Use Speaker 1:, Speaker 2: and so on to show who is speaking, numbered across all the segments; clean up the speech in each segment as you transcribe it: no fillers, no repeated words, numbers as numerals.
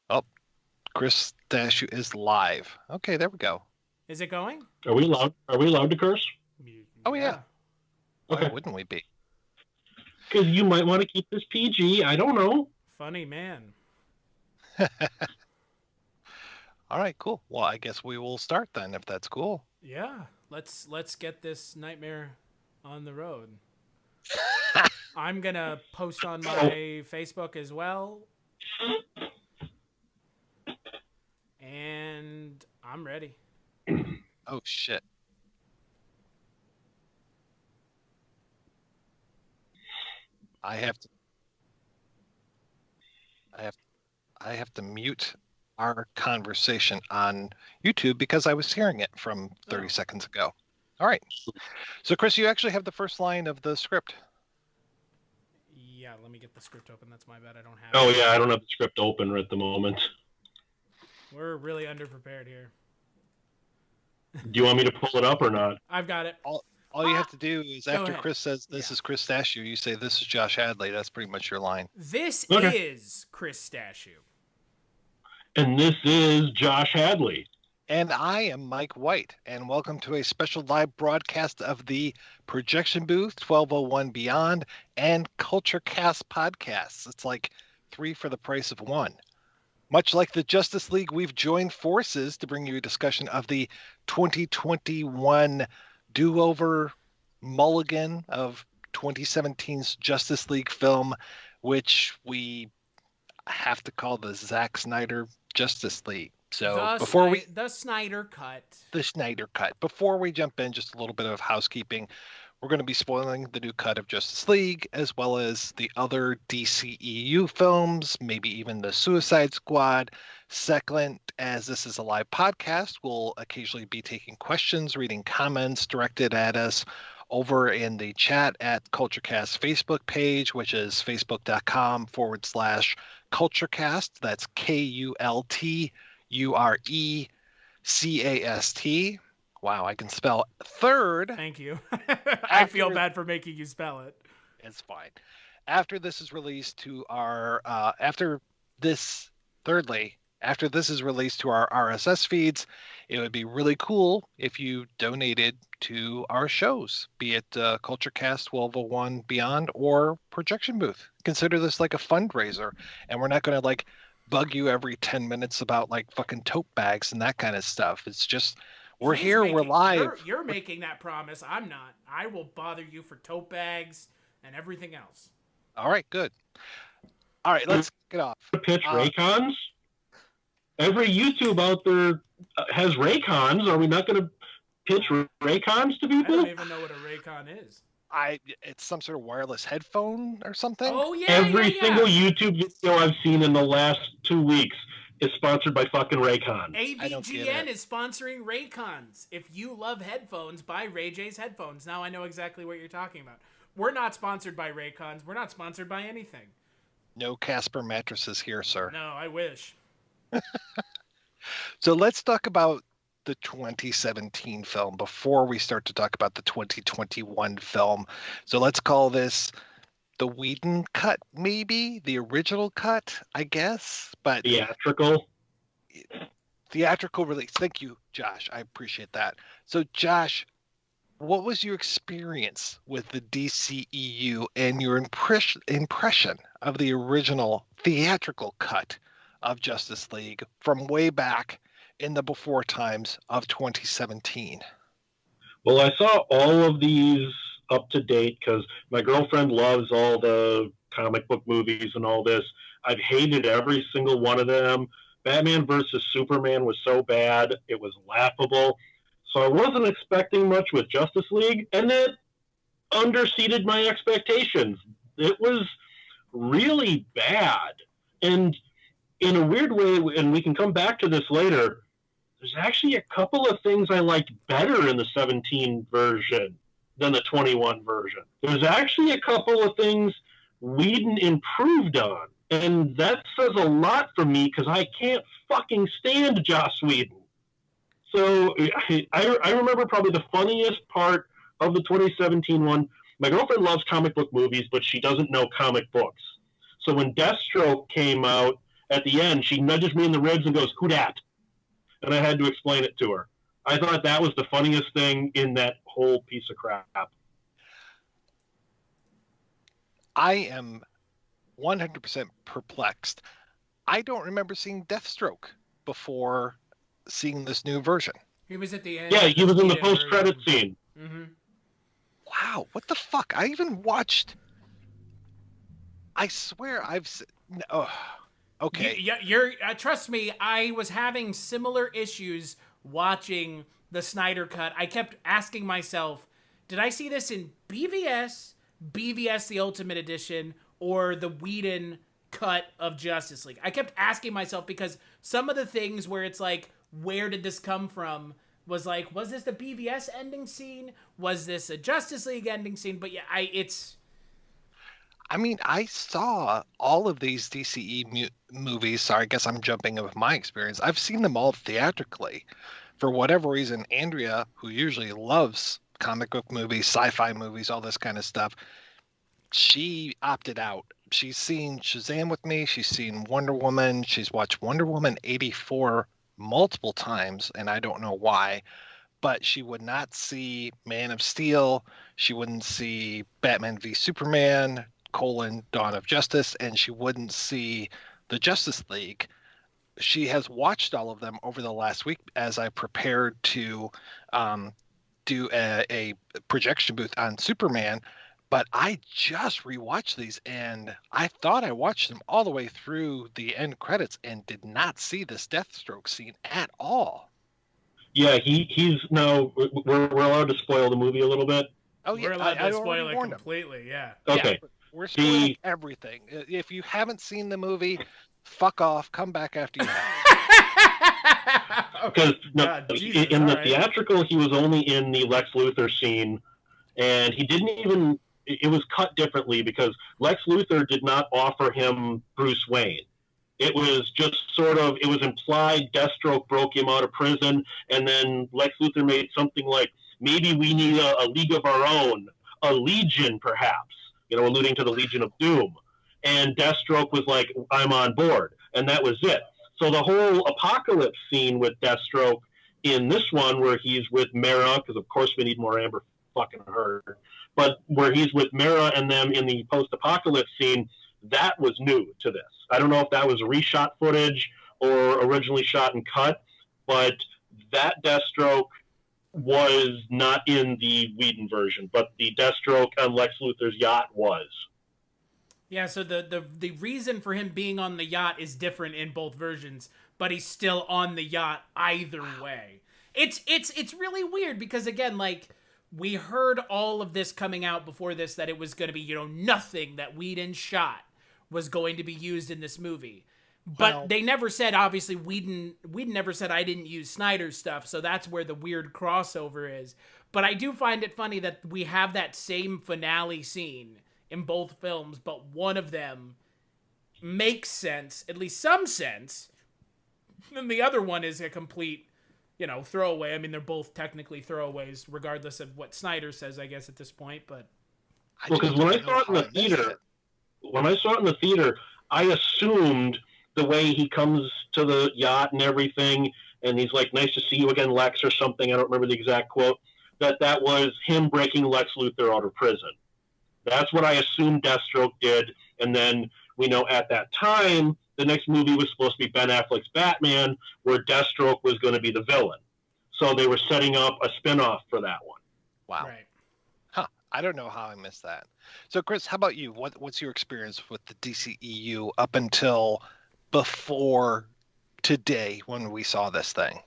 Speaker 1: Oh, Chris Stachiw is live. Okay, there we go.
Speaker 2: Is it going?
Speaker 3: Are we allowed? Are we allowed to curse?
Speaker 1: Oh yeah.
Speaker 2: Yeah.
Speaker 1: Why
Speaker 3: Okay.
Speaker 1: wouldn't we be?
Speaker 3: Because you might want to keep this PG. I don't know.
Speaker 2: Funny man.
Speaker 1: All right, cool. Well, I guess we will start then, if that's cool.
Speaker 2: Yeah. Let's get this nightmare on the road. I'm gonna post on my Facebook as well. And I'm ready.
Speaker 1: Oh shit. I have to. I have. I have to mute our conversation on YouTube because I was hearing it from 30
Speaker 2: Oh.
Speaker 1: seconds ago. All right. So, Chris, you actually have the first line of the script.
Speaker 2: Yeah, let me get the script open. That's my bad. I don't have
Speaker 3: Oh
Speaker 2: it.
Speaker 3: yeah, I don't have the script open at the moment.
Speaker 2: We're really underprepared here.
Speaker 3: Do you want me to pull it up or not?
Speaker 2: I've got it.
Speaker 1: All you have to do is
Speaker 2: Go
Speaker 1: after
Speaker 2: ahead.
Speaker 1: Chris says this
Speaker 2: Yeah.
Speaker 1: is Chris Stachiw, you say this is Josh Hadley. That's pretty much your line.
Speaker 2: This
Speaker 3: Okay.
Speaker 2: is Chris Stachiw.
Speaker 3: And this is Josh Hadley.
Speaker 1: And I am Mike White, and welcome to a special live broadcast of the Projection Booth, 1201 Beyond, and Culture Cast podcasts. It's like 3 for the price of 1. Much like the Justice League, we've joined forces to bring you a discussion of the 2021 do-over mulligan of 2017's Justice League film, which we have to call the Zack Snyder Justice League. So
Speaker 2: The Snyder Cut.
Speaker 1: the Snyder Cut. Before we jump in, just a little bit of housekeeping. We're going to be spoiling the new cut of Justice League, as well as the other DCEU films, maybe even the Suicide Squad. Second, as this is a live podcast, we'll occasionally be taking questions, reading comments directed at us over in the chat at CultureCast Facebook page, which is facebook.com/CultureCast. That's KULTURECAST. Wow, I can spell. Third,
Speaker 2: Thank you. I feel
Speaker 1: After-
Speaker 2: bad for making you spell it.
Speaker 1: it's fine. After this is released to our, after this is released to our RSS feeds, it would be really cool if you donated to our shows, be it CultureCast 1201 Beyond or Projection Booth. Consider this like a fundraiser, and we're not going to like bug you every 10 minutes about like fucking tote bags and that kind of stuff. It's just, we're
Speaker 2: He's
Speaker 1: here, we're
Speaker 2: making-
Speaker 1: live.
Speaker 2: You're making that promise. I'm not. I will bother you for tote bags and everything else.
Speaker 1: All right, good. All right, let's get off.
Speaker 3: Pitch Raycons? Every YouTube out there has Raycons. Are we not going to pitch Raycons to
Speaker 2: I
Speaker 3: people?
Speaker 2: don't even know what a Raycon is.
Speaker 1: It's some sort of wireless headphone or something.
Speaker 2: Oh yeah,
Speaker 3: Every
Speaker 2: yeah.
Speaker 3: single YouTube video I've seen in the last 2 weeks is sponsored by fucking Raycon.
Speaker 1: I don't get
Speaker 2: AVGN
Speaker 1: it.
Speaker 2: is sponsoring Raycons. If you love headphones, buy Ray J's headphones. Now I know exactly what you're talking about. We're not sponsored by Raycons. We're not sponsored by anything.
Speaker 1: No Casper mattresses here, sir.
Speaker 2: No, I wish.
Speaker 1: So let's talk about the 2017 film before we start to talk about the 2021 film. So let's call this the Whedon cut, maybe the original cut, I guess, but
Speaker 3: Theatrical.
Speaker 1: theatrical release. Thank you, Josh. I appreciate that. So, Josh, what was your experience with the DCEU and your impression of the original theatrical cut of Justice League from way back in the before times of 2017?
Speaker 3: Well, I saw all of these up to date because my girlfriend loves all the comic book movies and all this. I've hated every single one of them. Batman versus Superman was so bad, it was laughable. So I wasn't expecting much with Justice League, and it underseated my expectations. It was really bad. And in a weird way, and we can come back to this later, there's actually a couple of things I liked better in the 17 version than the 21 version. There's actually a couple of things Whedon improved on. And that says a lot for me because I can't fucking stand Joss Whedon. So I remember probably the funniest part of the 2017 one. My girlfriend loves comic book movies, but she doesn't know comic books. So when Deathstroke came out at the end, she nudges me in the ribs and goes, "Who dat?" And I had to explain it to her. I thought that was the funniest thing in that whole piece of crap.
Speaker 1: I am 100% perplexed. I don't remember seeing Deathstroke before seeing this new version.
Speaker 2: He was at the end.
Speaker 3: Yeah, he was in the post-credit scene.
Speaker 2: Mm-hmm.
Speaker 1: Wow, what the fuck? I even watched... I swear oh, okay.
Speaker 2: You're trust me, I was having similar issues watching the Snyder Cut. I kept asking myself, did I see this in BVS the Ultimate Edition, or the Whedon cut of Justice League? I kept asking myself because some of the things where it's like, where did this come from? Was like, was this the BVS ending scene? Was this a Justice League ending scene? But yeah, I mean,
Speaker 1: I saw all of these DCE movies. Sorry, I guess I'm jumping with my experience. I've seen them all theatrically. For whatever reason, Andrea, who usually loves comic book movies, sci-fi movies, all this kind of stuff, she opted out. She's seen Shazam with me. She's seen Wonder Woman. She's watched Wonder Woman 84 multiple times, and I don't know why. But she would not see Man of Steel. She wouldn't see Batman v Superman, Dawn of Justice, and she wouldn't see the Justice League. She has watched all of them over the last week as I prepared to do a projection booth on Superman. But I just rewatched these, and I thought I watched them all the way through the end credits and did not see this Deathstroke scene at all.
Speaker 3: Yeah, he's now. We're allowed to spoil the movie a little bit.
Speaker 2: Oh yeah, we're allowed to spoil it completely. Yeah.
Speaker 3: Okay.
Speaker 1: Yeah, we're spoiling everything. If you haven't seen the movie, fuck off. Come back after you have.
Speaker 3: Because in the theatrical, he was only in the Lex Luthor scene, and he didn't even. It was cut differently because Lex Luthor did not offer him Bruce Wayne. It was just sort of, it was implied Deathstroke broke him out of prison, and then Lex Luthor made something like, maybe we need a league of our own, a legion perhaps, alluding to the Legion of Doom. And Deathstroke was like, I'm on board. And that was it. So the whole apocalypse scene with Deathstroke in this one, where he's with Mara, because of course we need more Amber fucking Heard, but where he's with Mara and them in the post-apocalypse scene, that was new to this. I don't know if that was reshot footage or originally shot and cut, but that Deathstroke was not in the Whedon version, but the Deathstroke on Lex Luthor's yacht was.
Speaker 2: Yeah, so the reason for him being on the yacht is different in both versions, but he's still on the yacht either way. It's really weird because, again, like, we heard all of this coming out before this, that it was going to be, nothing that Whedon shot was going to be used in this movie. But they never said, obviously, Whedon never said, I didn't use Snyder's stuff, so that's where the weird crossover is. But I do find it funny that we have that same finale scene in both films, but one of them makes sense, at least some sense, and the other one is a complete, throwaway. I mean, they're both technically throwaways, regardless of what Snyder says, I guess, at this point, but...
Speaker 3: Because when I saw it in the theater, I assumed the way he comes to the yacht and everything, and he's like, nice to see you again, Lex, or something, I don't remember the exact quote, that was him breaking Lex Luthor out of prison. That's what I assumed Deathstroke did, and then we know at that time, the next movie was supposed to be Ben Affleck's Batman, where Deathstroke was going to be the villain. So they were setting up a spinoff for that one.
Speaker 1: Wow.
Speaker 2: Right.
Speaker 1: Huh. I don't know how I missed that. So, Chris, how about you? What's your experience with the DCEU up until before today when we saw this thing?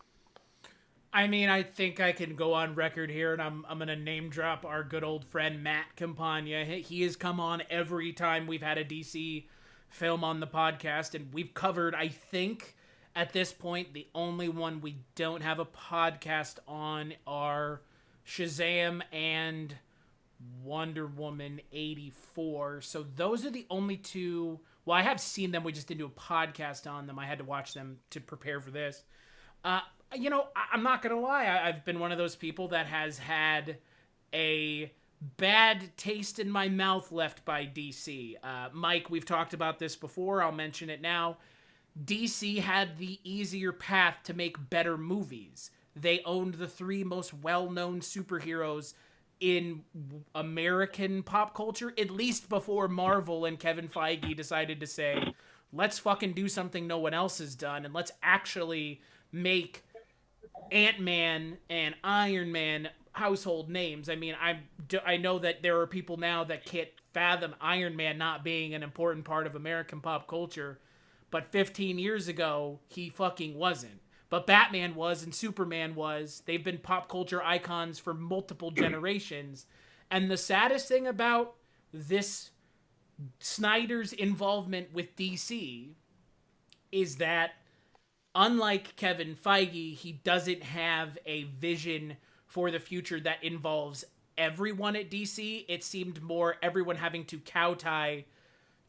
Speaker 2: I mean, I think I can go on record here, and I'm going to name drop our good old friend Matt Campagna. He has come on every time we've had a DC film on the podcast, and we've covered, I think, at this point, the only one we don't have a podcast on are Shazam and Wonder Woman 84. So those are the only two. Well, I have seen them. We just didn't do a podcast on them. I had to watch them to prepare for this. I'm not going to lie. I've been one of those people that has had a bad taste in my mouth left by DC. Mike, we've talked about this before. I'll mention it now. DC had the easier path to make better movies. They owned the three most well-known superheroes in American pop culture, at least before Marvel and Kevin Feige decided to say, let's fucking do something no one else has done, and let's actually make Ant-Man and Iron Man household names. I mean, I know that there are people now that can't fathom Iron Man not being an important part of American pop culture, but 15 years ago, he fucking wasn't. But Batman was, and Superman was. They've been pop culture icons for multiple generations. And the saddest thing about this Snyder's involvement with DC is that, unlike Kevin Feige, he doesn't have a vision for the future that involves everyone at DC. It seemed more everyone having to kowtow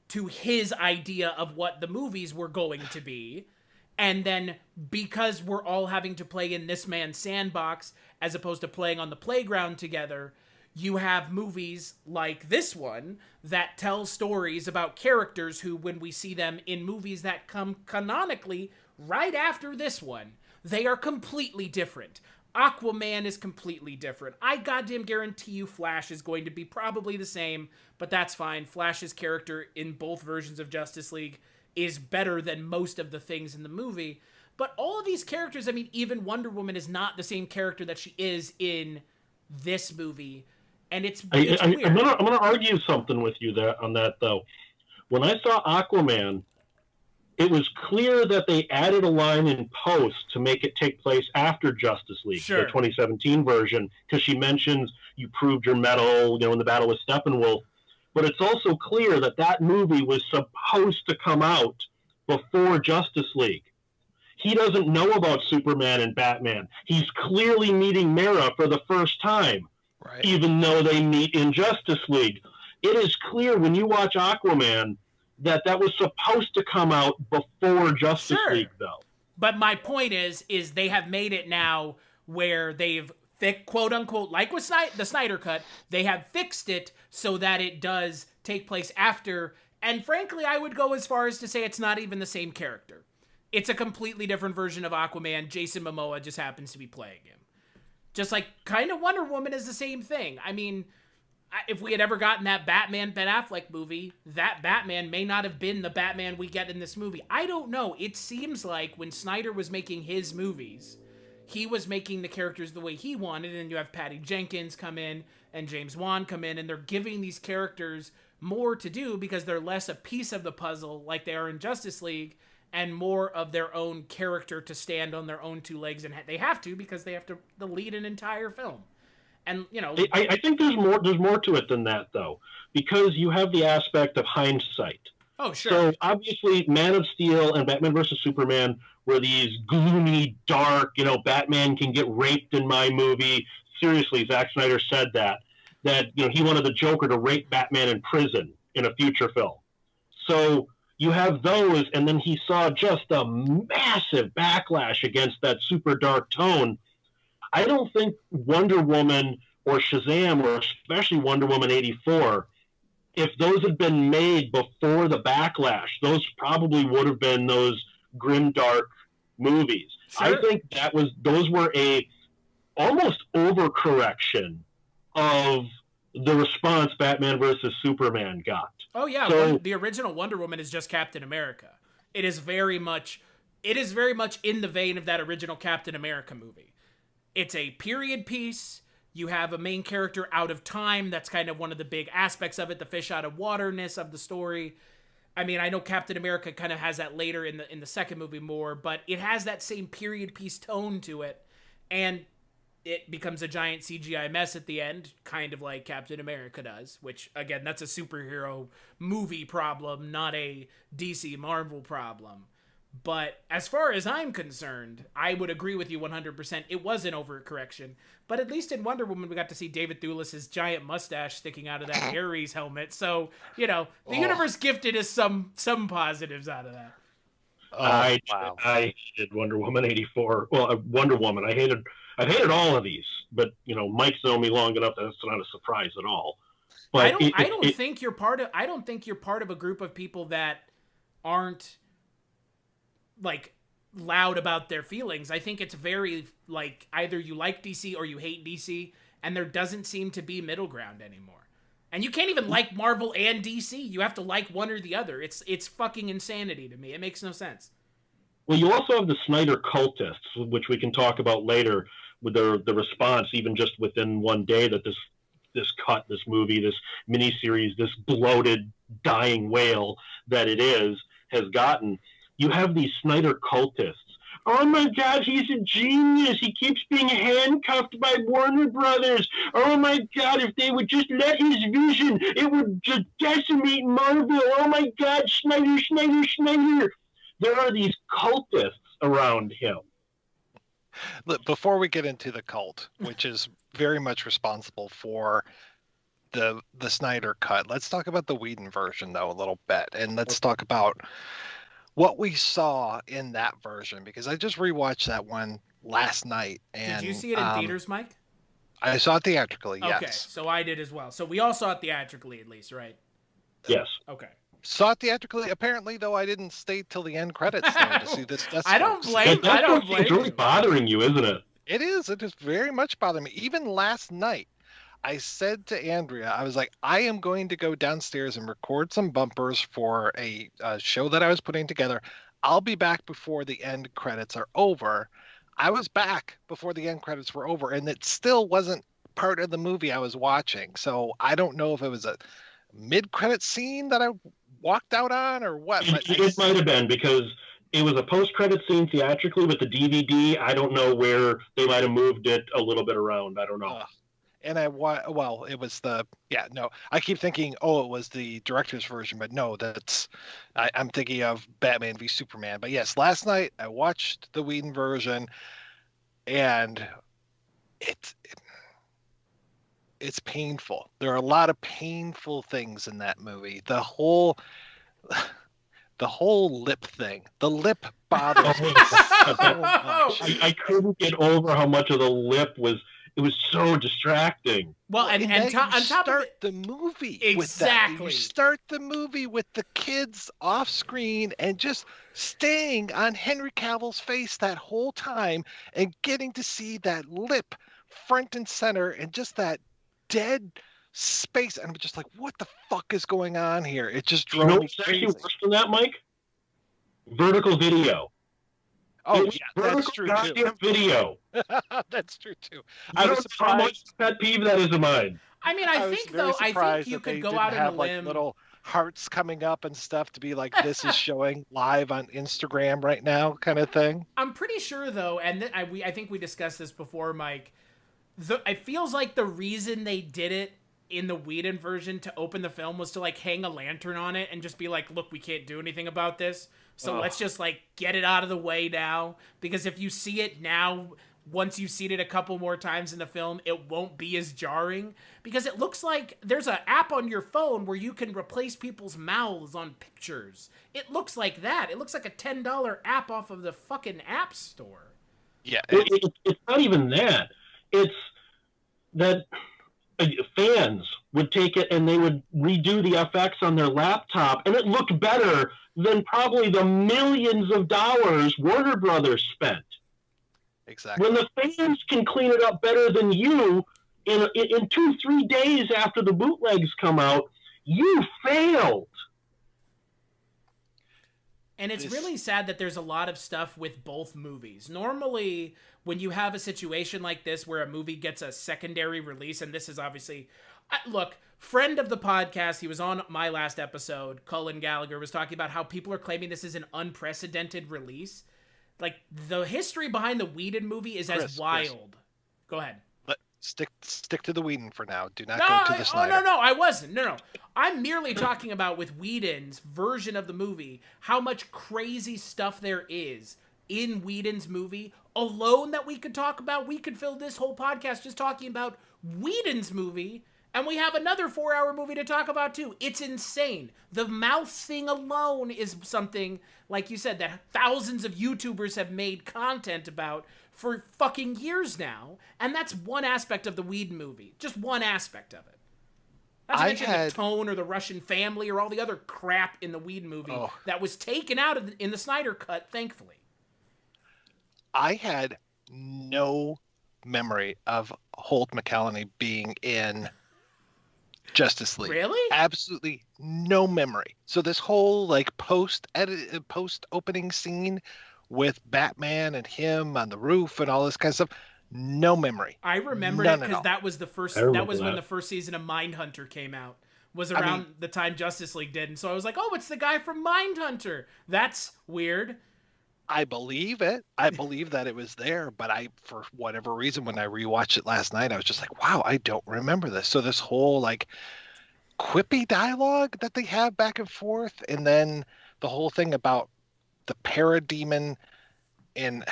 Speaker 2: to his idea of what the movies were going to be. And then because we're all having to play in this man's sandbox as opposed to playing on the playground together, you have movies like this one that tell stories about characters who, when we see them in movies that come canonically right after this one, they are completely different. Aquaman is completely different. I goddamn guarantee you Flash is going to be probably the same, but that's fine. Flash's character in both versions of Justice League is better than most of the things in the movie. But all of these characters, I mean, even Wonder Woman is not the same character that she is in this movie. And it's weird.
Speaker 3: I'm gonna argue something with you on that, though. When I saw Aquaman, it was clear that they added a line in post to make it take place after Justice League,
Speaker 2: Sure.
Speaker 3: the 2017 version, because she mentions you proved your mettle, in the battle with Steppenwolf. But it's also clear that that movie was supposed to come out before Justice League. He doesn't know about Superman and Batman. He's clearly meeting Mara for the first time,
Speaker 1: Right.
Speaker 3: even though they meet in Justice League. It is clear when you watch Aquaman that was supposed to come out before Justice
Speaker 2: Sure.
Speaker 3: League, though.
Speaker 2: But my point is they have made it now where they've quote unquote, like with the Snyder Cut, they have fixed it so that it does take place after. And frankly, I would go as far as to say it's not even the same character. It's a completely different version of Aquaman. Jason Momoa just happens to be playing him. Just like kind of Wonder Woman is the same thing. I mean, if we had ever gotten that Batman Ben Affleck movie, that Batman may not have been the Batman we get in this movie. I don't know. It seems like when Snyder was making his movies, he was making the characters the way he wanted, and you have Patty Jenkins come in and James Wan come in, and they're giving these characters more to do because they're less a piece of the puzzle like they are in Justice League, and more of their own character to stand on their own two legs, and they have to because they have to lead an entire film. And
Speaker 3: I think there's more to it than that, though, because you have the aspect of hindsight.
Speaker 2: Oh, sure.
Speaker 3: So obviously, Man of Steel and Batman vs Superman were these gloomy, dark. Batman can get raped in my movie. Seriously, Zack Snyder said that he wanted the Joker to rape Batman in prison in a future film. So you have those, and then he saw just a massive backlash against that super dark tone. I don't think Wonder Woman or Shazam, or especially Wonder Woman 84, if those had been made before the backlash, those probably would have been those grim, dark movies.
Speaker 2: Sure.
Speaker 3: I think those were a almost overcorrection of the response Batman versus Superman got.
Speaker 2: Oh yeah,
Speaker 3: So,
Speaker 2: the original Wonder Woman is just Captain America. It is very much in the vein of that original Captain America movie. It's a period piece. You have a main character out of time. That's kind of one of the big aspects of it, the fish out of waterness of the story. I mean, I know Captain America kind of has that later in the second movie more, but it has that same period piece tone to it. And it becomes a giant CGI mess at the end, kind of like Captain America does, which, again, that's a superhero movie problem, not a DC Marvel problem. But as far as I'm concerned, I would agree with you 100%. It was an overcorrection. But at least in Wonder Woman, we got to see David Thewlis's giant mustache sticking out of that Ares helmet. So, the universe gifted us some positives out of that.
Speaker 3: I
Speaker 1: Wow.
Speaker 3: hated Wonder Woman 84. Well, Wonder Woman. I hated all of these, but Mike's known me long enough that it's not a surprise at all. But
Speaker 2: I don't think you're part of a group of people that aren't like loud about their feelings. I think it's very like either you like DC or you hate DC, and there doesn't seem to be middle ground anymore. And you can't even like Marvel and DC. You have to like one or the other. It's fucking insanity to me. It makes no sense.
Speaker 3: Well, you also have the Snyder cultists, which we can talk about later, with the response, even just within one day, that this cut, this movie, this miniseries, this bloated, dying whale that it is, has gotten. You have these Snyder cultists. Oh my God, he's a genius. He keeps being handcuffed by Warner Brothers. Oh my God, if they would just let his vision, it would just decimate Marvel. Oh my God, Snyder, Snyder, Snyder. There are these cultists around him.
Speaker 1: Look, before we get into the cult, which is very much responsible for the Snyder cut, let's talk about the Whedon version though a little bit, and let's talk about what we saw in that version, because I just rewatched that one last night. And
Speaker 2: did you see it in theaters, Mike?
Speaker 1: I saw it theatrically. Yes.
Speaker 2: Okay, so I did as well. So we all saw it theatrically, at least, right?
Speaker 3: Yes.
Speaker 2: Okay.
Speaker 1: Saw it theatrically. Apparently, though, I didn't stay till the end credits to see this.
Speaker 2: I don't blame. I don't blame.
Speaker 3: It's really bothering you, isn't it?
Speaker 1: It is. It is very much bothering me. Even last night, I said to Andrea, I was like, I am going to go downstairs and record some bumpers for a show that I was putting together. I'll be back before the end credits are over. I was back before the end credits were over, and it still wasn't part of the movie I was watching. So I don't know if it was a mid-credit scene that I walked out on or what.
Speaker 3: It might have been, because it was a post-credit scene theatrically with the DVD. I don't know where they might have moved it a little bit around. I don't know.
Speaker 1: And it was I keep thinking, it was the director's version, but no, I'm thinking of Batman v Superman. But yes, last night I watched the Whedon version, and it's painful. There are a lot of painful things in that movie. The whole lip thing, the lip bothers me so much.
Speaker 3: I couldn't get over how much of the lip was. It was so distracting.
Speaker 2: Well, and on top of it,
Speaker 1: the movie
Speaker 2: exactly.
Speaker 1: With that. You start the movie with the kids off screen and just staying on Henry Cavill's face that whole time and getting to see that lip front and center and just that dead space. And I'm just like, what the fuck is going on here? It just drove me
Speaker 3: what's
Speaker 1: crazy.
Speaker 3: Actually worse than that, Mike? Vertical video.
Speaker 1: Oh, yeah, that's true too.
Speaker 3: Video.
Speaker 1: That's true too.
Speaker 3: I was surprised how much pet peeve that is of mine.
Speaker 2: I mean, I think you could go out on a limb.
Speaker 1: Like little hearts coming up and stuff to be like, this is showing live on Instagram right now, kind of thing.
Speaker 2: I'm pretty sure though, and I think we discussed this before, Mike. It feels like the reason they did it in the Whedon version to open the film was to like hang a lantern on it and just be like, look, we can't do anything about this. So let's just like get it out of the way now. Because if you see it now, once you've seen it a couple more times in the film, it won't be as jarring. Because it looks like there's an app on your phone where you can replace people's mouths on pictures. It looks like that. It looks like a $10 app off of the fucking App Store.
Speaker 1: Yeah.
Speaker 3: It's not even that. It's that fans would take it and they would redo the FX on their laptop, and it looked better than probably the millions of dollars Warner Brothers spent.
Speaker 1: Exactly.
Speaker 3: When the fans can clean it up better than you in 2-3 days after the bootlegs come out, you failed.
Speaker 2: And it's really sad that there's a lot of stuff with both movies. Normally, when you have a situation like this where a movie gets a secondary release, and this is obviously... Look, friend of the podcast, he was on my last episode, Cullen Gallagher, was talking about how people are claiming this is an unprecedented release. Like, the history behind the Whedon movie is as wild. Go ahead.
Speaker 1: Stick to the Whedon for now. Do not go to the Snyder.
Speaker 2: No, I wasn't. No. I'm merely talking about with Whedon's version of the movie, how much crazy stuff there is in Whedon's movie alone that we could talk about. We could fill this whole podcast just talking about Whedon's movie, and we have another 4-hour movie to talk about too. It's insane. The mouth thing alone is something, like you said, that thousands of YouTubers have made content about for fucking years now, and that's one aspect of the Whedon movie. Just one aspect of it. Not to
Speaker 1: I
Speaker 2: mention
Speaker 1: had
Speaker 2: the tone or the Russian family or all the other crap in the Whedon movie that was taken out in the Snyder Cut, thankfully.
Speaker 1: I had no memory of Holt McCallany being in Justice League.
Speaker 2: Really?
Speaker 1: Absolutely no memory. So this whole like post opening scene with Batman and him on the roof and all this kind of stuff, no memory.
Speaker 2: I remembered
Speaker 1: None
Speaker 2: it because that was the first. That was when the first season of Mindhunter came out. Was around the time Justice League did, and so I was like, "Oh, it's the guy from Mindhunter." That's weird.
Speaker 1: I believe it. I believe that it was there, but for whatever reason, when I rewatched it last night, I was just like, wow, I don't remember this. So this whole like quippy dialogue that they have back and forth, and then the whole thing about the parademon, and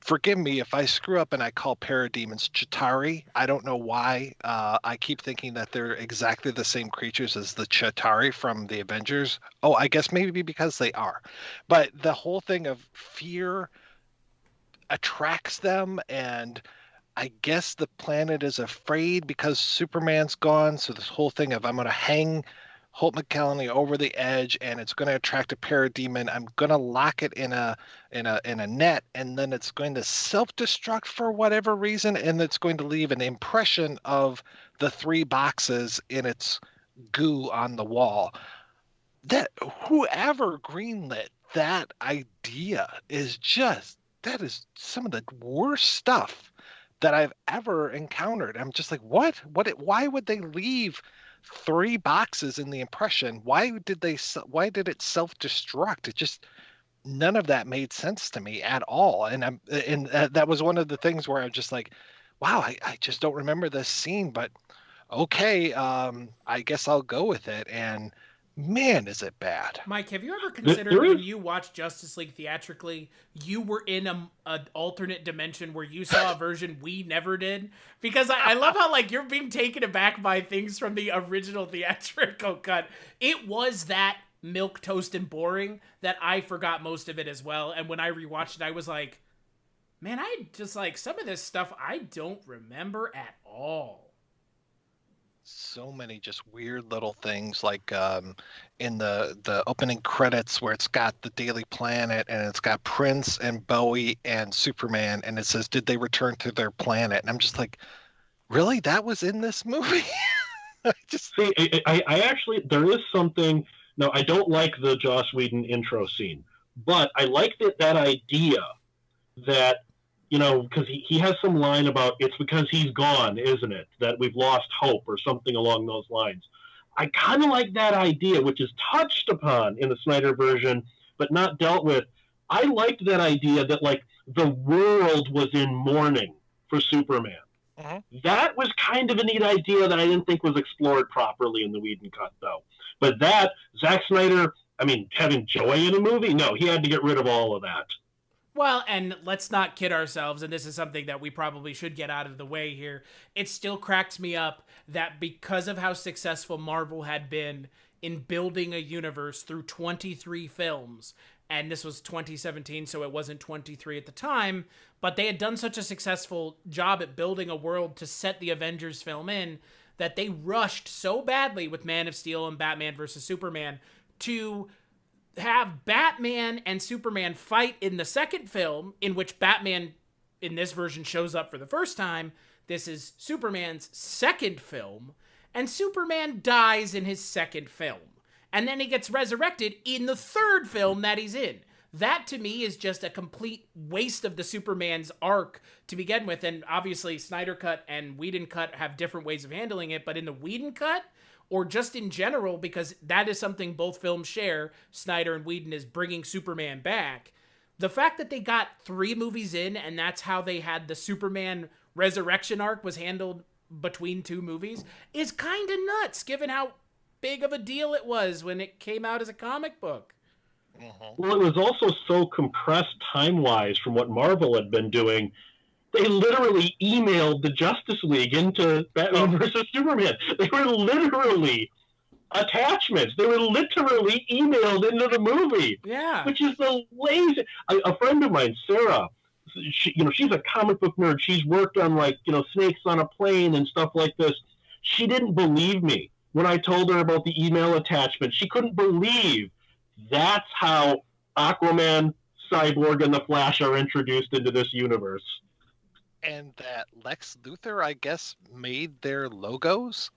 Speaker 1: forgive me if I screw up and I call parademons Chitauri. I don't know why. I keep thinking that they're exactly the same creatures as the Chitauri from the Avengers. Oh, I guess maybe because they are. But the whole thing of fear attracts them, and I guess the planet is afraid because Superman's gone. So this whole thing of I'm going to hang Holt McCallany over the edge, and it's going to attract a parademon. I'm going to lock it in a net, and then it's going to self-destruct for whatever reason, and it's going to leave an impression of the 3 boxes in its goo on the wall. That whoever greenlit that idea that is some of the worst stuff that I've ever encountered. I'm just like, what? Why would they leave 3 boxes in the impression? Why did it self-destruct? It just, none of that made sense to me at all. And that was one of the things where I'm just like, wow, I just don't remember this scene, but okay, I guess I'll go with it. And man, is it bad.
Speaker 2: Mike, have you ever considered when you watched Justice League theatrically, you were in an alternate dimension where you saw a version we never did? Because I love how like you're being taken aback by things from the original theatrical cut. It was that milquetoast and boring that I forgot most of it as well. And when I rewatched it, I was like, man, I just like some of this stuff I don't remember at all.
Speaker 1: So many just weird little things, like in the opening credits where it's got the Daily Planet and it's got Prince and Bowie and Superman, and it says, did they return to their planet? And I'm just like, really? That was in this movie?
Speaker 3: I actually, there is something. No, I don't like the Joss Whedon intro scene, but I like that idea that, you know, because he has some line about it's because he's gone, isn't it? That we've lost hope or something along those lines. I kind of like that idea, which is touched upon in the Snyder version, but not dealt with. I liked that idea that, like, the world was in mourning for Superman. Uh-huh. That was kind of a neat idea that I didn't think was explored properly in the Whedon cut, though. But that, Zack Snyder, I mean, having joy in a movie? No, he had to get rid of all of that.
Speaker 2: Well, and let's not kid ourselves, and this is something that we probably should get out of the way here. It still cracks me up that because of how successful Marvel had been in building a universe through 23 films, and this was 2017, so it wasn't 23 at the time, but they had done such a successful job at building a world to set the Avengers film in that they rushed so badly with Man of Steel and Batman vs. Superman to have Batman and Superman fight in the second film, in which Batman in this version shows up for the first time. This is Superman's second film, and Superman dies in his second film. And then he gets resurrected in the third film that he's in. That, to me, is just a complete waste of the Superman's arc to begin with. And obviously, Snyder Cut and Whedon Cut have different ways of handling it. But in the Whedon Cut, or just in general, because that is something both films share, Snyder and Whedon, is bringing Superman back. The fact that they got 3 movies in, and that's how they had the Superman resurrection arc was handled between 2 movies, is kind of nuts, given how big of a deal it was when it came out as a comic book.
Speaker 3: Well, it was also so compressed time-wise from what Marvel had been doing. They literally emailed the Justice League into Batman versus Superman. They were literally attachments. They were literally emailed into the movie.
Speaker 2: Yeah.
Speaker 3: Which is the lazy. A friend of mine, Sarah, she's a comic book nerd. She's worked on, like, Snakes on a Plane and stuff like this. She didn't believe me when I told her about the email attachment. She couldn't believe that's how Aquaman, Cyborg, and the Flash are introduced into this universe.
Speaker 1: And that Lex Luthor, I guess, made their logos.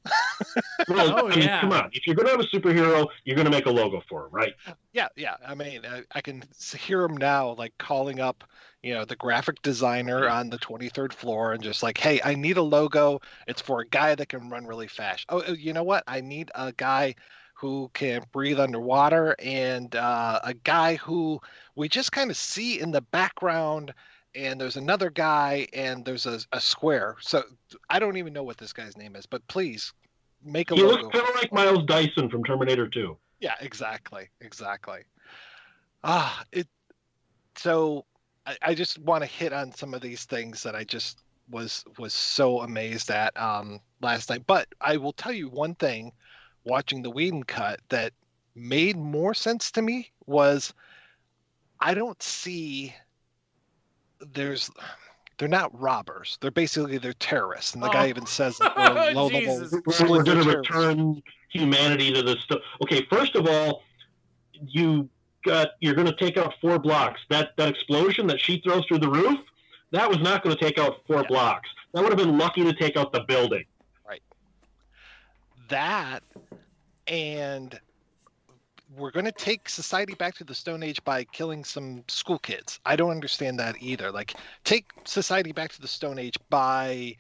Speaker 3: Well, I mean, come on. If you're going to have a superhero, you're going to make a logo for him, right?
Speaker 1: Yeah. I mean, I can hear him now, like calling up, the graphic designer on the 23rd floor and just like, hey, I need a logo. It's for a guy that can run really fast. Oh, you know what? I need a guy who can breathe underwater and a guy who we just kind of see in the background. And there's another guy, and there's a square. So I don't even know what this guy's name is, but please make a logo.
Speaker 3: He looks kind of like Miles Dyson from Terminator 2.
Speaker 1: Yeah, exactly. So I just want to hit on some of these things that I just was so amazed at last night. But I will tell you one thing, watching the Whedon cut that made more sense to me was I don't see... they're not robbers. They're terrorists. And the guy even says that we're
Speaker 3: we're going to return humanity to this stuff. Okay, first of all, you're going to take out 4 blocks. That explosion that she throws through the roof, that was not going to take out 4 blocks. That would have been lucky to take out the building.
Speaker 1: Right. That, and we're going to take society back to the Stone Age by killing some school kids. I don't understand that either. Like, take society back to the Stone Age by,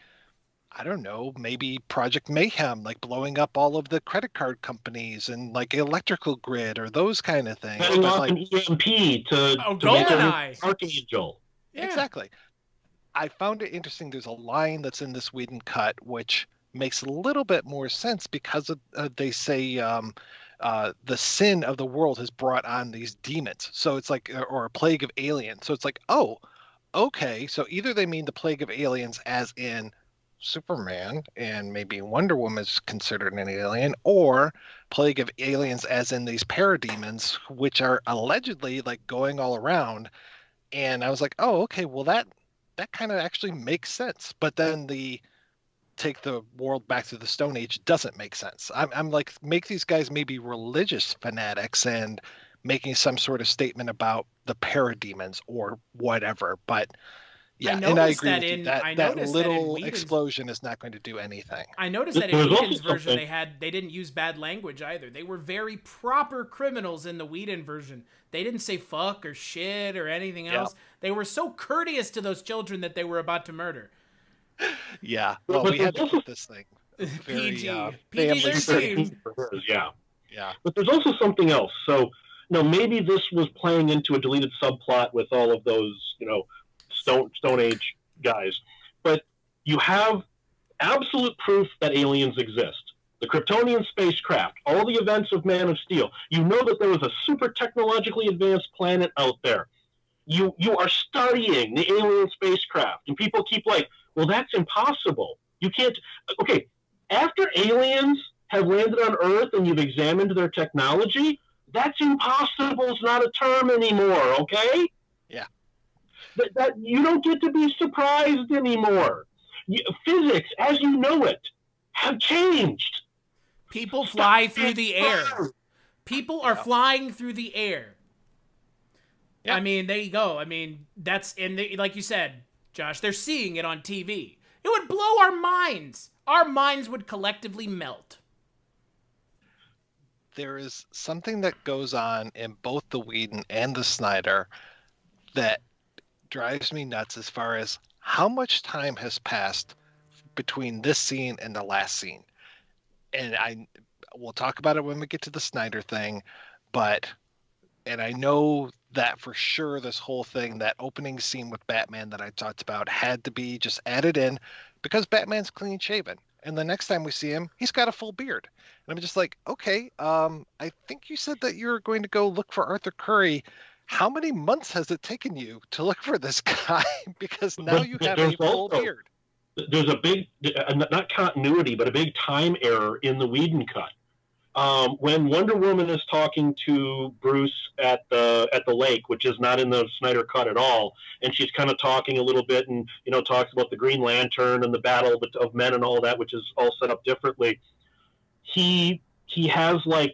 Speaker 1: I don't know, maybe Project Mayhem, like blowing up all of the credit card companies and like electrical grid or those kind of things.
Speaker 3: Setting off an EMP to make an Archangel.
Speaker 1: Yeah. Exactly. I found it interesting. There's a line that's in this Whedon cut which makes a little bit more sense because they say the sin of the world has brought on these demons. So it's like, or a plague of aliens. So it's like, oh, okay. So either they mean the plague of aliens as in Superman and maybe Wonder Woman is considered an alien, or plague of aliens as in these parademons, which are allegedly like going all around. And I was like, oh, okay, well that kind of actually makes sense. But then the take the world back to the Stone Age doesn't make sense. I'm like, make these guys maybe religious fanatics and making some sort of statement about the parademons or whatever. But yeah, and I agree with you. That little explosion is not going to do anything.
Speaker 2: I noticed that in Whedon's version they didn't use bad language either. They were very proper criminals in the Whedon version. They didn't say fuck or shit or anything else. They were so courteous to those children that they were about to murder.
Speaker 1: Yeah, well, we had to keep this thing very
Speaker 2: PG-13.
Speaker 3: Yeah. But there's also something else. So, maybe this was playing into a deleted subplot with all of those, Stone Age guys. But you have absolute proof that aliens exist. The Kryptonian spacecraft, all the events of Man of Steel. You know that there was a super technologically advanced planet out there. You are studying the alien spacecraft, and people keep like, well, that's impossible. You can't. Okay, after aliens have landed on Earth and you've examined their technology, that's impossible is not a term anymore, okay?
Speaker 1: Yeah.
Speaker 3: That you don't get to be surprised anymore. Physics, as you know it, have changed.
Speaker 2: People fly through the air. People are flying through the air. Yeah. I mean, there you go. I mean, that's like you said, Josh, they're seeing it on TV. It would blow our minds. Our minds would collectively melt.
Speaker 1: There is something that goes on in both the Whedon and the Snyder that drives me nuts as far as how much time has passed between this scene and the last scene. And we'll talk about it when we get to the Snyder thing, and I know that for sure this whole thing, that opening scene with Batman that I talked about, had to be just added in because Batman's clean shaven. And the next time we see him, he's got a full beard. And I'm just like, okay, I think you said that you're going to go look for Arthur Curry. How many months has it taken you to look for this guy? Because now you have a full beard.
Speaker 3: There's a big, not continuity, but a big time error in the Whedon cut. When Wonder Woman is talking to Bruce at the lake, which is not in the Snyder cut at all, and she's kind of talking a little bit and talks about the Green Lantern and the battle of men and all that, which is all set up differently. he has like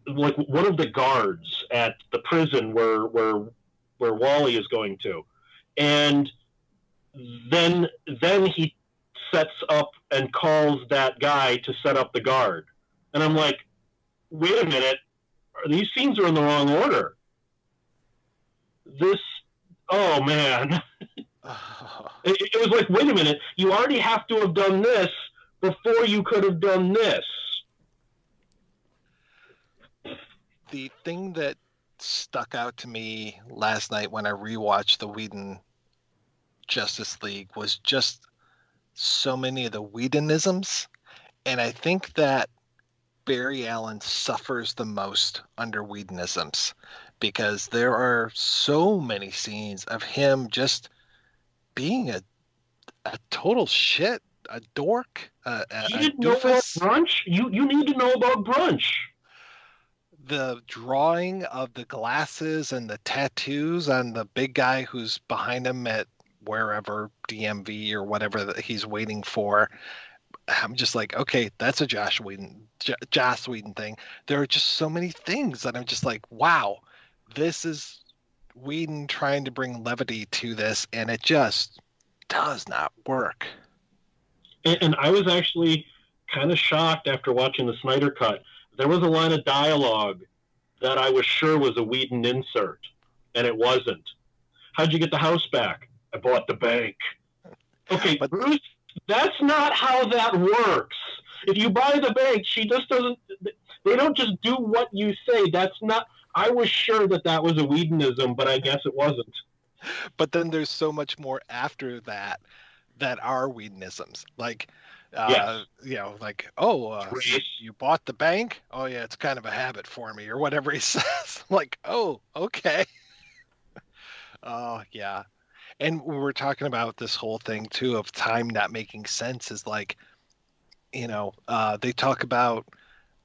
Speaker 3: one of the guards at the prison where Wally is going to, and then he sets up and calls that guy to set up the guard, and I'm like, wait a minute, these scenes are in the wrong order. Oh man. It was like, wait a minute, you already have to have done this before you could have done this.
Speaker 1: The thing that stuck out to me last night when I rewatched the Whedon Justice League was just so many of the Whedonisms. And I think that Barry Allen suffers the most under Whedonisms because there are so many scenes of him just being a total shit, a dork, a
Speaker 3: didn't know about Brunch? You need to know about Brunch.
Speaker 1: The drawing of the glasses and the tattoos on the big guy who's behind him at wherever, DMV or whatever that he's waiting for. I'm just like, okay, that's a Joss Whedon thing. There are just so many things that I'm just like, wow, this is Whedon trying to bring levity to this, and it just does not work.
Speaker 3: And I was actually kind of shocked after watching the Snyder Cut. There was a line of dialogue that I was sure was a Whedon insert, and it wasn't. How'd you get the house back? I bought the bank. Okay, but Bruce, that's not how that works. If you buy the bank, she just doesn't. They don't just do what you say. That's not. I was sure that was a Whedonism, but I guess it wasn't.
Speaker 1: But then there's so much more after that are Whedonisms. Like,
Speaker 3: yes.
Speaker 1: Like, you bought the bank? Oh, yeah, it's kind of a habit for me, or whatever he says. Like, oh, okay. Oh, yeah. And we were talking about this whole thing, too, of time not making sense is like, they talk about,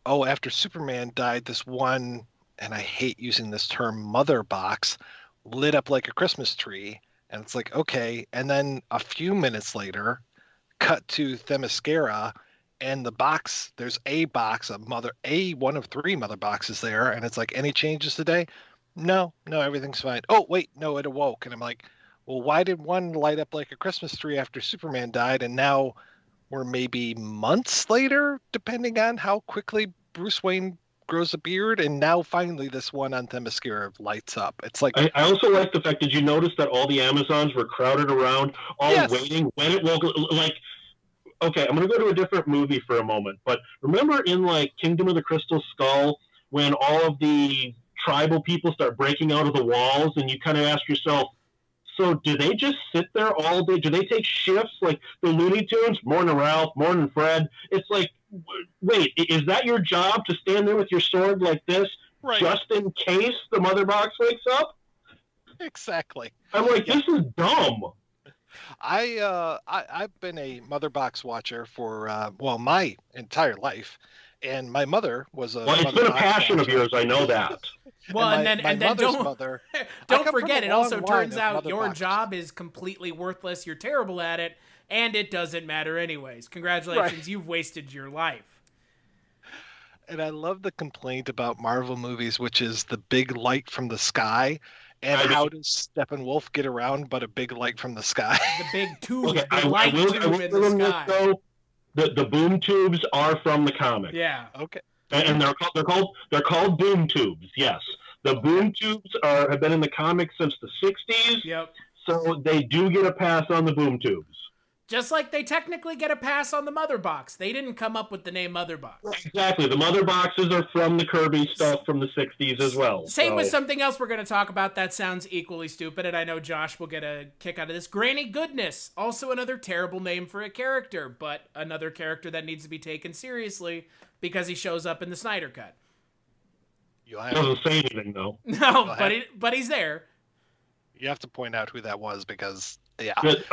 Speaker 1: after Superman died, this one, and I hate using this term, mother box, lit up like a Christmas tree. And it's like, okay. And then a few minutes later, cut to Themyscira, and the box, there's a box, one of three mother boxes there. And it's like, any changes today? No, everything's fine. Oh, wait, no, it awoke. And I'm like, well, why did one light up like a Christmas tree after Superman died? And now we're maybe months later, depending on how quickly Bruce Wayne grows a beard, and now finally this one on Themyscira lights up. It's like,
Speaker 3: I also like the fact, did you notice that all the Amazons were crowded around, waiting when it woke? Like, okay, I'm going to go to a different movie for a moment, but remember in like Kingdom of the Crystal Skull when all of the tribal people start breaking out of the walls, and you kind of ask yourself, so do they just sit there all day? Do they take shifts like the Looney Tunes? Morning Ralph, morning Fred. It's like, wait, is that your job to stand there with your sword like this, right, just in case the mother box wakes up?
Speaker 1: Exactly.
Speaker 3: I'm like, this is dumb.
Speaker 1: I've been a mother box watcher for my entire life, and my mother was a.
Speaker 3: Well, it's been a passion of yours. I know that.
Speaker 2: Well, and then don't forget, it also turns out your job is completely worthless. You're terrible at it, and it doesn't matter anyways. Congratulations, right. You've wasted your life.
Speaker 1: And I love the complaint about Marvel movies, which is the big light from the sky. And how does Steppenwolf get around but a big light from the sky?
Speaker 2: The big tube, okay, the light tube in the sky.
Speaker 3: Though, the boom tubes are from the comic.
Speaker 2: Yeah.
Speaker 1: Okay.
Speaker 3: And they're called boom tubes. Yes, the boom tubes have been in the comics since the 60s.
Speaker 2: Yep.
Speaker 3: So they do get a pass on the boom tubes.
Speaker 2: Just like they technically get a pass on the mother box. They didn't come up with the name mother box.
Speaker 3: Exactly. The mother boxes are from the Kirby stuff from the 60s as well.
Speaker 2: Same with something else we're going to talk about that sounds equally stupid, and I know Josh will get a kick out of this. Granny Goodness. Also another terrible name for a character, but another character that needs to be taken seriously because he shows up in the Snyder Cut.
Speaker 3: He doesn't say anything, though.
Speaker 2: No, but he's there.
Speaker 1: You have to point out who that was because... Yeah.
Speaker 3: But,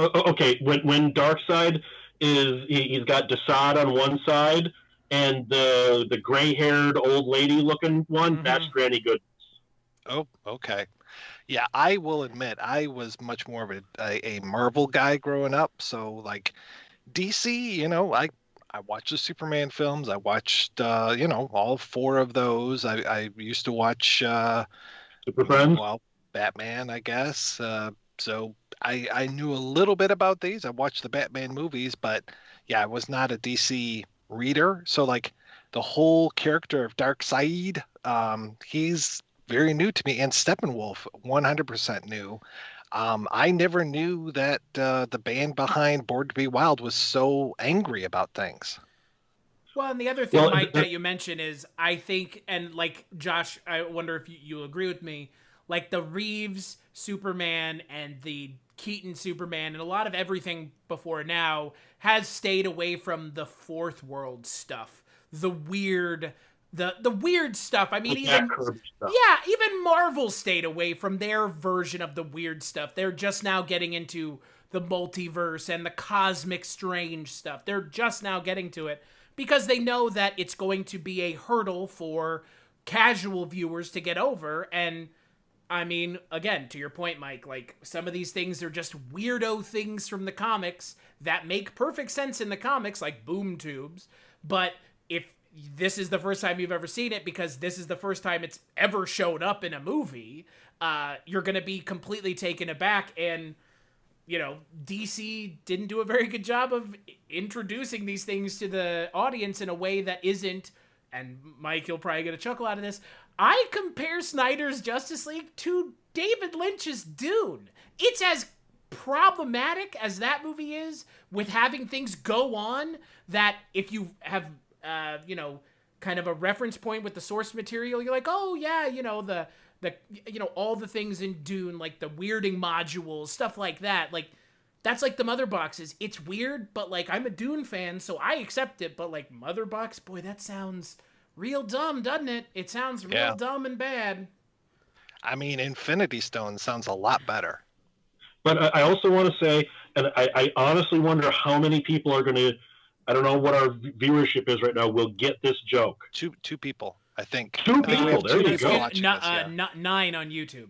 Speaker 3: okay, when Darkseid he's got Desaad on one side, and the gray-haired old lady-looking one, mm-hmm. That's Granny Goodness.
Speaker 1: Oh, okay. Yeah, I will admit I was much more of a Marvel guy growing up. So like DC, I watched the Superman films. I watched, all four of those. I used to watch,
Speaker 3: Super Friends.
Speaker 1: well, Batman, I guess. So I knew a little bit about these. I watched the Batman movies, but yeah, I was not a DC reader. So like the whole character of Darkseid, he's very new to me, and Steppenwolf, 100% new. I never knew that the band behind Born to Be Wild was so angry about things.
Speaker 2: Well, and the other thing, Mike, that you mentioned is, I think, and like Josh, I wonder if you agree with me, like the Reeves Superman and the Keaton Superman and a lot of everything before now has stayed away from the fourth world stuff, the weird, the weird stuff. I mean, even yeah, even Marvel stayed away from their version of the weird stuff. They're just now getting into the multiverse and the cosmic strange stuff. They're just now getting to it, because they know that it's going to be a hurdle for casual viewers to get over. And I mean, again, to your point, Mike, like some of these things are just weirdo things from the comics that make perfect sense in the comics, like boom tubes. But if this is the first time you've ever seen it, because this is the first time it's ever shown up in a movie, you're going to be completely taken aback. And DC didn't do a very good job of introducing these things to the audience in a way that isn't, and Mike, you'll probably get a chuckle out of this, I compare Snyder's Justice League to David Lynch's Dune. It's as problematic as that movie is, with having things go on that if you have, kind of a reference point with the source material, you're like, oh yeah, all the things in Dune, like the weirding modules, stuff like that. Like, that's like the Mother Boxes. It's weird, but like, I'm a Dune fan, so I accept it. But like, Mother Box, boy, that sounds real dumb, doesn't it? It sounds real dumb and bad.
Speaker 1: I mean, Infinity Stone sounds a lot better.
Speaker 3: But I also want to say, and I honestly wonder how many people are going to, I don't know what our viewership is right now, will get this joke.
Speaker 1: Two people. I think.
Speaker 3: Two people. There you go.
Speaker 2: 9 on YouTube.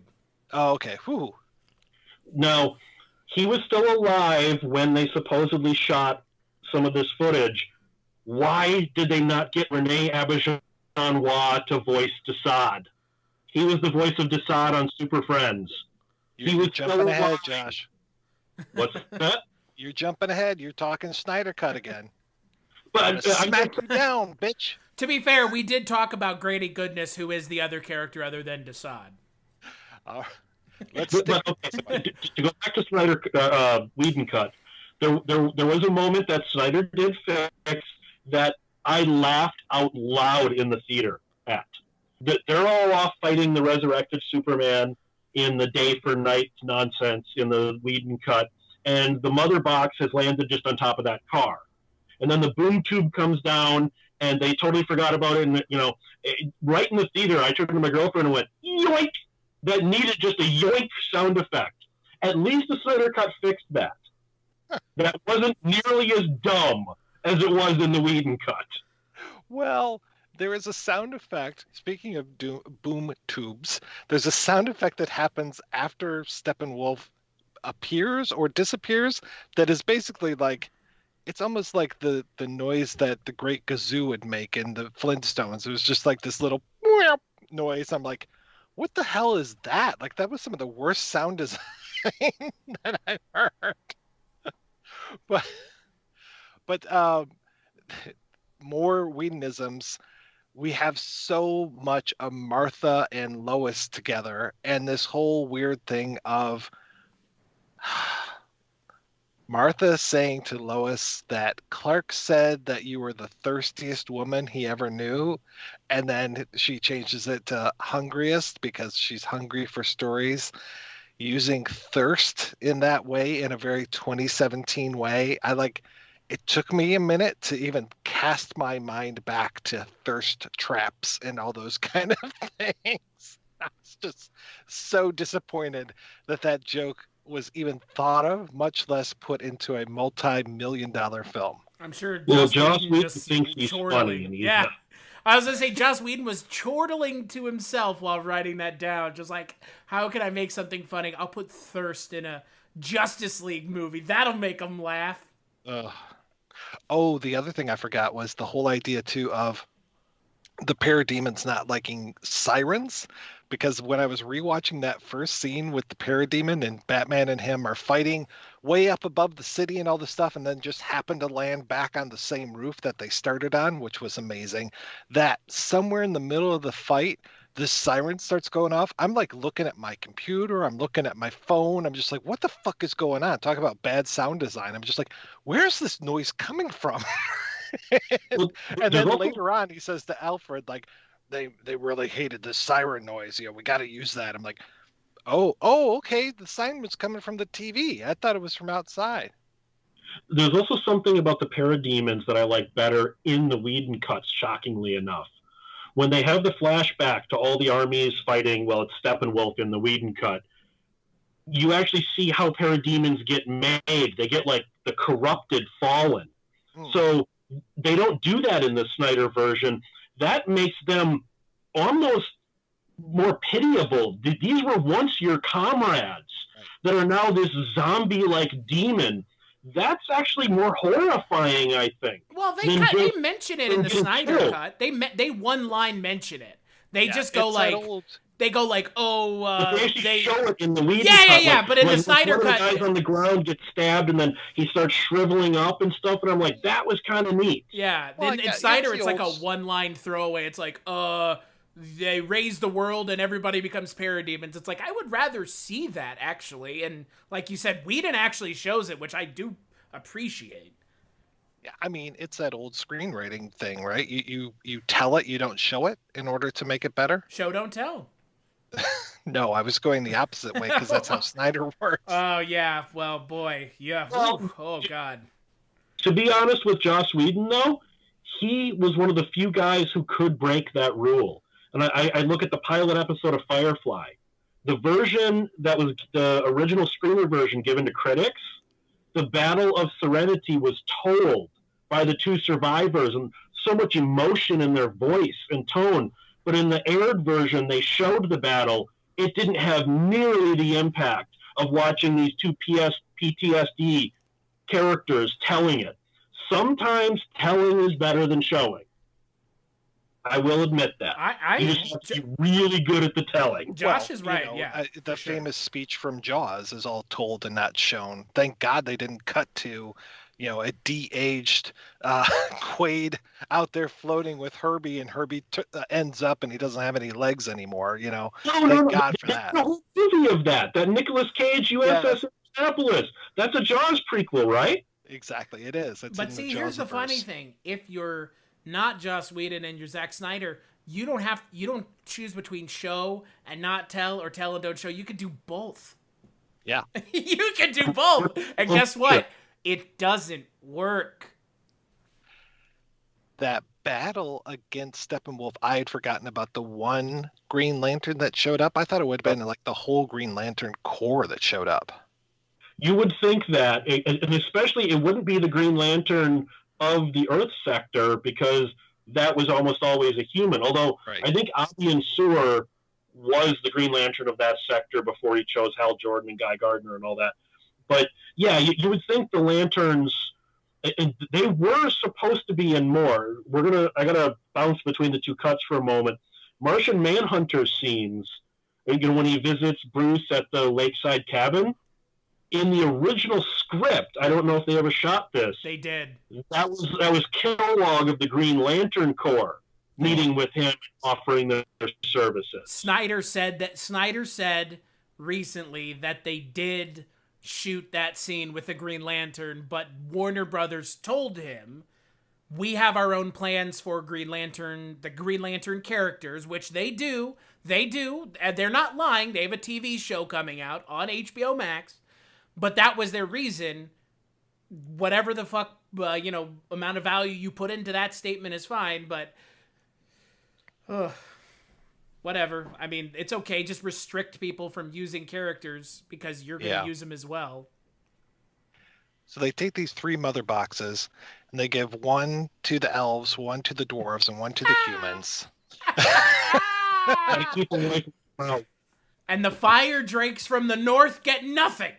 Speaker 1: Oh, okay. Whew.
Speaker 3: Now, he was still alive when they supposedly shot some of this footage. Why did they not get Renee Auberjonois to voice Desaad? He was the voice of Desaad on Super Friends.
Speaker 1: He was jumping ahead, Josh.
Speaker 3: What's that?
Speaker 1: You're jumping ahead. You're talking Snyder Cut again.
Speaker 3: But
Speaker 1: smack you down, bitch.
Speaker 2: To be fair, we did talk about Grady Goodness, who is the other character other than Desaad.
Speaker 1: Let's
Speaker 3: to go back to Snyder Whedon Cut, there was a moment that Snyder did fix that I laughed out loud in the theater at. They're all off fighting the resurrected Superman in the day for night nonsense in the Whedon Cut, and the Mother Box has landed just on top of that car. And then the boom tube comes down, and they totally forgot about it. And, right in the theater, I turned to my girlfriend and went, yoink! That needed just a yoink sound effect. At least the Snyder Cut fixed that. That wasn't nearly as dumb as it was in the Whedon Cut.
Speaker 1: Well, there is a sound effect. Speaking of boom tubes, there's a sound effect that happens after Steppenwolf appears or disappears that is basically like, it's almost like the noise that the Great Gazoo would make in the Flintstones. It was just like this little noise. I'm like, what the hell is that? Like, that was some of the worst sound design that I've heard. But more Whedonisms. We have so much of Martha and Lois together, and this whole weird thing of Martha saying to Lois that Clark said that you were the thirstiest woman he ever knew, and then she changes it to hungriest because she's hungry for stories. Using thirst in that way, in a very 2017 way, it took me a minute to even cast my mind back to thirst traps and all those kind of things. I was just so disappointed that joke was even thought of, much less put into a multi-million-dollar film.
Speaker 2: I'm sure
Speaker 3: Joss Whedon thinks he's funny. And
Speaker 2: yeah. I was going to say, Joss Whedon was chortling to himself while writing that down. Just like, how can I make something funny? I'll put thirst in a Justice League movie. That'll make them laugh.
Speaker 1: Oh, the other thing I forgot was the whole idea too of the parademons not liking sirens, because when I was rewatching that first scene with the parademon and Batman and him are fighting way up above the city and all this stuff, and then just happen to land back on the same roof that they started on, which was amazing. That somewhere in the middle of the fight, this siren starts going off. I'm like looking at my computer, I'm looking at my phone, I'm just like, what the fuck is going on? Talk about bad sound design. I'm just like, where's this noise coming from?
Speaker 3: Well,
Speaker 1: And
Speaker 3: there's
Speaker 1: then
Speaker 3: also
Speaker 1: later on, he says to Alfred, like, they really hated the siren noise. You know, we got to use that. I'm like, oh, okay. The siren was coming from the TV. I thought it was from outside.
Speaker 3: there's also something about the parademons that I like better in the Whedon cuts, shockingly enough. When they have the flashback to all the armies fighting, well, it's Steppenwolf in the Whedon cut, you actually see how parademons get made. They get like the corrupted fallen. So they don't do that in the Snyder version. That makes them almost more pitiable. These were once your comrades that are now this zombie-like demon. That's actually more horrifying, I think.
Speaker 2: Well, they mention it in the Snyder cut. They one line mention it. They just go like, they go like,
Speaker 3: but they actually show it in the Whedon
Speaker 2: cut.
Speaker 3: Yeah.
Speaker 2: Like, but in the Snyder cut,
Speaker 3: one of the guys on the ground gets stabbed, and then he starts shriveling up and stuff. And I'm like, that was kind of neat.
Speaker 2: Yeah. Well, in Snyder, it's like a one-line throwaway. It's like, they raise the world and everybody becomes parademons. It's like, I would rather see that, actually. And like you said, Whedon actually shows it, which I do appreciate.
Speaker 1: Yeah, I mean, it's that old screenwriting thing, right? You tell it, you don't show it in order to make it better.
Speaker 2: Show, don't tell.
Speaker 1: No, I was going the opposite way because that's how Snyder works.
Speaker 2: Oh, yeah. Well, boy. Yeah.
Speaker 3: Well,
Speaker 2: oh, God.
Speaker 3: To be honest with Joss Whedon, though, he was one of the few guys who could break that rule. And I look at the pilot episode of Firefly. The version that was the original screener version given to critics, the Battle of Serenity was told by the two survivors, and so much emotion in their voice and tone. But in the aired version, they showed the battle. It didn't have nearly the impact of watching these two PTSD characters telling it. Sometimes telling is better than showing. I will admit that. You just have to be really good at the telling.
Speaker 2: Josh is right,
Speaker 1: the famous speech from Jaws is all told and not shown. Thank God they didn't cut to, a de-aged Quaid out there floating with Herbie, and Herbie ends up and he doesn't have any legs anymore. Thank God for that.
Speaker 3: There's a whole movie of that Nicolas Cage USS Indianapolis. That's a Jaws prequel, right?
Speaker 1: Exactly, it is.
Speaker 2: But see, here's the funny thing: if you're not Joss Whedon and you're Zack Snyder, you don't choose between show and not tell, or tell and don't show. You can do both.
Speaker 1: Yeah.
Speaker 2: You can do both. And guess what? It doesn't work.
Speaker 1: That battle against Steppenwolf, I had forgotten about the one Green Lantern that showed up. I thought it would have been like the whole Green Lantern Corps that showed up.
Speaker 3: You would think that, and especially it wouldn't be the Green Lantern of the Earth sector, because that was almost always a human. Although I think Avian Sewer was the Green Lantern of that sector before he chose Hal Jordan and Guy Gardner and all that. But yeah, you would think the Lanterns, and they were supposed to be in more. I gotta bounce between the two cuts for a moment. Martian Manhunter scenes, when he visits Bruce at the lakeside cabin. In the original script, I don't know if they ever shot this.
Speaker 2: They did.
Speaker 3: That was Kilowog of the Green Lantern Corps meeting with him, offering their services.
Speaker 2: Snyder said recently that they did shoot that scene with the Green Lantern, but Warner Brothers told him, we have our own plans for the Green Lantern characters, which they do, and they're not lying. They have a TV show coming out on HBO Max. But that was their reason. Whatever the fuck, amount of value you put into that statement is fine, but whatever. I mean, it's okay. Just restrict people from using characters because you're going to use them as well.
Speaker 1: So they take these 3 mother boxes and they give one to the elves, one to the dwarves, and one to the humans.
Speaker 2: And the fire drakes from the north get nothing.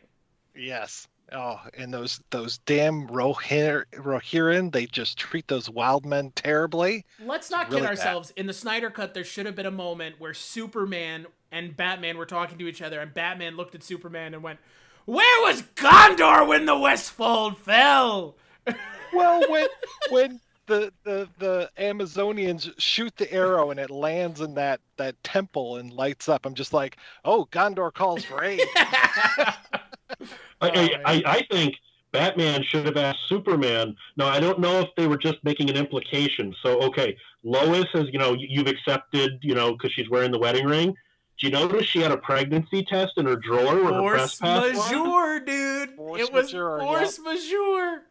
Speaker 1: Yes. Oh, and those damn Rohirrim, they just treat those wild men terribly.
Speaker 2: Let's
Speaker 1: It's
Speaker 2: not kid
Speaker 1: really
Speaker 2: ourselves. In the Snyder Cut, there should have been a moment where Superman and Batman were talking to each other, and Batman looked at Superman and went, "Where was Gondor when the Westfold fell?"
Speaker 1: bad. Well, when the Amazonians shoot the arrow and it lands in that temple and lights up, I'm just like, oh, Gondor calls for aid.
Speaker 3: I think Batman should have asked Superman. Now, I don't know if they were just making an implication. So, okay, Lois has, you've accepted, because she's wearing the wedding ring. Do you notice she had a pregnancy test in her drawer where her press
Speaker 2: Force
Speaker 3: pass was?
Speaker 2: majeure, dude. It was force majeure.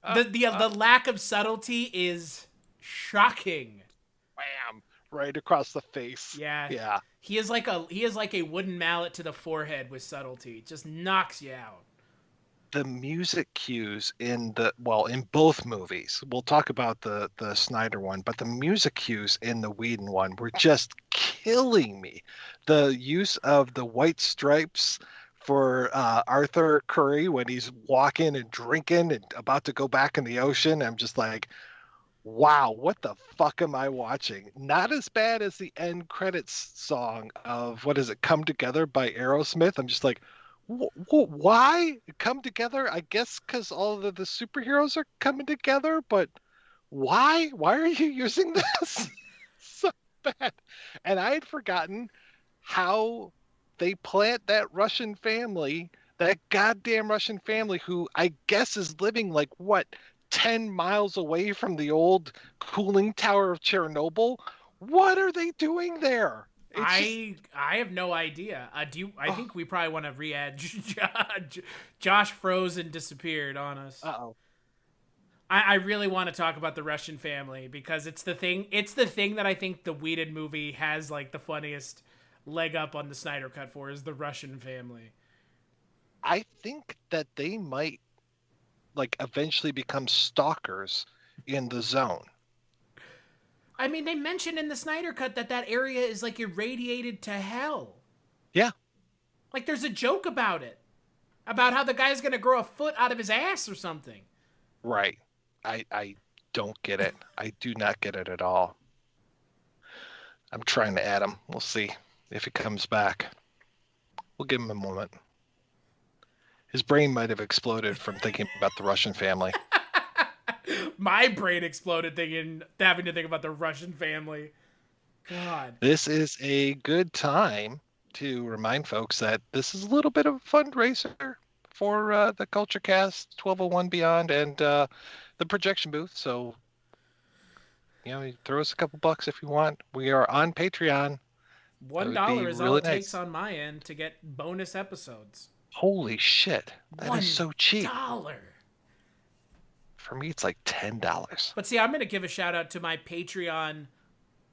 Speaker 2: The lack of subtlety is shocking.
Speaker 1: Bam, right across the face.
Speaker 2: Yeah.
Speaker 1: Yeah.
Speaker 2: He is like a wooden mallet to the forehead with subtlety. It just knocks you out.
Speaker 1: The music cues in both movies. We'll talk about the Snyder one, but the music cues in the Whedon one were just killing me. The use of the white stripes for Arthur Curry when he's walking and drinking and about to go back in the ocean. I'm just like, wow, what the fuck am I watching? Not as bad as the end credits song of, what is it, Come Together by Aerosmith. I'm just like, why come together? I guess because all of the superheroes are coming together, but why? Why are you using this? So bad. And I had forgotten how they plant that Russian family, that goddamn Russian family, who I guess is living like, what, 10 miles away from the old cooling tower of Chernobyl. What are they doing there?
Speaker 2: I have no idea. I think we probably want to re-add Josh froze and disappeared on us.
Speaker 1: Uh-oh.
Speaker 2: I really want to talk about the Russian family because it's the thing that I think the Whedon movie has like the funniest leg up on the Snyder Cut for, is the Russian family.
Speaker 1: I think that they might like eventually become stalkers in the zone.
Speaker 2: I mean, they mentioned in the Snyder Cut that area is like irradiated to hell.
Speaker 1: Yeah.
Speaker 2: Like there's a joke about it. About how the guy's going to grow a foot out of his ass or something.
Speaker 1: Right. I don't get it. I do not get it at all. I'm trying to add him. We'll see if he comes back. We'll give him a moment. His brain might have exploded from thinking about the Russian family.
Speaker 2: My brain exploded having to think about the Russian family. God.
Speaker 1: This is a good time to remind folks that this is a little bit of a fundraiser for the Culture Cast, 1201 Beyond, and the projection booth. So, throw us a couple bucks if you want. We are on Patreon.
Speaker 2: $1 is all
Speaker 1: really
Speaker 2: it takes
Speaker 1: nice.
Speaker 2: on my end to get bonus episodes.
Speaker 1: Holy shit. That is so cheap.
Speaker 2: $1.
Speaker 1: For me, it's like $10.
Speaker 2: But see, I'm going to give a shout out to my Patreon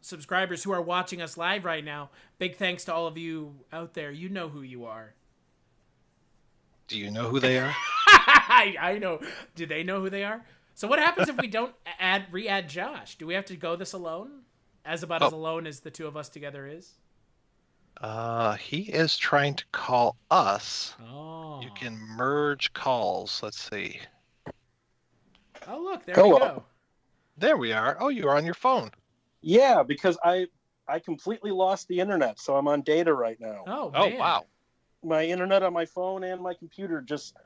Speaker 2: subscribers who are watching us live right now. Big thanks to all of you out there. You know who you are.
Speaker 1: Do you know who they are?
Speaker 2: I know. Do they know who they are? So what happens if we don't re-add Josh? Do we have to go this alone? As alone as the two of us together is?
Speaker 1: He is trying to call us.
Speaker 2: Oh.
Speaker 1: You can merge calls. Let's see.
Speaker 2: Oh, look, there we go.
Speaker 1: There we are. Oh, you are on your phone.
Speaker 4: Yeah, because I completely lost the internet, so I'm on data right now.
Speaker 2: Oh, man.
Speaker 1: Wow.
Speaker 4: My internet on my phone and my computer just...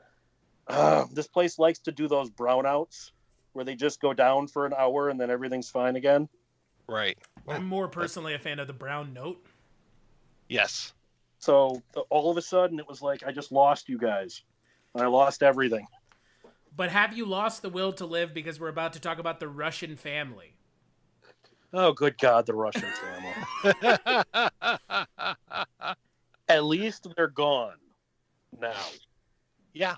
Speaker 4: this place likes to do those brownouts where they just go down for an hour and then everything's fine again.
Speaker 1: Right.
Speaker 2: I'm more personally a fan of the brown note.
Speaker 1: Yes.
Speaker 4: So all of a sudden it was like I just lost you guys. I lost everything.
Speaker 2: But have you lost the will to live because we're about to talk about the Russian family?
Speaker 4: Oh, good God, the Russian family. At least they're gone now.
Speaker 1: Yeah.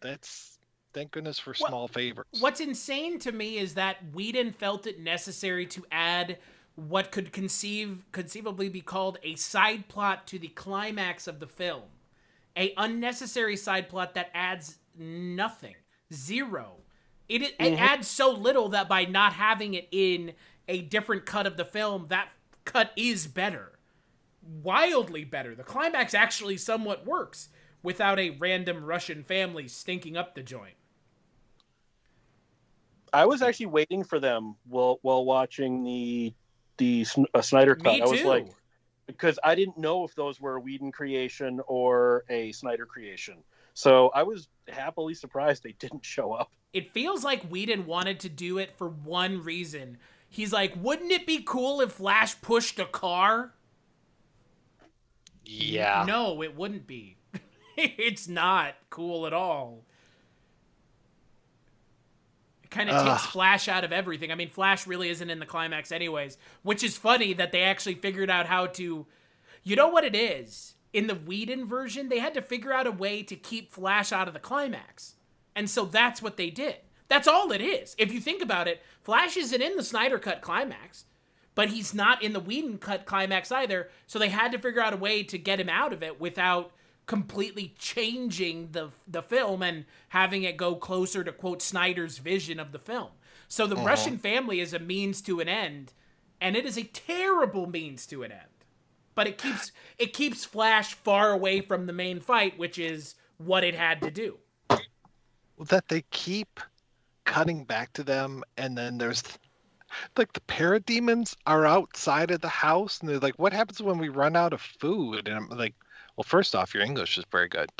Speaker 1: Thank goodness for small favors.
Speaker 2: What's insane to me is that Whedon felt it necessary to add what could conceivably be called a side plot to the climax of the film. A unnecessary side plot that adds nothing. Zero. It adds so little that by not having it in a different cut of the film, that cut is better. Wildly better. The climax actually somewhat works. without a random Russian family stinking up the joint.
Speaker 4: I was actually waiting for them while watching the Snyder Cut.
Speaker 2: Me
Speaker 4: I was
Speaker 2: too.
Speaker 4: like, because I didn't know if those were a Whedon creation or a Snyder creation. So I was happily surprised they didn't show up.
Speaker 2: It feels like Whedon wanted to do it for one reason. He's like, wouldn't it be cool if Flash pushed a car?
Speaker 1: Yeah.
Speaker 2: No, it wouldn't be. It's not cool at all. It kind of takes Flash out of everything. I mean, Flash really isn't in the climax anyways, which is funny that they actually figured out how to... You know what it is? In the Whedon version, they had to figure out a way to keep Flash out of the climax. And so that's what they did. That's all it is. If you think about it, Flash isn't in the Snyder Cut climax, but he's not in the Whedon Cut climax either, so they had to figure out a way to get him out of it without completely changing the film and having it go closer to, quote, Snyder's vision of the film. So the Russian family is a means to an end, and it is a terrible means to an end. But it keeps Flash far away from the main fight, which is what it had to do.
Speaker 1: That they keep cutting back to them, and then there's like the parademons are outside of the house, and they're like, what happens when we run out of food? And I'm like, well, first off, your English is very good,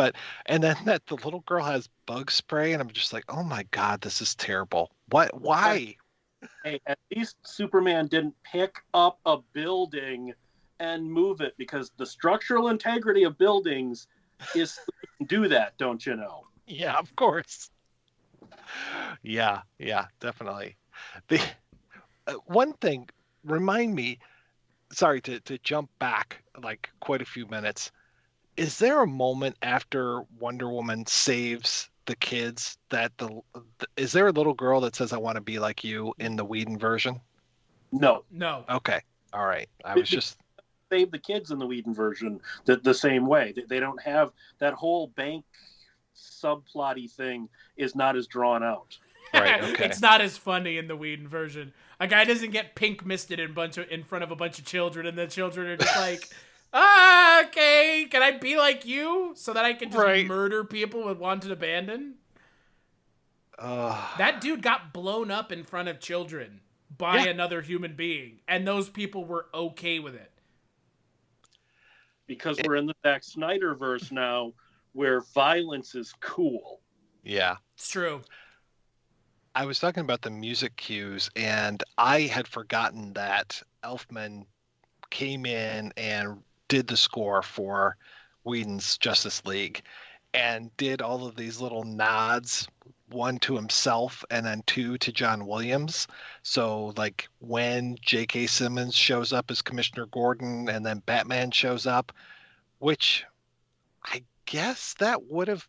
Speaker 1: and then that the little girl has bug spray, and I'm just like, oh my god, this is terrible. Why?
Speaker 4: Hey, at least Superman didn't pick up a building and move it, because the structural integrity of buildings is do that, don't you know?
Speaker 1: Yeah, of course. Yeah, definitely. The one thing, remind me, sorry to jump back like quite a few minutes. Is there a moment after Wonder Woman saves the kids that is there a little girl that says, I want to be like you in the Whedon version?
Speaker 2: No.
Speaker 1: Okay. All right. I was just
Speaker 4: save the kids in the Whedon version the same way. They don't have that whole bank subplotty thing is not as drawn out.
Speaker 1: Right, okay.
Speaker 2: It's not as funny in the Whedon version. A guy doesn't get pink misted in front of a bunch of children, and the children are just like, okay, can I be like you so that I can just murder people with wanted abandon? That dude got blown up in front of children by another human being, and those people were okay with it.
Speaker 4: Because we're in the Zack Snyder verse now, where violence is cool.
Speaker 1: Yeah.
Speaker 2: It's true.
Speaker 1: I was talking about the music cues, and I had forgotten that Elfman came in and did the score for Whedon's Justice League and did all of these little nods, one to himself and then two to John Williams. So like when J.K. Simmons shows up as Commissioner Gordon and then Batman shows up, which I guess that would have...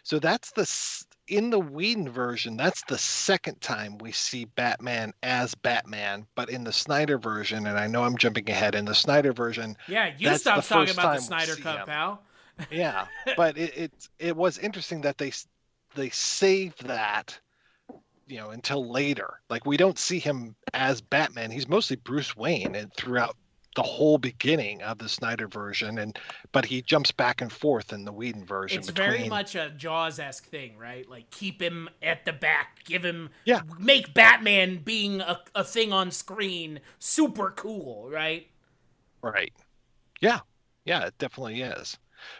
Speaker 1: So that's in the Whedon version, that's the second time we see Batman as Batman, but in the Snyder version, and I know I'm jumping ahead, in the Snyder version...
Speaker 2: Yeah, you stopped talking about the Snyder Cut, pal.
Speaker 1: Yeah, but it was interesting that they saved that, until later. Like, we don't see him as Batman. He's mostly Bruce Wayne and throughout the whole beginning of the Snyder version, but he jumps back and forth in the Whedon version.
Speaker 2: It's very much a Jaws-esque thing, right? Like, keep him at the back, make Batman being a thing on screen super cool, right?
Speaker 1: Right. Yeah, it definitely is.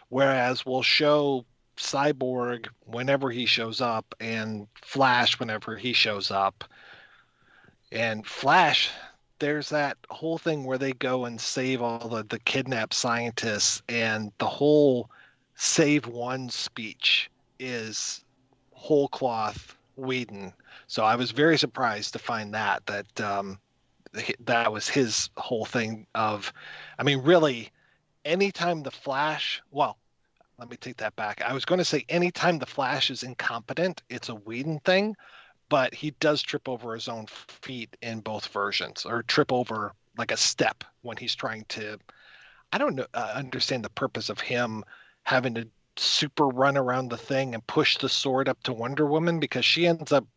Speaker 1: Whereas we'll show Cyborg whenever he shows up and Flash whenever he shows up. And Flash, there's that whole thing where they go and save all the kidnapped scientists, and the whole save one speech is whole cloth Whedon. So I was very surprised to find that was his whole thing of, I mean, really, anytime the Flash, well, let me take that back. I was going to say anytime the Flash is incompetent, it's a Whedon thing. But he does trip over his own feet in both versions, or trip over like a step when he's trying to, I don't know, understand the purpose of him having to super run around the thing and push the sword up to Wonder Woman, because she ends up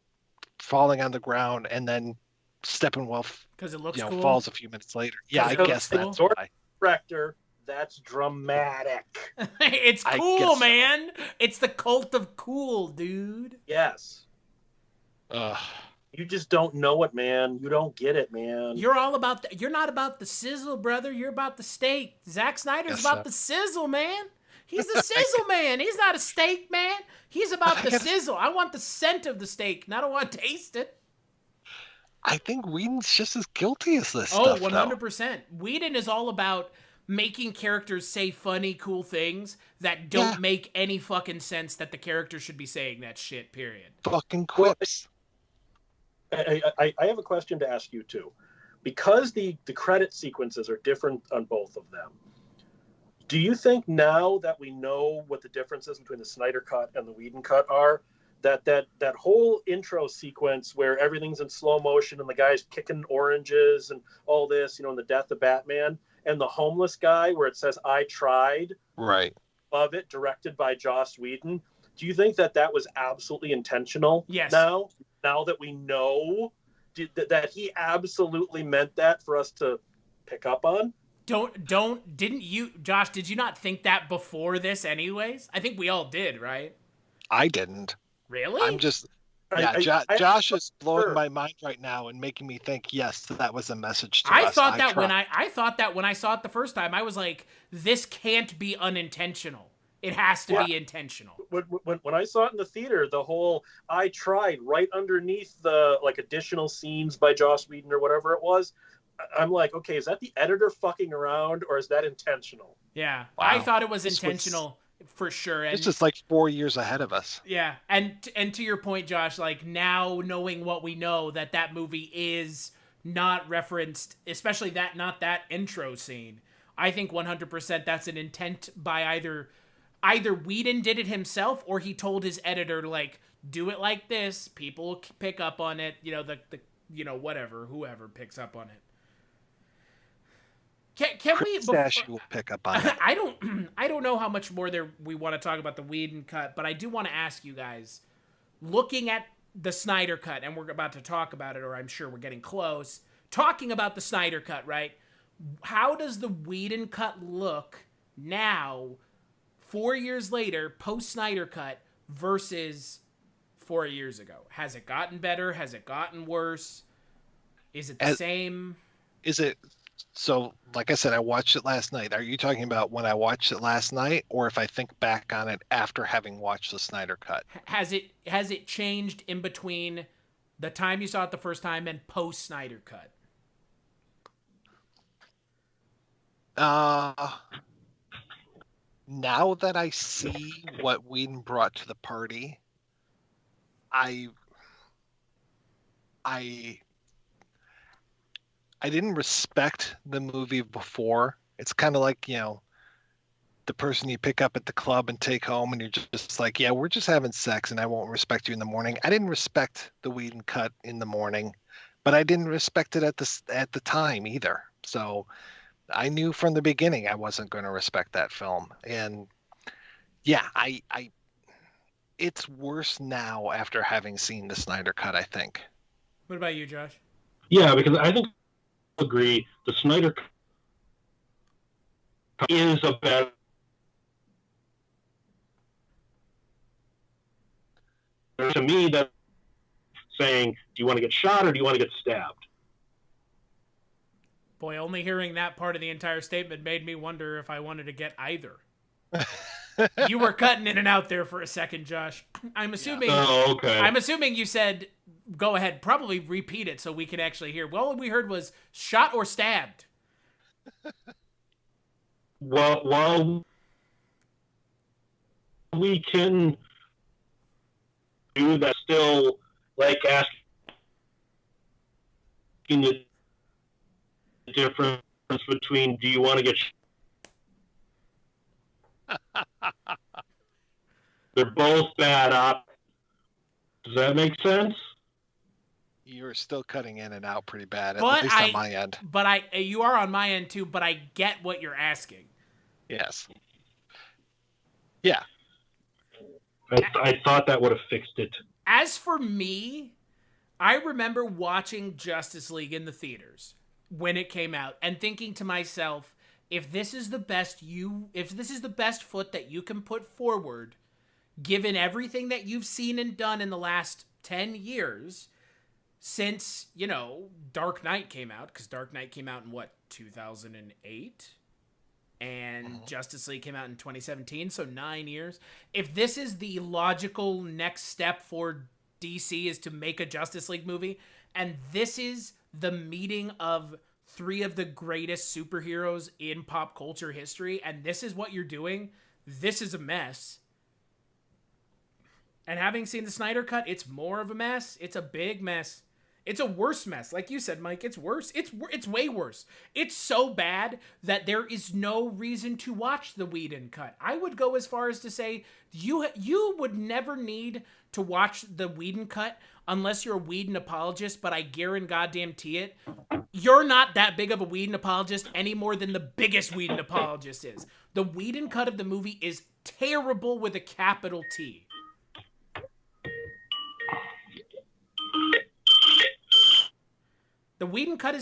Speaker 1: falling on the ground and then Steppenwolf
Speaker 2: because it looks cool.
Speaker 1: Falls a few minutes later. Yeah, I guess that's
Speaker 4: sword
Speaker 1: why.
Speaker 4: director, That's dramatic.
Speaker 2: It's
Speaker 1: I
Speaker 2: cool,
Speaker 1: guess so.
Speaker 2: man. It's the cult of cool, dude.
Speaker 4: Yes.
Speaker 1: Ugh.
Speaker 4: You just don't know it, man. You don't get it, man.
Speaker 2: You're all about you're not about the sizzle, brother. You're about the steak. Zack Snyder's
Speaker 1: Guess
Speaker 2: about
Speaker 1: so.
Speaker 2: the sizzle, man. He's the sizzle man. He's not a steak man. He's about the sizzle. I want the scent of the steak, and I don't want to taste it.
Speaker 1: I think Whedon's just as guilty as this
Speaker 2: Oh,
Speaker 1: stuff,
Speaker 2: 100%. Whedon is all about making characters say funny, cool things that don't make any fucking sense that the character should be saying that shit, period.
Speaker 1: Fucking quips.
Speaker 4: I have a question to ask you too, because the credit sequences are different on both of them. Do you think now that we know what the differences between the Snyder Cut and the Whedon Cut are, that whole intro sequence where everything's in slow motion and the guy's kicking oranges and all this, and the death of Batman, and the homeless guy where it says "I tried"
Speaker 1: Right.
Speaker 4: above it, directed by Joss Whedon? Do you think that was absolutely intentional?
Speaker 2: Yes.
Speaker 4: Now that we know that he absolutely meant that for us to pick up on?
Speaker 2: Didn't you, Josh, did you not think that before this anyways? I think we all did, right?
Speaker 1: I didn't.
Speaker 2: Really?
Speaker 1: I'm just... Yeah, Josh is blowing my mind right now and making me think, yes, that was a message to us.
Speaker 2: I thought that when I saw it the first time, I was like, this can't be unintentional. It has to be intentional.
Speaker 4: When I saw it in the theater, the whole "I tried" right underneath the additional scenes by Joss Whedon or whatever it was, I'm like, okay, is that the editor fucking around or is that intentional?
Speaker 2: Yeah,
Speaker 1: Wow.
Speaker 2: I thought it was intentional for sure. And
Speaker 1: it's just like 4 years ahead of us.
Speaker 2: yeah, and to your point, Josh, like now knowing what we know, that movie is not referenced, especially not that intro scene. I think 100% that's an intent by either Whedon did it himself or he told his editor to do it like this. People will pick up on it. Whoever picks up on it. Can we?
Speaker 1: Stachiw will pick up on it.
Speaker 2: I don't know how much more we want to talk about the Whedon cut, but I do want to ask you guys, looking at the Snyder cut, and we're about to talk about it, or I'm sure we're getting close. Talking about the Snyder cut, right? How does the Whedon cut look now? 4 years later, post Snyder Cut versus 4 years ago. Has it gotten better? Has it gotten worse? Is it the same?
Speaker 1: Is it so? Like I said, I watched it last night. Are you talking about when I watched it last night, or if I think back on it after having watched the Snyder Cut?
Speaker 2: Has it changed in between the time you saw it the first time and post Snyder Cut?
Speaker 1: Now that I see what Whedon brought to the party, I didn't respect the movie before. It's kind of like, the person you pick up at the club and take home and you're just like, yeah, we're just having sex and I won't respect you in the morning. I didn't respect the Whedon cut in the morning, but I didn't respect it at the time either. So I knew from the beginning I wasn't going to respect that film. And yeah, it's worse now after having seen the Snyder Cut, I think.
Speaker 2: What about you, Josh?
Speaker 3: Yeah, because I think I agree the Snyder Cut is a better to me that saying, do you want to get shot or do you want to get stabbed?
Speaker 2: Boy, only hearing that part of the entire statement made me wonder if I wanted to get either. You were cutting in and out there for a second, Josh. I'm assuming.
Speaker 3: Oh, okay.
Speaker 2: I'm assuming you said, "Go ahead." Probably repeat it so we can actually hear. Well, what we heard was shot or stabbed.
Speaker 3: Well, we can do that. Still, asking the difference between do you want to get they're both bad op. Does that make sense?
Speaker 1: You're still cutting in and out pretty bad, at
Speaker 2: But
Speaker 1: least on my end.
Speaker 2: But you are on my end too, but I get what you're asking.
Speaker 1: Yes. Yeah.
Speaker 3: I thought that would have fixed it.
Speaker 2: As for me, I remember watching Justice League in the theaters when it came out and thinking to myself, if this is the best foot that you can put forward, given everything that you've seen and done in the last 10 years since, Dark Knight came out, because Dark Knight came out in 2008? And Justice League came out in 2017, so 9 years. If this is the logical next step for DC, is to make a Justice League movie, and this is the meeting of three of the greatest superheroes in pop culture history, and this is what you're doing, this is a mess. And having seen the Snyder Cut, it's more of a mess. It's a big mess. It's a worse mess. Like you said, Mike, it's worse. It's way worse. It's so bad that there is no reason to watch the Whedon cut. I would go as far as to say you would never need to watch the Whedon cut unless you're a Whedon apologist, but I guarantee it, you're not that big of a Whedon apologist any more than the biggest Whedon apologist is. The Whedon cut of the movie is terrible with a capital T. The Whedon cut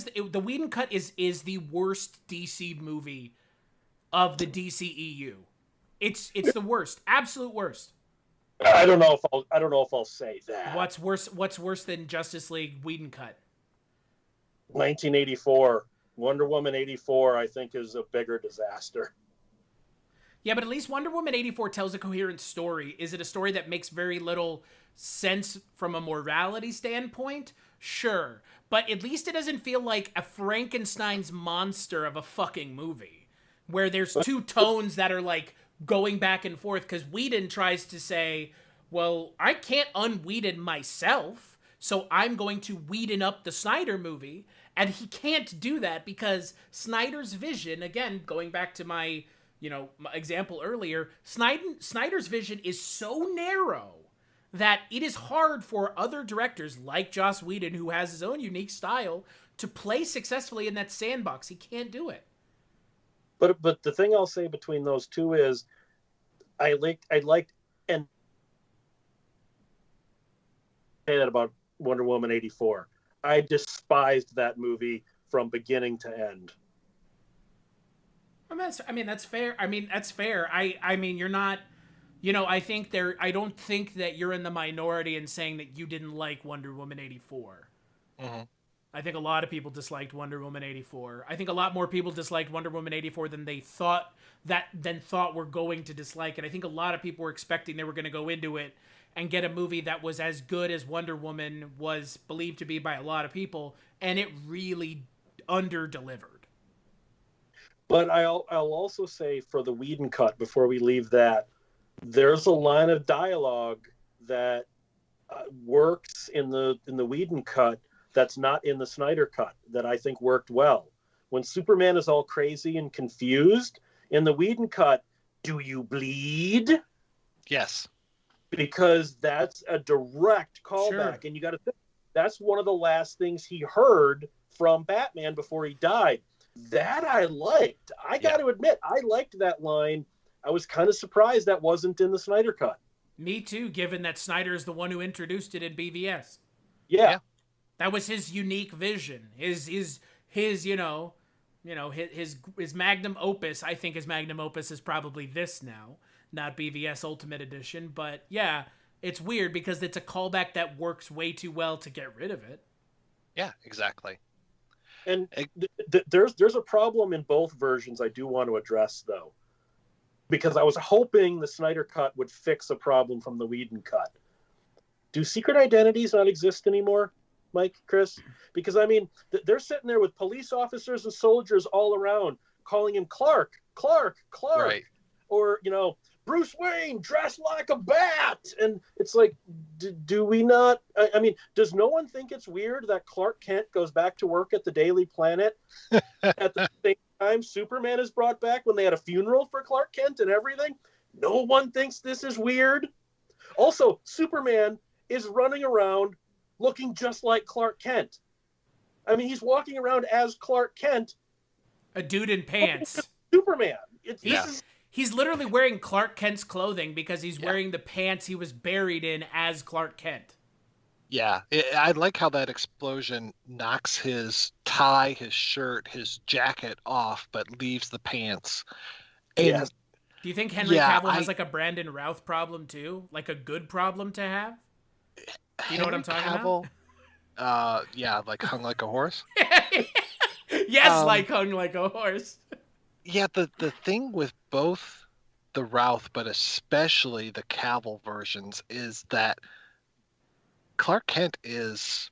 Speaker 2: is the worst DC movie of the DCEU. It's the worst, absolute worst.
Speaker 4: I don't know if I'll say that.
Speaker 2: What's worse than Justice League Whedon cut?
Speaker 4: 1984, Wonder Woman 84, I think, is a bigger disaster.
Speaker 2: Yeah, but at least Wonder Woman 84 tells a coherent story. Is it a story that makes very little sense from a morality standpoint? Sure. But at least it doesn't feel like a Frankenstein's monster of a fucking movie, where there's two tones that are like going back and forth, because Whedon tries to say, well, I can't un-Whedon myself, so I'm going to Whedon up the Snyder movie, and he can't do that because Snyder's vision, again, going back to my example earlier, Snyder's vision is so narrow that it is hard for other directors like Joss Whedon, who has his own unique style, to play successfully in that sandbox. He can't do it.
Speaker 4: But the thing I'll say between those two is, I liked and say that about Wonder Woman 84. I despised that movie from beginning to end.
Speaker 2: That's fair. That's fair. I mean, you're not. I don't think that you're in the minority in saying that you didn't like Wonder Woman 84.
Speaker 1: Mm-hmm.
Speaker 2: I think a lot of people disliked Wonder Woman 84. I think a lot more people disliked Wonder Woman 84 than they thought were going to dislike it. I think a lot of people were expecting they were going to go into it and get a movie that was as good as Wonder Woman was believed to be by a lot of people, and it really under-delivered.
Speaker 4: But I'll also say, for the Whedon cut, before we leave that, there's a line of dialogue that works in the Whedon cut that's not in the Snyder cut, that I think worked well. When Superman is all crazy and confused, in the Whedon cut, do you bleed?
Speaker 1: Yes.
Speaker 4: Because that's a direct callback. Sure. And you got to think, that's one of the last things he heard from Batman before he died. That I liked. I got to admit, I liked that line. I was kind of surprised that wasn't in the Snyder cut.
Speaker 2: Me too, given that Snyder is the one who introduced it in BVS.
Speaker 4: Yeah.
Speaker 2: That was his unique vision. His magnum opus. I think his magnum opus is probably this now, not BVS Ultimate Edition. But yeah, it's weird because it's a callback that works way too well to get rid of it.
Speaker 1: Yeah, exactly.
Speaker 4: And there's a problem in both versions I do want to address, though, because I was hoping the Snyder cut would fix a problem from the Whedon cut. Do secret identities not exist anymore, Mike, Chris? Because, I mean, they're sitting there with police officers and soldiers all around calling him Clark. Right. Or, Bruce Wayne dressed like a bat. And it's like, do we not? I mean, does no one think it's weird that Clark Kent goes back to work at the Daily Planet at the same time Superman is brought back when they had a funeral for Clark Kent and everything? No one thinks this is weird. Also, Superman is running around looking just like Clark Kent. I mean, he's walking around as Clark Kent.
Speaker 2: A dude in pants.
Speaker 4: Superman.
Speaker 2: He's literally wearing Clark Kent's clothing because he's wearing the pants he was buried in as Clark Kent.
Speaker 1: Yeah, I like how that explosion knocks his tie, his shirt, his jacket off, but leaves the pants.
Speaker 4: Yes.
Speaker 1: And
Speaker 2: Do you think Henry
Speaker 1: yeah,
Speaker 2: Cavill has
Speaker 1: I
Speaker 2: like a Brandon Routh problem too? Like a good problem to have? Do you know what I'm
Speaker 1: Henry
Speaker 2: talking about?
Speaker 1: Cavill, yeah, like hung like a horse.
Speaker 2: Yes,
Speaker 1: Um,
Speaker 2: like hung like a horse.
Speaker 1: yeah, the thing with both the Routh, but especially the Cavill versions, is that Clark Kent is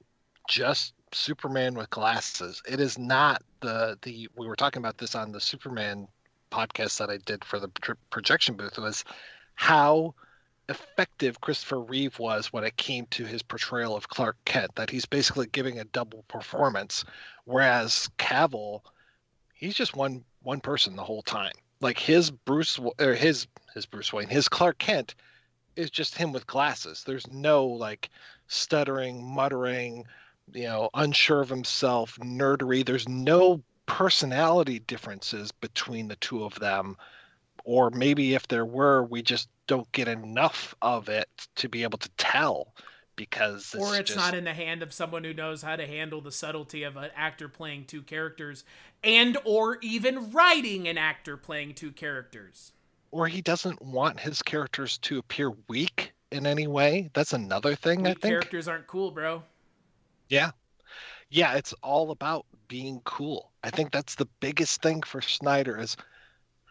Speaker 1: just Superman with glasses. It is not the we were talking about this on the Superman podcast that I did for the projection booth, was how effective Christopher Reeve was when it came to his portrayal of Clark Kent, that he's basically giving a double performance, whereas Cavill, he's just one person the whole time. Like his Bruce Wayne, his Clark Kent is just him with glasses. There's no like stuttering, muttering, unsure of himself, nerdery. There's no personality differences between the two of them. Or maybe if there were, we just don't get enough of it to be able to tell, because
Speaker 2: Or
Speaker 1: it's
Speaker 2: it's not
Speaker 1: just,
Speaker 2: in the hand of someone who knows how to handle the subtlety of an actor playing two characters and or even writing an actor playing two characters.
Speaker 1: or he doesn't want his characters to appear weak in any way. That's another thing, I
Speaker 2: Weak
Speaker 1: think.
Speaker 2: characters aren't cool, bro.
Speaker 1: Yeah. Yeah, it's all about being cool. I think that's the biggest thing for Snyder is,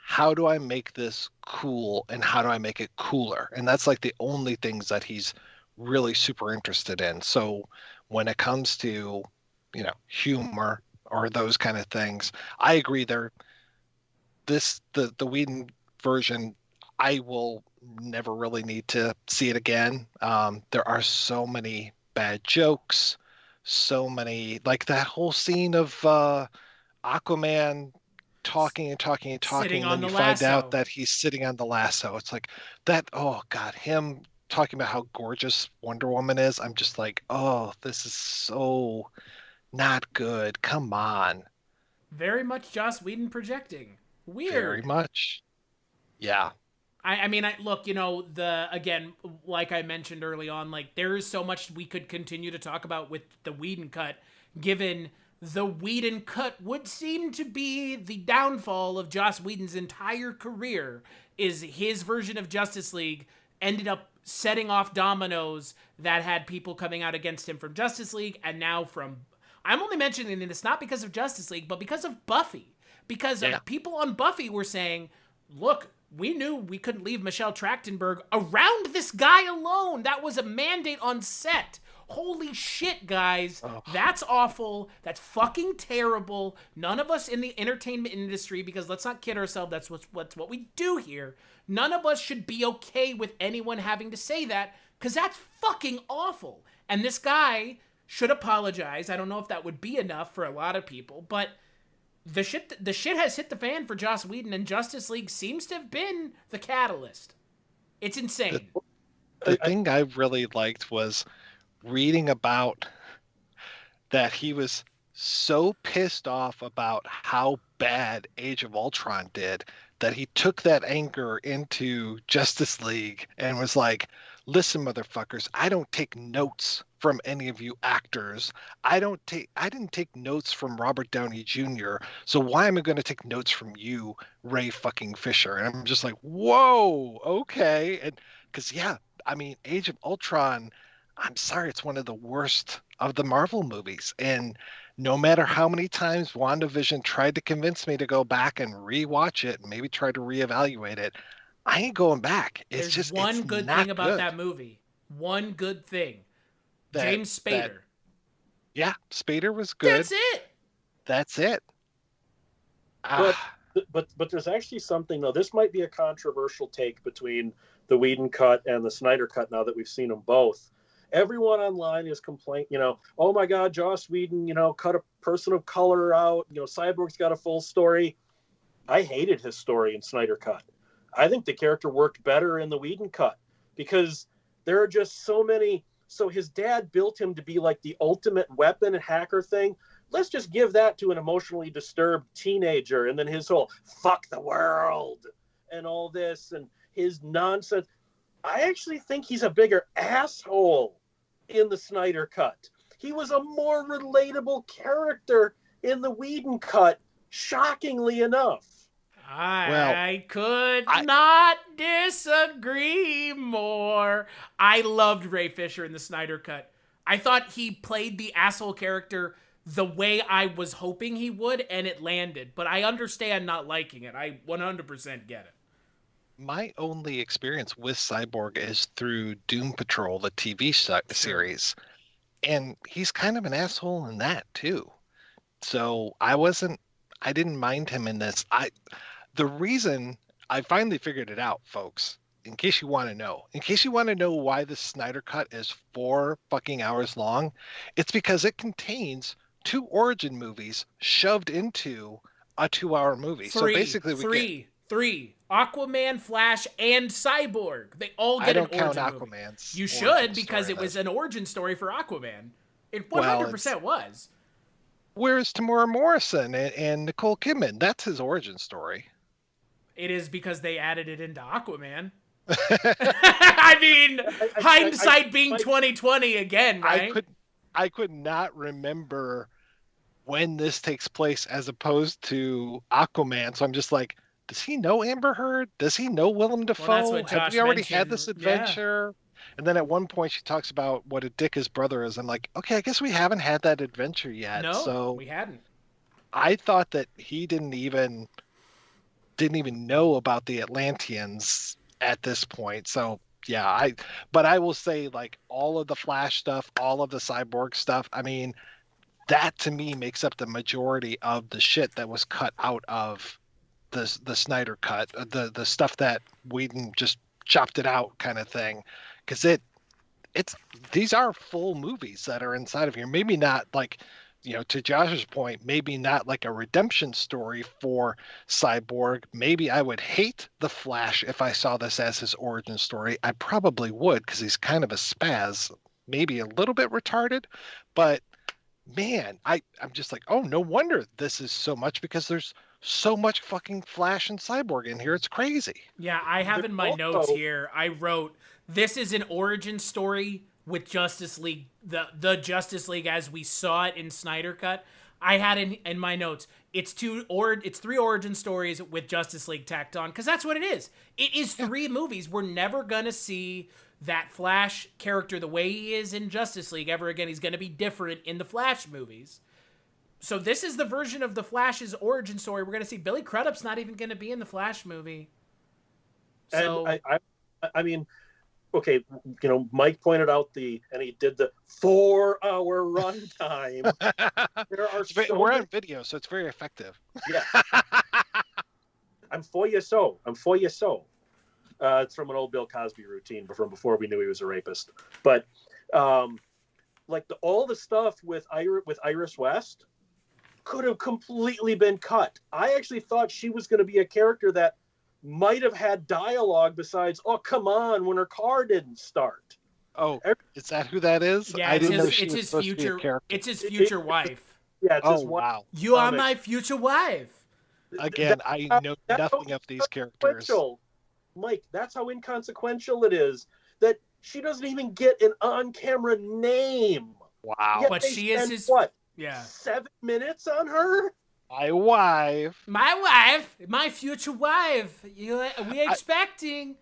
Speaker 1: how do I make this cool and how do I make it cooler? And that's like the only things that he's really super interested in. So when it comes to, humor or those kind of things, I agree the Whedon version, I will never really need to see it again. There are so many bad jokes, so many, like that whole scene of Aquaman talking and talking and
Speaker 2: Sitting
Speaker 1: talking, and
Speaker 2: on
Speaker 1: then
Speaker 2: the
Speaker 1: you find out
Speaker 2: lasso.
Speaker 1: that he's sitting on the lasso. It's like that. Oh God, him talking about how gorgeous Wonder Woman is. I'm just like, oh, this is so not good. Come on.
Speaker 2: Very much Joss Whedon projecting.
Speaker 1: Very
Speaker 2: Weird.
Speaker 1: much. Yeah.
Speaker 2: I mean, look, the again, like I mentioned early on, like there is so much we could continue to talk about with the Whedon cut, given the Whedon cut would seem to be the downfall of Joss Whedon's entire career. Is his version of Justice League ended up setting off dominoes that had people coming out against him from Justice League and now from. I'm only mentioning this not because of Justice League, but because of Buffy. Because
Speaker 1: Yeah.
Speaker 2: people on Buffy were saying, look, we knew we couldn't leave Michelle Trachtenberg around this guy alone. That was a mandate on set. Holy shit, guys.
Speaker 1: Oh,
Speaker 2: That's awful. That's fucking terrible. None of us in the entertainment industry, because let's not kid ourselves, that's what we do here. None of us should be okay with anyone having to say that, because that's fucking awful. And this guy should apologize. I don't know if that would be enough for a lot of people, but the shit has hit the fan for Joss Whedon, and Justice League seems to have been the catalyst. It's insane.
Speaker 1: the thing I really liked was reading about that he was so pissed off about how bad Age of Ultron did that he took that anger into Justice League and was like, listen, motherfuckers, I don't take notes from any of you actors. I didn't take notes from Robert Downey Jr. So why am I going to take notes from you, Ray fucking Fisher? And I'm just like, whoa, okay. And because, yeah, I mean, Age of Ultron, I'm sorry, it's one of the worst of the Marvel movies. And no matter how many times WandaVision tried to convince me to go back and rewatch it and maybe try to reevaluate it, I ain't going back. It's
Speaker 2: There's
Speaker 1: just,
Speaker 2: one
Speaker 1: it's
Speaker 2: good
Speaker 1: not
Speaker 2: thing about
Speaker 1: good.
Speaker 2: that movie. One good thing.
Speaker 1: That,
Speaker 2: James Spader.
Speaker 1: yeah, Spader was good.
Speaker 2: That's it.
Speaker 1: That's it.
Speaker 4: But
Speaker 1: Ah,
Speaker 4: but there's actually something though. This might be a controversial take between the Whedon cut and the Snyder cut. Now that we've seen them both, everyone online is complaining. Oh my God, Joss Whedon, cut a person of color out. Cyborg's got a full story. I hated his story in Snyder cut. I think the character worked better in the Whedon cut because there are just so many. So his dad built him to be like the ultimate weapon and hacker thing. Let's just give that to an emotionally disturbed teenager, and then his whole fuck the world and all this and his nonsense. I actually think he's a bigger asshole in the Snyder Cut. He was a more relatable character in the Whedon Cut, shockingly enough.
Speaker 2: I could not disagree more. I loved Ray Fisher in the Snyder Cut. I thought he played the asshole character the way I was hoping he would, and it landed. But I understand not liking it. I 100% get it.
Speaker 1: My only experience with Cyborg is through Doom Patrol, the TV series. And he's kind of an asshole in that, too. So I didn't mind him in this. The reason I finally figured it out, folks, in case you want to know why the Snyder Cut is 4 fucking hours long, it's because it contains 2 origin movies shoved into a 2-hour movie. So basically
Speaker 2: three. Aquaman, Flash, and Cyborg. They all get an origin movie. You should, because it was an origin story for Aquaman. It 100% was.
Speaker 1: Where's Tamora Morrison and Nicole Kidman? That's his origin story.
Speaker 2: It is because they added it into Aquaman. I mean, hindsight being 2020 again, right?
Speaker 1: I could not remember when this takes place as opposed to Aquaman. So I'm just like, does he know Amber Heard? Does he know Willem Dafoe?
Speaker 2: Well, that's what Josh
Speaker 1: Have we already
Speaker 2: mentioned.
Speaker 1: had this adventure? Yeah. And then at one point she talks about what a dick his brother is. I'm like, okay, I guess we haven't had that adventure yet.
Speaker 2: No, we hadn't.
Speaker 1: I thought that he didn't even know about the Atlanteans at this point. So yeah, but I will say, like, all of the Flash stuff, all of the Cyborg stuff, I mean, that to me makes up the majority of the shit that was cut out of the Snyder Cut, the stuff that Whedon just chopped it out kind of thing. Because these are full movies that are inside of here. Maybe not like, to Josh's point, maybe not like a redemption story for Cyborg. Maybe I would hate the Flash if I saw this as his origin story. I probably would, because he's kind of a spaz, maybe a little bit retarded. But man, I'm just like, oh, no wonder this is so much, because there's so much fucking Flash and Cyborg in here. It's crazy.
Speaker 2: Yeah, I have in my notes here, I wrote, this is an origin story with Justice League, the Justice League as we saw it in Snyder Cut. I had in my notes, it's 3 origin stories with Justice League tacked on, because that's what it is. It is 3 movies. We're never going to see that Flash character the way he is in Justice League ever again. He's going to be different in the Flash movies. So this is the version of the Flash's origin story. We're going to see. Billy Crudup's not even going to be in the Flash movie. So
Speaker 4: and I mean, okay, Mike pointed out and he did the 4-hour runtime.
Speaker 1: We're on video, so it's very effective.
Speaker 4: Yeah. I'm for you so. It's from an old Bill Cosby routine from before we knew he was a rapist. But like all the stuff with Iris West could have completely been cut. I actually thought she was going to be a character that might have had dialogue besides, oh, come on, when her car didn't start.
Speaker 1: Oh, is that who that is?
Speaker 2: Yeah, it's his future wife.
Speaker 4: Yeah, it's his wife.
Speaker 1: Wow.
Speaker 2: You are my future wife.
Speaker 1: Again, I know nothing of these characters.
Speaker 4: Mike, that's how inconsequential it is that she doesn't even get an on-camera name.
Speaker 1: Wow.
Speaker 4: Yet
Speaker 2: but she is his...
Speaker 4: What?
Speaker 2: Yeah.
Speaker 4: 7 minutes on her?
Speaker 1: My wife.
Speaker 2: My future wife. We expecting.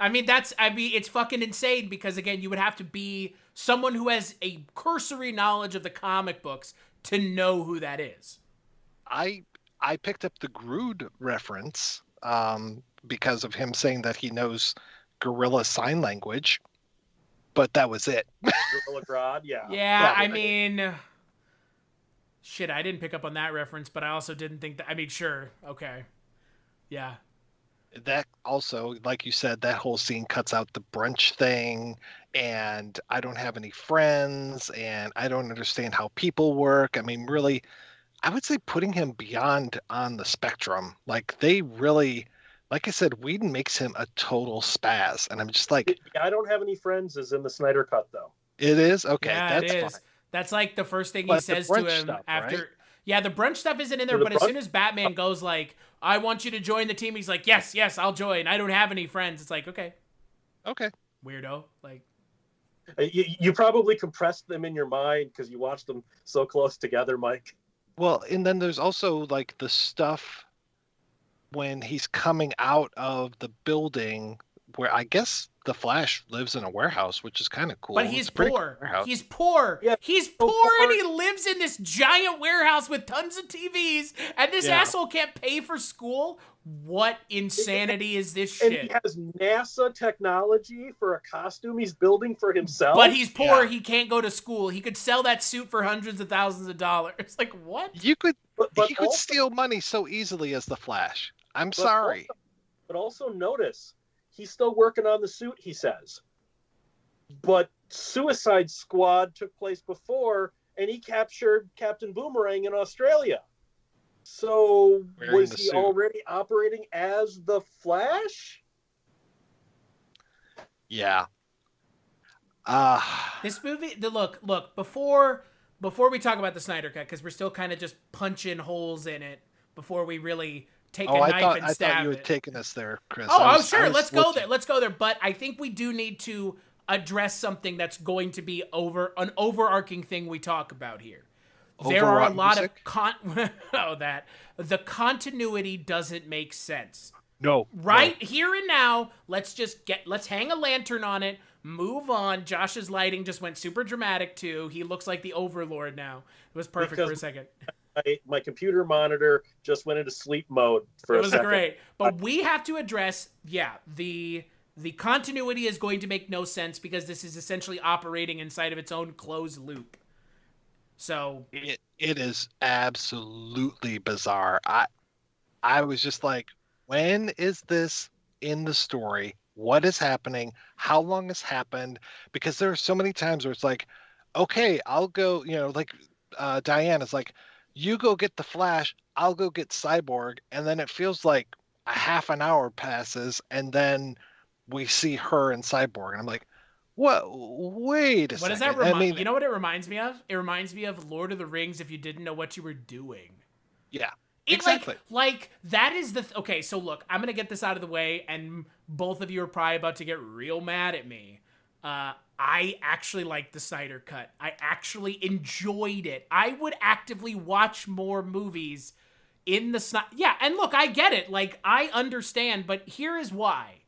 Speaker 2: It's fucking insane, because again, you would have to be someone who has a cursory knowledge of the comic books to know who that is.
Speaker 1: I picked up the Groot reference because of him saying that he knows gorilla sign language, but that was it.
Speaker 4: Gorilla Grodd, yeah.
Speaker 2: Yeah, I mean... Shit, I didn't pick up on that reference, but I also didn't think that... I mean, sure, okay. Yeah.
Speaker 1: That also, like you said, that whole scene cuts out the brunch thing, and I don't have any friends, and I don't understand how people work. I mean, really, I would say putting him beyond on the spectrum. Like, they really... Like I said, Whedon makes him a total spaz, and I'm just like...
Speaker 4: I don't have any friends is in the Snyder Cut, though.
Speaker 1: It is? Okay,
Speaker 2: yeah,
Speaker 1: that's
Speaker 2: it is.
Speaker 1: fine.
Speaker 2: That's like the first thing he says to him
Speaker 1: stuff,
Speaker 2: after...
Speaker 1: Right?
Speaker 2: Yeah, the brunch stuff isn't in there, but as soon as Batman goes like, I want you to join the team, he's like, yes, I'll join. I don't have any friends. It's like, okay.
Speaker 1: Okay.
Speaker 2: Weirdo. Like...
Speaker 4: You probably compressed them in your mind because you watched them so close together, Mike.
Speaker 1: Well, and then there's also like the stuff when he's coming out of the building where I guess the Flash lives in a warehouse, which is kind of cool.
Speaker 2: But he's
Speaker 1: It's a pretty
Speaker 2: poor.
Speaker 1: cool warehouse.
Speaker 2: He's poor.
Speaker 4: Yeah,
Speaker 2: He's
Speaker 4: so
Speaker 2: poor, and
Speaker 4: poor.
Speaker 2: he lives in this giant warehouse with tons of TVs, and this
Speaker 1: Yeah.
Speaker 2: asshole can't pay for school? What insanity is this
Speaker 4: And
Speaker 2: shit?
Speaker 4: he has NASA technology for a costume he's building for himself.
Speaker 2: But he's poor.
Speaker 1: Yeah.
Speaker 2: He can't go to school. He could sell that suit for hundreds of thousands of dollars. Like, what?
Speaker 1: You could
Speaker 4: but
Speaker 1: he could
Speaker 4: also,
Speaker 1: steal money so easily as the Flash. I'm sorry.
Speaker 4: But also notice, he's still working on the suit, he says. But Suicide Squad took place before, and he captured Captain Boomerang in Australia. So
Speaker 1: Wearing
Speaker 4: was
Speaker 1: the
Speaker 4: he
Speaker 1: suit.
Speaker 4: already operating as the Flash?
Speaker 1: Yeah.
Speaker 2: This movie, look, before we talk about the Snyder Cut, because we're still kind of just punching holes in it before we really take a knife and
Speaker 1: I
Speaker 2: stab
Speaker 1: thought you
Speaker 2: it.
Speaker 1: had taken us there, Chris.
Speaker 2: Sure. Let's go there. Let's go there. But I think we do need to address something that's going to be an overarching thing we talk about here. There are a
Speaker 1: Overwrought
Speaker 2: lot
Speaker 1: music?
Speaker 2: of the continuity doesn't make sense.
Speaker 1: No.
Speaker 2: Right here and now, let's hang a lantern on it, move on. Josh's lighting just went super dramatic too. He looks like the Overlord now. It was perfect for a second.
Speaker 4: My computer monitor just went into sleep mode for a second.
Speaker 2: It was great. But we have to address, the continuity is going to make no sense because this is essentially operating inside of its own closed loop. So
Speaker 1: It is absolutely bizarre. I was just like, when is this in the story? What is happening? How long has happened? Because there are so many times where it's like, okay, I'll go, like Diana's like, you go get the Flash, I'll go get Cyborg, and then it feels like a half an hour passes, and then we see her and Cyborg, and I'm like, what? Wait a second.
Speaker 2: what does that
Speaker 1: I
Speaker 2: remind?
Speaker 1: mean,
Speaker 2: You know what it reminds me of? It reminds me of Lord of the Rings. If you didn't know what you were doing.
Speaker 1: yeah,
Speaker 2: It,
Speaker 1: exactly.
Speaker 2: Like that is the okay. So look, I'm gonna get this out of the way, and both of you are probably about to get real mad at me. I actually like the Snyder Cut. I actually enjoyed it. I would actively watch more movies in the Snyder. Yeah, and look, I get it. Like I understand, but here is why.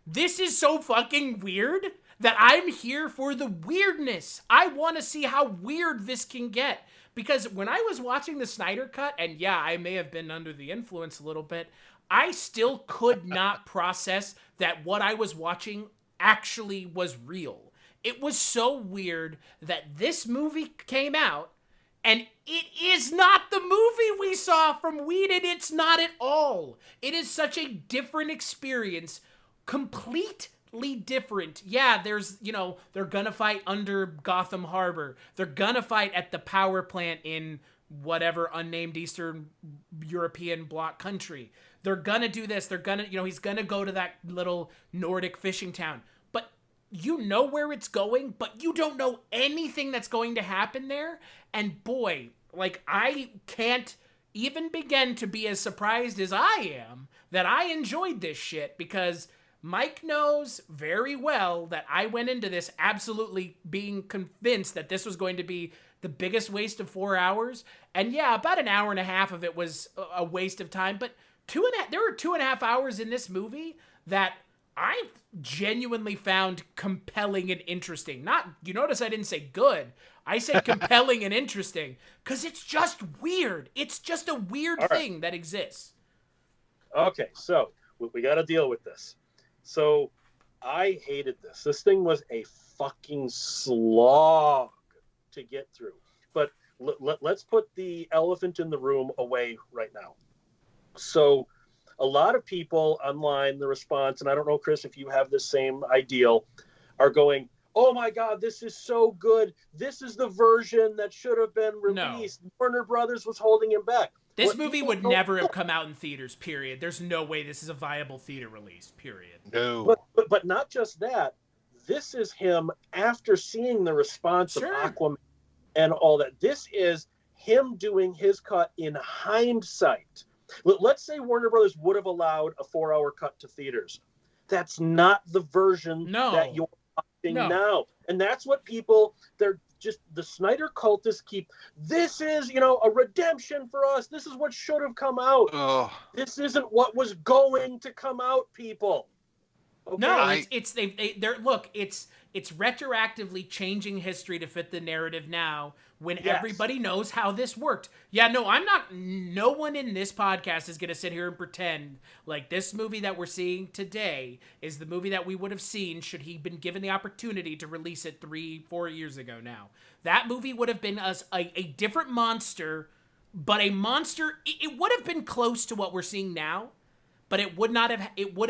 Speaker 2: This is so fucking weird that I'm here for the weirdness. I want to see how weird this can get. Because when I was watching the Snyder Cut, and yeah, I may have been under the influence a little bit, I still could not process that what I was watching actually was real. It was so weird that this movie came out, and it is not the movie we saw from Whedon. It's not at all. It is such a different experience, completely different. Yeah, there's, they're gonna fight under Gotham Harbor. They're gonna fight at the power plant in whatever unnamed Eastern European bloc country. They're gonna do this. They're gonna, he's gonna go to that little Nordic fishing town. But you know where it's going, but you don't know anything that's going to happen there. And boy, like, I can't even begin to be as surprised as I am that I enjoyed this shit, because Mike knows very well that I went into this absolutely being convinced that this was going to be the biggest waste of 4 hours. And yeah, about an hour and a half of it was a waste of time, but there were 2.5 hours in this movie that I genuinely found compelling and interesting. You notice I didn't say good. I said compelling and interesting, because it's just weird. It's just a weird thing that exists.
Speaker 4: Okay, so we got to deal with this. So I hated this. This thing was a fucking slog to get through. But let's put the elephant in the room away right now. So a lot of people online, the response, and I don't know, Chris, if you have the same ideal, are going, oh my God, this is so good. This is the version that should have been released. No. Warner Brothers was holding him back.
Speaker 2: This movie would never have come out in theaters, period. There's no way this is a viable theater release, period.
Speaker 1: No.
Speaker 4: But not just that. This is him after seeing the response of Aquaman and all that. This is him doing his cut in hindsight. Let's say Warner Brothers would have allowed a 4-hour cut to theaters. That's not the version that you're
Speaker 2: No.
Speaker 4: now. And that's what people, they're just, the Snyder cultists keep, this is, you know, a redemption for us. This is what should have come out.
Speaker 1: Oh,
Speaker 4: This isn't what was going to come out, people. Okay?
Speaker 2: No, they're look, it's retroactively changing history to fit the narrative now when everybody knows how this worked. Yeah, no one in this podcast is going to sit here and pretend like this movie that we're seeing today is the movie that we would have seen should he been given the opportunity to release it 3-4 years ago now. That movie would have been a different monster, but a monster, it would have been close to what we're seeing now. But it would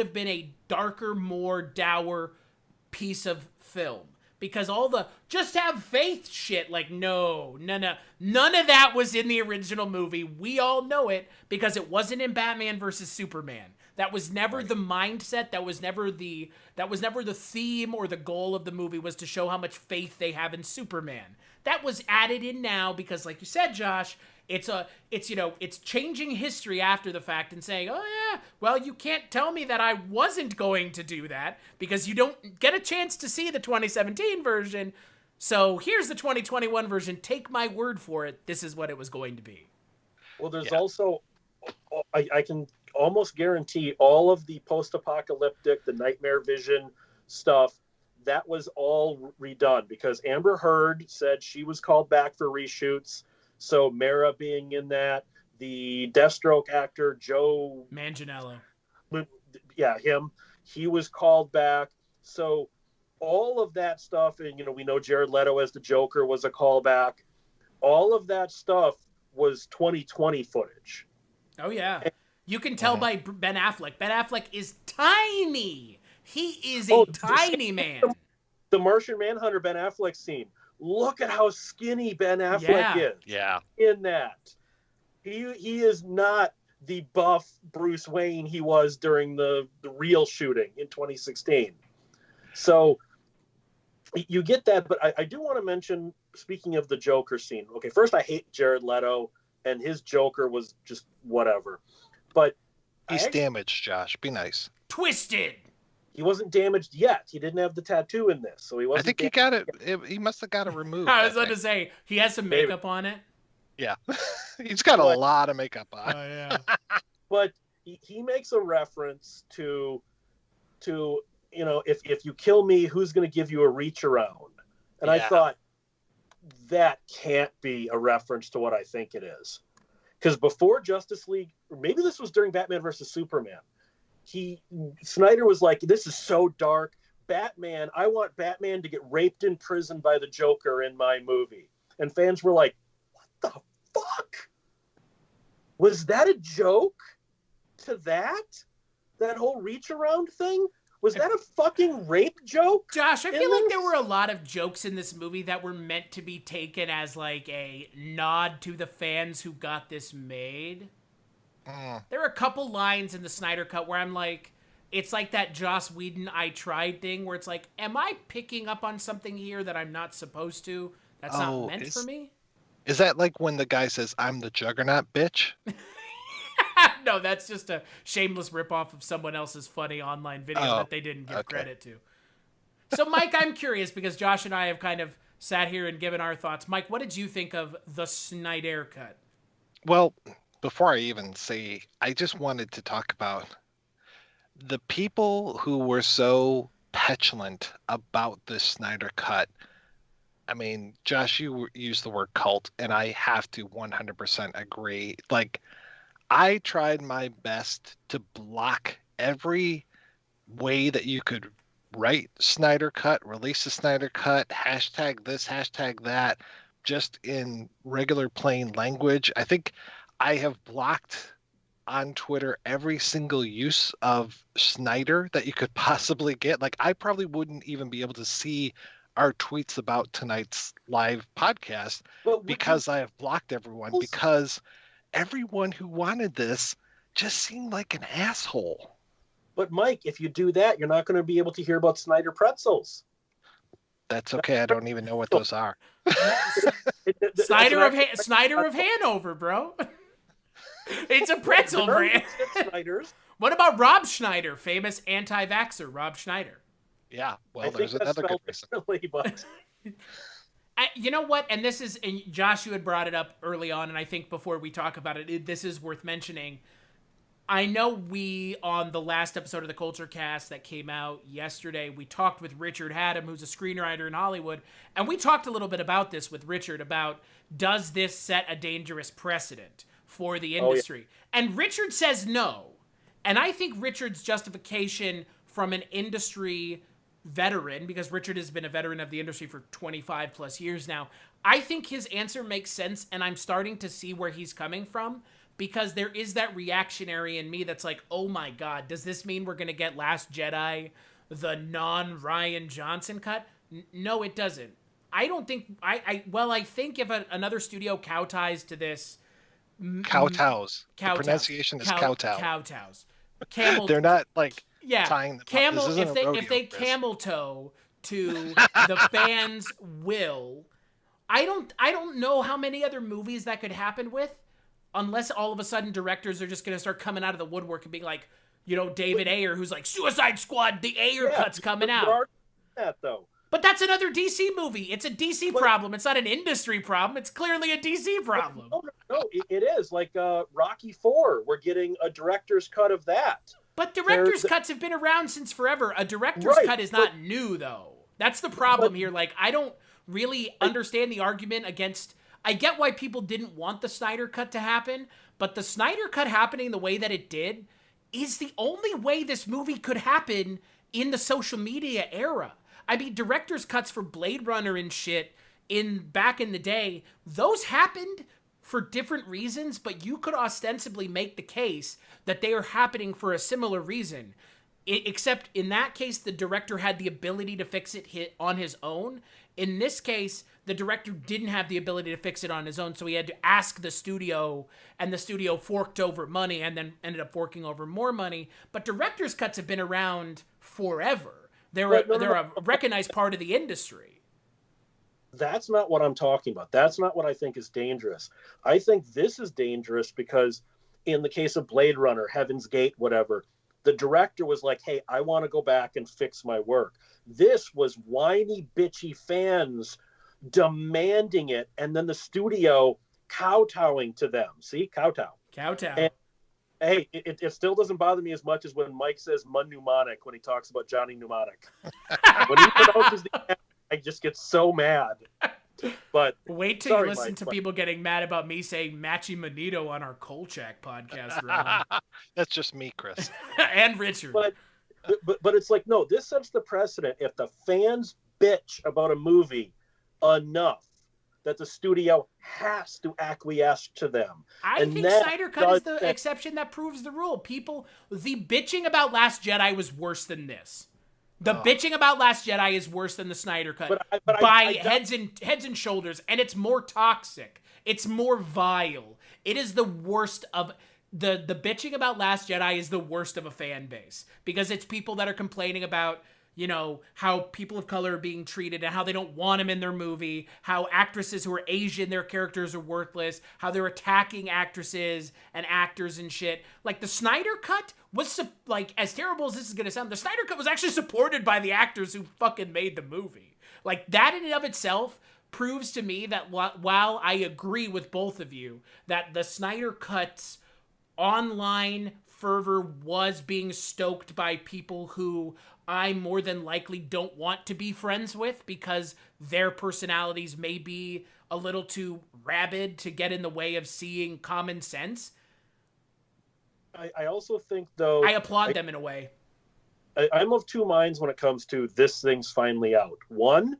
Speaker 2: have been a darker, more dour piece of film. Because all the just have faith shit, like, no. None of that was in the original movie. We all know it because it wasn't in Batman versus Superman. That was never the mindset. That was never the theme or the goal of the movie, was to show how much faith they have in Superman. That was added in now because, like you said, Josh, it's changing history after the fact and saying, oh yeah, well, you can't tell me that I wasn't going to do that because you don't get a chance to see the 2017 version. So here's the 2021 version. Take my word for it. This is what it was going to be.
Speaker 4: Well, there's also, I can almost guarantee all of the post-apocalyptic, the nightmare vision stuff, that was all redone because Amber Heard said she was called back for reshoots. So Mara being in that, the Deathstroke actor, Joe
Speaker 2: Manganiello.
Speaker 4: Yeah, him. He was called back. So all of that stuff, and, you know, we know Jared Leto as the Joker was a callback. All of that stuff was 2020 footage.
Speaker 2: Oh, yeah. You can tell by Ben Affleck. Ben Affleck is tiny. He is a tiny man.
Speaker 4: The Martian Manhunter Ben Affleck scene. Look at how skinny Ben Affleck is.
Speaker 1: Yeah.
Speaker 4: In that. He is not the buff Bruce Wayne he was during the real shooting in 2016. So you get that, but I do want to mention, speaking of the Joker scene. Okay, first I hate Jared Leto, and his Joker was just whatever. But
Speaker 1: he's damaged, Josh. Be nice.
Speaker 2: Twisted.
Speaker 4: He wasn't damaged yet. He didn't have the tattoo in this, so he wasn't.
Speaker 1: I think he got it. He must have got it removed.
Speaker 2: I was about to say he has some makeup on it.
Speaker 1: Yeah, he's got a lot of makeup on.
Speaker 2: Oh yeah.
Speaker 4: But he makes a reference to you know, if you kill me, who's going to give you a reach around? And I thought that can't be a reference to what I think it is, because before Justice League, or maybe this was during Batman versus Superman. Snyder was like, this is so dark. Batman, I want Batman to get raped in prison by the Joker in my movie. And fans were like, what the fuck? Was that a joke to that? That whole reach around thing? Was that a fucking rape joke?
Speaker 2: Josh, I feel like there were a lot of jokes in this movie that were meant to be taken as like a nod to the fans who got this made. There are a couple lines in the Snyder Cut where I'm like, it's like that Joss Whedon I tried thing where it's like, am I picking up on something here that I'm not supposed to? That's not meant for me?
Speaker 1: Is that like when the guy says, I'm the Juggernaut, bitch?
Speaker 2: No, that's just a shameless ripoff of someone else's funny online video that they didn't give credit to. So, Mike, I'm curious because Josh and I have kind of sat here and given our thoughts. Mike, what did you think of the Snyder Cut?
Speaker 1: Well, before I even say, I just wanted to talk about the people who were so petulant about the Snyder Cut. I mean, Josh, you used the word cult, and I have to 100% agree. Like, I tried my best to block every way that you could write Snyder Cut, release the Snyder Cut, hashtag this, hashtag that, just in regular plain language. I think I have blocked on Twitter every single use of Snyder that you could possibly get. Like, I probably wouldn't even be able to see our tweets about tonight's live podcast because I have blocked everyone, because everyone who wanted this just seemed like an asshole.
Speaker 4: But Mike, if you do that, you're not going to be able to hear about Snyder pretzels.
Speaker 1: That's okay. I don't even know what those are.
Speaker 2: Snyder of Hanover, bro. It's a pretzel brand.
Speaker 4: Snyder's.
Speaker 2: What about Rob Schneider, famous anti-vaxxer Rob Schneider?
Speaker 1: Yeah. Well,
Speaker 4: I think
Speaker 1: there's
Speaker 4: that's
Speaker 1: another good
Speaker 4: spelled
Speaker 1: reason.
Speaker 4: differently, but
Speaker 2: You know what? And this is, and Josh, you had brought it up early on, and I think before we talk about it, this is worth mentioning. I know we, on the last episode of the Culture Cast that came out yesterday, we talked with Richard Haddam, who's a screenwriter in Hollywood, and we talked a little bit about this with Richard, about does this set a dangerous precedent for the industry? And Richard says no. And I think Richard's justification from an industry veteran, because Richard has been a veteran of the industry for 25 plus years now, I think his answer makes sense, and I'm starting to see where he's coming from, because there is that reactionary in me that's like, oh my god, does this mean we're going to get Last Jedi, the non-Rian Johnson cut? No, it doesn't. I don't think, I think if another studio kowtows to this...
Speaker 1: Kowtows. The pronunciation is kowtow.
Speaker 2: Kowtows. Camel...
Speaker 1: They're not, like,
Speaker 2: yeah,
Speaker 1: tying them
Speaker 2: camel.
Speaker 1: up. This isn't a rodeo,
Speaker 2: if they
Speaker 1: Chris.
Speaker 2: camel toe to the fans' will, I don't know how many other movies that could happen with, unless all of a sudden directors are just going to start coming out of the woodwork and being like, you know, David Ayer, who's like, Suicide Squad, the Ayer cut's coming out.
Speaker 4: That though.
Speaker 2: But that's another DC movie. It's a DC problem. It's not an industry problem. It's clearly a DC problem.
Speaker 4: No, it is. Like Rocky IV, we're getting a director's cut of that.
Speaker 2: But director's cuts have been around since forever. A director's cut is not new, though. That's the problem here. Like, I don't really understand the argument against... I get why people didn't want the Snyder Cut to happen, but the Snyder Cut happening the way that it did is the only way this movie could happen in the social media era. I mean, director's cuts for Blade Runner and shit back in the day, those happened for different reasons, but you could ostensibly make the case that they are happening for a similar reason. Except in that case, the director had the ability to fix it on his own. In this case, the director didn't have the ability to fix it on his own, so he had to ask the studio, and the studio forked over money and then ended up forking over more money. But director's cuts have been around forever. They're a recognized part of the industry.
Speaker 4: That's not what I'm talking about. That's not what I think is dangerous. I think this is dangerous because in the case of Blade Runner, Heaven's Gate, whatever, the director was like, hey, I want to go back and fix my work. This was whiny, bitchy fans demanding it, and then the studio kowtowing to them. See? Kowtow.
Speaker 2: Kowtow.
Speaker 4: Hey, it still doesn't bother me as much as when Mike says mnemonic when he talks about Johnny Mnemonic. When he pronounces the M, I just get so mad. But
Speaker 2: wait till you listen to people getting mad about me saying Machi Manito on our Kolchak podcast.
Speaker 1: That's just me, Chris.
Speaker 2: And Richard.
Speaker 4: But it's like, no, this sets the precedent. If the fans bitch about a movie enough, that the studio has to acquiesce to them.
Speaker 2: I think Snyder Cut is the exception that proves the rule. The bitching about Last Jedi was worse than this. The bitching about Last Jedi is worse than the Snyder Cut by heads and shoulders, and it's more toxic. It's more vile. It is the worst of the bitching about Last Jedi is the worst of a fan base, because it's people that are complaining about, you know, how people of color are being treated and how they don't want them in their movie, how actresses who are Asian, their characters are worthless, how they're attacking actresses and actors and shit. Like, the Snyder Cut was, like, as terrible as this is going to sound, the Snyder Cut was actually supported by the actors who fucking made the movie. Like, that in and of itself proves to me that while I agree with both of you, that the Snyder Cut's online fervor was being stoked by people who I more than likely don't want to be friends with because their personalities may be a little too rabid to get in the way of seeing common sense.
Speaker 4: I also think, though...
Speaker 2: I applaud them in a way.
Speaker 4: I'm of two minds when it comes to this thing's finally out. One,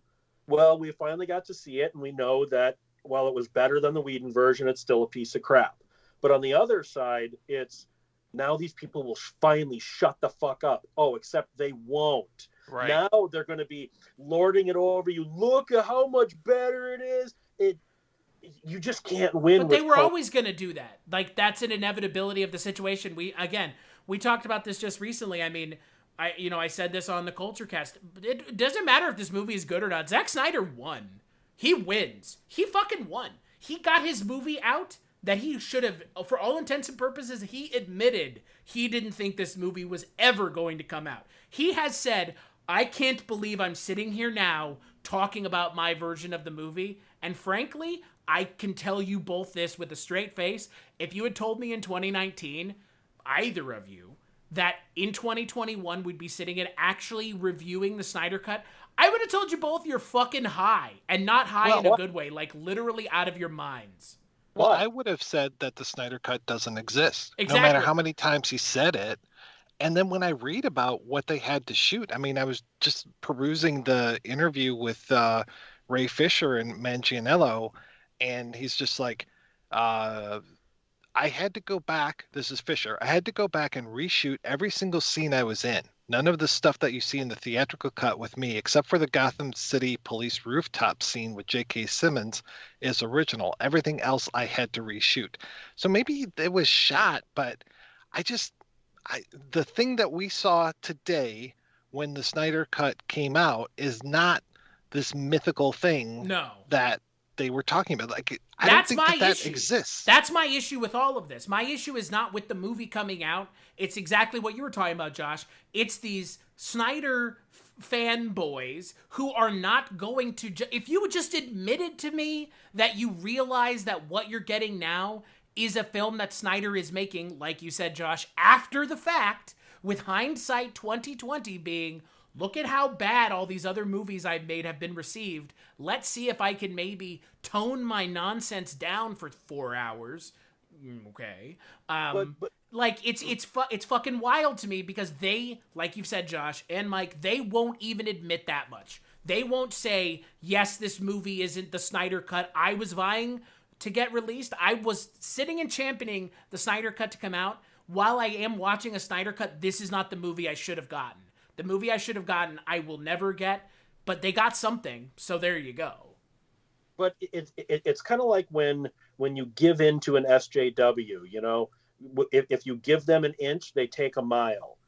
Speaker 4: well, we finally got to see it, and we know that while it was better than the Whedon version, it's still a piece of crap. But on the other side, it's... now these people will finally shut the fuck up. Oh, except they won't.
Speaker 1: Right.
Speaker 4: Now they're going to be lording it over you. Look at how much better it is. You just can't win.
Speaker 2: But they were always going to do that. Like, that's an inevitability of the situation. We talked about this just recently. I mean, I said this on the Culture Cast. It doesn't matter if this movie is good or not. Zack Snyder won. He wins. He fucking won. He got his movie out that he should have, for all intents and purposes, he admitted he didn't think this movie was ever going to come out. He has said I can't believe I'm sitting here now talking about my version of the movie. And frankly, I can tell you both this with a straight face. If you had told me in 2019, either of you, that in 2021 we'd be sitting and actually reviewing the Snyder Cut, I would have told you both you're fucking high. And not high in a good way, like literally out of your minds.
Speaker 1: Well, I would have said that the Snyder Cut doesn't exist.
Speaker 2: Exactly.
Speaker 1: No matter how many times he said it. And then when I read about what they had to shoot, I mean, I was just perusing the interview with Ray Fisher and Manganiello, and he's just like, I had to go back. This is Fisher. I had to go back and reshoot every single scene I was in. None of the stuff that you see in the theatrical cut with me, except for the Gotham City police rooftop scene with J.K. Simmons, is original. Everything else I had to reshoot. So maybe it was shot, but the thing that we saw today when the Snyder Cut came out is not this mythical thing that they were talking about. Like, I don't think that exists.
Speaker 2: That's my issue with all of this. My issue is not with the movie coming out. It's exactly what you were talking about, Josh. It's these Snyder fanboys who are not going to... if you just admitted to me that you realize that what you're getting now is a film that Snyder is making, like you said, Josh, after the fact, with hindsight 2020 being... look at how bad all these other movies I've made have been received. Let's see if I can maybe tone my nonsense down for 4 hours. Okay. Like, it's fucking wild to me because they, like you've said, Josh and Mike, they won't even admit that much. They won't say, yes, this movie isn't the Snyder Cut I was vying to get released. I was sitting and championing the Snyder Cut to come out. While I am watching a Snyder Cut, this is not the movie I should have gotten. The movie I should have gotten, I will never get, but they got something, so there you go.
Speaker 4: But it's kind of like when you give in to an SJW, you know, if you give them an inch, they take a mile.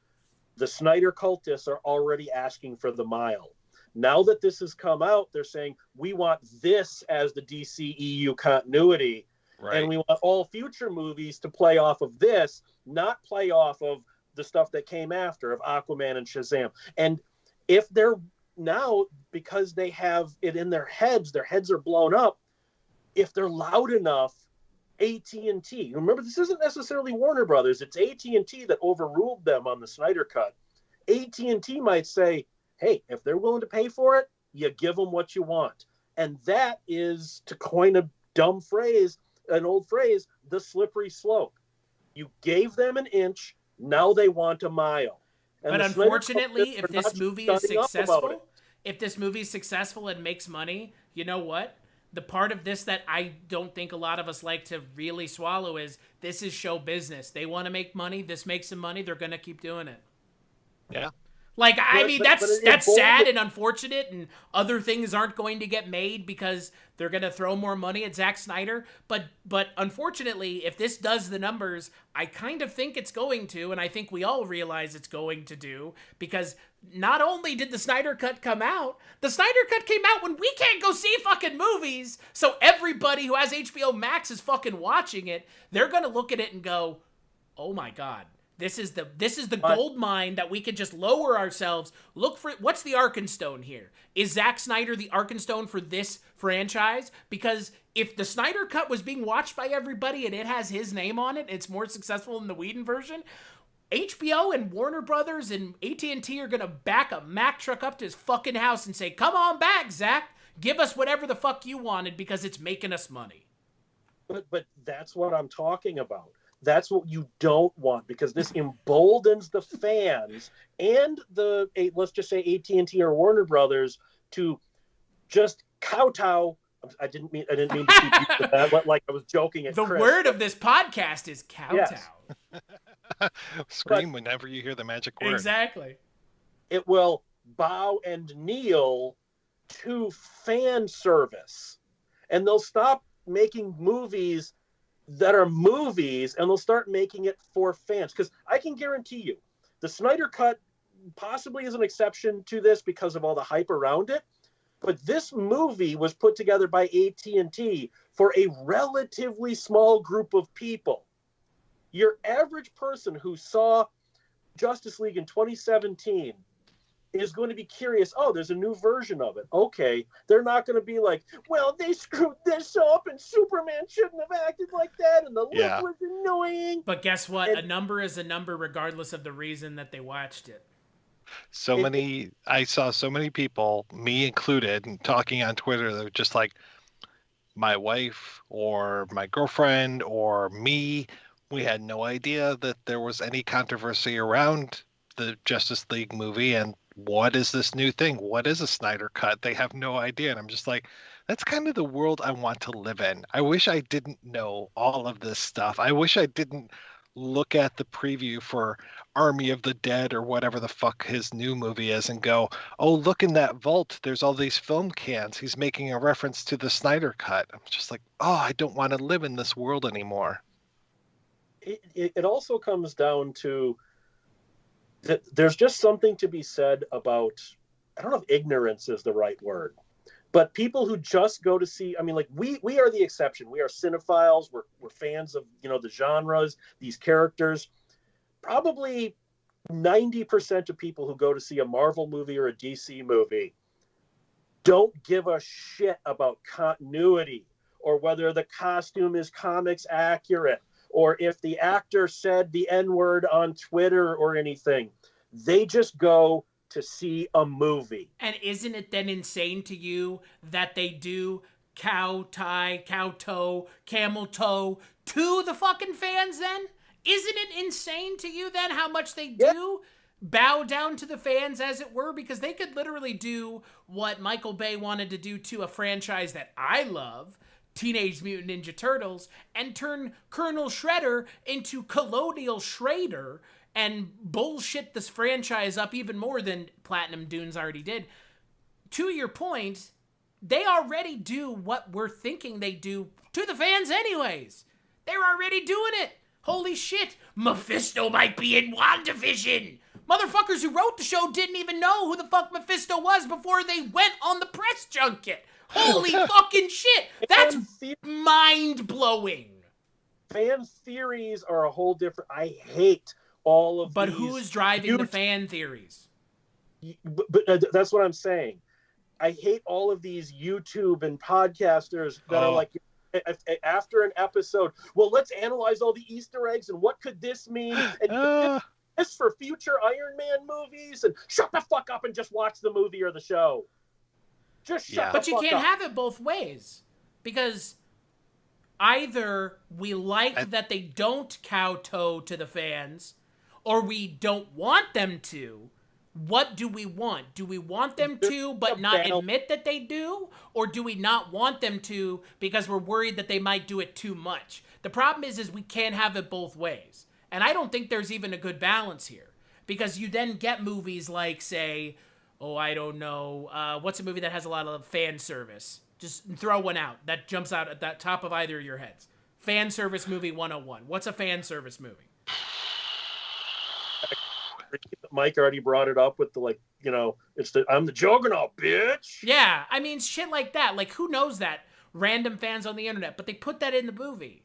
Speaker 4: The Snyder cultists are already asking for the mile. Now that this has come out, they're saying, we want this as the DCEU continuity, right. And we want all future movies to play off of this, not play off of the stuff that came after of Aquaman and Shazam. And if they're now, because they have it in their heads are blown up, if they're loud enough, AT&T, remember, this isn't necessarily Warner Brothers, it's AT&T that overruled them on the Snyder Cut. AT&T might say, hey, if they're willing to pay for it, you give them what you want. And that is, to coin a dumb phrase, an old phrase, the slippery slope. You gave them an inch, now they want a mile. And
Speaker 2: but unfortunately, if this movie is successful and makes money, you know what? The part of this that I don't think a lot of us like to really swallow is this is show business. They want to make money. This makes some money. They're going to keep doing it.
Speaker 1: Yeah.
Speaker 2: Like, I mean, that's sad and unfortunate, and other things aren't going to get made because they're going to throw more money at Zack Snyder. But unfortunately, if this does the numbers, I kind of think it's going to, and I think we all realize it's going to do, because not only did the Snyder Cut come out, the Snyder Cut came out when we can't go see fucking movies, so everybody who has HBO Max is fucking watching it. They're going to look at it and go, oh my God. This is the gold mine that we could just lower ourselves. Look for what's the Arkenstone here? Is Zack Snyder the Arkenstone for this franchise? Because if the Snyder Cut was being watched by everybody and it has his name on it, it's more successful than the Whedon version. HBO and Warner Brothers and AT&T are gonna back a Mack truck up to his fucking house and say, "Come on back, Zack. Give us whatever the fuck you wanted because it's making us money."
Speaker 4: But that's what I'm talking about. That's what you don't want, because this emboldens the fans and let's just say AT&T or Warner Brothers to just kowtow. I didn't mean to keep using that, like I was joking at
Speaker 2: the
Speaker 4: Chris.
Speaker 2: Word of this podcast is kowtow.
Speaker 1: Yes. Scream whenever you hear the magic word.
Speaker 2: Exactly.
Speaker 4: It will bow and kneel to fan service, and they'll stop making movies that are movies, and they'll start making it for fans. Because I can guarantee you, the Snyder Cut possibly is an exception to this because of all the hype around it, but this movie was put together by AT&T for a relatively small group of people. Your average person who saw Justice League in 2017 is going to be curious. Oh, there's a new version of it. Okay. They're not going to be like, well, they screwed this up and Superman shouldn't have acted like that and the look was annoying.
Speaker 2: But guess what? A number is a number regardless of the reason that they watched it.
Speaker 1: I saw so many people, me included, and talking on Twitter, they're just like, my wife or my girlfriend or me, we had no idea that there was any controversy around the Justice League movie, and what is this new thing? What is a Snyder Cut? They have no idea. And I'm just like, that's kind of the world I want to live in. I wish I didn't know all of this stuff. I wish I didn't look at the preview for Army of the Dead or whatever the fuck his new movie is and go, oh, look in that vault. There's all these film cans. He's making a reference to the Snyder Cut. I'm just like, oh, I don't want to live in this world anymore.
Speaker 4: It also comes down to there's just something to be said about, I don't know if ignorance is the right word, but people who just go to see, I mean, like we are the exception. We are cinephiles. We're fans of, the genres, these characters. Probably 90% of people who go to see a Marvel movie or a DC movie don't give a shit about continuity or whether the costume is comics accurate, or if the actor said the N-word on Twitter or anything. They just go to see a movie.
Speaker 2: And isn't it then insane to you that they do cow toe, camel toe to the fucking fans then? Isn't it insane to you then how much they do bow down to the fans, as it were? Because they could literally do what Michael Bay wanted to do to a franchise that I love, Teenage Mutant Ninja Turtles, and turn Colonel Shredder into Colonial Shredder and bullshit this franchise up even more than Platinum Dunes already did. To your point, they already do what we're thinking they do to the fans anyways. They're already doing it. Holy shit, Mephisto might be in WandaVision. Motherfuckers who wrote the show didn't even know who the fuck Mephisto was before they went on the press junket. Holy fucking shit! That's mind-blowing.
Speaker 4: Fan theories are a whole different... I hate all of
Speaker 2: But
Speaker 4: these...
Speaker 2: who's driving the fan theories?
Speaker 4: But that's what I'm saying. I hate all of these YouTube and podcasters that are like, after an episode, well, let's analyze all the Easter eggs and what could this mean? And this for future Iron Man movies? And shut the fuck up and just watch the movie or the show. Just shut the fuck up.
Speaker 2: But you can't have it both ways. Because either we like that they don't kowtow to the fans, or we don't want them to. What do we want? Do we want them to but not admit that they do? Or do we not want them to because we're worried that they might do it too much? The problem is we can't have it both ways. And I don't think there's even a good balance here. Because you then get movies like, say, I don't know, what's a movie that has a lot of fan service? Just throw one out that jumps out at the top of either of your heads. Fan service movie 101. What's a fan service movie?
Speaker 4: Mike already brought it up with the, I'm the Juggernaut, bitch.
Speaker 2: Yeah, I mean, shit like that. Like, who knows that? Random fans on the internet. But they put that in the movie.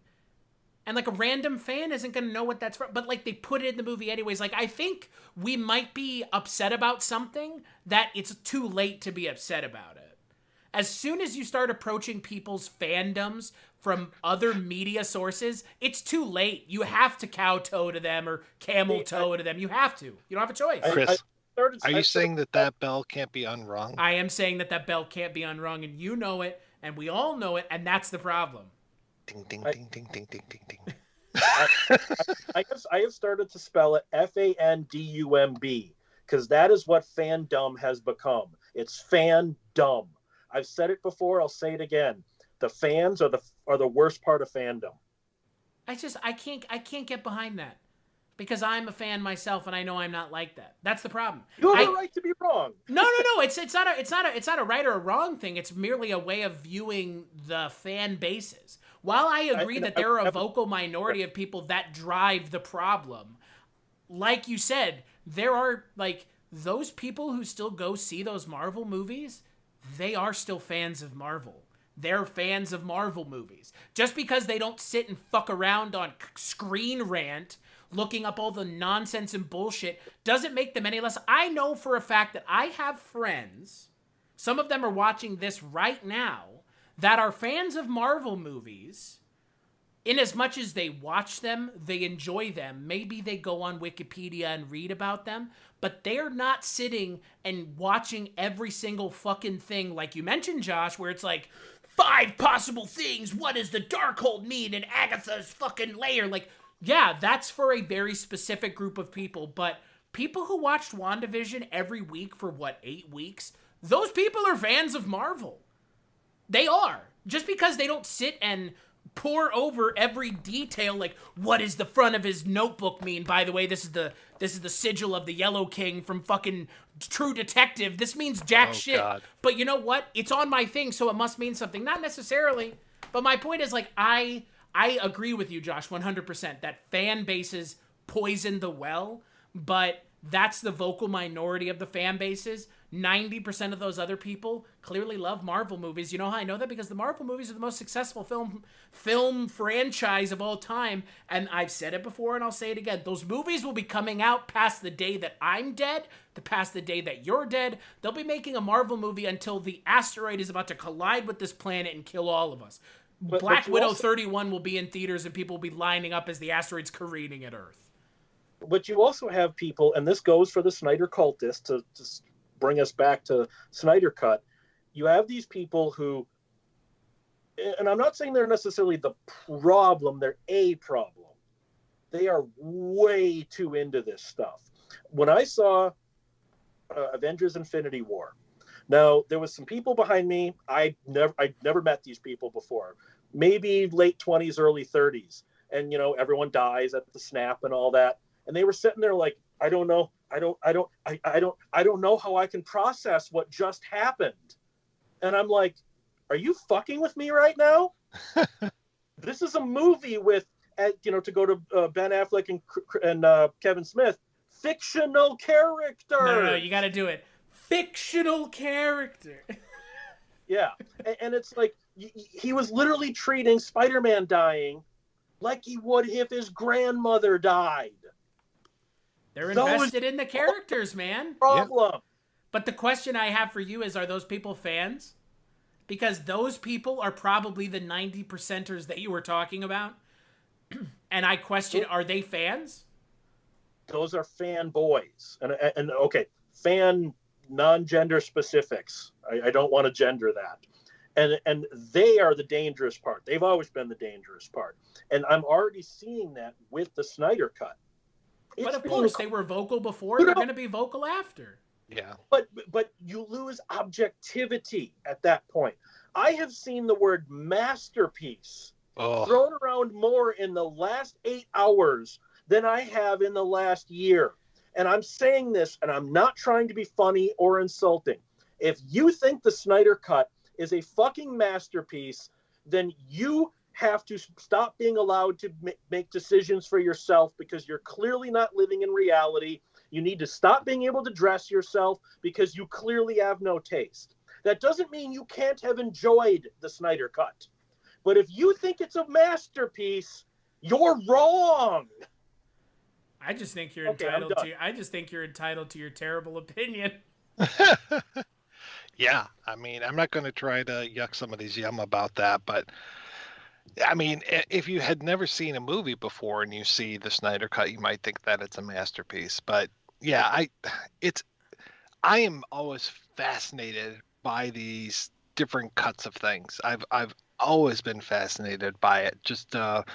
Speaker 2: And, a random fan isn't going to know what that's from. But, they put it in the movie anyways. I think we might be upset about something that it's too late to be upset about it. As soon as you start approaching people's fandoms from other media sources, it's too late. You have to kowtow to them or camel toe to them. You have to. You don't have a choice.
Speaker 1: Chris, are you saying that bell can't be unrung?
Speaker 2: I am saying that bell can't be unrung, and you know it, and we all know it, and that's the problem.
Speaker 1: Ding, ding, ding, ding, ding, ding, ding, ding.
Speaker 4: I have started to spell it FANDUMB, because that is what fandom has become. It's fandom. I've said it before. I'll say it again. The fans are the worst part of fandom.
Speaker 2: I can't get behind that because I'm a fan myself and I know I'm not like that. That's the problem.
Speaker 4: You have a right to be wrong.
Speaker 2: No. It's not a right or a wrong thing. It's merely a way of viewing the fan bases. While I agree that there are a vocal minority of people that drive the problem, like you said, there are those people who still go see those Marvel movies. They are still fans of Marvel. They're fans of Marvel movies. Just because they don't sit and fuck around on Screen Rant looking up all the nonsense and bullshit doesn't make them any less. I know for a fact that I have friends, some of them are watching this right now, that are fans of Marvel movies. In as much as they watch them, they enjoy them, maybe they go on Wikipedia and read about them, but they're not sitting and watching every single fucking thing like you mentioned, Josh, where it's like, 5 possible things, what does the Darkhold mean in Agatha's fucking lair? Like, yeah, that's for a very specific group of people, but people who watched WandaVision every week for, 8 weeks? Those people are fans of Marvel. They are. Just because they don't sit and pour over every detail, like, what does the front of his notebook mean? By the way, this is the sigil of the Yellow King from fucking True Detective. This means jack shit. God. But you know what? It's on my thing, so it must mean something. Not necessarily. But my point is, like, I agree with you, Josh, 100%, that fan bases poison the well, but that's the vocal minority of the fan bases. 90% of those other people clearly love Marvel movies. You know how I know that? Because the Marvel movies are the most successful film franchise of all time. And I've said it before and I'll say it again. Those movies will be coming out past the day that I'm dead, past the day that you're dead. They'll be making a Marvel movie until the asteroid is about to collide with this planet and kill all of us. Black Widow 31 will be in theaters and people will be lining up as the asteroid's careening at Earth.
Speaker 4: But you also have people, and this goes for the Snyder cultists to bring us back to Snyder Cut. You have these people who, and I'm not saying they're necessarily the problem, they're a problem. They are way too into this stuff. When I saw Avengers Infinity War, now there was some people behind me, I'd never met these people before, maybe late 20s, early 30s. And, everyone dies at the snap and all that. And they were sitting there like, I don't know how I can process what just happened. And I'm like, are you fucking with me right now? This is a movie with, to go to Ben Affleck and Kevin Smith, fictional character.
Speaker 2: No, you got to do it. Fictional character.
Speaker 4: Yeah. And it's like, he was literally treating Spider-Man dying like he would if his grandmother died.
Speaker 2: They're invested in the characters, man.
Speaker 4: Problem.
Speaker 2: Yeah. But the question I have for you is, are those people fans? Because those people are probably the 90%ers that you were talking about. And I question, are they fans?
Speaker 4: Those are fanboys. And okay, fan non-gender specifics. I don't want to gender that. And they are the dangerous part. They've always been the dangerous part. And I'm already seeing that with the Snyder Cut.
Speaker 2: But of course, they were vocal before. They're going to be vocal after.
Speaker 1: Yeah.
Speaker 4: But you lose objectivity at that point. I have seen the word masterpiece thrown around more in the last 8 hours than I have in the last year. And I'm saying this, and I'm not trying to be funny or insulting. If you think the Snyder Cut is a fucking masterpiece, then you have to stop being allowed to make decisions for yourself, because you're clearly not living in reality. You need to stop being able to dress yourself because you clearly have no taste. That doesn't mean you can't have enjoyed the Snyder Cut. But if you think it's a masterpiece, you're wrong.
Speaker 2: I just think you're entitled to your terrible opinion.
Speaker 1: Yeah, I mean, I'm not going to try to yuck some of these yum about that, but I mean, if you had never seen a movie before and you see the Snyder Cut, you might think that it's a masterpiece. But yeah, I am always fascinated by these different cuts of things. I've always been fascinated by it. Just to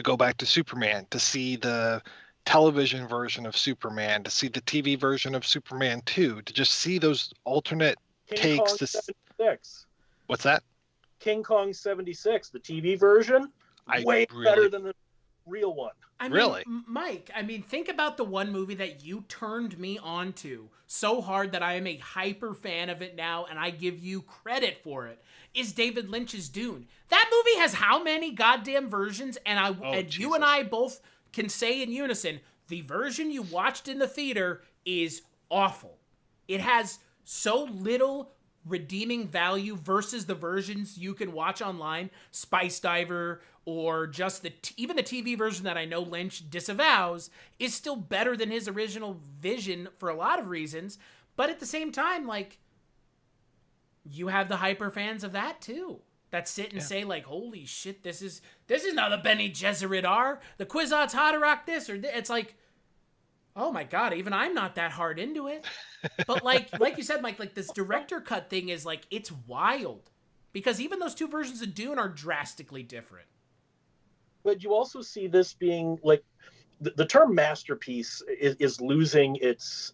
Speaker 1: go back to Superman, to see the television version of Superman, to see the TV version of Superman 2, to just see those alternate
Speaker 4: King
Speaker 1: takes.
Speaker 4: Kong 76.
Speaker 1: What's that?
Speaker 4: King Kong 76, the TV version, better than the real one.
Speaker 2: Really? Mike, think about the one movie that you turned me on to so hard that I am a hyper fan of it now, and I give you credit for it, is David Lynch's Dune. That movie has how many goddamn versions? And you and I both can say in unison, the version you watched in the theater is awful. It has so little redeeming value versus the versions you can watch online, Spice Diver or just even the TV version that I know Lynch disavows, is still better than his original vision for a lot of reasons. But at the same time, like, you have the hyper fans of that too, that sit and say like, holy shit, this is not the Bene Gesserit R. The Kwisatz Haderach this or it's like, oh my god, even I'm not that hard into it. But like you said, Mike, like this director cut thing is like, it's wild because even those two versions of Dune are drastically different.
Speaker 4: But you also see this being like the term masterpiece is losing its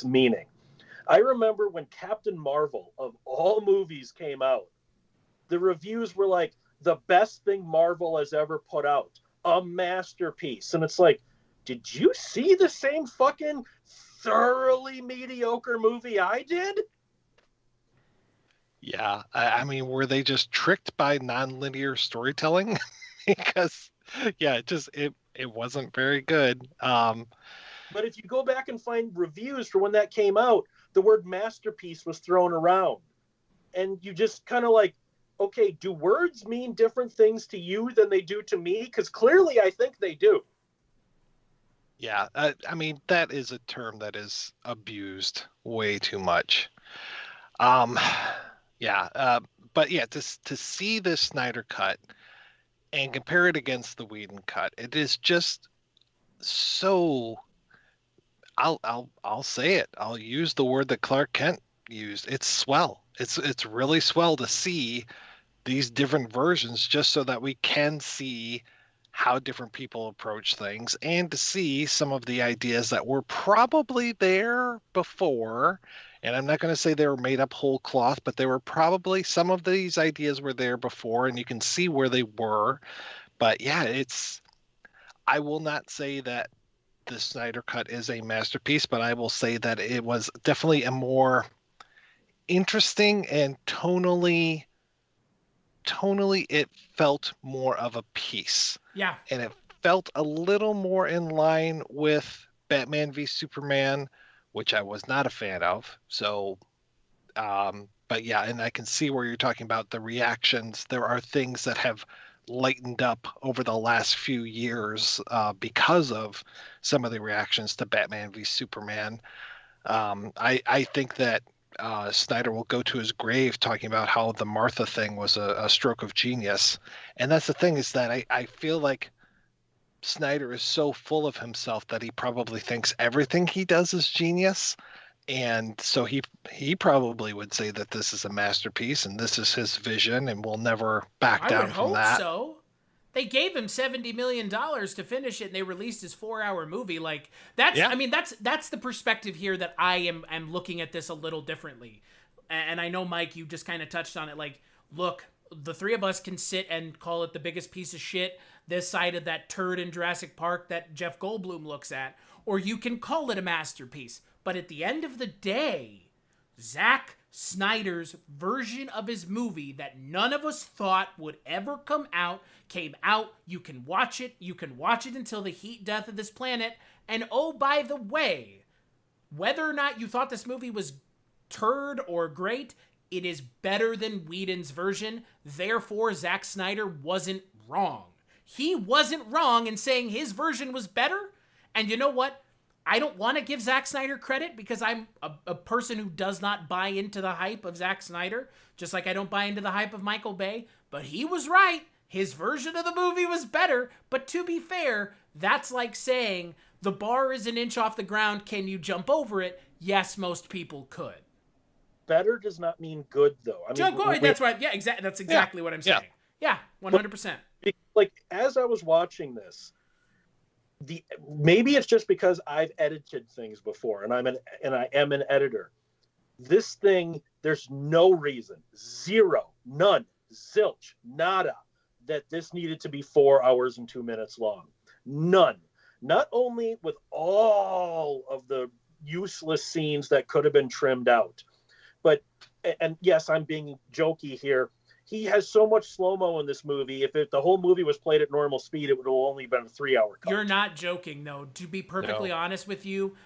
Speaker 4: meaning. I remember when Captain Marvel of all movies came out, the reviews were like, the best thing Marvel has ever put out, a masterpiece. And it's like, did you see the same fucking thoroughly mediocre movie I did?
Speaker 1: Yeah, I mean, were they just tricked by nonlinear storytelling? Because, yeah, it wasn't very good.
Speaker 4: But if you go back and find reviews for when that came out, the word masterpiece was thrown around. And you just kind of like, okay, do words mean different things to you than they do to me? Because clearly I think they do.
Speaker 1: Yeah, I mean, that is a term that is abused way too much. Yeah, but yeah, to see this Snyder cut and compare it against the Whedon cut, it is just so. I'll say it. I'll use the word that Clark Kent used. It's swell. It's really swell to see these different versions, just so that we can see how different people approach things and to see some of the ideas that were probably there before. And I'm not going to say they were made up whole cloth, but they were probably, some of these ideas were there before and you can see where they were. But yeah, I will not say that the Snyder Cut is a masterpiece, but I will say that it was definitely a more interesting and tonally it felt more of a piece.
Speaker 2: Yeah.
Speaker 1: And it felt a little more in line with Batman v Superman, which I was not a fan of. So, but yeah, and I can see where you're talking about the reactions. There are things that have lightened up over the last few years because of some of the reactions to Batman v Superman. I think that Snyder will go to his grave talking about how the Martha thing was a stroke of genius. And that's the thing, is that I feel like Snyder is so full of himself that he probably thinks everything he does is genius. And so he probably would say that this is a masterpiece and this is his vision and will never back down from that.
Speaker 2: I would hope so. They gave him $70 million to finish it, and they released his 4-hour movie. Like, that's, yeah. I mean, that's the perspective here that I am looking at this a little differently. And I know, Mike, you just kind of touched on it. Like, look, the three of us can sit and call it the biggest piece of shit this side of that turd in Jurassic Park that Jeff Goldblum looks at, or you can call it a masterpiece. But at the end of the day, Zack Snyder's version of his movie that none of us thought would ever come out came out. You can watch it. You can watch it until the heat death of this planet. And oh, by the way, whether or not you thought this movie was turd or great, it is better than Whedon's version. Therefore, Zack Snyder wasn't wrong. He wasn't wrong in saying his version was better. And you know what? I don't want to give Zack Snyder credit because I'm a person who does not buy into the hype of Zack Snyder, just like I don't buy into the hype of Michael Bay. But he was right. His version of the movie was better. But to be fair, that's like saying the bar is an inch off the ground. Can you jump over it? Yes, most people could.
Speaker 4: Better does not mean good, though. I mean,
Speaker 2: good. That's right. Yeah, exactly. That's exactly what I'm saying. Yeah, 100%.
Speaker 4: Like, as I was watching this, maybe it's just because I've edited things before, and I am an editor. This thing, there's no reason, zero, none, zilch, nada, that this needed to be 4 hours and 2 minutes long. None. Not only with all of the useless scenes that could have been trimmed out, but, and yes, I'm being jokey here, he has so much slow-mo in this movie. If the whole movie was played at normal speed, it would have only been a 3-hour cut.
Speaker 2: You're not joking, though. To be perfectly honest with you,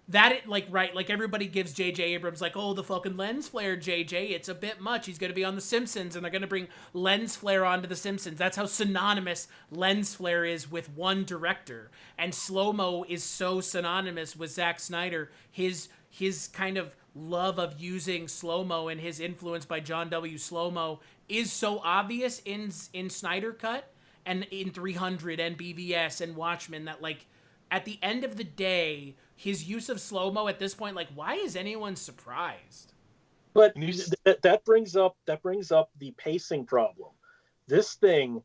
Speaker 2: like everybody gives J.J. Abrams like, oh, the fucking lens flare, J.J. It's a bit much. He's going to be on The Simpsons, and they're going to bring lens flare onto The Simpsons. That's how synonymous lens flare is with one director, and slow mo is so synonymous with Zack Snyder. His kind of love of using slow mo and his influence by John W. Slow-mo is so obvious in Snyder Cut and in 300 and BVS and Watchmen that like at the end of the day, his use of slow-mo at this point, like, why is anyone surprised?
Speaker 4: But that brings up the pacing problem. This thing,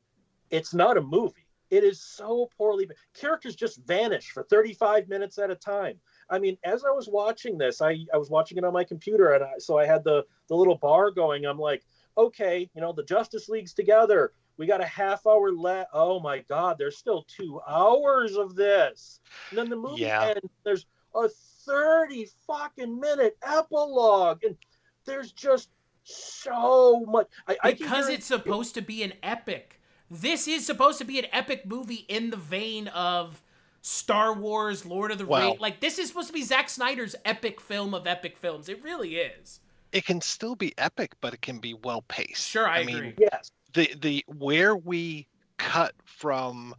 Speaker 4: it's not a movie. It is so poorly. Characters just vanish for 35 minutes at a time. I mean, as I was watching this, I was watching it on my computer, and so I had the little bar going. I'm like, okay, the Justice League's together. We got a half hour left. Oh my God, there's still 2 hours of this. And then the movie ends. There's a 30 fucking minute epilogue, and there's just so much.
Speaker 2: Because it's supposed to be an epic. This is supposed to be an epic movie in the vein of Star Wars, Lord of the Rings. Like, this is supposed to be Zack Snyder's epic film of epic films. It really is.
Speaker 1: It can still be epic, but it can be well paced.
Speaker 2: Sure, I agree. Mean,
Speaker 4: yes.
Speaker 1: The where we cut from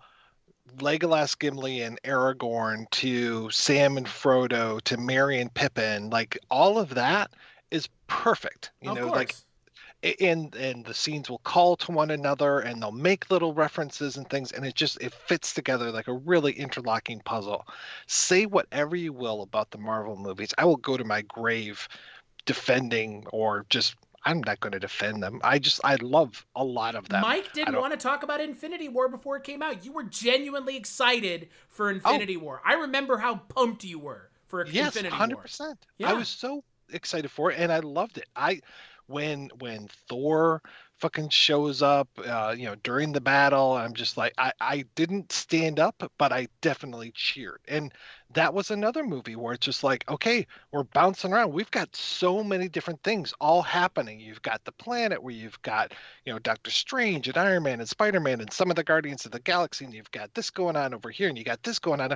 Speaker 1: Legolas, Gimli, and Aragorn to Sam and Frodo to Merry and Pippin, like all of that is perfect.
Speaker 2: Of course.
Speaker 1: Like, and the scenes will call to one another, and they'll make little references and things, and it fits together like a really interlocking puzzle. Say whatever you will about the Marvel movies, I will go to my grave defending, or just, I'm not going to defend them. I love a lot of them.
Speaker 2: Mike didn't want to talk about Infinity War before it came out. You were genuinely excited for Infinity War. I remember how pumped you were for Infinity War.
Speaker 1: Yes, 100%. Yeah. I was so excited for it, and I loved it. When Thor fucking shows up, during the battle, I'm just like, I didn't stand up, but I definitely cheered. And that was another movie where it's just like, okay, we're bouncing around. We've got so many different things all happening. You've got the planet where you've got, Doctor Strange and Iron Man and Spider-Man and some of the Guardians of the Galaxy, and you've got this going on over here, and you got this going on,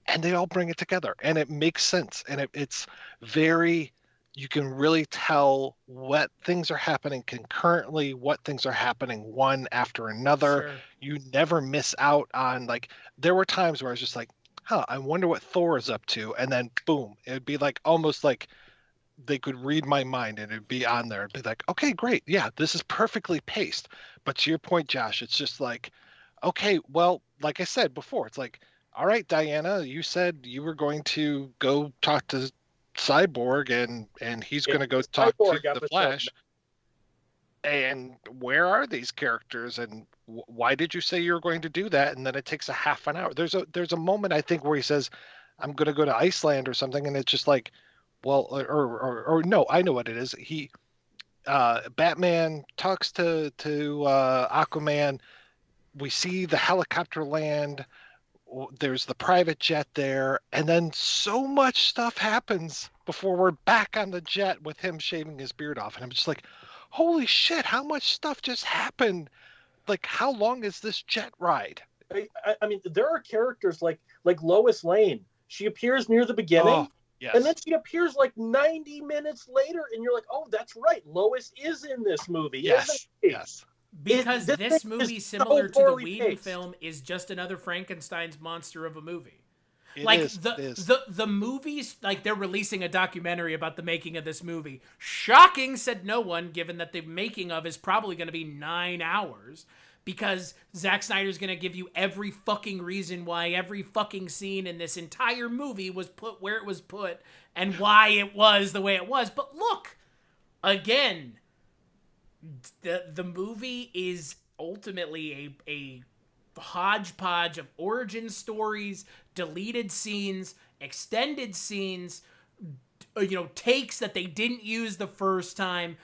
Speaker 1: and they all bring it together, and it makes sense, and it's very. You can really tell what things are happening concurrently, what things are happening one after another. Sure. You never miss out on, like, there were times where I was just like, I wonder what Thor is up to. And then boom, it would be like almost like they could read my mind, and it'd be on there. It'd be like, okay, great. Yeah, this is perfectly paced. But to your point, Josh, it's just like, okay, well, like I said before, it's like, all right, Diana, you said you were going to go talk to Cyborg, and he's going to go talk to the Flash. And where are these characters, and why did you say you were going to do that? And then it takes a half an hour. There's a moment, I think, where he says, I'm going to go to Iceland or something, and it's just like, well, or no, I know what it is. Batman talks to Aquaman. We see the helicopter land. There's the private jet there, and then so much stuff happens before we're back on the jet with him shaving his beard off, and I'm just like, holy shit, how much stuff just happened? Like, how long is this jet ride?
Speaker 4: I mean, there are characters like Lois Lane. She appears near the beginning,
Speaker 1: yes.
Speaker 4: And then she appears like 90 minutes later, and you're like, oh, that's right, Lois is in this movie.
Speaker 1: Yes.
Speaker 2: Because this movie, similar to the Whedon film, is just another Frankenstein's monster of a movie. The movies, like, they're releasing a documentary about the making of this movie. Shocking, said no one, given that the making of is probably going to be 9 hours. Because Zack Snyder's going to give you every fucking reason why every fucking scene in this entire movie was put where it was put, and why it was the way it was. But look, again, the movie is ultimately a hodgepodge of origin stories, deleted scenes, extended scenes, takes that they didn't use the first time.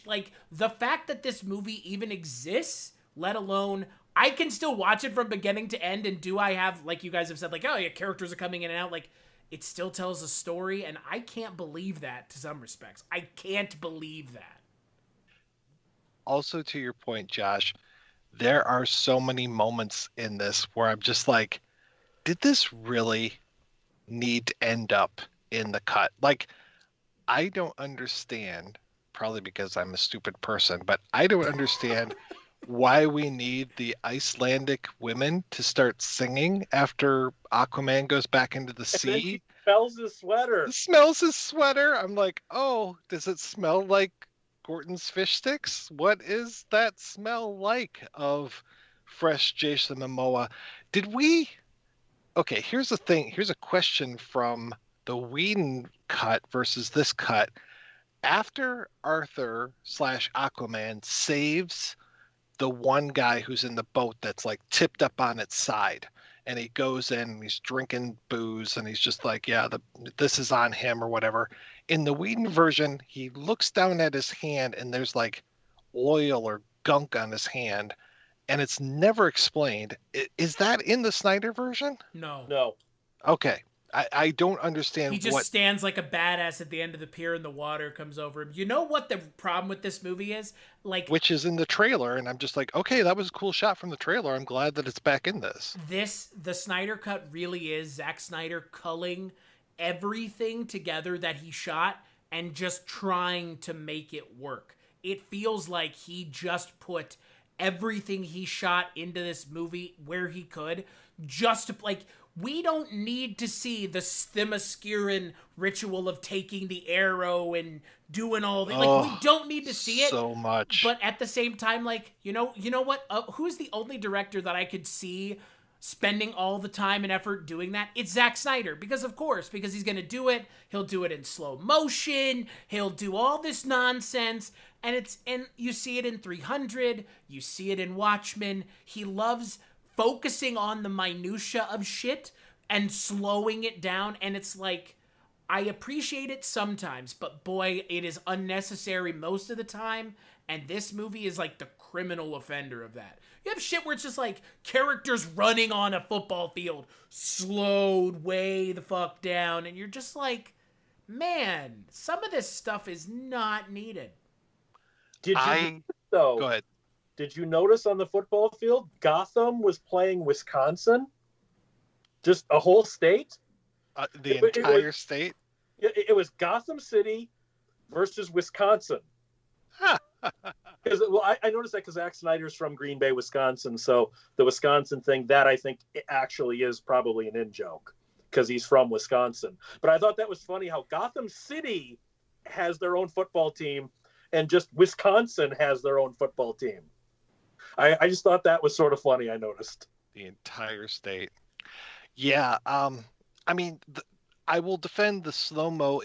Speaker 2: Like, the fact that this movie even exists, let alone, I can still watch it from beginning to end, and do I have, like you guys have said, like, oh yeah, characters are coming in and out, like, it still tells a story, and I can't believe that to some respects. I can't believe that.
Speaker 1: Also, to your point, Josh, there are so many moments in this where I'm just like, did this really need to end up in the cut. Like, I don't understand, probably because I'm a stupid person, but I don't understand why we need the Icelandic women to start singing after Aquaman goes back into the
Speaker 4: And then
Speaker 1: sea.
Speaker 4: he smells his sweater.
Speaker 1: Smells his sweater. I'm like, oh, does it smell like Gorton's fish sticks? What is that smell like of fresh Jason Momoa? Did we? Okay, here's the thing. Here's a question from the Whedon cut versus this cut. After Arthur slash Aquaman saves the one guy who's in the boat that's like tipped up on its side, and he goes in and he's drinking booze and he's just like, yeah, this is on him or whatever. In the Whedon version, he looks down at his hand and there's like oil or gunk on his hand, and it's never explained. Is that in the Snyder version?
Speaker 4: No.
Speaker 1: Okay. I don't understand.
Speaker 2: He just stands like a badass at the end of the pier and the water comes over him. You know what the problem with this movie is? Like,
Speaker 1: which is in the trailer, and I'm just like, okay, that was a cool shot from the trailer. I'm glad that it's back in this.
Speaker 2: The Snyder Cut really is Zack Snyder culling everything together that he shot and just trying to make it work. It feels like he just put everything he shot into this movie where he could, just to, like, we don't need to see the Themysciran ritual of taking the arrow and doing all the, like, we don't need to see it
Speaker 1: so much.
Speaker 2: But at the same time, like, you know what? Who's the only director that I could see spending all the time and effort doing that? It's Zack Snyder, because he's gonna do it. He'll do it in slow motion. He'll do all this nonsense, and you see it in 300. You see it in Watchmen. He loves focusing on the minutia of shit and slowing it down, and it's like, I appreciate it sometimes, but boy, it is unnecessary most of the time, and this movie is like the criminal offender of that. You have shit where it's just like characters running on a football field, slowed way the fuck down, and you're just like, man, some of this stuff is not needed.
Speaker 4: Go ahead. Did you notice on the football field, Gotham was playing Wisconsin? Just a whole state?
Speaker 1: The entire state?
Speaker 4: It was Gotham City versus Wisconsin. I noticed that because Zack Snyder's from Green Bay, Wisconsin. So the Wisconsin thing, that I think it actually is probably an in-joke because he's from Wisconsin. But I thought that was funny how Gotham City has their own football team and just Wisconsin has their own football team. I just thought that was sort of funny, I noticed.
Speaker 1: The entire state. Yeah. I mean, I will defend the slow-mo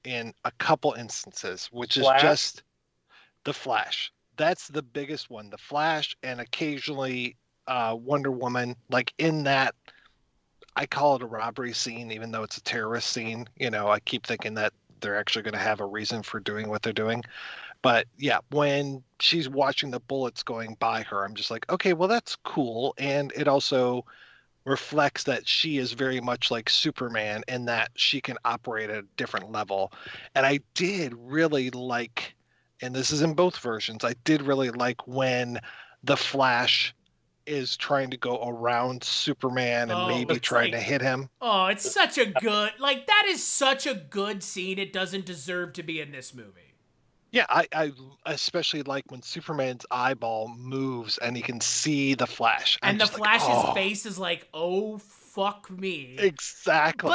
Speaker 1: in a couple instances, which is just the Flash. That's the biggest one. The Flash, and occasionally Wonder Woman. Like, in that, I call it a robbery scene, even though it's a terrorist scene. You know, I keep thinking that they're actually going to have a reason for doing what they're doing. But yeah, when she's watching the bullets going by her, I'm just like, okay, well, that's cool. And it also reflects that she is very much like Superman in that she can operate at a different level. And I did really like, and this is in both versions, I did really like when the Flash is trying to go around Superman and maybe trying to hit him.
Speaker 2: Oh, it's such a good, like, that is such a good scene. It doesn't deserve to be in this movie.
Speaker 1: Yeah, I especially like when Superman's eyeball moves and he can see the Flash.
Speaker 2: And the Flash's face is like, oh, fuck me.
Speaker 1: Exactly.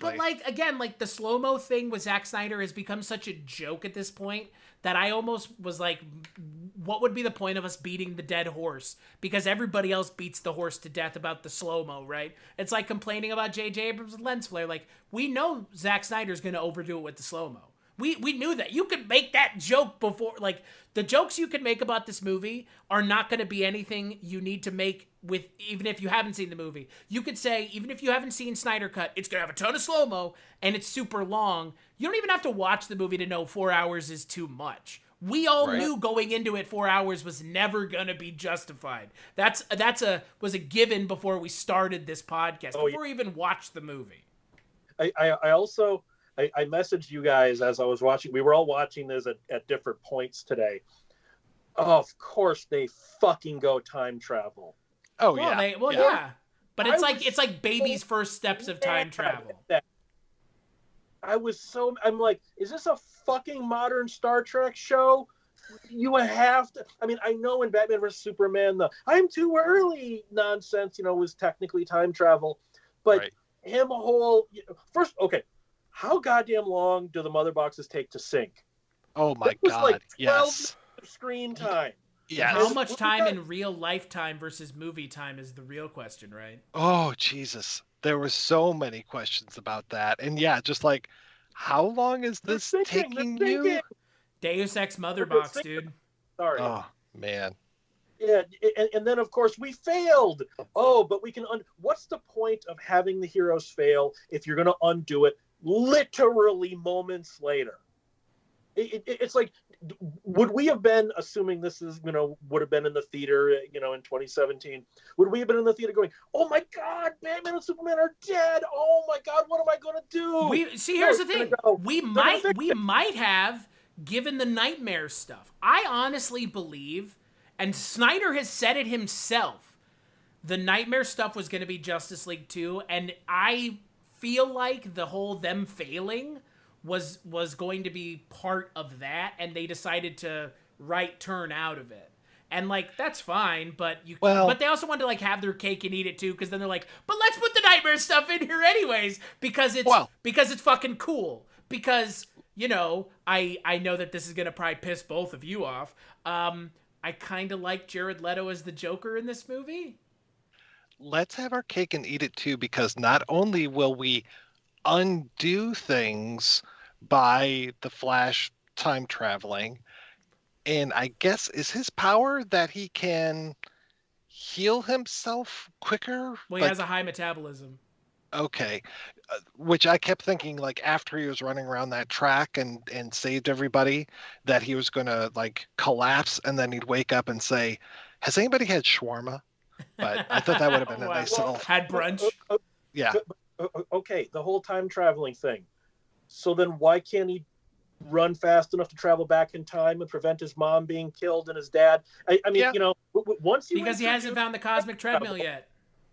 Speaker 2: But like, again, like the slow-mo thing with Zack Snyder has become such a joke at this point that I almost was like, what would be the point of us beating the dead horse? Because everybody else beats the horse to death about the slow-mo, right? It's like complaining about J.J. Abrams' lens flare. Like, we know Zack Snyder's going to overdo it with the slow-mo. We knew that. You could make that joke before. Like, the jokes you can make about this movie are not going to be anything you need to make with, even if you haven't seen the movie. You could say, even if you haven't seen Snyder Cut, it's going to have a ton of slow-mo, and it's super long. You don't even have to watch the movie to know 4 hours is too much. We all knew going into it 4 hours was never going to be justified. Was a given before we started this podcast, before we even watched the movie.
Speaker 4: I also... I messaged you guys as I was watching. We were all watching this at different points today. Oh, of course they fucking go time travel.
Speaker 1: Oh,
Speaker 2: yeah. But it's like baby's first steps of time travel.
Speaker 4: I'm like, is this a fucking modern Star Trek show? You have to. I mean, I know in Batman vs Superman, the "I'm too early" nonsense, was technically time travel, but
Speaker 1: Right.
Speaker 4: him first, okay, how goddamn long do the mother boxes take to sync?
Speaker 1: Oh my
Speaker 4: That was
Speaker 1: God!
Speaker 4: like 12
Speaker 1: Yes.
Speaker 4: minutes of screen time.
Speaker 1: Yes.
Speaker 2: How much time in real lifetime versus movie time is the real question, right?
Speaker 1: Oh Jesus! There were so many questions about that, and yeah, just like, how long is
Speaker 4: They're
Speaker 1: this
Speaker 4: thinking,
Speaker 1: taking
Speaker 4: they're
Speaker 1: you?
Speaker 4: thinking.
Speaker 2: Deus Ex Mother
Speaker 4: They're
Speaker 2: Box,
Speaker 4: thinking.
Speaker 2: dude.
Speaker 4: Sorry.
Speaker 1: Oh man.
Speaker 4: Yeah, and then of course we failed. Oh, but we can. What's the point of having the heroes fail if you're going to undo it literally moments later? It's like, would we have been, assuming this is, would have been in the theater, in 2017, would we have been in the theater going, "Oh my God, Batman and Superman are dead. Oh my God, what am I going to do?"
Speaker 2: Here's the thing. We might have, given the nightmare stuff. I honestly believe, and Snyder has said it himself, the nightmare stuff was going to be Justice League 2, and I feel like the whole them failing was going to be part of that, and they decided to right turn out of it. And like, that's fine, but but they also wanted to like have their cake and eat it too, because then they're like, but let's put the nightmare stuff in here anyways, because it's fucking cool. Because, I know that this is gonna probably piss both of you off. I kind of like Jared Leto as the Joker in this movie.
Speaker 1: Let's have our cake and eat it too, because not only will we undo things by the Flash time traveling, and I guess is his power that he can heal himself quicker?
Speaker 2: Well, he has a high metabolism.
Speaker 1: Okay. Which I kept thinking, like, after he was running around that track and saved everybody, that he was going to, like, collapse, and then he'd wake up and say, "Has anybody had shawarma?" But I thought that would have been a nice little...
Speaker 2: Had brunch?
Speaker 1: Yeah.
Speaker 4: Okay, the whole time traveling thing. So then why can't he run fast enough to travel back in time and prevent his mom being killed and his dad? I mean, once you...
Speaker 2: Because he hasn't found the cosmic treadmill yet.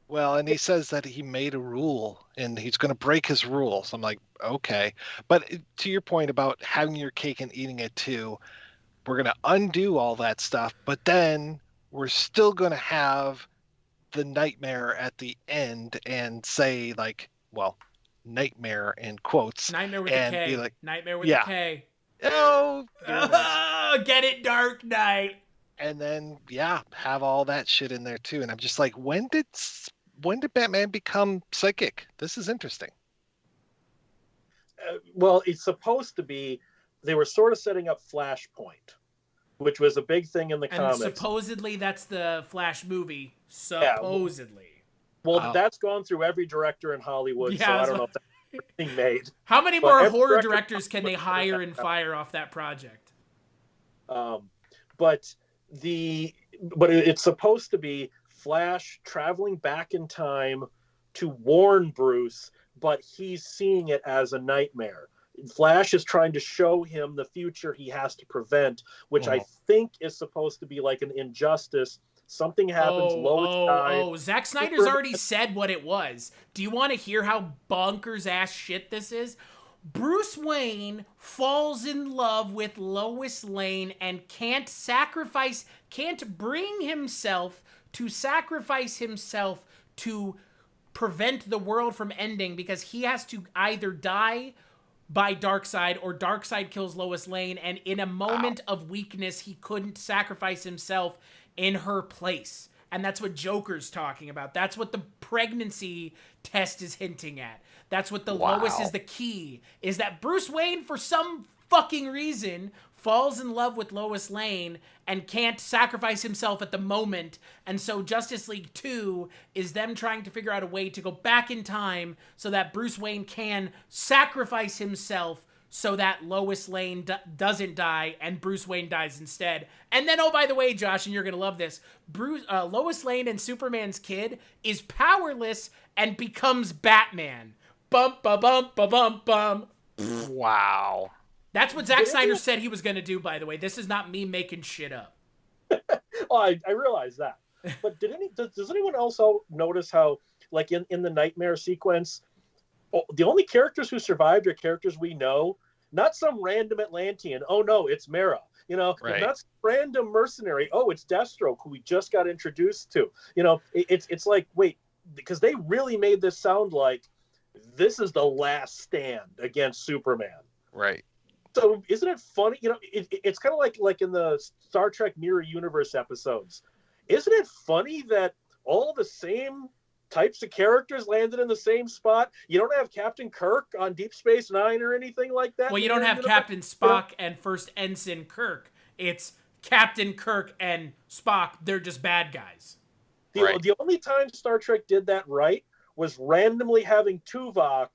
Speaker 1: Well, and he says that he made a rule and he's going to break his rules. I'm like, okay. But to your point about having your cake and eating it too, we're going to undo all that stuff, but then we're still going to have the nightmare at the end and say, like, well, nightmare in quotes.
Speaker 2: Nightmare with a K.
Speaker 1: Be like,
Speaker 2: nightmare with a K.
Speaker 1: Oh,
Speaker 2: get it, Dark Knight.
Speaker 1: And then, have all that shit in there too. And I'm just like, when did Batman become psychic? This is interesting.
Speaker 4: Well, it's supposed to be, they were sort of setting up Flashpoint, which was a big thing in the comics.
Speaker 2: And supposedly that's the Flash movie. Supposedly.
Speaker 4: Well, that's gone through every director in Hollywood, so I don't know if that's being made.
Speaker 2: How many more horror directors can they hire and fire off that project?
Speaker 4: But it's supposed to be Flash traveling back in time to warn Bruce, but he's seeing it as a nightmare. Flash is trying to show him the future he has to prevent, which I think is supposed to be like an injustice. Something happens, Lois dies.
Speaker 2: Zack Snyder's already said what it was. Do you want to hear how bonkers ass shit this is? Bruce Wayne falls in love with Lois Lane and can't bring himself to sacrifice himself to prevent the world from ending, because he has to either die by Darkseid or Darkseid kills Lois Lane, and in a moment of weakness he couldn't sacrifice himself in her place. And that's what Joker's talking about. That's what the pregnancy test is hinting at. That's what the Lois is the key, is that Bruce Wayne, for some fucking reason, falls in love with Lois Lane and can't sacrifice himself at the moment. And so Justice League 2 is them trying to figure out a way to go back in time so that Bruce Wayne can sacrifice himself so that Lois Lane doesn't die and Bruce Wayne dies instead. And then, oh, by the way, Josh, and you're going to love this, Lois Lane and Superman's kid is powerless and becomes Batman. Bum, ba, bum, ba, bum, bum.
Speaker 1: Wow.
Speaker 2: That's what Zack Snyder said he was going to do, by the way. This is not me making shit up.
Speaker 4: I realize that. But does anyone else notice how like in the nightmare sequence, the only characters who survived are characters we know, not some random Atlantean. Oh no, it's Mera. You know,
Speaker 1: Right.
Speaker 4: not some random mercenary. Oh, it's Deathstroke, who we just got introduced to. You know, it's like, wait, because they really made this sound like this is the last stand against Superman.
Speaker 1: Right.
Speaker 4: So isn't it funny? You know, it's kind of like in the Star Trek Mirror Universe episodes. Isn't it funny that all the same types of characters landed in the same spot? You don't have Captain Kirk on Deep Space Nine or anything like that.
Speaker 2: Well, you don't have Captain Spock and First Ensign Kirk. It's Captain Kirk and Spock. They're just bad guys.
Speaker 4: The only time Star Trek did that right was randomly having Tuvok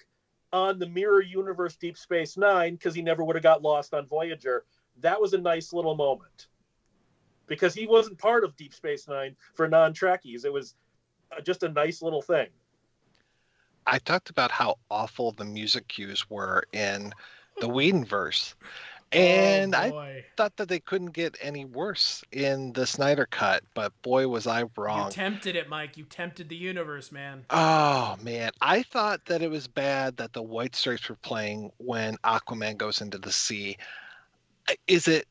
Speaker 4: on the Mirror Universe Deep Space Nine, because he never would have got lost on Voyager. That was a nice little moment, because he wasn't part of Deep Space Nine for non-Trekkies. It was just a nice little thing.
Speaker 1: I talked about how awful the music cues were in the Whedonverse. And I thought that they couldn't get any worse in the Snyder Cut, but boy, was I wrong.
Speaker 2: You tempted it, Mike. You tempted the universe, man.
Speaker 1: Oh, man. I thought that it was bad that the White Stripes were playing when Aquaman goes into the sea. Is it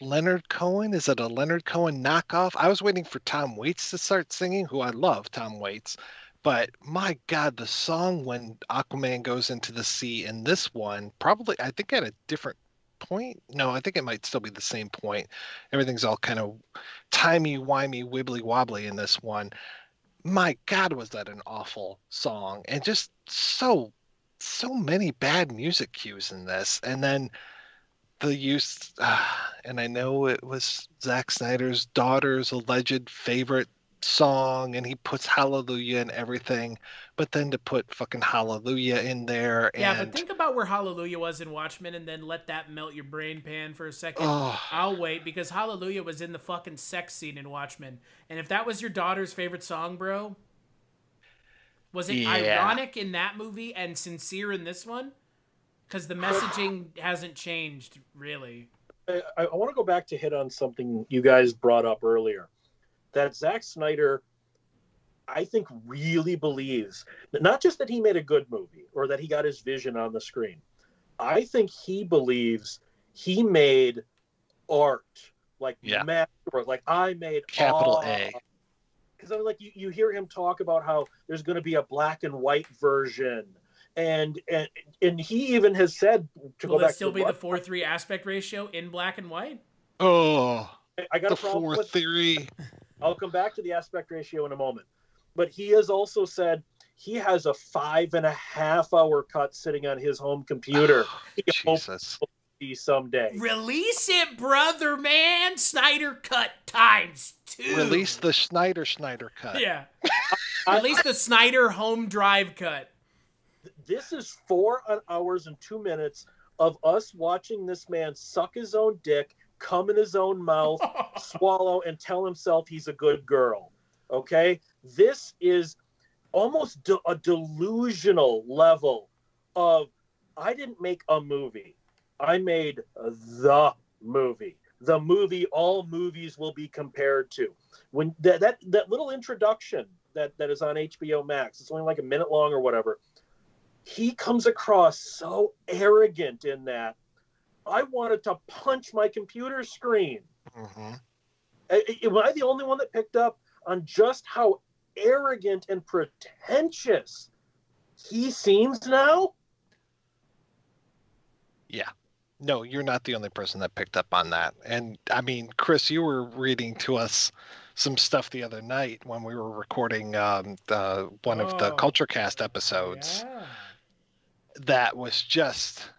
Speaker 1: Leonard Cohen? Is it a Leonard Cohen knockoff? I was waiting for Tom Waits to start singing, who I love, Tom Waits. But my God, the song when Aquaman goes into the sea in this one, probably, I think at a different point. No, I think it might still be the same point. Everything's all kind of timey-wimey, wibbly-wobbly in this one. My God, was that an awful song. And just so many bad music cues in this. And then the use, and I know it was Zack Snyder's daughter's alleged favorite song, and he puts Hallelujah in everything, but then to put fucking Hallelujah in there.
Speaker 2: Yeah, but think about where Hallelujah was in Watchmen, and then let that melt your brain pan for a second. I'll wait, because Hallelujah was in the fucking sex scene in Watchmen. And if that was your daughter's favorite song, bro, was it ironic in that movie and sincere in this one? Because the messaging hasn't changed, really.
Speaker 4: I want to go back to hit on something you guys brought up earlier. That Zack Snyder, I think, really believes that not just that he made a good movie or that he got his vision on the screen. I think he believes he made art, like masterwork, like I made
Speaker 1: capital A.
Speaker 4: Because I mean, like you hear him talk about how there's going to be a black and white version, and he even has said to
Speaker 2: Will
Speaker 4: go back.
Speaker 2: Will still be the 4:3 aspect ratio in black and white?
Speaker 1: Oh,
Speaker 4: I got
Speaker 1: the
Speaker 4: a problem with
Speaker 1: 4:3.
Speaker 4: I'll come back to the aspect ratio in a moment. But he has also said he has a 5.5 hour cut sitting on his home computer.
Speaker 1: Jesus.
Speaker 4: Someday.
Speaker 2: Release it, brother, man. Snyder Cut ×2.
Speaker 1: Release the Snyder Cut.
Speaker 2: Yeah. Release the Snyder home drive cut.
Speaker 4: This is 4 hours and 2 minutes of us watching this man suck his own dick, come in his own mouth, swallow, and tell himself he's a good girl. Okay? This is almost a delusional level of, I didn't make a movie. I made the movie. The movie all movies will be compared to. When that little introduction that is on HBO Max, it's only like a minute long or whatever, he comes across so arrogant in that. I wanted to punch my computer screen.
Speaker 1: Mm-hmm.
Speaker 4: Am I the only one that picked up on just how arrogant and pretentious he seems now?
Speaker 1: Yeah. No, you're not the only person that picked up on that. And I mean, Chris, you were reading to us some stuff the other night when we were recording one of the Culture Cast episodes.
Speaker 2: Yeah.
Speaker 1: That was just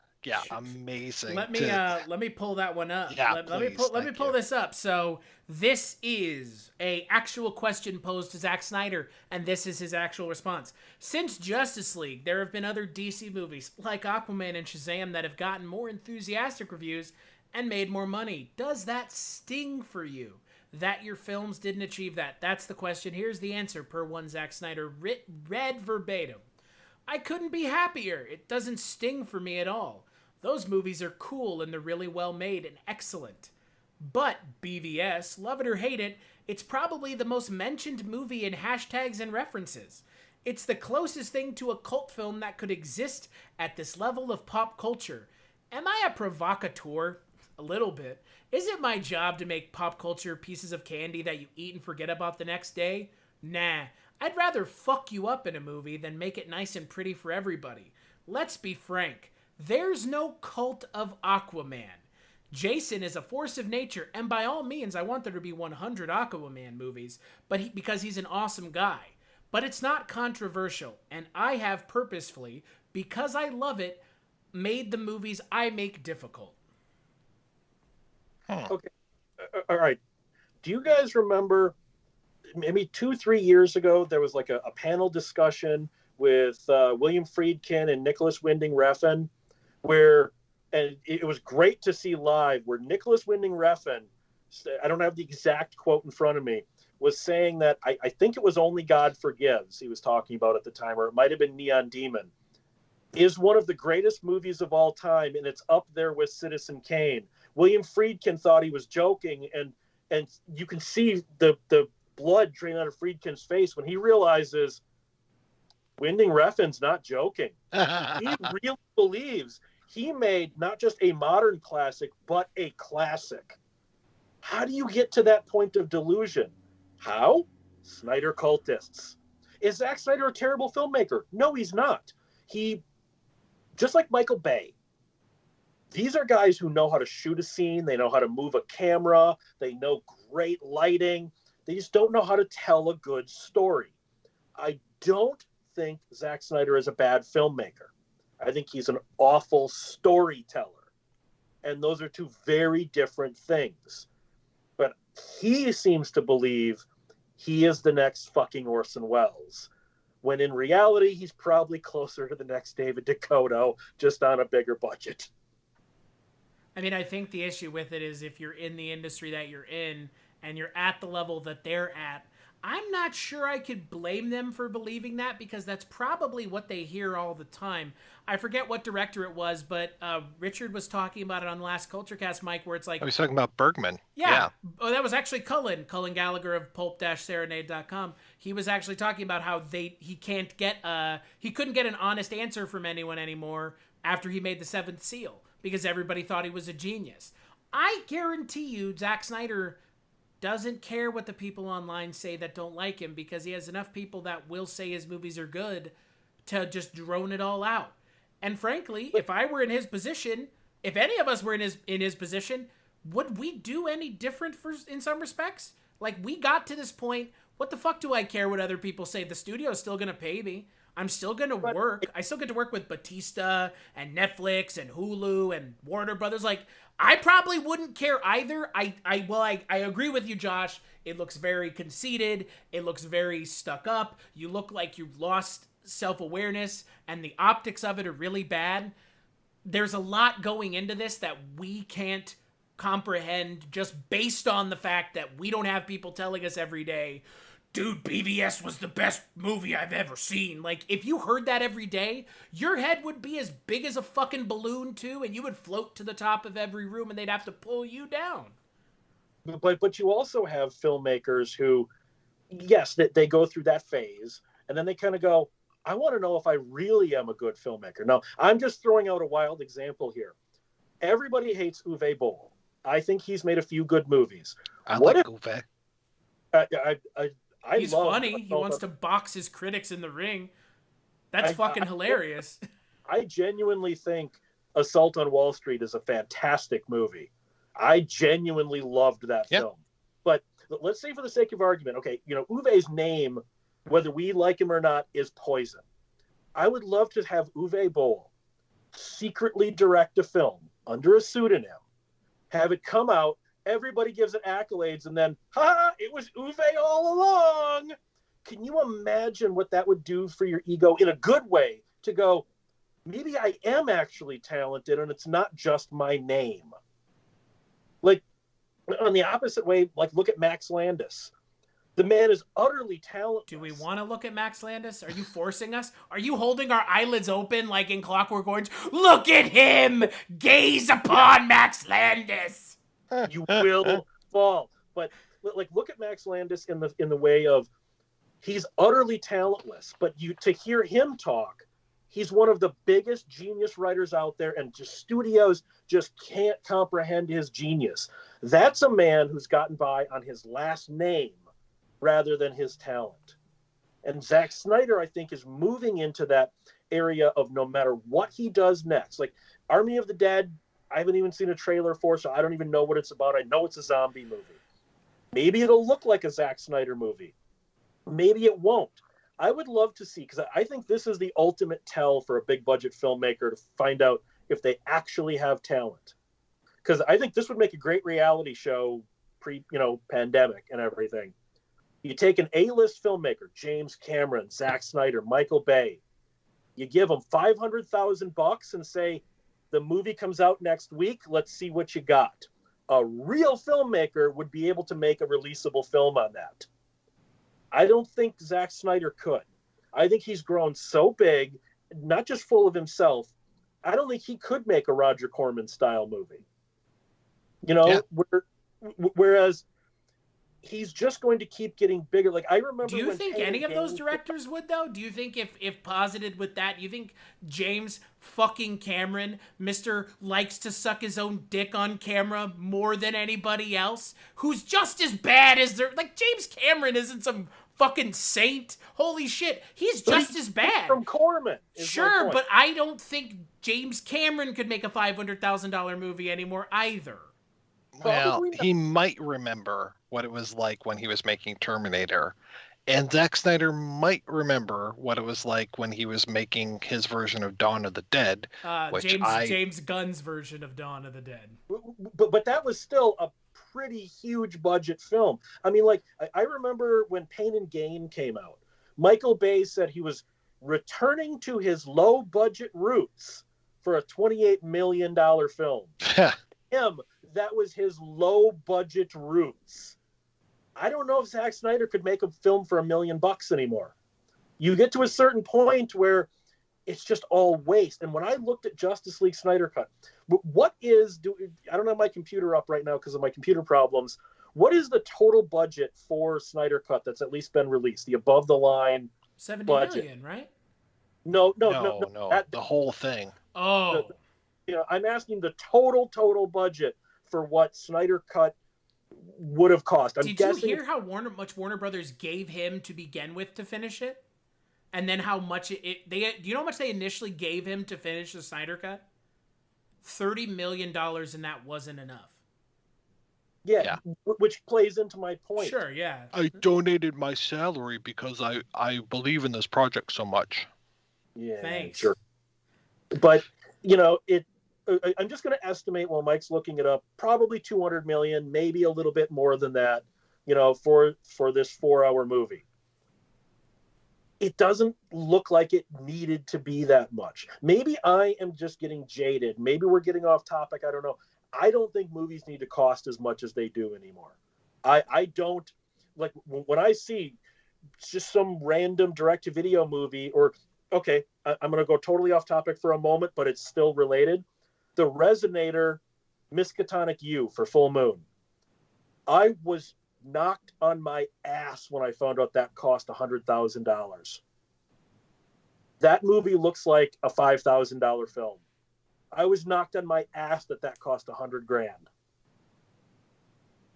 Speaker 1: amazing.
Speaker 2: Let me pull that one up.
Speaker 1: Yeah,
Speaker 2: let me pull this up. So this is a actual question posed to Zack Snyder, and this is his actual response. Since Justice League, there have been other DC movies like Aquaman and Shazam that have gotten more enthusiastic reviews and made more money. Does that sting for you that your films didn't achieve that? That's the question. Here's the answer per one Zack Snyder read verbatim. I couldn't be happier. It doesn't sting for me at all. Those movies are cool and they're really well made and excellent. But BVS, love it or hate it, it's probably the most mentioned movie in hashtags and references. It's the closest thing to a cult film that could exist at this level of pop culture. Am I a provocateur? A little bit. Is it my job to make pop culture pieces of candy that you eat and forget about the next day? Nah. I'd rather fuck you up in a movie than make it nice and pretty for everybody. Let's be frank. There's no cult of Aquaman. Jason is a force of nature, and by all means, I want there to be 100 Aquaman movies, because he's an awesome guy. But it's not controversial, and I have purposefully, because I love it, made the movies I make difficult.
Speaker 4: Okay. All right. Do you guys remember maybe 2-3 years ago, there was like a panel discussion with William Friedkin and Nicholas Winding Refn, and it was great to see live, where Nicholas Winding Refn, I don't have the exact quote in front of me, was saying that I think it was Only God Forgives he was talking about at the time, or it might have been Neon Demon, is one of the greatest movies of all time, and it's up there with Citizen Kane. William Friedkin thought he was joking, and you can see the blood drain out of Friedkin's face when he realizes Winding Refn's not joking. He really believes he made not just a modern classic, but a classic. How do you get to that point of delusion? How? Snyder cultists. Is Zack Snyder a terrible filmmaker? No, he's not. He, just like Michael Bay, these are guys who know how to shoot a scene. They know how to move a camera. They know great lighting. They just don't know how to tell a good story. I don't think Zack Snyder is a bad filmmaker. I think he's an awful storyteller. And those are two very different things. But he seems to believe he is the next fucking Orson Welles, when in reality, he's probably closer to the next David Dakota, just on a bigger budget.
Speaker 2: I mean, I think the issue with it is if you're in the industry that you're in and you're at the level that they're at, I'm not sure I could blame them for believing that, because that's probably what they hear all the time. I forget what director it was, but Richard was talking about it on the last Culturecast, Mike, where it's like...
Speaker 1: I was talking about Bergman.
Speaker 2: Yeah. Oh, that was actually Cullen Gallagher of pulp-serenade.com. He was actually talking about how he couldn't get an honest answer from anyone anymore after he made The Seventh Seal, because everybody thought he was a genius. I guarantee you Zack Snyder doesn't care what the people online say that don't like him, because he has enough people that will say his movies are good to just drone it all out. And frankly, if I were in his position, if any of us were in his position, would we do any different in some respects? Like, we got to this point, what the fuck do I care what other people say? The studio's still going to pay me. I'm still going to work. I still get to work with Batista and Netflix and Hulu and Warner Brothers. Like, I probably wouldn't care either. I agree with you, Josh. It looks very conceited. It looks very stuck up. You look like you've lost self-awareness, and the optics of it are really bad. There's a lot going into this that we can't comprehend just based on the fact that we don't have people telling us every day, dude, BVS was the best movie I've ever seen. Like, if you heard that every day, your head would be as big as a fucking balloon too, and you would float to the top of every room, and they'd have to pull you down.
Speaker 4: But you also have filmmakers who, yes, that they go through that phase, and then they kind of go, I want to know if I really am a good filmmaker. Now, I'm just throwing out a wild example here. Everybody hates Uwe Boll. I think he's made a few good movies.
Speaker 1: I like Uwe.
Speaker 2: He's funny. He wants to box his critics in the ring. That's fucking hilarious.
Speaker 4: I genuinely think Assault on Wall Street is a fantastic movie. I genuinely loved that film. But let's say, for the sake of argument, okay, Uwe's name, whether we like him or not, is Poison. I would love to have Uwe Boll secretly direct a film under a pseudonym, have it come out, everybody gives it accolades, and then, it was Uwe all along. Can you imagine what that would do for your ego in a good way, to go, maybe I am actually talented and it's not just my name? Like, on the opposite way, like, look at Max Landis. The man is utterly talented.
Speaker 2: Do we want to look at Max Landis? Are you forcing us? Are you holding our eyelids open like in Clockwork Orange? Look at him! Gaze upon Max Landis!
Speaker 4: You will fall. But, like, look at Max Landis in the way of, He's utterly talentless, but to hear him talk, he's one of the biggest genius writers out there, and just studios just can't comprehend his genius. That's a man who's gotten by on his last name rather than his talent. And Zack Snyder, I think, is moving into that area of no matter what he does next. Like Army of the Dead, I haven't even seen a trailer for, so I don't even know what it's about. I know it's a zombie movie. Maybe it'll look like a Zack Snyder movie. Maybe it won't. I would love to see, because I think this is the ultimate tell for a big budget filmmaker to find out if they actually have talent. Because I think this would make a great reality show pre-pandemic and everything. You take an A-list filmmaker, James Cameron, Zack Snyder, Michael Bay. You give them $500,000 and say, the movie comes out next week. Let's see what you got. A real filmmaker would be able to make a releasable film on that. I don't think Zack Snyder could. I think he's grown so big, not just full of himself. I don't think he could make a Roger Corman style movie. Whereas he's just going to keep getting bigger. Like I remember.
Speaker 2: Do you think any of those directors would, though? Do you think if posited with that, you think James fucking Cameron, Mr. likes to suck his own dick on camera more than anybody else, who's just as bad as James Cameron isn't some fucking saint. Holy shit, he's just as bad.
Speaker 4: From Corman.
Speaker 2: Sure, but I don't think James Cameron could make a $500,000 movie anymore either.
Speaker 1: Well, he might remember what it was like when he was making Terminator. And Zack Snyder might remember what it was like when he was making his version of Dawn of the Dead.
Speaker 2: James Gunn's version of Dawn of the Dead.
Speaker 4: But that was still a pretty huge budget film. I mean, I remember when Pain and Gain came out, Michael Bay said he was returning to his low budget roots for a $28 million film. That was his low budget roots. I don't know if Zack Snyder could make a film for $1 million anymore. You get to a certain point where it's just all waste. And when I looked at Justice League Snyder Cut, I don't have my computer up right now because of my computer problems. What is the total budget for Snyder Cut that's at least been released? The above the line
Speaker 2: $70
Speaker 4: budget.
Speaker 2: million, right?
Speaker 4: No.
Speaker 1: The whole thing.
Speaker 2: Oh.
Speaker 4: I'm asking the total budget for what Snyder Cut would have cost.
Speaker 2: Did you hear how much Warner Brothers gave him to begin with to finish it? And then how much do you know how much they initially gave him to finish the Snyder Cut? $30 million, and that wasn't enough.
Speaker 4: Yeah, which plays into my point.
Speaker 2: Sure, yeah.
Speaker 1: I donated my salary because I believe in this project so much.
Speaker 4: Yeah,
Speaker 2: thanks.
Speaker 4: Sure. But, I'm just going to estimate while Mike's looking it up, probably 200 million, maybe a little bit more than that, for this 4-hour movie. It doesn't look like it needed to be that much. Maybe I am just getting jaded. Maybe we're getting off topic. I don't know. I don't think movies need to cost as much as they do anymore. I don't, like, when I see just some random direct-to-video movie, or, okay, I'm going to go totally off topic for a moment, but it's still related. The Resonator Miskatonic U for Full Moon. I was knocked on my ass when I found out that cost $100,000. That movie looks like a $5,000 film. I was knocked on my ass that cost $100,000.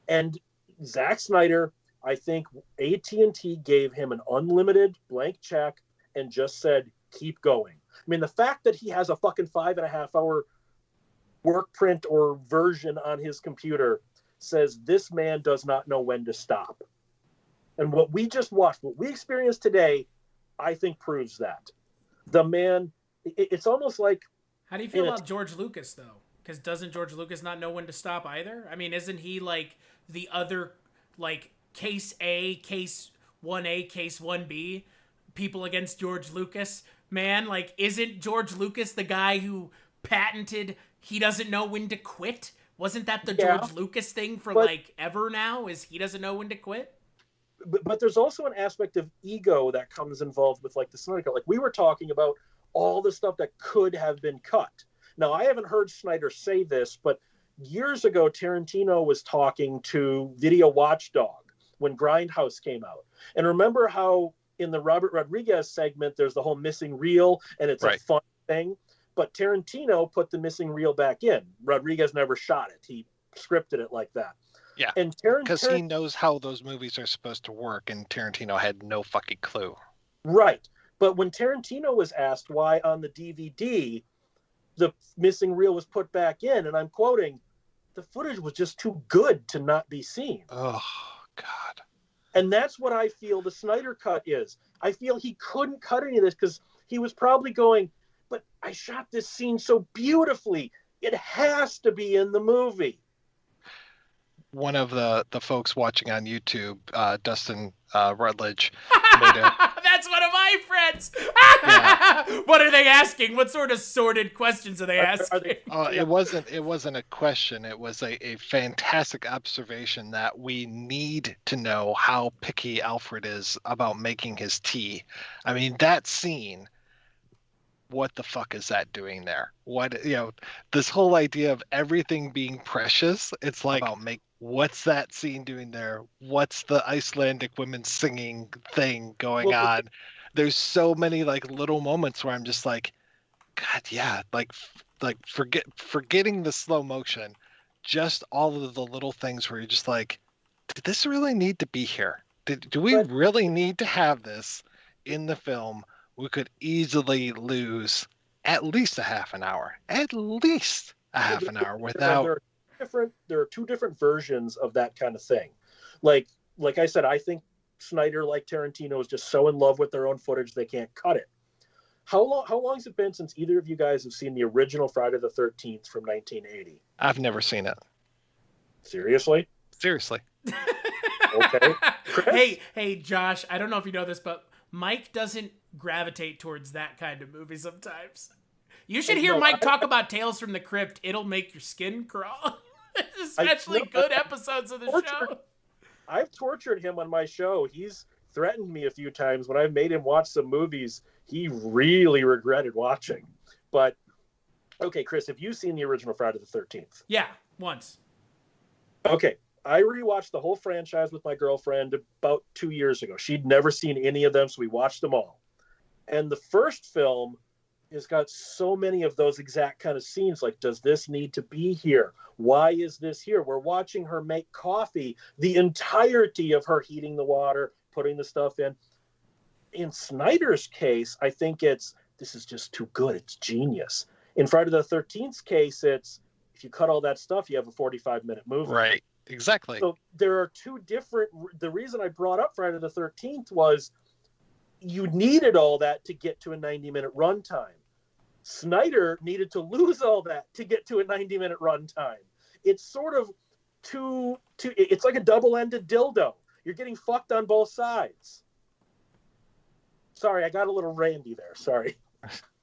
Speaker 4: And Zack Snyder, I think AT&T gave him an unlimited blank check and just said, keep going. I mean, the fact that he has a fucking 5.5-hour work print or version on his computer says this man does not know when to stop. And what we just watched, what we experienced today, I think proves that. The man, it's almost like...
Speaker 2: How do you feel about George Lucas, though? Because doesn't George Lucas not know when to stop either? I mean, isn't he like the other, like, case A, case 1A, case 1B, people against George Lucas? Man, like, isn't George Lucas the guy who patented he doesn't know when to quit? Wasn't that the George Lucas thing for ever now? Is he doesn't know when to quit?
Speaker 4: But there's also an aspect of ego that comes involved with like the Snyder Cut. Like we were talking about all the stuff that could have been cut. Now I haven't heard Snyder say this, but years ago Tarantino was talking to Video Watchdog when Grindhouse came out. And remember how in the Robert Rodriguez segment, there's the whole missing reel, and it's a fun thing. But Tarantino put the missing reel back in. Rodriguez never shot it. He scripted it like that.
Speaker 1: Yeah,
Speaker 4: and
Speaker 1: because he knows how those movies are supposed to work, and Tarantino had no fucking clue.
Speaker 4: Right. But when Tarantino was asked why on the DVD the missing reel was put back in, and I'm quoting, the footage was just too good to not be seen.
Speaker 1: Oh, God.
Speaker 4: And that's what I feel the Snyder Cut is. I feel he couldn't cut any of this because he was probably going, but I shot this scene so beautifully. It has to be in the movie.
Speaker 1: One of the folks watching on YouTube, Dustin Rutledge, made a...
Speaker 2: That's one of my friends.
Speaker 1: Yeah.
Speaker 2: What are they asking? What sort of sordid questions are they asking?
Speaker 1: It wasn't a question. It was a fantastic observation that we need to know how picky Alfred is about making his tea. I mean, that scene, what the fuck is that doing there? What, this whole idea of everything being precious, it's like, what's that scene doing there? What's the Icelandic women singing thing going on? There's so many like little moments where I'm just like, God, yeah, like forgetting the slow motion, just all of the little things where you're just like, did this really need to be here? Do we really need to have this in the film? We could easily lose at least a half an hour, without.
Speaker 4: There are two different versions of that kind of thing. Like I said, I think Snyder, like Tarantino, is just so in love with their own footage they can't cut it. How long has it been since either of you guys have seen the original Friday the 13th from 1980?
Speaker 1: I've never seen it.
Speaker 4: Seriously?
Speaker 1: Seriously.
Speaker 4: Okay.
Speaker 2: Hey, Josh, I don't know if you know this, but Mike doesn't gravitate towards that kind of movie sometimes. You should hear Mike talk about Tales from the Crypt. It'll make your skin crawl. Especially good episodes of the show.
Speaker 4: I've tortured him on my show. He's threatened me a few times when I've made him watch some movies he really regretted watching. But, okay, Chris, have you seen the original Friday the 13th?
Speaker 2: Yeah, once.
Speaker 4: Okay, I rewatched the whole franchise with my girlfriend about 2 years ago. She'd never seen any of them, so we watched them all. And the first film has got so many of those exact kind of scenes. Like, does this need to be here? Why is this here? We're watching her make coffee, the entirety of her heating the water, putting the stuff in. In Snyder's case, I think this is just too good. It's genius. In Friday the 13th's case, it's, if you cut all that stuff, you have a 45-minute movie.
Speaker 1: Right, exactly.
Speaker 4: So there are two different, the reason I brought up Friday the 13th was you needed all that to get to a 90-minute runtime. Snyder needed to lose all that to get to a 90-minute runtime. It's sort of it's like a double-ended dildo. You're getting fucked on both sides. Sorry, I got a little randy there. Sorry.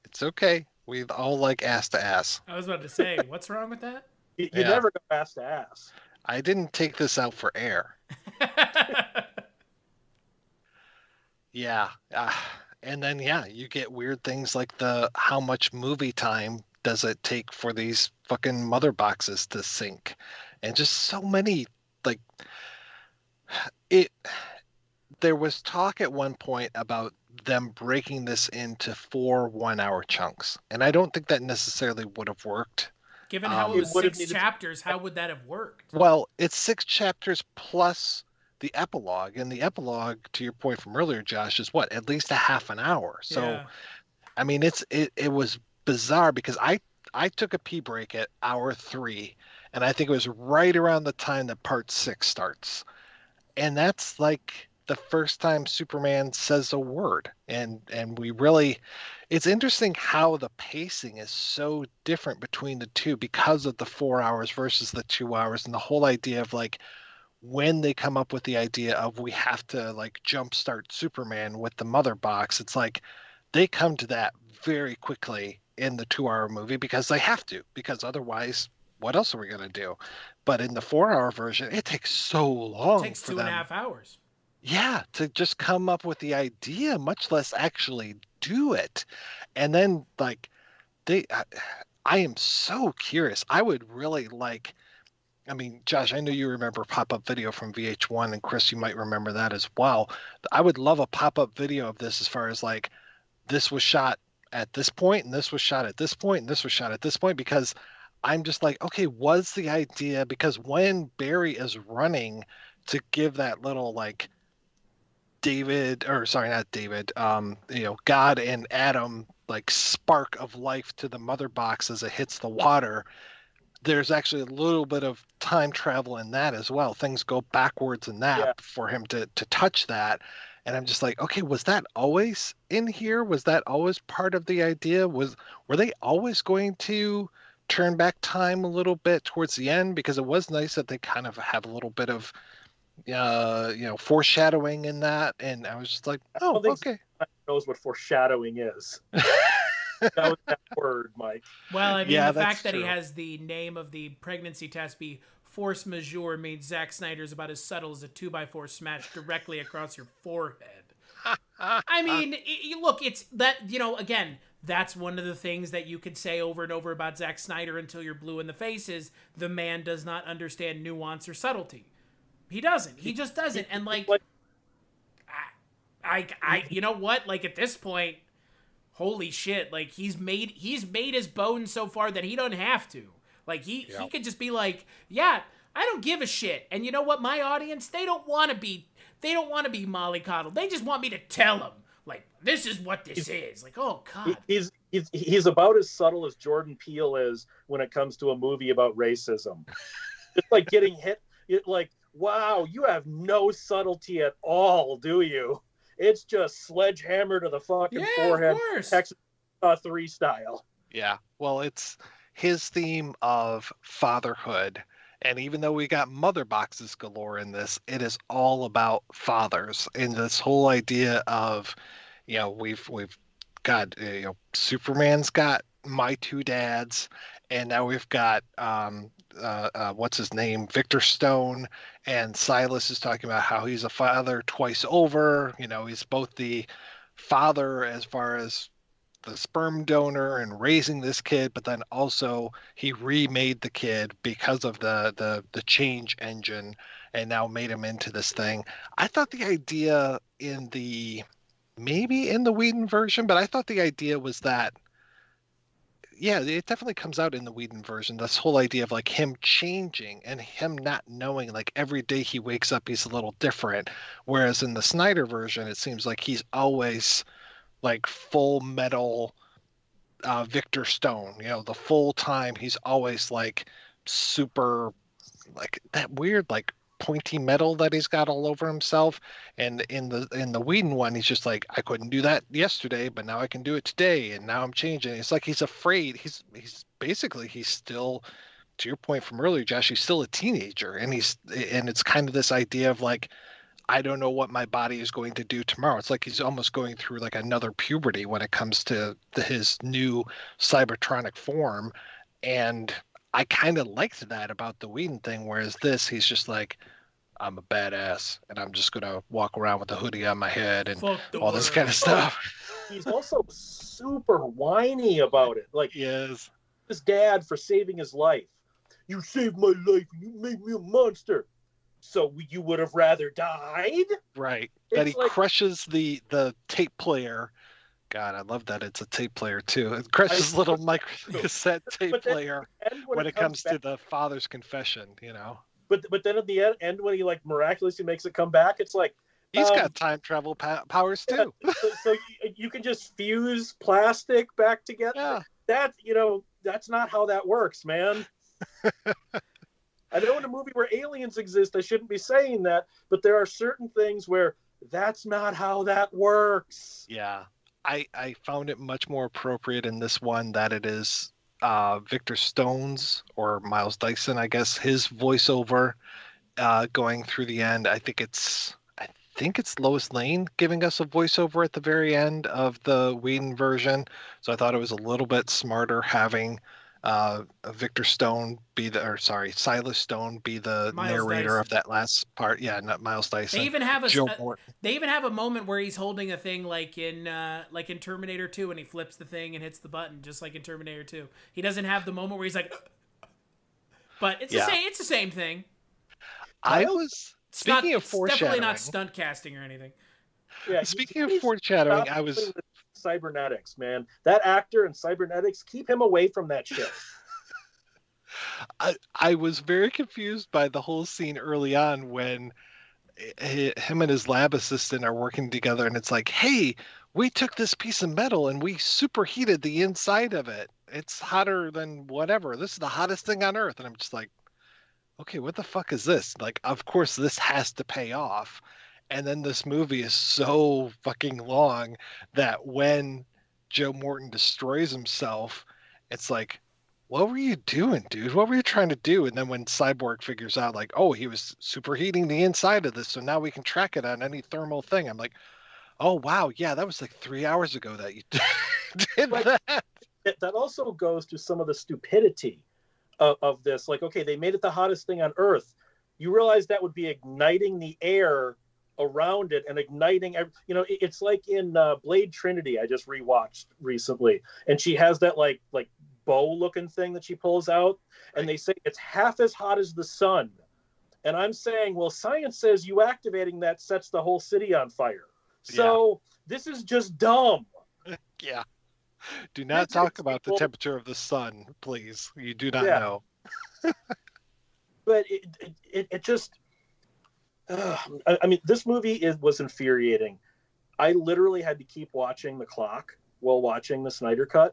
Speaker 1: It's okay. We all like ass to ass.
Speaker 2: I was about to say, what's wrong with that?
Speaker 4: You never go ass to ass.
Speaker 1: I didn't take this out for air. Yeah. And then, you get weird things like how much movie time does it take for these fucking mother boxes to sync? And just so many, there was talk at one point about them breaking this into 4 1-hour chunks. And I don't think that necessarily would have worked.
Speaker 2: Given how it was 6 chapters, how would that have worked?
Speaker 1: Well, it's 6 chapters plus the epilogue, and the epilogue, to your point from earlier, Josh, is what, at least a half an hour. So, yeah. I mean, it was bizarre because I took a pee break at hour 3, and I think it was right around the time that part 6 starts, and that's like the first time Superman says a word, and we really, it's interesting how the pacing is so different between the two because of the 4 hours versus the 2 hours, and the whole idea of when they come up with the idea of we have to jumpstart Superman with the mother box, it's like they come to that very quickly in the 2-hour movie because they have to, because otherwise what else are we going to do? But in the 4-hour version, it takes so long.
Speaker 2: It takes 2.5 hours.
Speaker 1: Yeah, to just come up with the idea, much less actually do it. And then I am so curious. I would really like I mean, Josh, I know you remember pop-up video from VH1, and Chris, you might remember that as well. I would love a pop-up video of this, as far as like, this was shot at this point, and this was shot at this point, and this was shot at this point, because I'm just like, okay, was the idea, because when Barry is running to give that little like David, or sorry, not David, God and Adam like spark of life to the mother box as it hits the water, there's actually a little bit of time travel in that as well. Things go backwards in that,
Speaker 4: Yeah.
Speaker 1: for him to touch that. And I'm just like, okay, was that always in here? Was that always part of the idea? Were they always going to turn back time a little bit towards the end? Because it was nice that they kind of have a little bit of foreshadowing in that. And I was just like,
Speaker 4: I
Speaker 1: oh,
Speaker 4: don't think
Speaker 1: okay.
Speaker 4: Snyder knows what foreshadowing is. That was that word, Mike.
Speaker 2: Well, I mean,
Speaker 1: Yeah,
Speaker 2: the
Speaker 1: that's
Speaker 2: fact that he
Speaker 1: true.
Speaker 2: has the name of the pregnancy test be force majeure means Zack Snyder's about as subtle as a 2x4 smashed directly across your forehead. I mean, look, it's that, again, that's one of the things that you could say over and over about Zack Snyder until you're blue in the face is the man does not understand nuance or subtlety. He doesn't. He just doesn't. And like, you know what? Like, at this point, holy shit, like he's made his bones so far that he don't have to. Like he could just be like, yeah, I don't give a shit. And you know what? My audience, they don't want to be mollycoddled. They just want me to tell them, like, this is what this is. Like, oh god.
Speaker 4: He's about as subtle as Jordan Peele is when it comes to a movie about racism. It's like getting hit. Like, wow, you have no subtlety at all, do you? It's just sledgehammer to the fucking forehead,
Speaker 2: of course.
Speaker 4: Texas 3 style.
Speaker 1: Yeah. Well, it's his theme of fatherhood. And even though we got mother boxes galore in this, it is all about fathers. And this whole idea of, we've got, Superman's got my two dads, and now we've got what's his name, Victor Stone, and Silas is talking about how he's a father twice over. He's both the father as far as the sperm donor and raising this kid, but then also he remade the kid because of the change engine, and now made him into this thing. I thought the idea maybe in the Whedon version, but I thought the idea was that, yeah, it definitely comes out in the Whedon version. This whole idea of like him changing and him not knowing, like every day he wakes up, he's a little different. Whereas in the Snyder version, it seems like he's always like full metal Victor Stone. The full time he's always like super, like that weird like pointy metal that he's got all over himself. And in the Whedon one, he's just like, I couldn't do that yesterday, but now I can do it today, and now I'm changing. It's like he's afraid. He's basically, he's still, to your point from earlier, Josh, he's still a teenager, and it's kind of this idea of like, I don't know what my body is going to do tomorrow. It's like he's almost going through like another puberty when it comes to his new cybertronic form. And I kind of liked that about the Whedon thing, whereas this, he's just like, I'm a badass, and I'm just going to walk around with a hoodie on my head and all this kind of stuff.
Speaker 4: He's also super whiny about it. Like,
Speaker 1: yes,
Speaker 4: his dad for saving his life. You saved my life, and you made me a monster. So you would have rather died?
Speaker 1: Right.
Speaker 4: It's
Speaker 1: that he
Speaker 4: like,
Speaker 1: crushes the tape player. God, I love that it's a tape player too. It crushes little micro cassette tape player when it comes to the father's confession,
Speaker 4: But then at the end when he like miraculously makes it come back, it's like
Speaker 1: he's got time travel powers too.
Speaker 4: So you can just fuse plastic back together.
Speaker 1: Yeah.
Speaker 4: That's not how that works, man. I know in a movie where aliens exist, I shouldn't be saying that, but there are certain things where that's not how that works.
Speaker 1: Yeah. I found it much more appropriate in this one that it is Victor Stone's, or Miles Dyson, I guess, his voiceover going through the end. I think it's Lois Lane giving us a voiceover at the very end of the Whedon version. So I thought it was a little bit smarter having Victor Stone Silas Stone be the narrator
Speaker 2: Dyson
Speaker 1: of that last part. Yeah, not Miles Dyson.
Speaker 2: They even have a moment where he's holding a thing like in Terminator 2, and he flips the thing and hits the button just like in Terminator 2. He doesn't have the moment where he's like But it's the same thing.
Speaker 1: Speaking of
Speaker 2: It's
Speaker 1: foreshadowing,
Speaker 2: definitely not stunt casting or anything.
Speaker 4: Yeah,
Speaker 1: speaking of foreshadowing, I was
Speaker 4: cybernetics, man. That actor and cybernetics, keep him away from that shit.
Speaker 1: I was very confused by the whole scene early on when him and his lab assistant are working together, and it's like, hey, we took this piece of metal and we superheated the inside of it. It's hotter than whatever. This is the hottest thing on Earth. And I'm just like, okay, what the fuck is this? Like, of course, this has to pay off. And then this movie is so fucking long that when Joe Morton destroys himself, it's like, what were you doing, dude? What were you trying to do? And then when Cyborg figures out, like, oh, he was superheating the inside of this, so now we can track it on any thermal thing. I'm like, oh, wow, yeah, that was like 3 hours ago that you did that.
Speaker 4: That also goes to some of the stupidity of this. Like, okay, they made it the hottest thing on Earth. You realize that would be igniting the air around it and igniting, it's like in Blade Trinity, I just rewatched recently, and she has that like bow looking thing that she pulls out, and they say it's half as hot as the sun. And I'm saying, well, science says you activating that sets the whole city on fire. So this is just dumb.
Speaker 1: Yeah. Do not talk about the temperature of the sun, please. You do not know.
Speaker 4: But it just, I mean, this movie was infuriating. I literally had to keep watching the clock while watching the Snyder Cut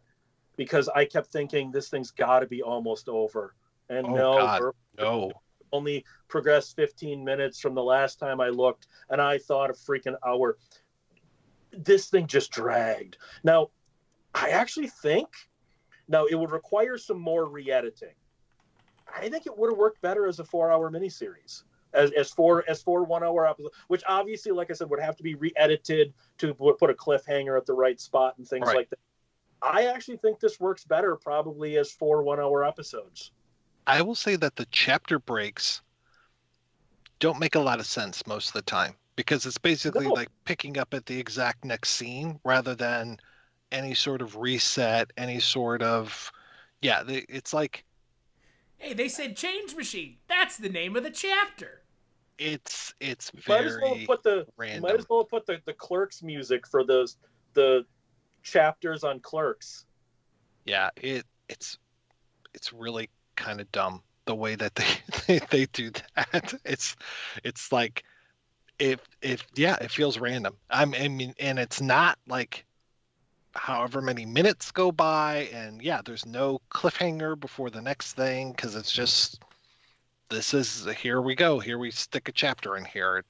Speaker 4: because I kept thinking this thing's got to be almost over. And
Speaker 1: no.
Speaker 4: Only progressed 15 minutes from the last time I looked, and I thought a freaking hour. This thing just dragged. Now, I actually think it would require some more re-editing. I think it would have worked better as a 4-hour miniseries, as four 1-hour episodes, which obviously, like I said, would have to be re-edited to put a cliffhanger at the right spot and things like that. I actually think this works better probably as 4 1-hour episodes.
Speaker 1: I will say that the chapter breaks don't make a lot of sense most of the time because it's basically like picking up at the exact next scene rather than any sort of reset, any sort of, it's like,
Speaker 2: hey, they said change machine. That's the name of the chapter.
Speaker 1: It's
Speaker 4: very
Speaker 1: random.
Speaker 4: You might as well put the Clerks music for the chapters on Clerks.
Speaker 1: Yeah, it's really kind of dumb the way that they do that. It's like it feels random. I mean, and it's not like however many minutes go by, and there's no cliffhanger before the next thing because it's just here we go. Here we stick a chapter in here.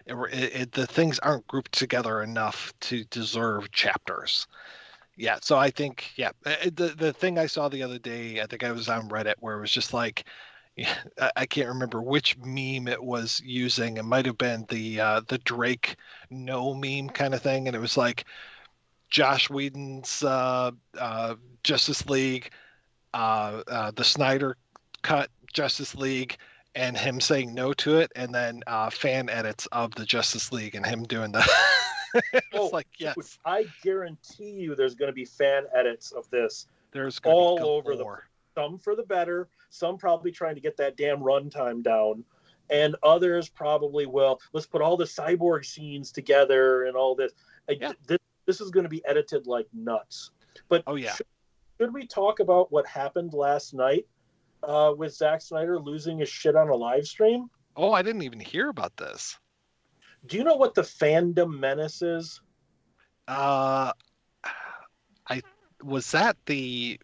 Speaker 1: The things aren't grouped together enough to deserve chapters. Yeah, so I think the thing I saw the other day, I think I was on Reddit where it was just like, I can't remember which meme it was using. It might have been the Drake no meme kind of thing, and it was like Josh Whedon's Justice League, the Snyder Cut Justice League, and him saying no to it, and then fan edits of the Justice League and him doing the. It's like, yes.
Speaker 4: I guarantee you there's going to be fan edits of this.
Speaker 1: There's
Speaker 4: all over some for the better, some probably trying to get that damn runtime down, and others probably will. Let's put all the cyborg scenes together and all this. This is going to be edited like nuts. But should we talk about what happened last night with Zack Snyder losing his shit on a live stream?
Speaker 1: Oh, I didn't even hear about this.
Speaker 4: Do you know what the fandom menace is?
Speaker 1: Was that the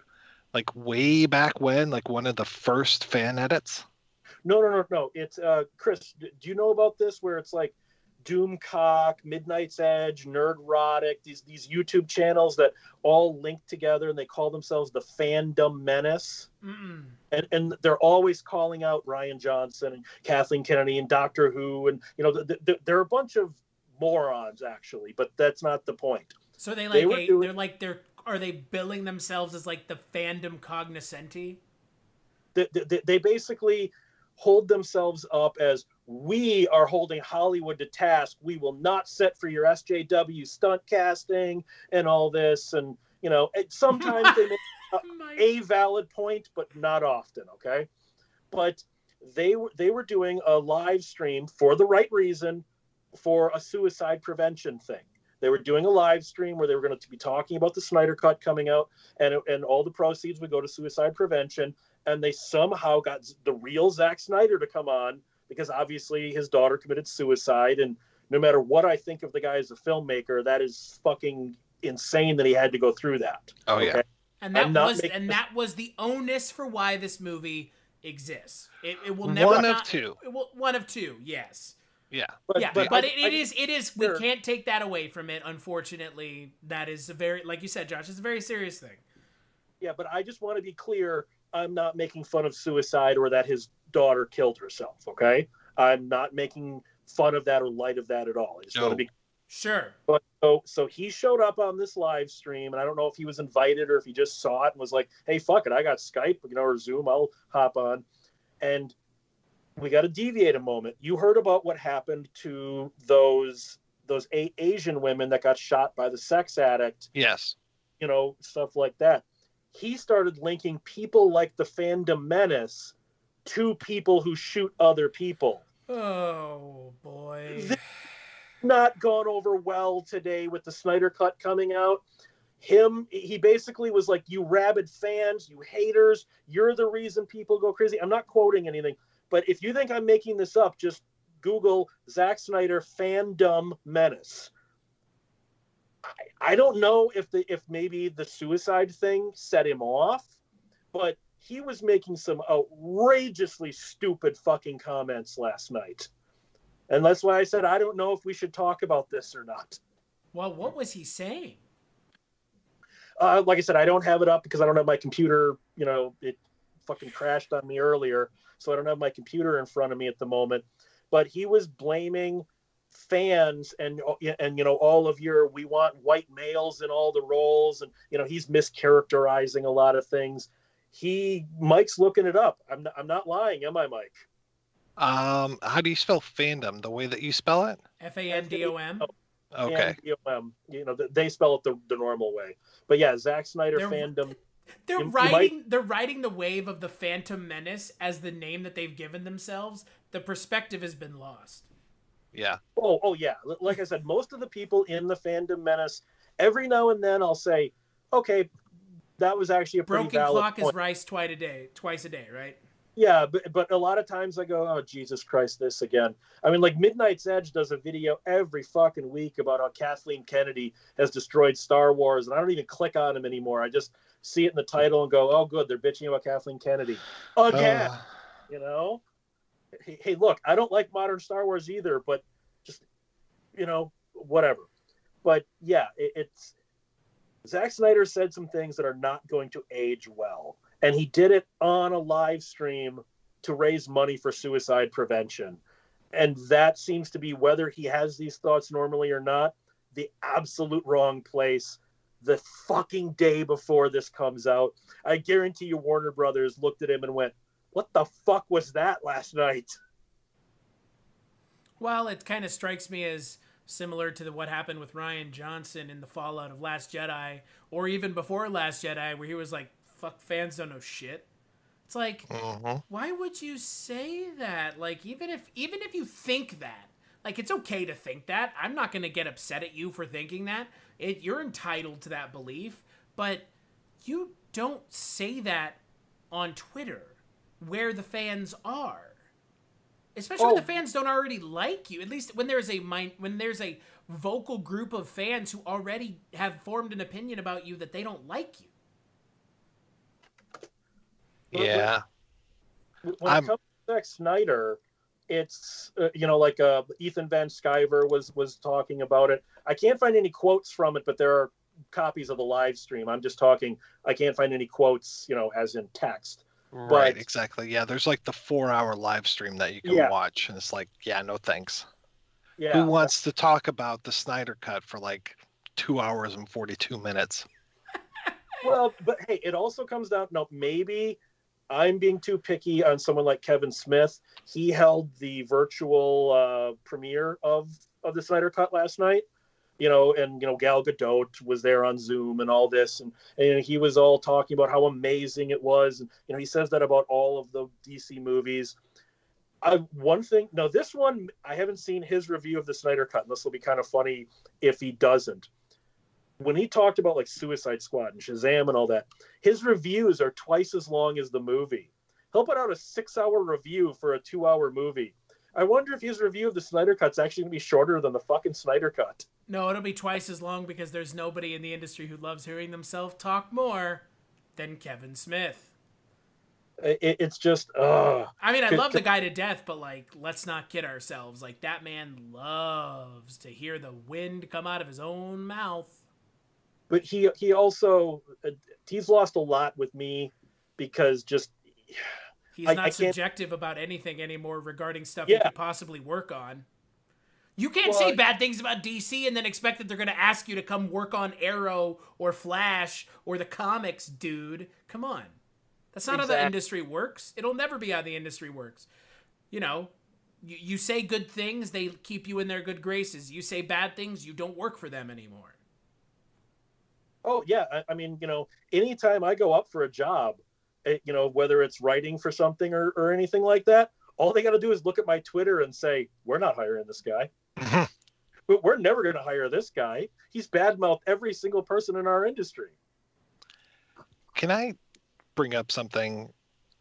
Speaker 1: like way back when, like one of the first fan edits?
Speaker 4: No. It's Chris. Do you know about this? Where it's like Doomcock, Midnight's Edge, Nerdrotic, these YouTube channels that all link together and they call themselves the Fandom Menace.
Speaker 2: Mm-mm.
Speaker 4: And they're always calling out Ryan Johnson and Kathleen Kennedy and Doctor Who, and they're a bunch of morons actually, but that's not the point.
Speaker 2: So are they billing themselves as like the fandom cognoscenti?
Speaker 4: They basically hold themselves up as, we are holding Hollywood to task. We will not set for your SJW stunt casting and all this. And, sometimes they make a valid point, but not often. Okay. but they were doing a live stream for the right reason for a suicide prevention thing. They were doing a live stream where they were going to be talking about the Snyder Cut coming out, and all the proceeds would go to suicide prevention. And they somehow got the real Zack Snyder to come on, because obviously his daughter committed suicide. And no matter what I think of the guy as a filmmaker, that is fucking insane that he had to go through that.
Speaker 1: Oh, okay? Yeah.
Speaker 2: And that was the onus for why this movie exists. It will never
Speaker 1: one of two.
Speaker 2: One of two, yes.
Speaker 1: Yeah.
Speaker 2: But it is we can't take that away from it, unfortunately. That is a very, like you said, Josh, it's a very serious thing.
Speaker 4: Yeah, but I just want to be clear, I'm not making fun of suicide or that his daughter killed herself, okay? I'm not making fun of that or light of that at all. I just want to be
Speaker 2: sure.
Speaker 4: But so he showed up on this live stream, and I don't know if he was invited or if he just saw it and was like, "Hey, fuck it, I got Skype, or Zoom, I'll hop on." And we got to deviate a moment. You heard about what happened to those 8 Asian women that got shot by the sex addict.
Speaker 1: Yes.
Speaker 4: Stuff like that. He started linking people like the Fandom Menace to people who shoot other people.
Speaker 2: Oh, boy.
Speaker 4: This not gone over well today with the Snyder Cut coming out. He basically was like, "You rabid fans, you haters, you're the reason people go crazy." I'm not quoting anything, but if you think I'm making this up, just Google Zack Snyder Fandom Menace. I don't know if maybe the suicide thing set him off, but he was making some outrageously stupid fucking comments last night. And that's why I said, I don't know if we should talk about this or not.
Speaker 2: Well, what was he saying?
Speaker 4: Like I said, I don't have it up because I don't have my computer. It fucking crashed on me earlier, so I don't have my computer in front of me at the moment. But he was blaming fans and all of we want white males in all the roles, and he's mischaracterizing a lot of things. Mike's looking it up. I'm not lying, am I, Mike?
Speaker 1: How do you spell fandom? The way that you spell it?
Speaker 2: Fandom.
Speaker 1: Okay.
Speaker 4: Fandom. They spell it the normal way. But yeah, Zack Snyder Fandom.
Speaker 2: They're riding the wave of the Phantom Menace as the name that they've given themselves. The perspective has been lost.
Speaker 1: Yeah.
Speaker 4: Oh yeah. Like I said, most of the people in the Fandom Menace, every now and then I'll say, okay, that was actually a pretty
Speaker 2: broken
Speaker 4: valid
Speaker 2: clock
Speaker 4: point.
Speaker 2: Is rice twice a day, right?
Speaker 4: Yeah, but a lot of times I go, "Oh, Jesus Christ, this again." I mean, like Midnight's Edge does a video every fucking week about how Kathleen Kennedy has destroyed Star Wars, and I don't even click on him anymore. I just see it in the title and go, "Oh, good, they're bitching about Kathleen Kennedy again." Hey, look, I don't like modern Star Wars either, but just whatever. But yeah, it's Zack Snyder said some things that are not going to age well. And he did it on a live stream to raise money for suicide prevention. And that seems to be, whether he has these thoughts normally or not, the absolute wrong place the fucking day before this comes out. I guarantee you Warner Brothers looked at him and went, "What the fuck was that last night?"
Speaker 2: Well, it kind of strikes me as similar to what happened with Rian Johnson in the fallout of Last Jedi, or even before Last Jedi, where he was like, "Fuck, fans don't know shit." It's like, why would you say that? Like, even if you think that, like, it's okay to think that. I'm not going to get upset at you for thinking that. You're entitled to that belief, but you don't say that on Twitter where the fans are. Especially when the fans don't already like you. At least when there's a vocal group of fans who already have formed an opinion about you that they don't like you.
Speaker 1: Yeah.
Speaker 4: When it comes to Zack Snyder, it's like Ethan Van Sciver was talking about it. I can't find any quotes from it, but there are copies of the live stream. I'm just talking. I can't find any quotes, as in text.
Speaker 1: Right, exactly. Yeah, there's like the 4-hour live stream that you can watch, and it's like, yeah, no thanks. Yeah. Who wants to talk about the Snyder Cut for like 2 hours and 42 minutes?
Speaker 4: Well, but hey, it also comes down. No, maybe I'm being too picky on someone like Kevin Smith. He held the virtual premiere of the Snyder Cut last night. and Gal Gadot was there on Zoom and all this, and he was all talking about how amazing it was, and he says that about all of the DC movies. One thing, no, this one I haven't seen his review of the Snyder Cut, and this will be kind of funny if he doesn't. When he talked about like Suicide Squad and Shazam and all that, his reviews are twice as long as the movie. He'll put out a 6-hour review for a 2-hour movie. I wonder if his review of the Snyder Cut's actually going to be shorter than the fucking Snyder Cut.
Speaker 2: No, it'll be twice as long because there's nobody in the industry who loves hearing themselves talk more than Kevin Smith.
Speaker 4: It's just,
Speaker 2: I mean, I love the guy to death, but like, let's not kid ourselves. Like, that man loves to hear the wind come out of his own mouth.
Speaker 4: But he also, he's lost a lot with me because just...
Speaker 2: He's not subjective about anything anymore regarding stuff he could possibly work on. You can't say bad things about DC and then expect that they're going to ask you to come work on Arrow or Flash or the comics, dude. Come on. That's not how the industry works. It'll never be how the industry works. You say good things, they keep you in their good graces. You say bad things, you don't work for them anymore.
Speaker 4: Oh, yeah. I mean, anytime I go up for a job, whether it's writing for something or anything like that, all they got to do is look at my Twitter and say, we're not hiring this guy. We're never going to hire this guy. He's badmouthed every single person in our industry.
Speaker 1: Can I bring up something?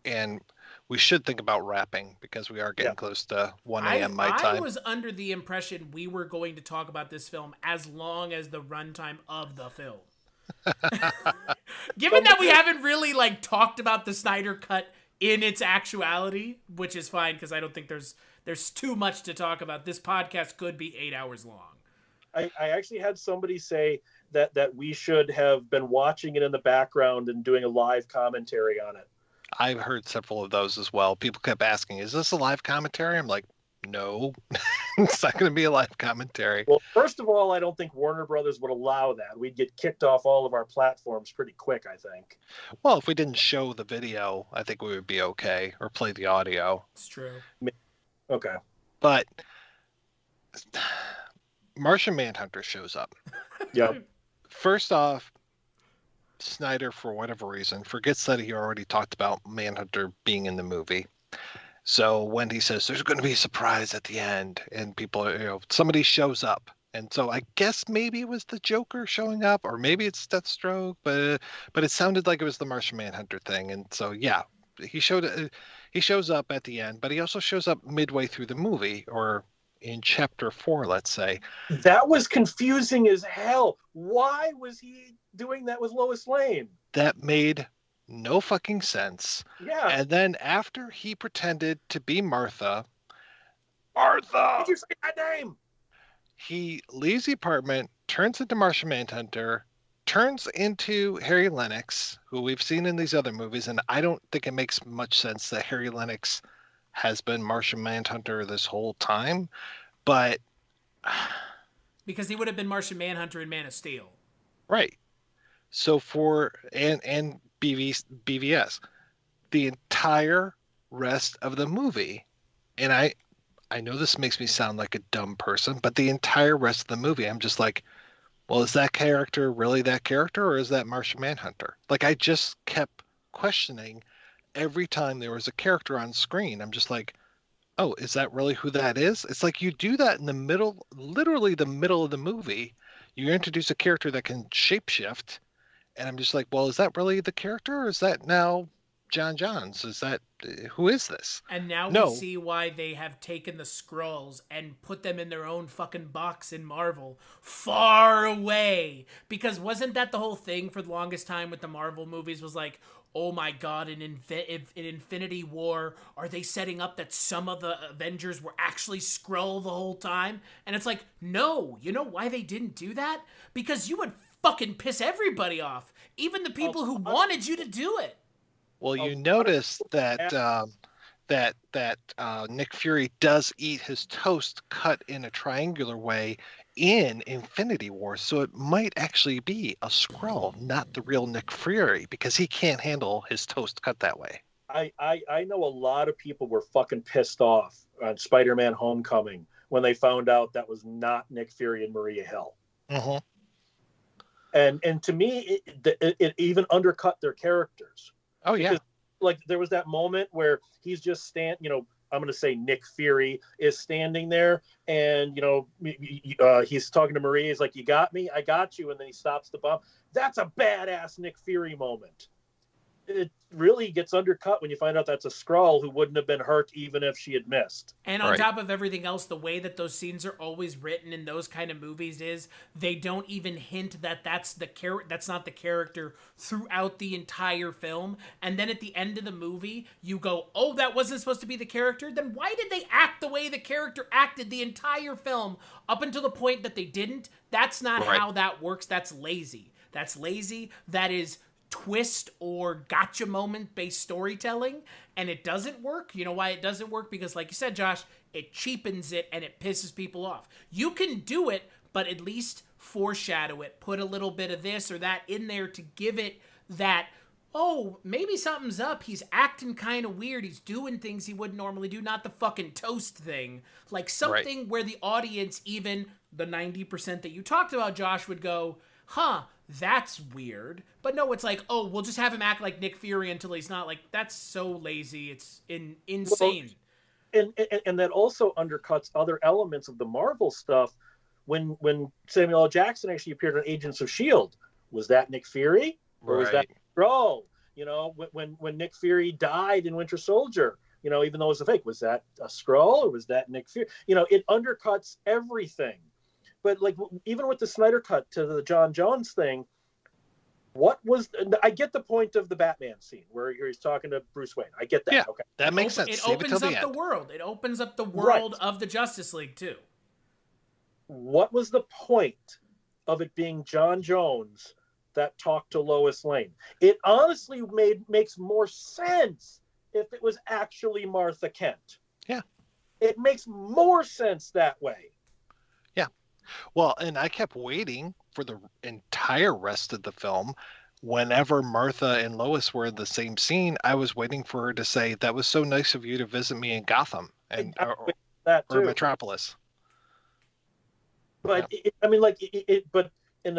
Speaker 1: And we should think about wrapping because we are getting close to 1 a.m. my time.
Speaker 2: I was under the impression we were going to talk about this film as long as the runtime of the film. Given that we haven't really talked about the Snyder Cut in its actuality, which is fine because I don't think there's too much to talk about. This podcast could be 8 hours long.
Speaker 4: I actually had somebody say that we should have been watching it in the background and doing a live commentary on it.
Speaker 1: I've heard several of those as well. People kept asking, is this a live commentary? I'm like, no, it's not going to be a live commentary.
Speaker 4: Well, first of all, I don't think Warner Brothers would allow that. We'd get kicked off all of our platforms pretty quick, I think.
Speaker 1: Well, if we didn't show the video, I think we would be okay, or play the audio.
Speaker 2: It's true.
Speaker 4: Okay.
Speaker 1: But Martian Manhunter shows up.
Speaker 4: Yep.
Speaker 1: First off, Snyder, for whatever reason, forgets that he already talked about Manhunter being in the movie. So when he says there's going to be a surprise at the end and people, somebody shows up. And so I guess maybe it was the Joker showing up or maybe it's Deathstroke, but it sounded like it was the Martian Manhunter thing. And so, yeah, he shows up at the end, but he also shows up midway through the movie or in chapter 4, let's say.
Speaker 4: That was confusing as hell. Why was he doing that with Lois Lane?
Speaker 1: That made no fucking sense.
Speaker 4: Yeah.
Speaker 1: And then after he pretended to be Martha, Martha!
Speaker 4: Did you say that name?
Speaker 1: He leaves the apartment, turns into Martian Manhunter, turns into Harry Lennox, who we've seen in these other movies, and I don't think it makes much sense that Harry Lennox has been Martian Manhunter this whole time, but...
Speaker 2: because he would have been Martian Manhunter in Man of Steel.
Speaker 1: Right. So and BVS, the entire rest of the movie, and I know this makes me sound like a dumb person, but the entire rest of the movie, I'm just like, well, is that character really that character, or is that Martian Manhunter? Like, I just kept questioning every time there was a character on screen. I'm just like, oh, is that really who that is? It's like you do that in the middle, literally the middle of the movie. You introduce a character that can shapeshift, and I'm just like, well, is that really the character, or is that now John Johns? Who is this?
Speaker 2: And now we see why they have taken the Skrulls and put them in their own fucking box in Marvel, far away. Because wasn't that the whole thing for the longest time with the Marvel movies, was like, oh my god, in Infinity War, are they setting up that some of the Avengers were actually Skrull the whole time? And it's like, no, you know why they didn't do that? Because you would fucking piss everybody off, even the people who wanted you to do it.
Speaker 1: Well, you notice that Nick Fury does eat his toast cut in a triangular way in Infinity War, so it might actually be a Skrull, not the real Nick Fury, because he can't handle his toast cut that way.
Speaker 4: I know a lot of people were fucking pissed off on Spider-Man Homecoming when they found out that was not Nick Fury and Maria Hill.
Speaker 1: Mhm.
Speaker 4: And to me, it even undercut their characters.
Speaker 1: Oh yeah.
Speaker 4: Because, like, there was that moment where he's just I'm going to say Nick Fury is standing there, and he's talking to Marie. He's like, "You got me, I got you," and then he stops the bomb. That's a badass Nick Fury moment. It really gets undercut when you find out that's a Skrull who wouldn't have been hurt even if she had missed.
Speaker 2: And on top of everything else, the way that those scenes are always written in those kind of movies is they don't even hint that that's not the character throughout the entire film. And then at the end of the movie, you go, "Oh, that wasn't supposed to be the character." Then why did they act the way the character acted the entire film up until the point that they didn't? That's not how that works. That's lazy. That's lazy. That is twist or gotcha moment based storytelling, and it doesn't work. You know why it doesn't work? Because, like you said, Josh, it cheapens it and it pisses people off. You can do it, but at least foreshadow it. Put a little bit of this or that in there to give it that, oh, maybe something's up. He's acting kind of weird. He's doing things he wouldn't normally do. Not the fucking toast thing. Like something where the audience, even the 90% that you talked about, Josh, would go, huh, that's weird. But no, it's like, oh, we'll just have him act like Nick Fury until he's not. Like, that's so lazy. It's insane.
Speaker 4: Well, and that also undercuts other elements of the Marvel stuff. When Samuel L. Jackson actually appeared on Agents of S.H.I.E.L.D., was that Nick Fury? Or was that Skrull? When Nick Fury died in Winter Soldier, even though it was a fake, was that a Skrull or was that Nick Fury? It undercuts everything. But like even with the Snyder Cut to the John Jones thing, I get the point of the Batman scene where he's talking to Bruce Wayne. I get that.
Speaker 1: Yeah,
Speaker 4: okay,
Speaker 1: that makes sense.
Speaker 2: It opens up the world. It opens up the world of the Justice League too.
Speaker 4: What was the point of it being John Jones that talked to Lois Lane? It honestly makes more sense if it was actually Martha Kent.
Speaker 1: Yeah,
Speaker 4: it makes more sense that way.
Speaker 1: Well, and I kept waiting for the entire rest of the film. Whenever Martha and Lois were in the same scene, I was waiting for her to say, "That was so nice of you to visit me in Gotham or Metropolis."
Speaker 4: But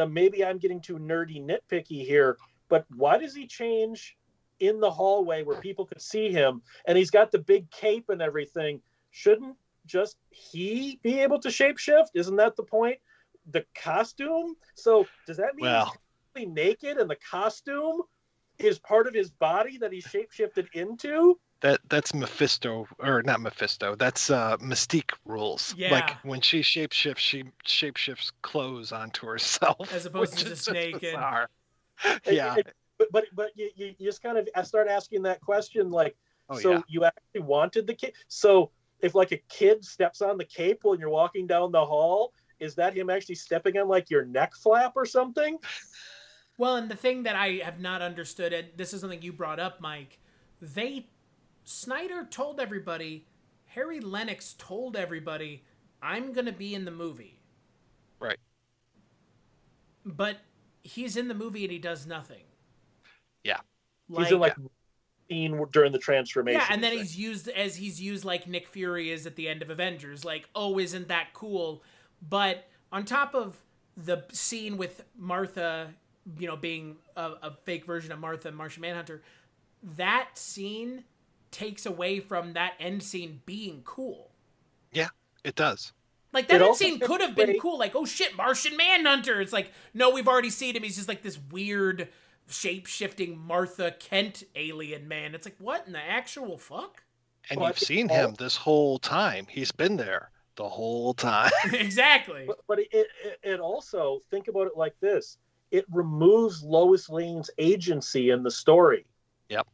Speaker 4: maybe I'm getting too nerdy nitpicky here. But why does he change in the hallway where people could see him, and he's got the big cape and everything? Shouldn't just he be able to shapeshift? Isn't that the point? The costume? So does that mean he's completely naked and the costume is part of his body that he's shapeshifted into?
Speaker 1: That's Mephisto, or not Mephisto. That's Mystique rules.
Speaker 2: Yeah.
Speaker 1: Like when she shapeshifts, she shapeshifts clothes onto herself,
Speaker 2: as opposed to just naked.
Speaker 1: Yeah.
Speaker 4: But you just kind of start asking that question, like, you actually wanted the cape? So if like a kid steps on the cape when you're walking down the hall, is that him actually stepping on like your neck flap or something?
Speaker 2: Well, and the thing that I have not understood, and this is something you brought up, Mike, Snyder told everybody, Harry Lennox told everybody, I'm going to be in the movie.
Speaker 1: Right.
Speaker 2: But he's in the movie and he does nothing.
Speaker 1: Yeah.
Speaker 4: He's in like scene during the transformation.
Speaker 2: Yeah, and then he's used like Nick Fury is at the end of Avengers. Like, oh, isn't that cool? But on top of the scene with Martha, being a fake version of Martha, Martian Manhunter, that scene takes away from that end scene being cool.
Speaker 1: Yeah, it does.
Speaker 2: Like, that end scene could have been cool. Like, oh shit, Martian Manhunter. It's like, no, we've already seen him. He's just like this weird shape-shifting Martha Kent alien man. It's like, what in the actual fuck?
Speaker 1: And you've seen him this whole time. He's been there the whole time.
Speaker 2: Exactly.
Speaker 4: But it also, think about it like this. It removes Lois Lane's agency in the story.
Speaker 1: Yep.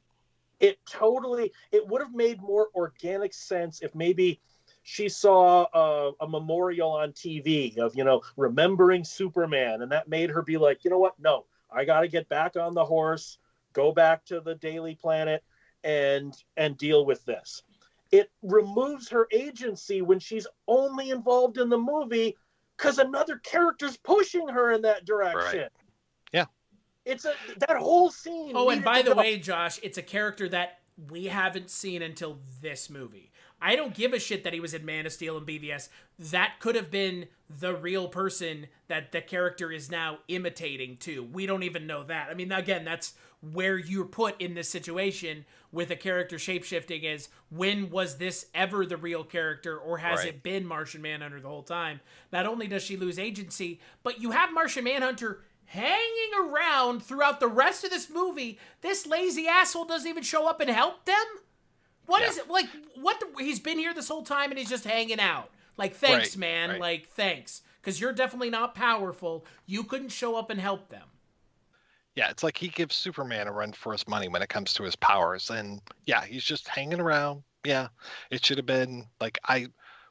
Speaker 4: It would have made more organic sense if maybe she saw a memorial on TV of, remembering Superman. And that made her be like, you know what? No, I got to get back on the horse, go back to the Daily Planet and deal with this. It removes her agency when she's only involved in the movie because another character's pushing her in that direction.
Speaker 1: Right. Yeah.
Speaker 4: That whole scene.
Speaker 2: Oh, and by the way, Josh, it's a character that we haven't seen until this movie. I don't give a shit that he was in Man of Steel and BVS. That could have been the real person that the character is now imitating too. We don't even know that. I mean, again, that's where you're put in this situation with a character shapeshifting is, when was this ever the real character, or has it been Martian Manhunter the whole time? Not only does she lose agency, but you have Martian Manhunter hanging around throughout the rest of this movie. This lazy asshole doesn't even show up and help them? What is it? Like, he's been here this whole time and he's just hanging out. Like, thanks, man.
Speaker 1: Right.
Speaker 2: Like, thanks. Because you're definitely not powerful. You couldn't show up and help them.
Speaker 1: Yeah, it's like he gives Superman a run for his money when it comes to his powers. And yeah, he's just hanging around. Yeah, it should have been like,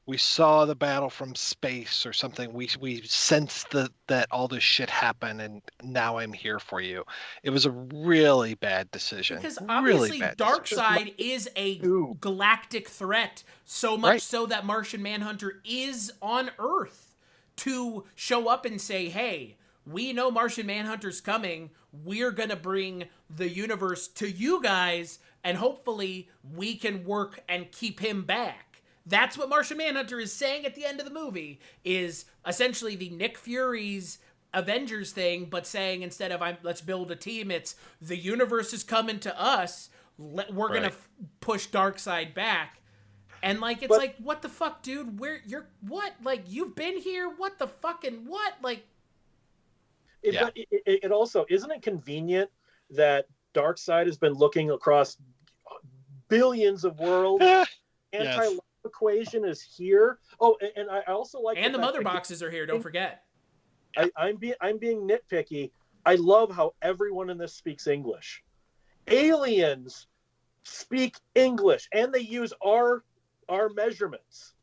Speaker 1: we saw the battle from space or something. We sensed that all this shit happened, and now I'm here for you. It was a really bad decision.
Speaker 2: Because obviously Darkseid is a galactic threat, so much so that Martian Manhunter is on Earth to show up and say, hey, we know Martian Manhunter's coming. We're going to bring the universe to you guys, and hopefully we can work and keep him back. That's what Martian Manhunter is saying at the end of the movie, is essentially the Nick Fury's Avengers thing, but saying instead of let's build a team, it's the universe is coming to us. We're going to push Darkseid back. And like, it's like, what the fuck, dude? What? Like, you've been here? What the fucking what? Like,
Speaker 4: it also, isn't it convenient that Darkseid has been looking across billions of worlds? Anti-life equation is here. Oh, and I also like,
Speaker 2: and the mother boxes are here. Don't forget.
Speaker 4: I'm being nitpicky. I love how everyone in this speaks English. Aliens speak English, and they use our measurements.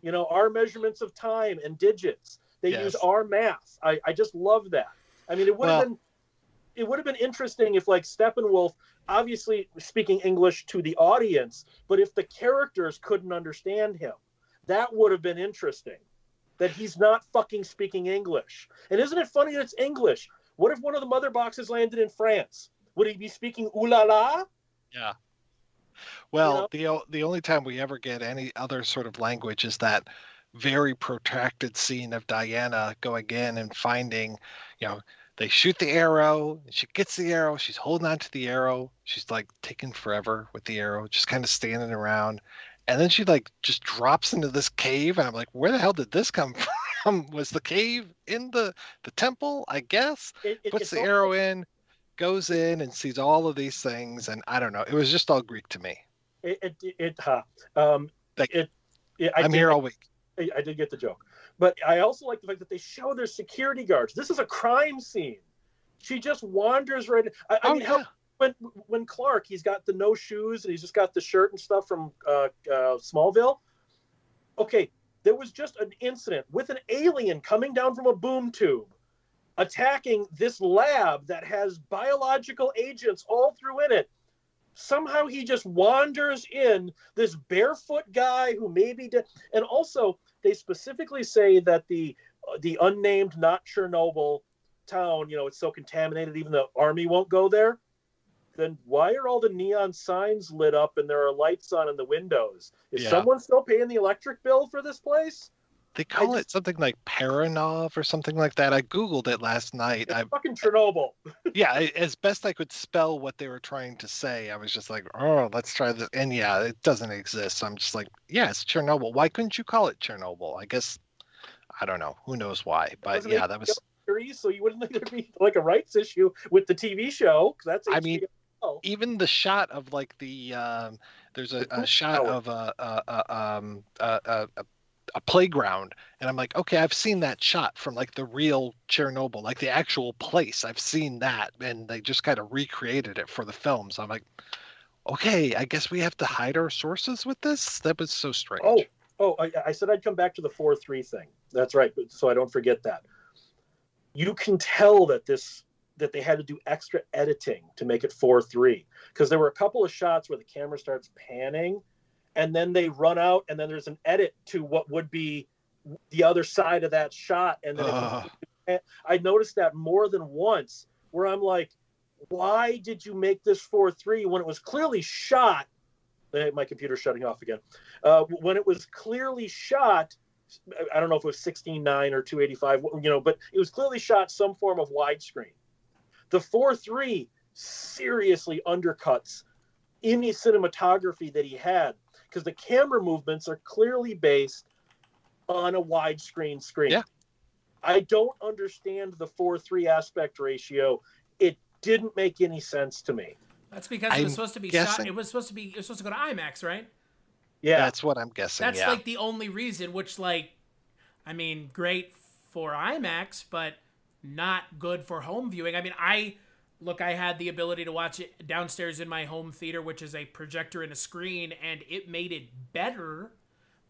Speaker 4: You know, our measurements of time and digits. They use our math. I just love that. I mean, it would have been interesting if, like, Steppenwolf, obviously speaking English to the audience, but if the characters couldn't understand him, that would have been interesting. That he's not fucking speaking English. And isn't it funny that it's English? What if one of the mother boxes landed in France? Would he be speaking ooh la la?
Speaker 1: Yeah. Well, the only time we ever get any other sort of language is that very protracted scene of Diana going in and finding, they shoot the arrow, and she gets the arrow, she's holding on to the arrow, she's like taking forever with the arrow, just kind of standing around, and then she like just drops into this cave, and I'm like, where the hell did this come from? Was the cave in the temple? I guess. Puts the arrow in, goes in and sees all of these things, and I don't know, it was just all Greek to me. I'm here all week.
Speaker 4: I did get the joke. But I also like the fact that they show their security guards. This is a crime scene. She just wanders right in. I mean, when Clark, he's got the no shoes and he's just got the shirt and stuff from Smallville. Okay, there was just an incident with an alien coming down from a boom tube, attacking this lab that has biological agents all through in it. Somehow he just wanders in, this barefoot guy who maybe did. And also, they specifically say that the unnamed, not Chernobyl town, it's so contaminated, even the army won't go there. Then why are all the neon signs lit up and there are lights on in the windows? Is someone still paying the electric bill for this place?
Speaker 1: They call it something like Paranov or something like that. I Googled it last night.
Speaker 4: It's fucking Chernobyl.
Speaker 1: As best I could spell what they were trying to say, I was just like, oh, let's try this. And it doesn't exist. So I'm just like, it's Chernobyl. Why couldn't you call it Chernobyl? I guess, I don't know. Who knows why? But that was...
Speaker 4: So you wouldn't think there'd be like a rights issue with the TV show. That's HBO.
Speaker 1: I mean, even the shot of like the, there's a shot of a playground, and I'm like, okay, I've seen that shot from like the real Chernobyl, like the actual place. I've seen that, and they just kind of recreated it for the film. So I'm like, okay, I guess we have to hide our sources with this. That was so strange.
Speaker 4: I said I'd come back to the 4:3 thing. That's right, so I don't forget that. You can tell that they had to do extra editing to make it 4:3, because there were a couple of shots where the camera starts panning, and then they run out, and then there's an edit to what would be the other side of that shot. And then I noticed that more than once, where I'm like, why did you make this 4:3 when it was clearly shot My computer's shutting off again. When it was clearly shot, I don't know if it was 16:9 or 285, but it was clearly shot some form of widescreen. The 4:3 seriously undercuts any cinematography that he had, because the camera movements are clearly based on a widescreen screen.
Speaker 1: Yeah.
Speaker 4: I don't understand the 4:3 aspect ratio. It didn't make any sense to me.
Speaker 2: That's because it was supposed to be shot. It was supposed to go to IMAX, right?
Speaker 1: Yeah, that's what I'm guessing.
Speaker 2: That's like the only reason. Which, like, I mean, great for IMAX, but not good for home viewing. I mean, I had the ability to watch it downstairs in my home theater, which is a projector and a screen, and it made it better.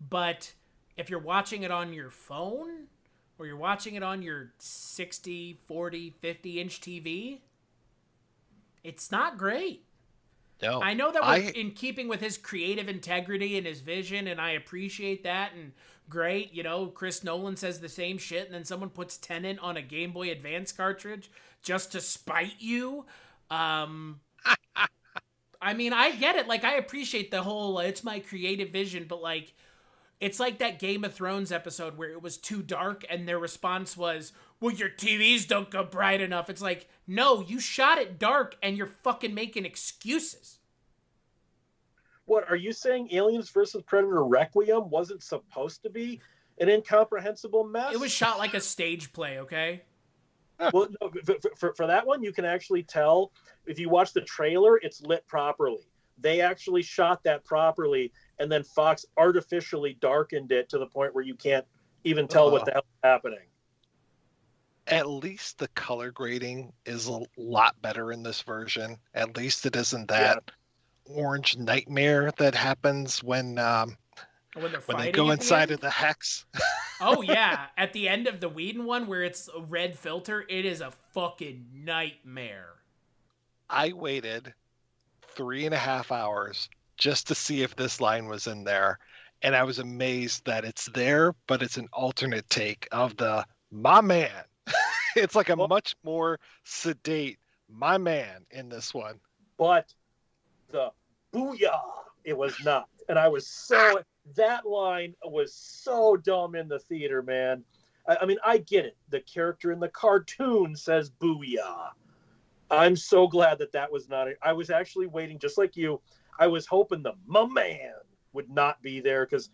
Speaker 2: But if you're watching it on your phone, or you're watching it on your 60, 40, 50-inch TV, it's not great.
Speaker 1: No,
Speaker 2: I know that we're in keeping with his creative integrity and his vision, and I appreciate that, and great. Chris Nolan says the same shit, and then someone puts Tenet on a Game Boy Advance cartridge just to spite you. I mean, I get it. Like, I appreciate the whole, it's my creative vision, but, like, it's like that Game of Thrones episode where it was too dark and their response was, well, your TVs don't go bright enough. It's like, no, you shot it dark and you're fucking making excuses.
Speaker 4: What, are you saying Aliens vs. Predator Requiem wasn't supposed to be an incomprehensible mess?
Speaker 2: It was shot like a stage play, okay?
Speaker 4: Well, no, for that one, you can actually tell. If you watch the trailer, it's lit properly. They actually shot that properly, and then Fox artificially darkened it to the point where you can't even tell what the hell is happening.
Speaker 1: At least the color grading is a lot better in this version. At least it isn't that orange nightmare that happens when they go inside of the hex.
Speaker 2: Oh, yeah. At the end of the Whedon one, where it's a red filter, it is a fucking nightmare.
Speaker 1: I waited 3.5 hours just to see if this line was in there, and I was amazed that it's there, but it's an alternate take of the "my man." It's like a much more sedate "my man" in this one.
Speaker 4: But the "booyah," it was not. And I was that line was so dumb in the theater, man. I mean, I get it. The character in the cartoon says "booyah." I'm so glad that was not it. I was actually waiting, just like you. I was hoping the "my man" would not be there, because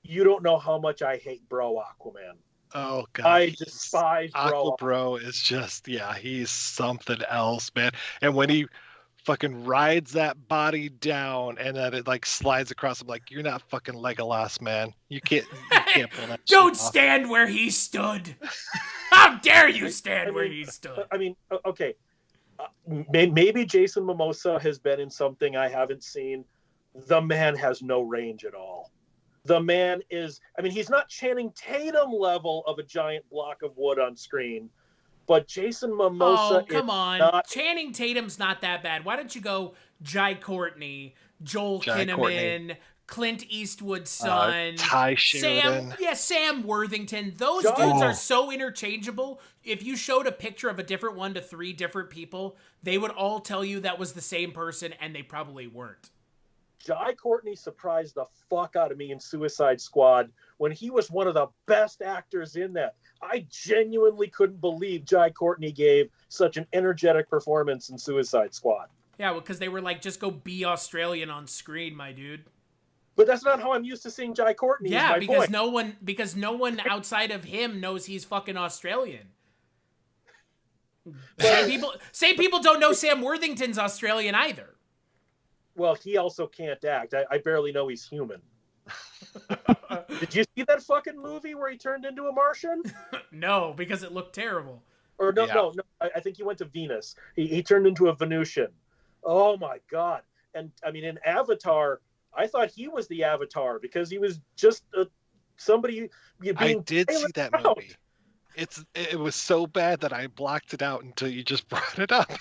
Speaker 4: you don't know how much I hate Bro Aquaman.
Speaker 1: Oh, God.
Speaker 4: I despise
Speaker 1: Aqua Bro is just, he's something else, man. And when he fucking rides that body down and then it like slides across, I'm like, you're not fucking Legolas, man. You can't pull that
Speaker 2: Don't
Speaker 1: shit off.
Speaker 2: stand where he stood. How dare you stand where he stood?
Speaker 4: I mean, okay. Maybe Jason Momoa has been in something I haven't seen. The man has no range at all. The man is, I mean, he's not Channing Tatum level of a giant block of wood on screen, but Jason Momoa.
Speaker 2: Oh, come on. Channing Tatum's not that bad. Why don't you go Jai Courtney, Joel Kinnaman, Clint Eastwood's son,
Speaker 1: Ty Sheridan.
Speaker 2: Sam Worthington. Those dudes are so interchangeable. If you showed a picture of a different one to 3 different people, they would all tell you that was the same person, and they probably weren't.
Speaker 4: Jai Courtney surprised the fuck out of me in Suicide Squad when he was one of the best actors in that. I genuinely couldn't believe Jai Courtney gave such an energetic performance in Suicide Squad.
Speaker 2: Yeah, well, because they were like, just go be Australian on screen, my dude.
Speaker 4: But that's not how I'm used to seeing Jai Courtney.
Speaker 2: Yeah, because no one outside of him knows he's fucking Australian. Same people don't know Sam Worthington's Australian either.
Speaker 4: Well, he also can't act. I barely know he's human. Did you see that fucking movie where he turned into a Martian?
Speaker 2: No, because it looked terrible.
Speaker 4: Or no. I think he went to Venus. He turned into a Venusian. Oh my God. And I mean, in Avatar, I thought he was the Avatar because he was just somebody being.
Speaker 1: I did see that movie. It was so bad that I blocked it out until you just brought it up.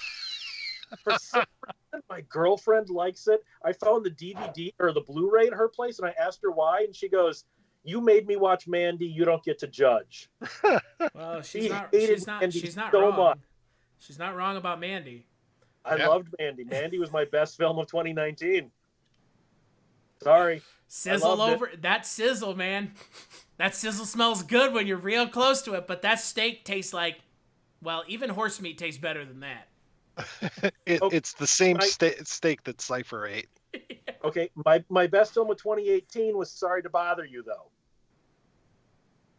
Speaker 4: For some reason, my girlfriend likes it. I found the DVD or the Blu-ray at her place, and I asked her why, and she goes, "You made me watch Mandy. You don't get to judge."
Speaker 2: Well, she's not wrong. Much. She's not wrong about Mandy.
Speaker 4: I loved Mandy. Mandy was my best film of 2019. Sorry.
Speaker 2: Sizzle over that sizzle, man. That sizzle smells good when you're real close to it, but that steak tastes like, well, even horse meat tastes better than that.
Speaker 1: It's the same steak that Cypher ate.
Speaker 4: Okay, my best film of 2018 was Sorry to Bother You, though.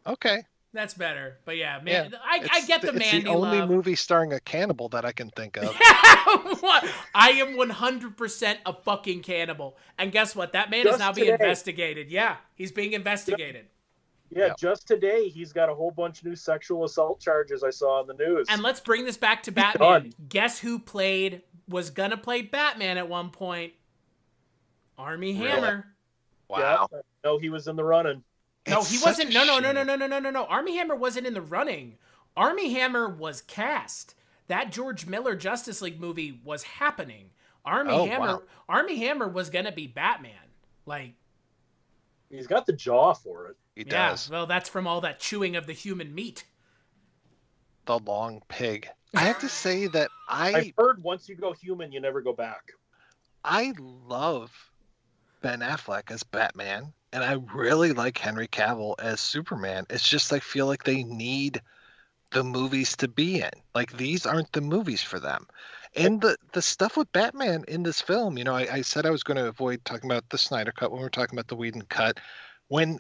Speaker 1: Okay.
Speaker 2: That's better, but yeah, man, yeah, I get the Mandy
Speaker 1: love. It's the only
Speaker 2: love.
Speaker 1: movie starring a cannibal that I can think of.
Speaker 2: I am 100% a fucking cannibal, and guess what? That man is now being investigated. Yeah, he's being investigated.
Speaker 4: Yeah, just today he's got a whole bunch of new sexual assault charges I saw on the news.
Speaker 2: And let's bring this back to Batman. Guess who was gonna play Batman at one point? Armie Hammer.
Speaker 1: Wow.
Speaker 4: Yeah, no, he was in the running.
Speaker 2: No, he wasn't. No. Armie Hammer wasn't in the running. Armie Hammer was cast. That George Miller Justice League movie was happening. Armie Hammer was gonna be Batman. Like,
Speaker 4: he's got the jaw for it.
Speaker 1: He does.
Speaker 2: Well, that's from all that chewing of the human meat.
Speaker 1: The long pig. I have to say that
Speaker 4: I've heard once you go human, you never go back.
Speaker 1: I love Ben Affleck as Batman. And I really like Henry Cavill as Superman. It's just I feel like they need the movies to be in. Like, these aren't the movies for them. And the stuff with Batman in this film, you know, I said I was going to avoid talking about the Snyder Cut when we were talking about the Whedon Cut. When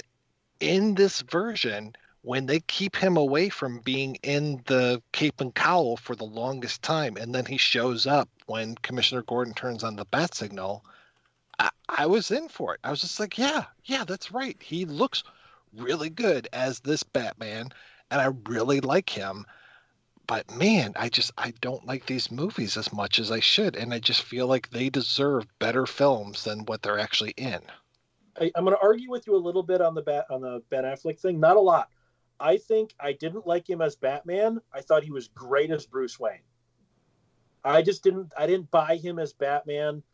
Speaker 1: in this version, when they keep him away from being in the cape and cowl for the longest time, and then he shows up when Commissioner Gordon turns on the bat signal, I was in for it. I was just like, yeah, that's right. He looks really good as this Batman, and I really like him. But man, I don't like these movies as much as I should, and I just feel like they deserve better films than what they're actually in.
Speaker 4: I'm going to argue with you a little bit on the Ben Affleck thing. Not a lot. I think I didn't like him as Batman. I thought he was great as Bruce Wayne. I didn't buy him as Batman,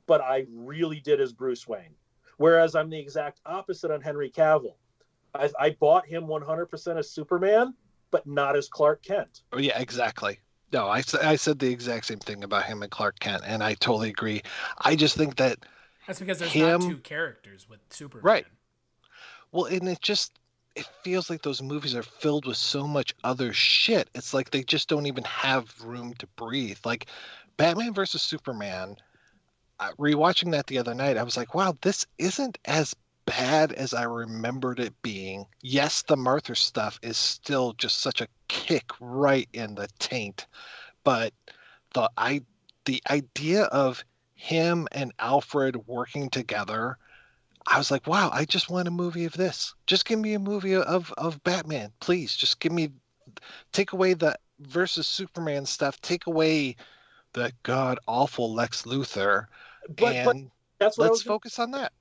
Speaker 4: but I really did as Bruce Wayne. Whereas I'm the exact opposite on Henry Cavill. I bought him 100% as Superman, but not as Clark Kent.
Speaker 1: Oh, yeah, exactly. No, I said the exact same thing about him and Clark Kent, and I totally agree. I just think that
Speaker 2: that's because there's not two characters with Superman.
Speaker 1: Right. Well, and it feels like those movies are filled with so much other shit. It's like they just don't even have room to breathe. Like Batman versus Superman, rewatching that the other night, I was like, wow, this isn't as bad as I remembered it being. Yes, the Martha stuff is still just such a kick right in the taint, but the idea of him and Alfred working together, I was like, wow, I just want a movie of this. Just give me a movie of Batman, please. Just take away the versus Superman stuff, take away the god awful Lex Luthor, but that's what let's focus on that.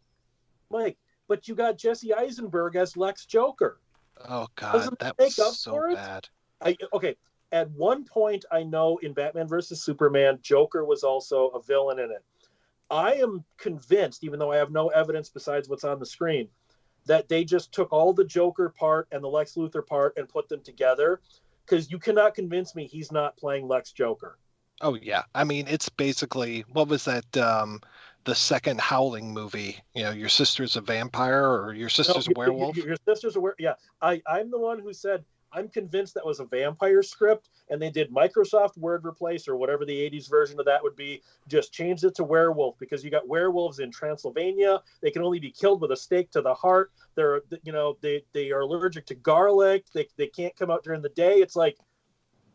Speaker 4: Mike, but you got Jesse Eisenberg as Lex Joker.
Speaker 1: Oh God, that was so bad.
Speaker 4: Okay, at one point I know in Batman versus Superman, Joker was also a villain in it. I am convinced, even though I have no evidence besides what's on the screen, that they just took all the Joker part and the Lex Luthor part and put them together, because you cannot convince me he's not playing Lex Joker.
Speaker 1: Oh, yeah. I mean, it's basically, what was that, the second Howling movie? You know, your sister's a vampire or your sister's a werewolf?
Speaker 4: Your sister's a werewolf. Yeah. I'm the one who said, I'm convinced that was a vampire script, and they did Microsoft Word Replace or whatever the 80s version of that would be, just changed it to werewolf, because you got werewolves in Transylvania. They can only be killed with a stake to the heart. They are allergic to garlic. They can't come out during the day. It's like,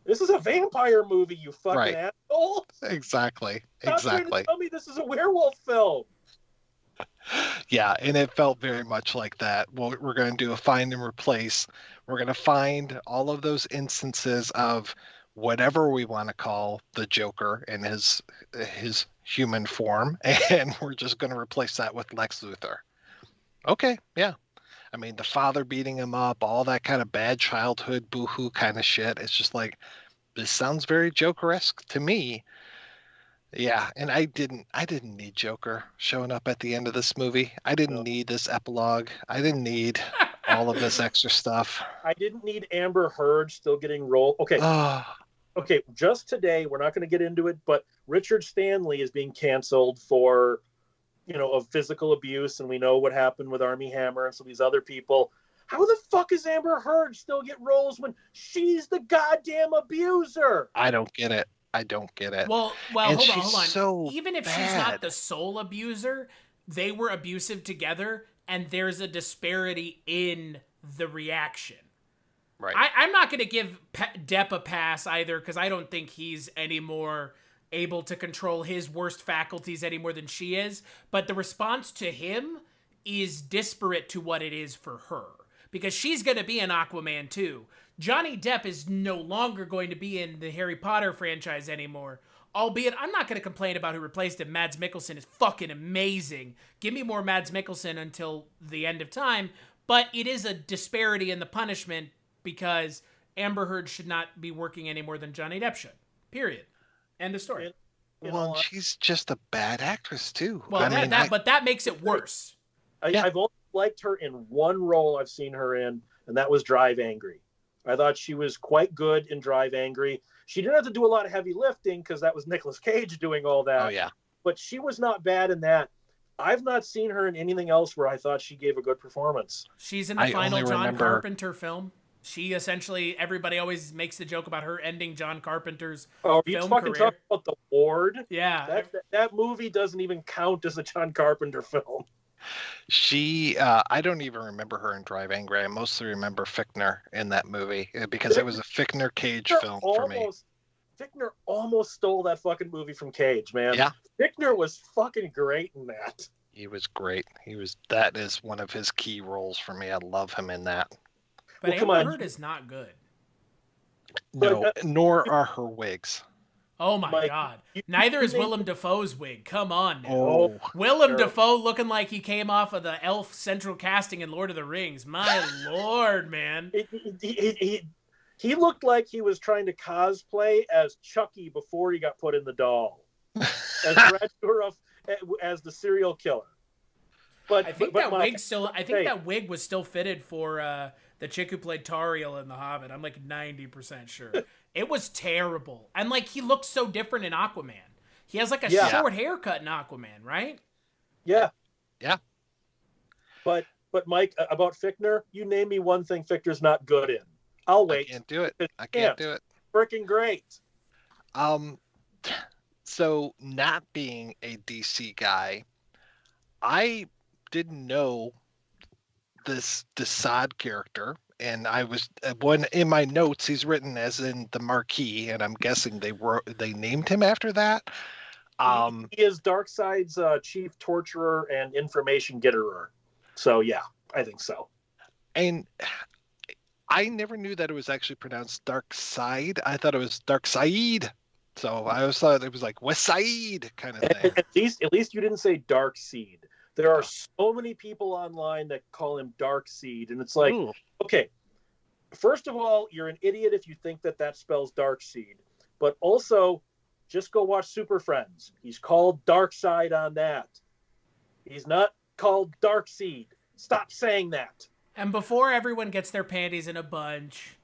Speaker 4: this is a vampire movie, you fucking asshole.
Speaker 1: Exactly.
Speaker 4: Stop trying to tell me this is a werewolf film.
Speaker 1: Yeah, and it felt very much like that. Well, we're going to do a find and replace. We're going to find all of those instances of whatever we want to call the Joker in his human form, and we're just going to replace that with Lex Luthor. Okay, yeah. I mean, the father beating him up, all that kind of bad childhood boohoo kind of shit. It's just like, this sounds very Joker-esque to me. Yeah, and I didn't need Joker showing up at the end of this movie. I didn't need this epilogue. I didn't need all of this extra stuff.
Speaker 4: I didn't need Amber Heard still getting rolled. Okay. Okay, just today, we're not going to get into it, but Richard Stanley is being canceled for of physical abuse, and we know what happened with Armie Hammer and some of these other people. How the fuck is Amber Heard still get roles when she's the goddamn abuser?
Speaker 1: I don't get it.
Speaker 2: Well,
Speaker 1: And
Speaker 2: hold
Speaker 1: she's
Speaker 2: on.
Speaker 1: so
Speaker 2: Even if she's
Speaker 1: bad.
Speaker 2: not the sole abuser, they were abusive together, and there's a disparity in the reaction.
Speaker 1: Right.
Speaker 2: I'm not going to give Depp a pass either, because I don't think he's any more able to control his worst faculties any more than she is. But the response to him is disparate to what it is for her, because she's going to be an Aquaman too. Johnny Depp is no longer going to be in the Harry Potter franchise anymore. Albeit, I'm not going to complain about who replaced him. Mads Mikkelsen is fucking amazing. Give me more Mads Mikkelsen until the end of time. But it is a disparity in the punishment, because Amber Heard should not be working any more than Johnny Depp should. Period. End of story.
Speaker 1: Well, she's just a bad actress too.
Speaker 2: Well, but that makes it worse.
Speaker 4: I've only liked her in one role I've seen her in, and that was Drive Angry. I thought she was quite good in Drive Angry. She didn't have to do a lot of heavy lifting because that was Nicolas Cage doing all that.
Speaker 1: Oh, yeah.
Speaker 4: But she was not bad in that. I've not seen her in anything else where I thought she gave a good performance.
Speaker 2: She's in the final John Carpenter film. She essentially, everybody always makes the joke about her ending John Carpenter's film career. You fucking talk
Speaker 4: about The Ward?
Speaker 2: Yeah.
Speaker 4: That movie doesn't even count as a John Carpenter film.
Speaker 1: She, I don't even remember her in Drive Angry. I mostly remember Fichtner in that movie because it was a Fichtner Cage film for me.
Speaker 4: Fichtner almost stole that fucking movie from Cage, man.
Speaker 1: Yeah.
Speaker 4: Fichtner was fucking great in that.
Speaker 1: He was great. That is one of his key roles for me. I love him in that.
Speaker 2: But Amber Heard is not good.
Speaker 1: No, nor are her wigs.
Speaker 2: Oh my God. Neither is Willem Dafoe's wig. Come on now.
Speaker 1: Oh,
Speaker 2: Willem Dafoe looking like he came off of the elf central casting in Lord of the Rings. My Lord, man.
Speaker 4: He looked like he was trying to cosplay as Chucky before he got put in the doll. As Dracula, as the serial killer. But
Speaker 2: I think that wig was still fitted for the chick who played Tariel in The Hobbit. I'm like 90% sure. It was terrible. And like he looks so different in Aquaman. He has like a short haircut in Aquaman, right?
Speaker 4: Yeah.
Speaker 1: Yeah.
Speaker 4: But Mike, about Fichtner, you name me one thing Fichtner's not good in. I'll wait.
Speaker 1: I can't do it. I can't do it.
Speaker 4: Freaking great.
Speaker 1: So not being a DC guy, I didn't know this Desaad character, and I was in my notes he's written as in the Marquis, and I'm guessing they named him after that.
Speaker 4: He is Darkseid's chief torturer and information getterer. So yeah, I think so.
Speaker 1: And I never knew that it was actually pronounced Darkseid. I thought it was Darkseid. So I always thought it was like West Side kind of thing.
Speaker 4: At least you didn't say Darkseid. There are so many people online that call him Darkseid, and it's like, okay, first of all, you're an idiot if you think that spells Darkseid. But also, just go watch Super Friends. He's called Darkseid on that. He's not called Darkseid. Stop saying that.
Speaker 2: And before everyone gets their panties in a bunch,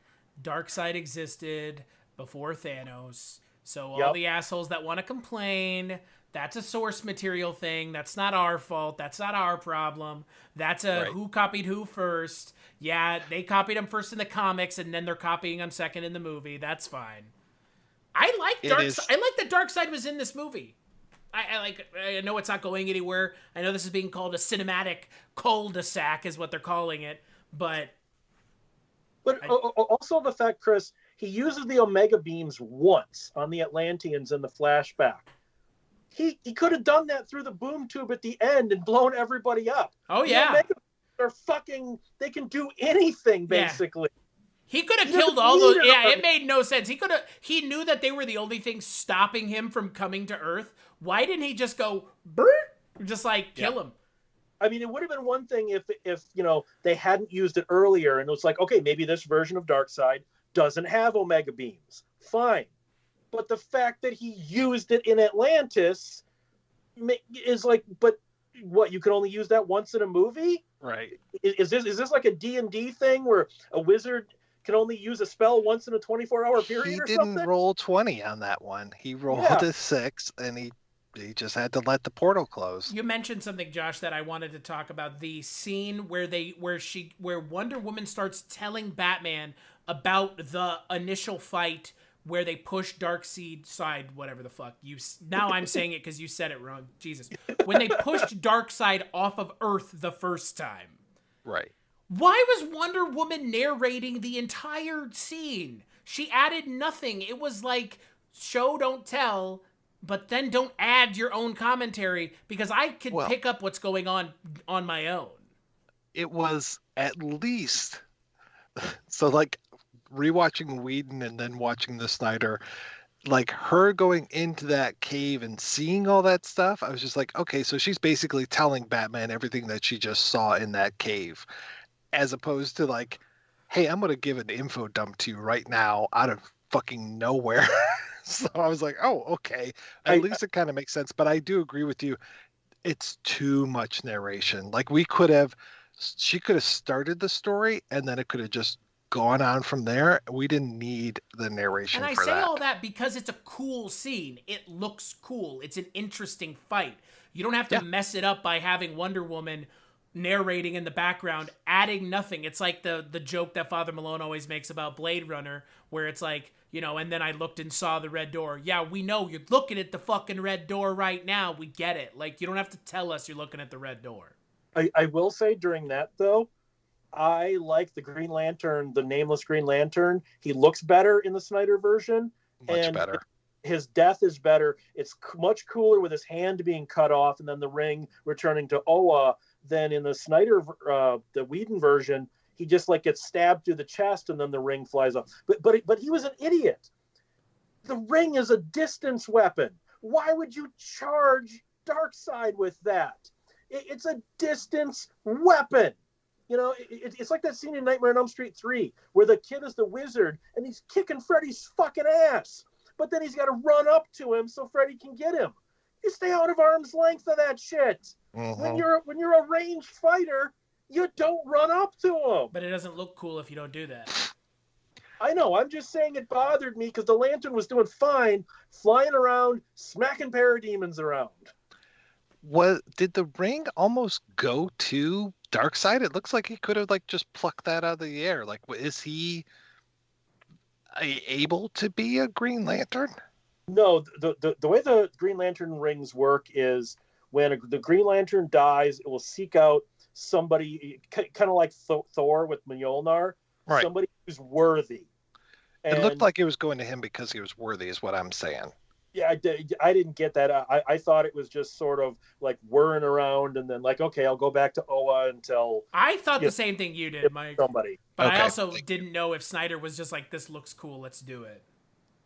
Speaker 2: Darkseid existed before Thanos. So all the assholes that want to complain, that's a source material thing. That's not our fault. That's not our problem. That's who copied who first. Yeah, they copied him first in the comics, and then they're copying him second in the movie. That's fine. I like that Darkseid was in this movie. I know it's not going anywhere. I know this is being called a cinematic cul-de-sac is what they're calling it, but
Speaker 4: also the fact, Chris, he uses the Omega beams once on the Atlanteans in the flashback. He could have done that through the boom tube at the end and blown everybody up.
Speaker 2: Oh yeah,
Speaker 4: the Omega beams are fucking. They can do anything basically.
Speaker 2: Yeah. He could have killed all those. Yeah, it made no sense. He knew that they were the only thing stopping him from coming to Earth. Why didn't he just go, just like kill him?
Speaker 4: I mean, it would have been one thing if they hadn't used it earlier, and it was like, okay, maybe this version of Darkseid doesn't have Omega beams. Fine, but the fact that he used it in Atlantis is like, but what? You can only use that once in a movie,
Speaker 1: right?
Speaker 4: Is this like a D&D thing where a wizard can only use a spell once in a 24-hour period or something?
Speaker 1: He didn't roll 20 on that one. He rolled a 6, and he he just had to let the portal close.
Speaker 2: You mentioned something, Josh, that I wanted to talk about. The scene where Wonder Woman starts telling Batman about the initial fight where they push Darkseid, whatever the fuck. Now I'm saying it because you said it wrong. Jesus. When they pushed Darkseid off of Earth the first time.
Speaker 1: Right.
Speaker 2: Why was Wonder Woman narrating the entire scene? She added nothing. It was like, show, don't tell, but then don't add your own commentary, because I could pick up what's going on my own.
Speaker 1: It was at least... So, like, rewatching Whedon and then watching the Snyder, like, her going into that cave and seeing all that stuff, I was just like, okay, so she's basically telling Batman everything that she just saw in that cave, as opposed to like, hey, I'm going to give an info dump to you right now out of fucking nowhere. So I was like, oh, okay. At least it kind of makes sense. But I do agree with you. It's too much narration. Like, she could have started the story and then it could have just gone on from there. We didn't need the narration.
Speaker 2: And I
Speaker 1: for
Speaker 2: say
Speaker 1: that.
Speaker 2: all that because it's a cool scene. It looks cool. It's an interesting fight. You don't have to mess it up by having Wonder Woman narrating in the background, adding nothing. It's like the joke that Father Malone always makes about Blade Runner, where it's like, and then I looked and saw the red door. Yeah, we know you're looking at the fucking red door right now. We get it. Like, you don't have to tell us you're looking at the red door.
Speaker 4: I will say during that, though, I like the Green Lantern, the nameless Green Lantern. He looks better in the Snyder version.
Speaker 1: Much better.
Speaker 4: His death is better. It's much cooler with his hand being cut off and then the ring returning to Oa than in the Snyder, the Whedon version. He just like gets stabbed through the chest and then the ring flies off. But he was an idiot. The ring is a distance weapon. Why would you charge Darkseid with that? It's a distance weapon. It's like that scene in Nightmare on Elm Street 3 where the kid is the wizard and he's kicking Freddy's fucking ass. But then he's got to run up to him so Freddy can get him. You stay out of arm's length of that shit.
Speaker 1: Mm-hmm.
Speaker 4: When you're a ranged fighter, you don't run up to him.
Speaker 2: But it doesn't look cool if you don't do that.
Speaker 4: I know. I'm just saying it bothered me because the Lantern was doing fine, flying around, smacking parademons around.
Speaker 1: Did the ring almost go to Darkseid? It looks like he could have just plucked that out of the air. Like, is he able to be a Green Lantern?
Speaker 4: No, the way the Green Lantern rings work is when the Green Lantern dies, it will seek out somebody, kind of like Thor with Mjolnir,
Speaker 1: right.
Speaker 4: Somebody who's worthy. And
Speaker 1: it looked like it was going to him because he was worthy, is what I'm saying.
Speaker 4: Yeah, I didn't get that. I thought it was just sort of like whirring around and then like, okay, I'll go back to Oa until...
Speaker 2: I thought the same thing you did, Mike.
Speaker 4: Somebody.
Speaker 2: But
Speaker 1: okay.
Speaker 2: I also didn't know if Snyder was just like, this looks cool, let's do it.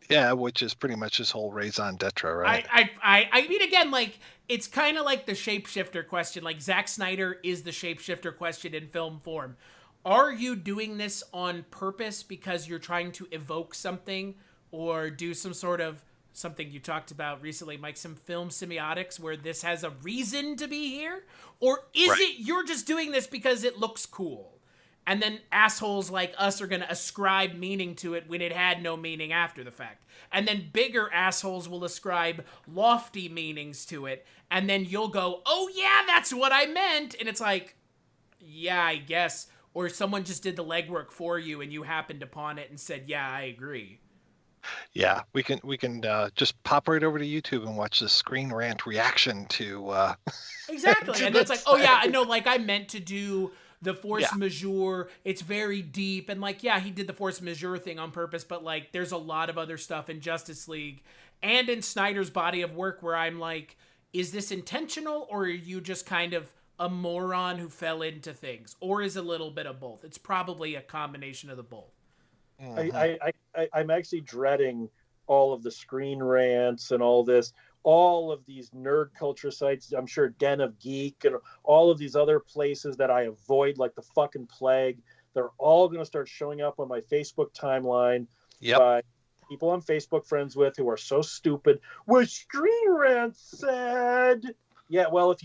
Speaker 1: Yeah, which is pretty much his whole raison d'etre, right?
Speaker 2: I mean, again, like, it's kind of like the shapeshifter question. Like, Zack Snyder is the shapeshifter question in film form. Are you doing this on purpose because you're trying to evoke something or do some sort of something you talked about recently, Mike, some film semiotics where this has a reason to be here? Or is it you're just doing this because it looks cool? And then assholes like us are going to ascribe meaning to it when it had no meaning after the fact. And then bigger assholes will ascribe lofty meanings to it. And then you'll go, oh yeah, that's what I meant. And it's like, yeah, I guess. Or someone just did the legwork for you and you happened upon it and said, yeah, I agree.
Speaker 1: Yeah, we can just pop right over to YouTube and watch the Screen Rant reaction to...
Speaker 2: Exactly. And it's like, oh yeah, I know, like I meant to do... the force majeure, it's very deep, and like, yeah, he did the force majeure thing on purpose, but like, there's a lot of other stuff in Justice League and in Snyder's body of work where I'm like, is this intentional, or are you just kind of a moron who fell into things, or is a little bit of both? It's probably a combination of the both.
Speaker 4: I'm actually dreading all of the Screen Rants and all this. All of these nerd culture sites, I'm sure Den of Geek and all of these other places that I avoid like the fucking plague, they're all going to start showing up on my Facebook timeline by people I'm Facebook friends with who are so stupid. What Screen Rant said. Yeah, well, if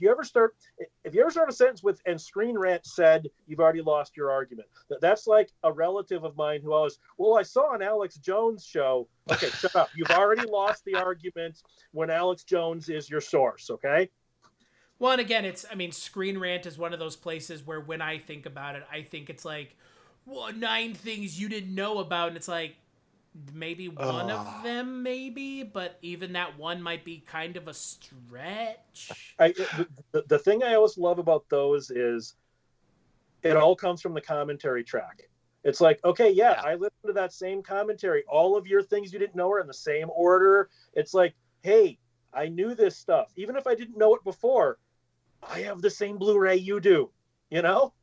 Speaker 4: you ever start a sentence with "and Screen Rant said," you've already lost your argument. That's like a relative of mine who always, well, I saw an Alex Jones show. Okay, shut up. You've already lost the argument when Alex Jones is your source. Okay.
Speaker 2: Well, and again, Screen Rant is one of those places where when I think about it, I think it's like, well, 9 things you didn't know about, and it's like, maybe one of them, maybe, but even that one might be kind of a stretch.
Speaker 4: The thing I always love about those is it all comes from the commentary track. It's like, okay, yeah, I listened to that same commentary. All of your things you didn't know are in the same order. It's like, hey, I knew this stuff. Even if I didn't know it before, I have the same Blu-ray you do, you know?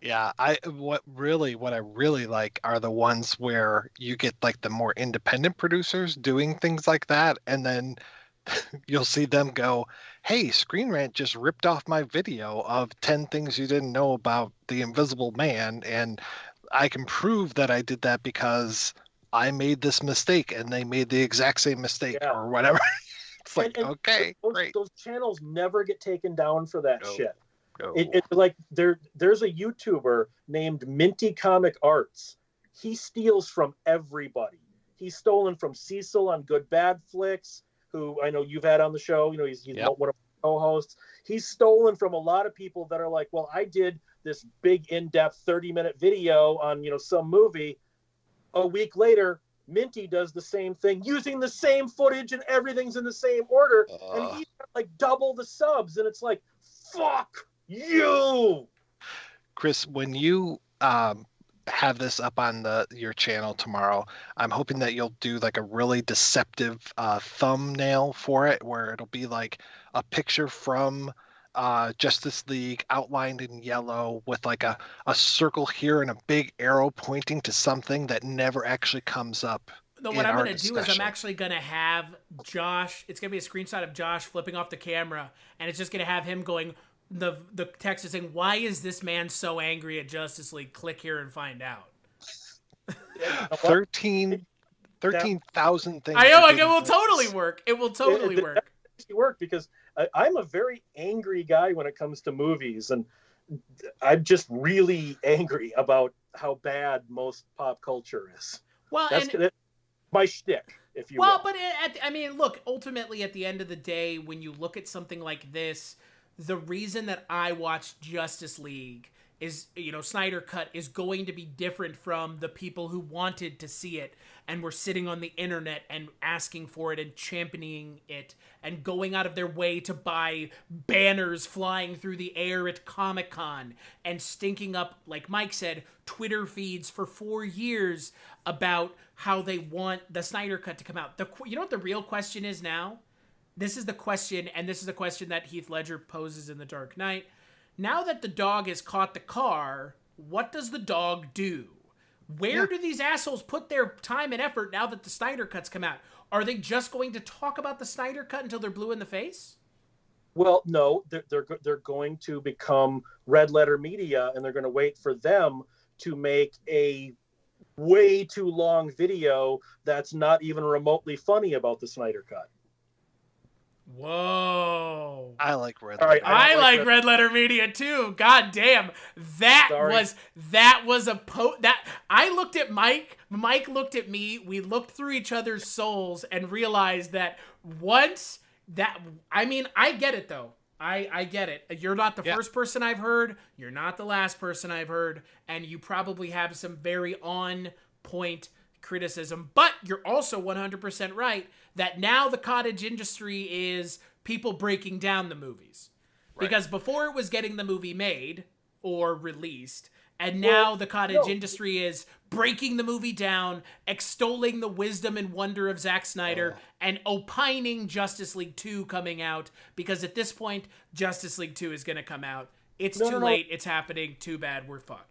Speaker 1: Yeah, what I really like are the ones where you get like the more independent producers doing things like that, and then you'll see them go, "Hey, Screen Rant just ripped off my video of 10 things you didn't know about the Invisible Man, and I can prove that I did that because I made this mistake and they made the exact same mistake or whatever." It's like, okay, great.
Speaker 4: Those channels never get taken down for that shit.
Speaker 1: No.
Speaker 4: It's like there's a YouTuber named Minty Comic Arts. He steals from everybody. He's stolen from Cecil on Good Bad Flicks, who I know you've had on the show. You know, he's one of my co-hosts. He's stolen from a lot of people that are like, well, I did this big in-depth 30-minute video on, some movie. A week later, Minty does the same thing using the same footage and everything's in the same order. And he's got like double the subs. And it's like, fuck you.
Speaker 1: Chris, when you have this up on your channel tomorrow, I'm hoping that you'll do like a really deceptive thumbnail for it, where it'll be like a picture from Justice League outlined in yellow with like a circle here and a big arrow pointing to something that never actually comes up.
Speaker 2: What I'm going to do is I'm actually going to have Josh, it's going to be a screenshot of Josh flipping off the camera, and it's just going to have him going, the text is saying, "Why is this man so angry at Justice League? Click here and find out."
Speaker 1: 13,000 things.
Speaker 2: I know, like, it will totally work. It will totally work.
Speaker 4: It work because I'm a very angry guy when it comes to movies, and I'm just really angry about how bad most pop culture is.
Speaker 2: Well,
Speaker 4: that's my shtick, if you will.
Speaker 2: Well, but look, ultimately at the end of the day, when you look at something like this, the reason that I watched Justice League is, Snyder Cut is going to be different from the people who wanted to see it and were sitting on the internet and asking for it and championing it and going out of their way to buy banners flying through the air at Comic-Con and stinking up, like Mike said, Twitter feeds for 4 years about how they want the Snyder Cut to come out. You know what the real question is now? This is the question, and this is the question that Heath Ledger poses in The Dark Knight. Now that the dog has caught the car, what does the dog do? Where do these assholes put their time and effort now that the Snyder Cut's come out? Are they just going to talk about the Snyder Cut until they're blue in the face?
Speaker 4: Well, no, they're going to become red letter media, and they're going to wait for them to make a way too long video that's not even remotely funny about the Snyder Cut.
Speaker 2: Whoa!
Speaker 1: I like red.
Speaker 2: Letter. I like red letter media too. God damn, that was a that I looked at Mike. Mike looked at me. We looked through each other's souls and realized that once that I get it though. I get it. You're not the first person I've heard. You're not the last person I've heard, and you probably have some very on point criticism, but you're also 100% right that now the cottage industry is people breaking down the movies. Right. Because before it was getting the movie made or released, and now the cottage industry is breaking the movie down, extolling the wisdom and wonder of Zack Snyder, and opining Justice League 2 coming out, because at this point, Justice League 2 is going to come out. It's too late. It's happening. Too bad. We're fucked.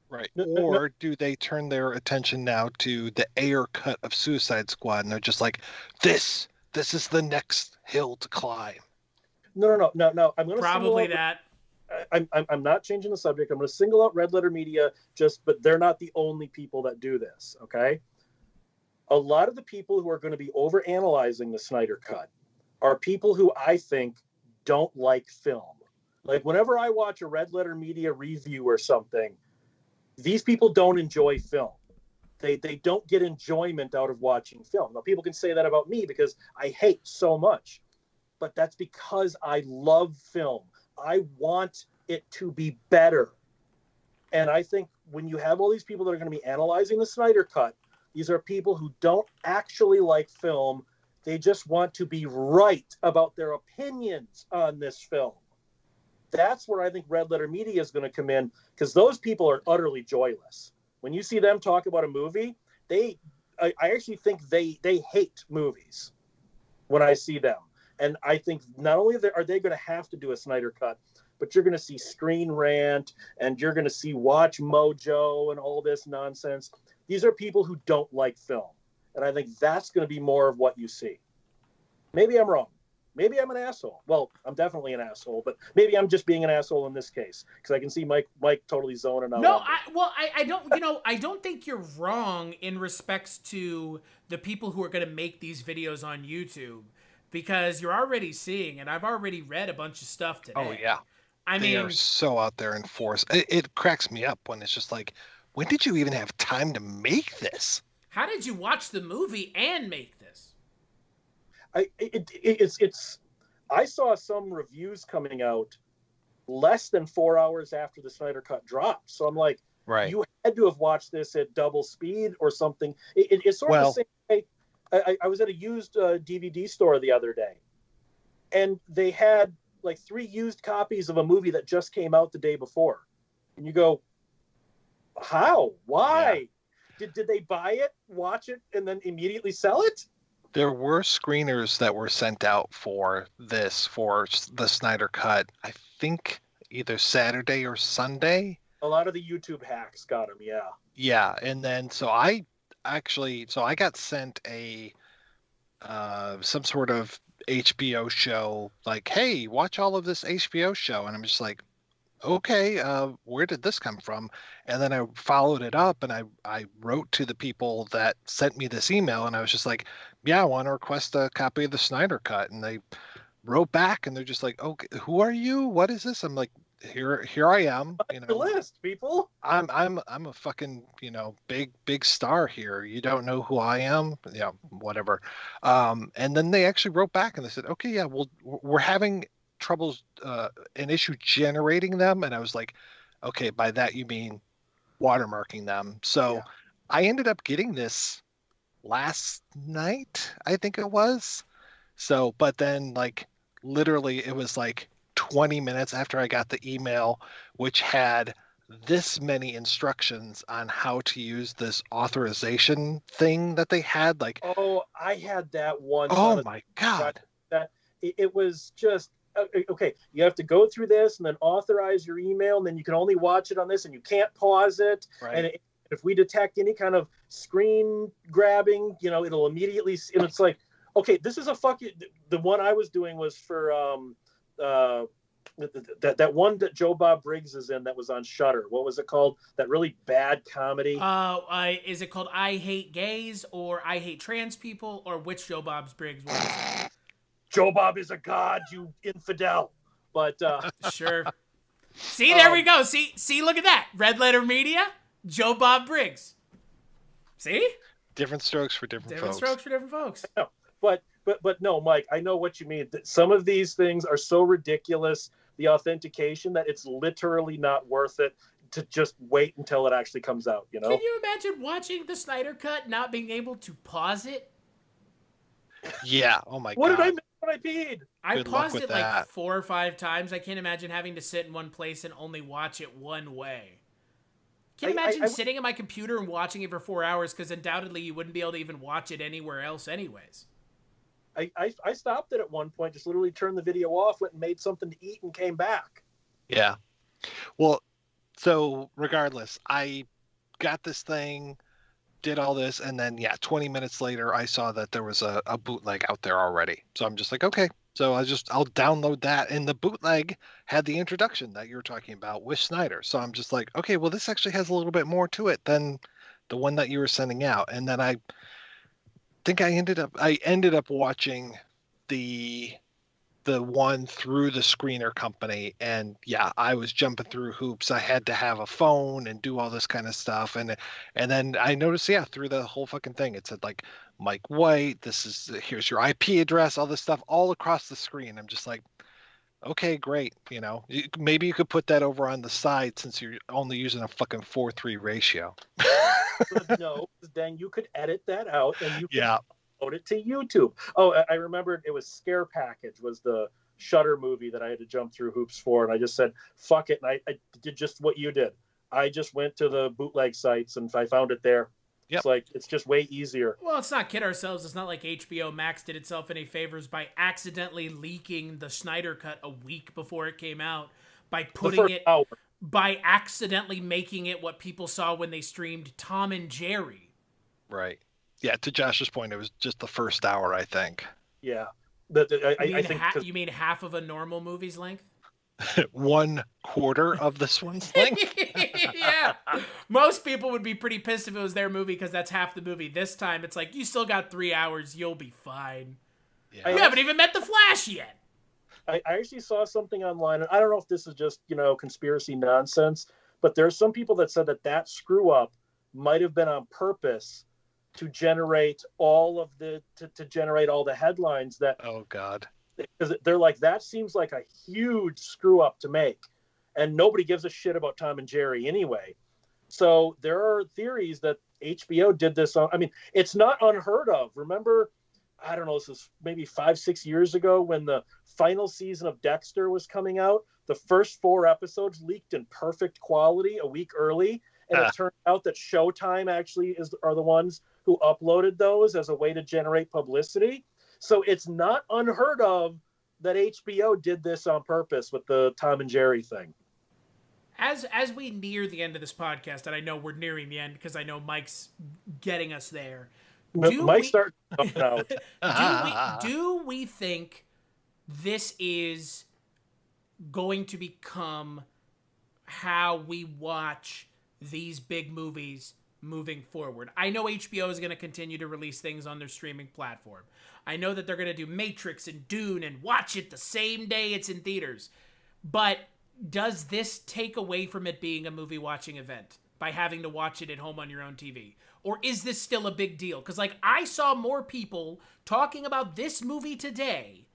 Speaker 1: Right. Or do they turn their attention now to the Ayer cut of Suicide Squad, and they're just like, this is the next hill to climb?
Speaker 4: No. I'm going to
Speaker 2: probably that.
Speaker 4: I'm not changing the subject. I'm going to single out Red Letter Media, but they're not the only people that do this. Okay. A lot of the people who are going to be overanalyzing the Snyder Cut are people who I think don't like film. Like whenever I watch a Red Letter Media review or something, these people don't enjoy film. They don't get enjoyment out of watching film. Now, people can say that about me because I hate so much, but that's because I love film. I want it to be better. And I think when you have all these people that are going to be analyzing the Snyder Cut, these are people who don't actually like film. They just want to be right about their opinions on this film. That's where I think Red Letter Media is going to come in, because those people are utterly joyless. When you see them talk about a movie, I actually think they hate movies when I see them. And I think not only are they going to have to do a Snyder Cut, but you're going to see Screen Rant and you're going to see Watch Mojo and all this nonsense. These are people who don't like film. And I think that's going to be more of what you see. Maybe I'm wrong. Maybe I'm an asshole. Well, I'm definitely an asshole, but maybe I'm just being an asshole in this case, because I can see Mike totally zoning out.
Speaker 2: No, I don't. I don't think you're wrong in respects to the people who are going to make these videos on YouTube, because you're already seeing, and I've already read a bunch of stuff today.
Speaker 1: Oh yeah, they are so out there in force. It cracks me up when it's just like, when did you even have time to make this?
Speaker 2: How did you watch the movie and make this?
Speaker 4: I saw some reviews coming out less than 4 hours after the Snyder Cut dropped. So I'm like,
Speaker 1: right,
Speaker 4: you had to have watched this at double speed or something. It's sort of the same way. I was at a used DVD store the other day, and they had like 3 used copies of a movie that just came out the day before. And you go, how? Why? Yeah. Did they buy it, watch it, and then immediately sell it?
Speaker 1: There were screeners that were sent out for the Snyder Cut, I think either Saturday or Sunday.
Speaker 4: A lot of the YouTube hacks got them, yeah.
Speaker 1: Yeah, and then so I got sent a some sort of HBO show, like, hey, watch all of this HBO show, and I'm just like, okay, where did this come from? And then I followed it up, and I wrote to the people that sent me this email, and I was just like, yeah, I want to request a copy of the Snyder Cut. And they wrote back, and they're just like, okay, who are you? What is this? I'm like, here I am. You know,
Speaker 4: the list, people.
Speaker 1: I'm a fucking, big star here. You don't know who I am? Yeah, whatever. And then they actually wrote back, and they said, okay, yeah, well, we're having troubles, an issue generating them. And I was like, okay, by that you mean watermarking them. So yeah. I ended up getting this last night, I think it was. So, but then like literally it was like 20 minutes after I got the email, which had this many instructions on how to use this authorization thing that they had. Like,
Speaker 4: oh, I had that one.
Speaker 1: Oh my God.
Speaker 4: That it was just, okay, you have to go through this and then authorize your email, and then you can only watch it on this, and you can't pause it.
Speaker 1: Right.
Speaker 4: And if we detect any kind of screen grabbing, it'll immediately, and it's like, okay, this is the one I was doing was for that one that Joe Bob Briggs is in that was on Shudder. What was it called? That really bad comedy.
Speaker 2: Is it called I Hate Gays or I Hate Trans People, or which Joe Bob Briggs was it?
Speaker 4: Joe Bob is a god, you infidel. But
Speaker 2: sure. See, there we go. See, look at that. Red Letter Media, Joe Bob Briggs. See?
Speaker 1: Different strokes for different folks.
Speaker 2: Different strokes for different folks.
Speaker 4: No, but no, Mike, I know what you mean. Some of these things are so ridiculous, the authentication, that it's literally not worth it to just wait until it actually comes out, Can
Speaker 2: you imagine watching the Snyder Cut, not being able to pause it?
Speaker 1: Yeah. Oh my God.
Speaker 4: What did I miss when I peed?
Speaker 2: I paused it like 4 or 5 times. I can't imagine having to sit in one place and only watch it one way. Can't imagine sitting at my computer and watching it for 4 hours, because undoubtedly you wouldn't be able to even watch it anywhere else anyways.
Speaker 4: I stopped it at one point, just literally turned the video off, went and made something to eat, and came back.
Speaker 1: Yeah. Well, so regardless, I got this thing, did all this, and then 20 minutes later I saw that there was a bootleg out there already. So I'm just like, okay, so I'll download that, and the bootleg had the introduction that you were talking about with Snyder. So I'm just like, okay, well, this actually has a little bit more to it than the one that you were sending out. And then I think I ended up watching the the one through the screener company, and yeah, I was jumping through hoops. I had to have a phone and do all this kind of stuff, and then I noticed, yeah, through the whole fucking thing, it said like Mike White, here's your IP address, all this stuff all across the screen. I'm just like, okay, great. Maybe you could put that over on the side since you're only using a fucking 4:3 ratio.
Speaker 4: No, then you could edit that out and you could
Speaker 1: Yeah.
Speaker 4: upload it to YouTube. Oh, I remembered, it was Scare Package was the Shudder movie that I had to jump through hoops for, and I just said fuck it, and I did just what you did. I just went to the bootleg sites and I found it there.
Speaker 1: Yep.
Speaker 4: It's like, it's just way easier.
Speaker 2: Well, let's not kid ourselves. It's not like HBO Max did itself any favors by accidentally leaking the Snyder Cut a week before it came out, by putting it
Speaker 4: hour.
Speaker 2: by accidentally making it what people saw when they streamed Tom and Jerry.
Speaker 1: Right. Yeah, to Josh's point, it was just the first hour, I think.
Speaker 4: Yeah.
Speaker 2: I
Speaker 4: think
Speaker 2: you mean half of a normal movie's length?
Speaker 1: 1/4 of this one's length.
Speaker 2: Yeah. Most people would be pretty pissed if it was their movie because that's half the movie. This time it's like, you still got 3 hours, you'll be fine.
Speaker 1: Yeah.
Speaker 2: You haven't even met the Flash yet.
Speaker 4: I actually saw something online, and I don't know if this is just, conspiracy nonsense, but there's some people that said that screw up might have been on purpose to generate all of to generate all the headlines that.
Speaker 1: Oh God.
Speaker 4: Because they're like, that seems like a huge screw up to make, and nobody gives a shit about Tom and Jerry anyway. So there are theories that HBO did this on. I mean, it's not unheard of. Remember, I don't know, this is maybe 5-6 years ago when the final season of Dexter was coming out. The first 4 episodes leaked in perfect quality a week early, and it turned out that Showtime actually are the ones who uploaded those as a way to generate publicity. So it's not unheard of that HBO did this on purpose with the Tom and Jerry thing.
Speaker 2: As we near the end of this podcast, and I know we're nearing the end because I know Mike's getting us there. Do we think this is going to become how we watch these big movies moving forward? I know HBO is going to continue to release things on their streaming platform. I know that they're going to do Matrix and Dune and watch it the same day it's in theaters. But does this take away from it being a movie watching event by having to watch it at home on your own TV? Or is this still a big deal? Because, I saw more people talking about this movie today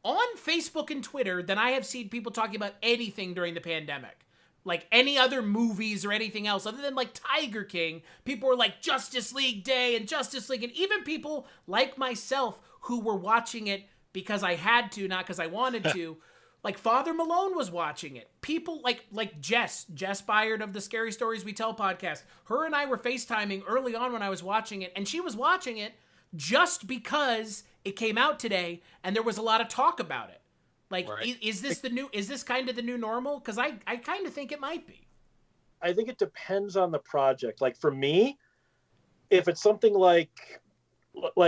Speaker 2: on Facebook and Twitter than I have seen people talking about anything during the pandemic. Like any other movies or anything else other than Tiger King. People were like Justice League Day and Justice League, and even people like myself who were watching it because I had to, not because I wanted to. Like Father Malone was watching it. People like Jess Byard of the Scary Stories We Tell podcast. Her and I were FaceTiming early on when I was watching it, and she was watching it just because it came out today and there was a lot of talk about it. Right. Is this kind of the new normal? Because I kind of think it might be.
Speaker 4: I think it depends on the project. Like for me, if it's something like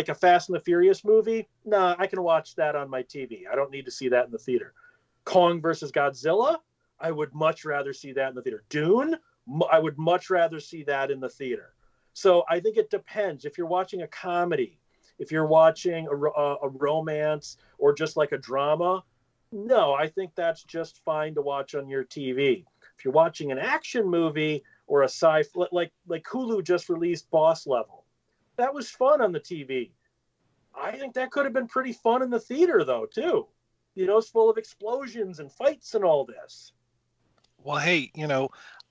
Speaker 4: a Fast and the Furious movie, I can watch that on my TV. I don't need to see that in the theater. Kong versus Godzilla, I would much rather see that in the theater. Dune, I would much rather see that in the theater. So I think it depends. If you're watching a comedy, if you're watching a romance, or just like a drama, no, I think that's just fine to watch on your TV. If you're watching an action movie or a sci-fi, like Hulu just released Boss Level, that was fun on the TV. I think that could have been pretty fun in the theater, though, too. It's full of explosions and fights and all this.
Speaker 1: Well, hey,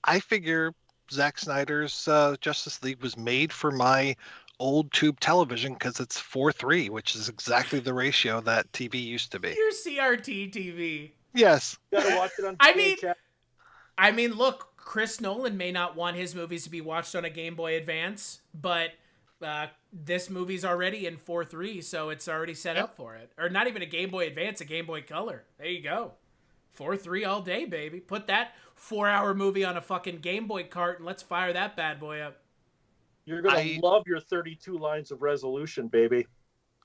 Speaker 1: I figure Zack Snyder's Justice League was made for my old tube television because it's 4:3, which is exactly the ratio that TV used to be.
Speaker 2: Your CRT TV.
Speaker 1: Yes.
Speaker 4: You gotta watch it on
Speaker 2: I mean, look, Chris Nolan may not want his movies to be watched on a Game Boy Advance, but this movie's already in 4:3, so it's already set up for it. Or not even a Game Boy Advance, a Game Boy Color. There you go. 4:3 all day, baby. Put that 4-hour movie on a fucking Game Boy cart and let's fire that bad boy up.
Speaker 4: You're going to love your 32 lines of resolution, baby.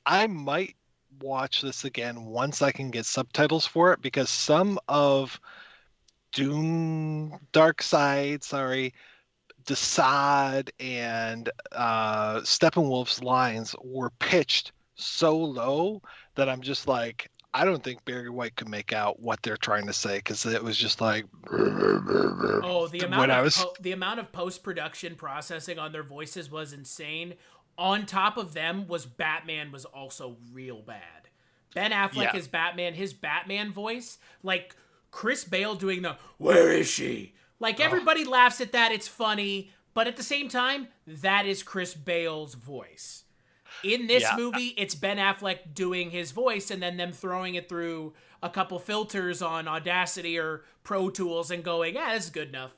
Speaker 1: I might watch this again once I can get subtitles for it, because some of Dune Desaad and Steppenwolf's lines were pitched so low that I'm just like, I don't think Barry White could make out what they're trying to say because it was just like
Speaker 2: Oh,
Speaker 1: when I was
Speaker 2: the amount of post-production processing on their voices was insane. On top of them was Batman was also real bad. Ben Affleck
Speaker 1: Yeah.
Speaker 2: as Batman, his Batman voice, like Chris Bale doing the "Where is she?" Like everybody laughs at that, it's funny, but at the same time, that is Chris Bale's voice. In this
Speaker 1: Yeah.
Speaker 2: movie, it's Ben Affleck doing his voice and then them throwing it through a couple filters on Audacity or Pro Tools and going, "Yeah, this is good enough."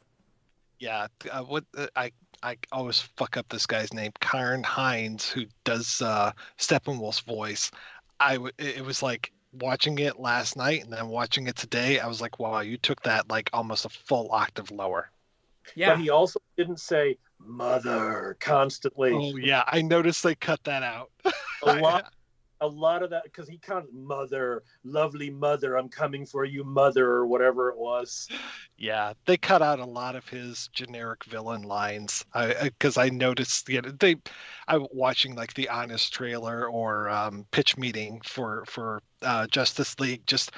Speaker 1: I always fuck up this guy's name, Karn Hines, who does Steppenwolf's voice. It was like watching it last night and then watching it today. I was like, wow, you took that like almost a full octave lower.
Speaker 2: Yeah.
Speaker 4: But he also didn't say mother constantly.
Speaker 1: Oh yeah, I noticed they cut that out.
Speaker 4: A lot of that, because he kind of mother, lovely mother, I'm coming for you, mother, or whatever it was.
Speaker 1: Yeah, they cut out a lot of his generic villain lines. Because I noticed, I watching like the Honest trailer or pitch meeting for Justice League, just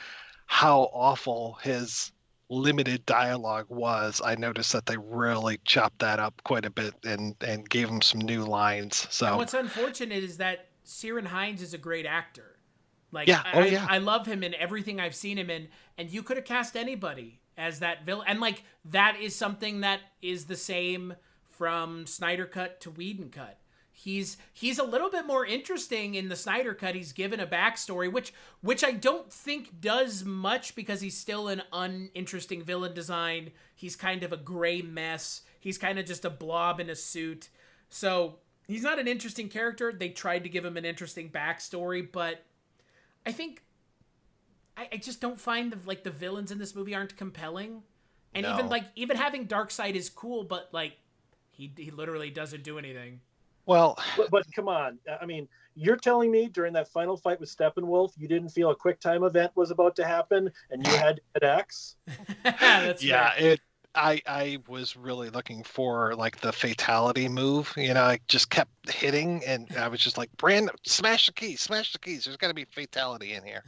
Speaker 1: how awful his limited dialogue was. I noticed that they really chopped that up quite a bit and gave him some new lines.
Speaker 2: And
Speaker 1: So
Speaker 2: what's unfortunate is that Ciarán Hinds is a great actor. Like,
Speaker 1: Yeah. Oh, yeah.
Speaker 2: I love him in everything I've seen him in, and you could have cast anybody as that villain. And like that is something that is the same from Snyder Cut to Whedon Cut. He's a little bit more interesting in the Snyder Cut. He's given a backstory, which I don't think does much because he's still an uninteresting villain design. He's kind of a gray mess. He's kind of just a blob in a suit. So he's not an interesting character. They tried to give him an interesting backstory, but I think I just don't find the villains in this movie aren't compelling. And
Speaker 1: No.
Speaker 2: even having Darkseid is cool, but like he literally doesn't do anything.
Speaker 1: well,
Speaker 4: But come on, I mean, you're telling me during that final fight with Steppenwolf, you didn't feel a quick time event was about to happen, and you had to hit X?
Speaker 2: That's
Speaker 1: yeah,
Speaker 2: fair.
Speaker 1: I was really looking for like the fatality move. I just kept hitting, and I was just like, Brandon, smash the keys. There's got to be fatality in here.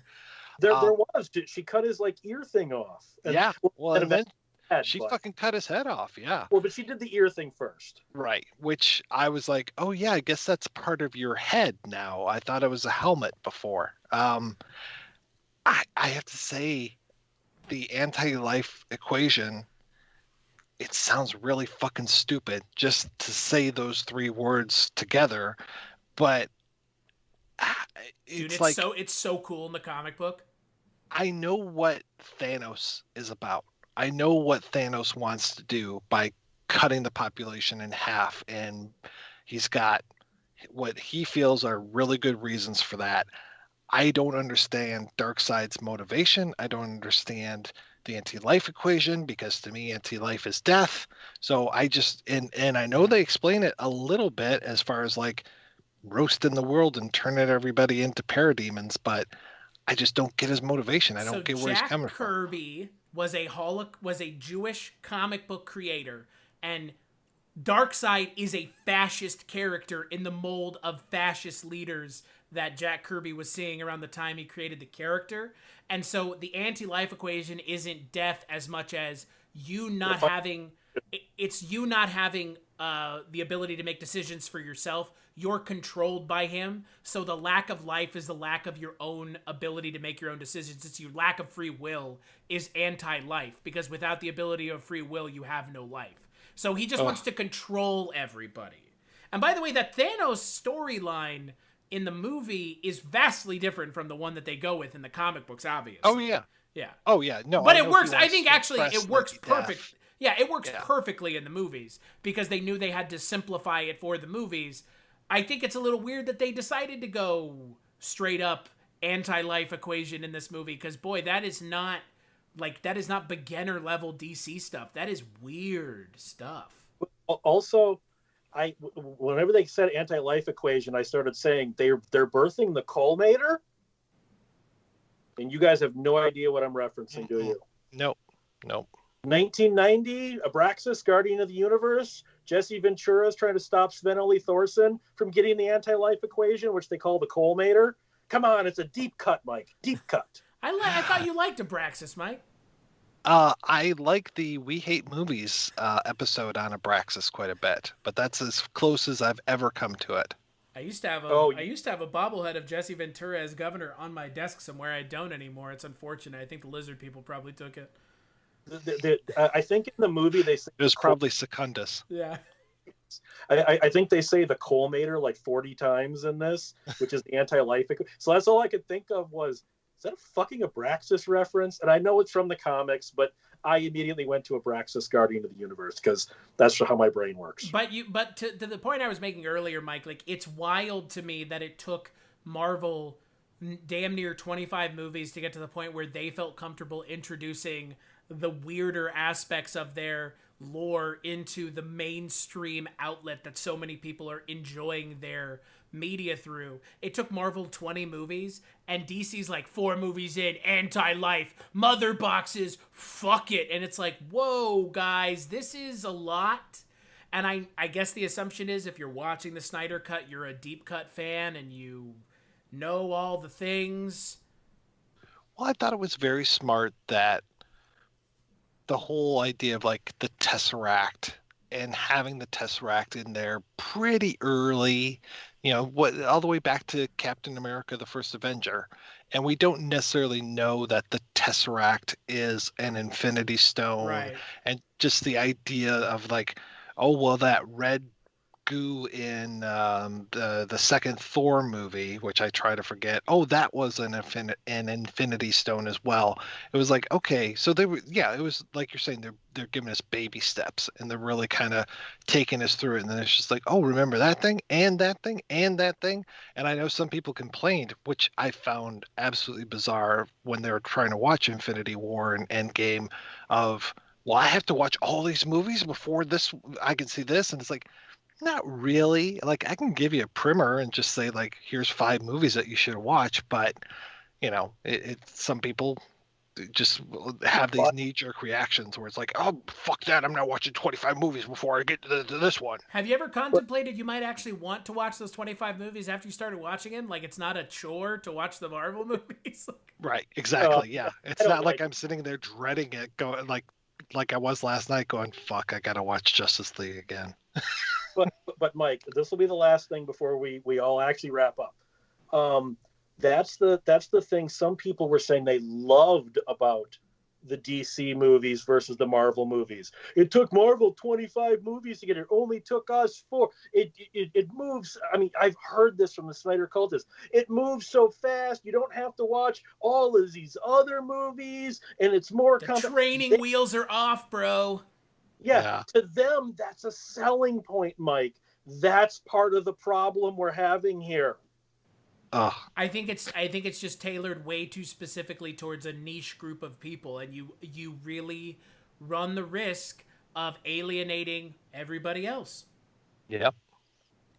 Speaker 4: There was. She cut his like ear thing off.
Speaker 1: Yeah. Well,
Speaker 4: and
Speaker 1: and then she
Speaker 4: but-
Speaker 1: fucking cut his head off. Yeah.
Speaker 4: Well, but she did the ear thing first.
Speaker 1: Right. Which I was like, oh yeah, I guess that's part of your head now. I thought it was a helmet before. I have to say, the anti-life equation. It sounds really fucking stupid just to say those three words together, but
Speaker 2: Dude,
Speaker 1: it's like
Speaker 2: it's so cool in the comic book.
Speaker 1: I know what Thanos is about. I know what Thanos wants to do by cutting the population in half, and he's got what he feels are really good reasons for that. I don't understand Darkseid's motivation. I don't understand the anti-life equation because to me anti-life is death. So I just and I know they explain it a little bit as far as like roasting the world and turning everybody into parademons, but I just don't get his motivation. I don't get where he's coming
Speaker 2: Jack
Speaker 1: from.
Speaker 2: Kirby was a Jewish comic book creator, and Darkseid is a fascist character in the mold of fascist leaders that Jack Kirby was seeing around the time he created the character. And so the anti-life equation isn't death as much as you not having the ability to make decisions for yourself. You're controlled by him. So the lack of life is the lack of your own ability to make your own decisions. It's your lack of free will is anti-life, because without the ability of free will, you have no life. So he just wants to control everybody. And by the way, that Thanos storyline in the movie is vastly different from the one that they go with in the comic books, obviously.
Speaker 1: Oh yeah.
Speaker 2: Yeah.
Speaker 1: Oh yeah. No.
Speaker 2: But
Speaker 1: I
Speaker 2: it
Speaker 1: know
Speaker 2: works.
Speaker 1: he
Speaker 2: I
Speaker 1: wants
Speaker 2: think
Speaker 1: to
Speaker 2: actually
Speaker 1: express,
Speaker 2: it works
Speaker 1: like,
Speaker 2: perfect.
Speaker 1: death.
Speaker 2: Yeah, it works
Speaker 1: Yeah.
Speaker 2: perfectly in the movies because they knew they had to simplify it for the movies. I think it's a little weird that they decided to go straight up anti-life equation in this movie because boy, that is not beginner level DC stuff. That is weird stuff.
Speaker 4: Also, whenever they said anti-life equation, I started saying they're birthing the Colmater, and you guys have no idea what I'm referencing, do you?
Speaker 1: Nope.
Speaker 4: 1990, Abraxas, Guardian of the Universe. Jesse Ventura is trying to stop Sven Ole Thorson from getting the anti-life equation, which they call the Colmater. Come on, it's a deep cut, Mike. Deep cut.
Speaker 2: I thought you liked Abraxas, Mike.
Speaker 1: I like the We Hate Movies episode on Abraxas quite a bit, but that's as close as I've ever come to it.
Speaker 2: I used to have a bobblehead of Jesse Ventura as governor on my desk somewhere. I don't anymore. It's unfortunate. I think the lizard people probably took it.
Speaker 4: I think in the movie they say
Speaker 1: it was probably Secundus.
Speaker 2: Yeah.
Speaker 4: I think they say the coal mater like 40 times in this, which is the anti-life. So that's all I could think of was, is that a fucking Abraxas reference? And I know it's from the comics, but I immediately went to Abraxas, Guardian of the Universe, because that's how my brain works.
Speaker 2: But to the point I was making earlier, Mike, like, it's wild to me that it took Marvel damn near 25 movies to get to the point where they felt comfortable introducing the weirder aspects of their lore into the mainstream outlet that so many people are enjoying their media through. It took Marvel 20 movies, and DC's like 4 movies in, anti-life, mother boxes, fuck it. And it's like, whoa, guys, this is a lot. And I guess the assumption is if you're watching the Snyder Cut, you're a deep cut fan and you know all the things.
Speaker 1: Well, I thought it was very smart that the whole idea of like the Tesseract and having the Tesseract in there pretty early, all the way back to Captain America, the First Avenger. And we don't necessarily know that the Tesseract is an Infinity Stone.
Speaker 2: Right.
Speaker 1: And just the idea of like, oh, well, that red goo in the second Thor movie, which I try to forget. Oh, that was an Infinity Stone as well. It was like, okay, so they were, it was like you're saying, they're giving us baby steps and they're really kind of taking us through it. And then it's just like, oh, remember that thing and that thing and that thing. And I know some people complained, which I found absolutely bizarre when they were trying to watch Infinity War and Endgame of, well, I have to watch all these movies before this, I can see this. And it's like, not really. Like, I can give you a primer and just say, like, here's 5 movies that you should watch. But, some people just have these knee-jerk reactions where it's like, oh, fuck that. I'm not watching 25 movies before I get to this one.
Speaker 2: Have you ever contemplated you might actually want to watch those 25 movies after you started watching them? Like, it's not a chore to watch the Marvel movies?
Speaker 1: Right. Exactly. Yeah. It's not like I'm sitting there dreading it, going like I was last night going, fuck, I got to watch Justice League again.
Speaker 4: But Mike, this will be the last thing before we all actually wrap up. That's the thing some people were saying they loved about the DC movies versus the Marvel movies. It took Marvel 25 movies to get it. It only took us 4. It moves. I mean, I've heard this from the Snyder cultists. It moves so fast. You don't have to watch all of these other movies, and it's more.
Speaker 2: The training wheels are off, bro.
Speaker 4: Yeah, to them, that's a selling point, Mike. That's part of the problem we're having here.
Speaker 2: I think it's just tailored way too specifically towards a niche group of people, and you really run the risk of alienating everybody else.
Speaker 1: Yep.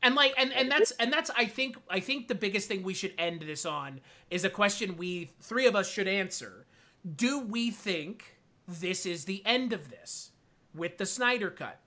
Speaker 2: And that's I think the biggest thing we should end this on is a question we 3 of us should answer. Do we think this is the end of this with the Snyder Cut?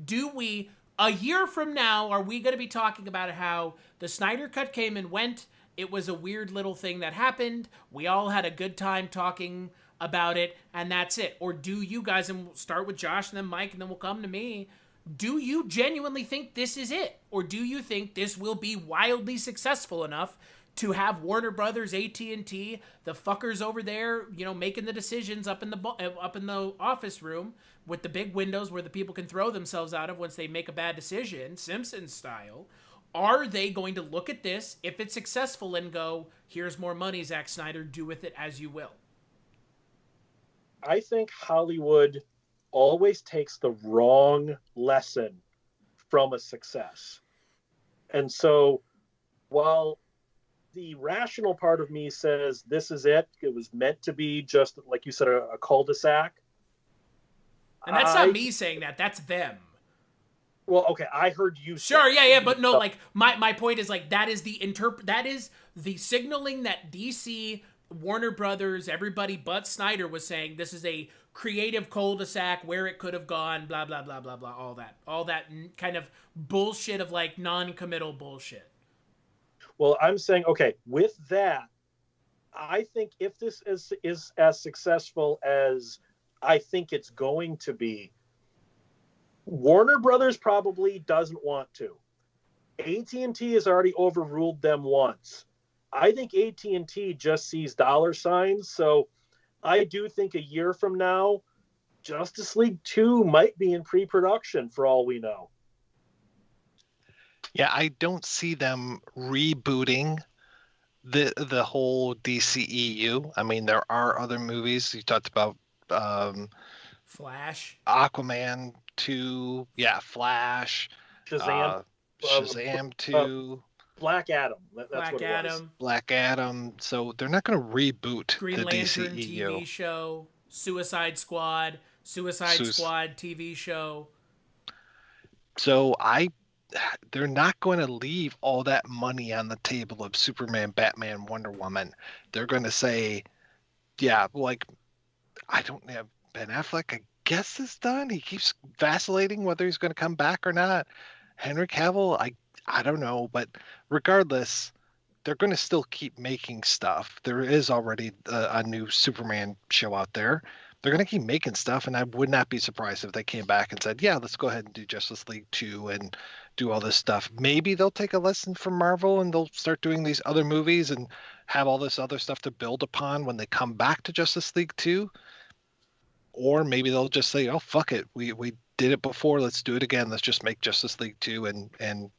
Speaker 2: Do we, a year from now, are we going to be talking about how the Snyder Cut came and went? It was a weird little thing that happened. We all had a good time talking about it, and that's it. Or do you guys, and we'll start with Josh and then Mike, and then we'll come to me. Do you genuinely think this is it? Or do you think this will be wildly successful enough to have Warner Brothers, AT&T, the fuckers over there, making the decisions up in the office room with the big windows where the people can throw themselves out of once they make a bad decision, Simpsons style? Are they going to look at this, if it's successful, and go, here's more money, Zack Snyder, do with it as you will?
Speaker 4: I think Hollywood always takes the wrong lesson from a success. And so while the rational part of me says this is it was meant to be just, like you said, a cul-de-sac.
Speaker 2: And that's not me saying that, that's them.
Speaker 4: Well, okay, I heard you say.
Speaker 2: Sure, yeah, but no, like, my point is, like, that is the signaling that DC, Warner Brothers, everybody but Snyder was saying, this is a creative cul-de-sac where it could have gone, blah, blah, blah, blah, blah, all that kind of bullshit of, like, non-committal bullshit.
Speaker 4: Well, I'm saying, okay, with that, I think if this is as successful as I think it's going to be, Warner Brothers probably doesn't want to. AT&T has already overruled them once. I think AT&T just sees dollar signs, so I do think a year from now, Justice League 2 might be in pre-production for all we know.
Speaker 1: Yeah, I don't see them rebooting the whole DCEU. I mean, there are other movies. You talked about
Speaker 2: Flash,
Speaker 1: Aquaman 2, yeah, Flash,
Speaker 4: Shazam,
Speaker 1: Shazam 2,
Speaker 4: Black Adam. That's
Speaker 2: Black
Speaker 4: what it was.
Speaker 2: Adam,
Speaker 1: Black Adam. So they're not going to reboot
Speaker 2: Green
Speaker 1: the
Speaker 2: Lantern
Speaker 1: DCEU.
Speaker 2: TV show, Suicide Squad TV show.
Speaker 1: So they're not going to leave all that money on the table of Superman, Batman, Wonder Woman. They're going to say, yeah, like, I don't have Ben Affleck. I guess is done. He keeps vacillating whether he's going to come back or not. Henry Cavill, I don't know, but regardless, they're going to still keep making stuff. There is already a new Superman show out there. They're going to keep making stuff, and I would not be surprised if they came back and said, yeah, let's go ahead and do Justice League 2 and do all this stuff. Maybe they'll take a lesson from Marvel and they'll start doing these other movies and have all this other stuff to build upon when they come back to Justice League 2. Or maybe they'll just say, oh, fuck it. We did it before. Let's do it again. Let's just make Justice League 2 and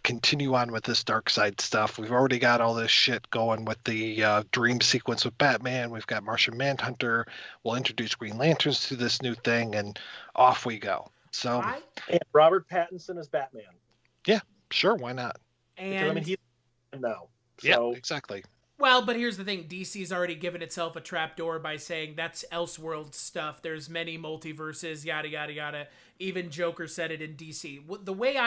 Speaker 1: continue on with this dark side stuff. We've already got all this shit going with the dream sequence with Batman. We've got Martian Manhunter. We'll introduce Green Lanterns to this new thing, and off we go. So,
Speaker 4: and Robert Pattinson as Batman.
Speaker 1: Yeah, sure, why not?
Speaker 2: And
Speaker 4: because, I mean, he's now. So.
Speaker 1: Yeah, exactly.
Speaker 2: Well, but here's the thing. DC's already given itself a trapdoor by saying that's Elseworld stuff. There's many multiverses, yada, yada, yada. Even Joker said it in DC. The way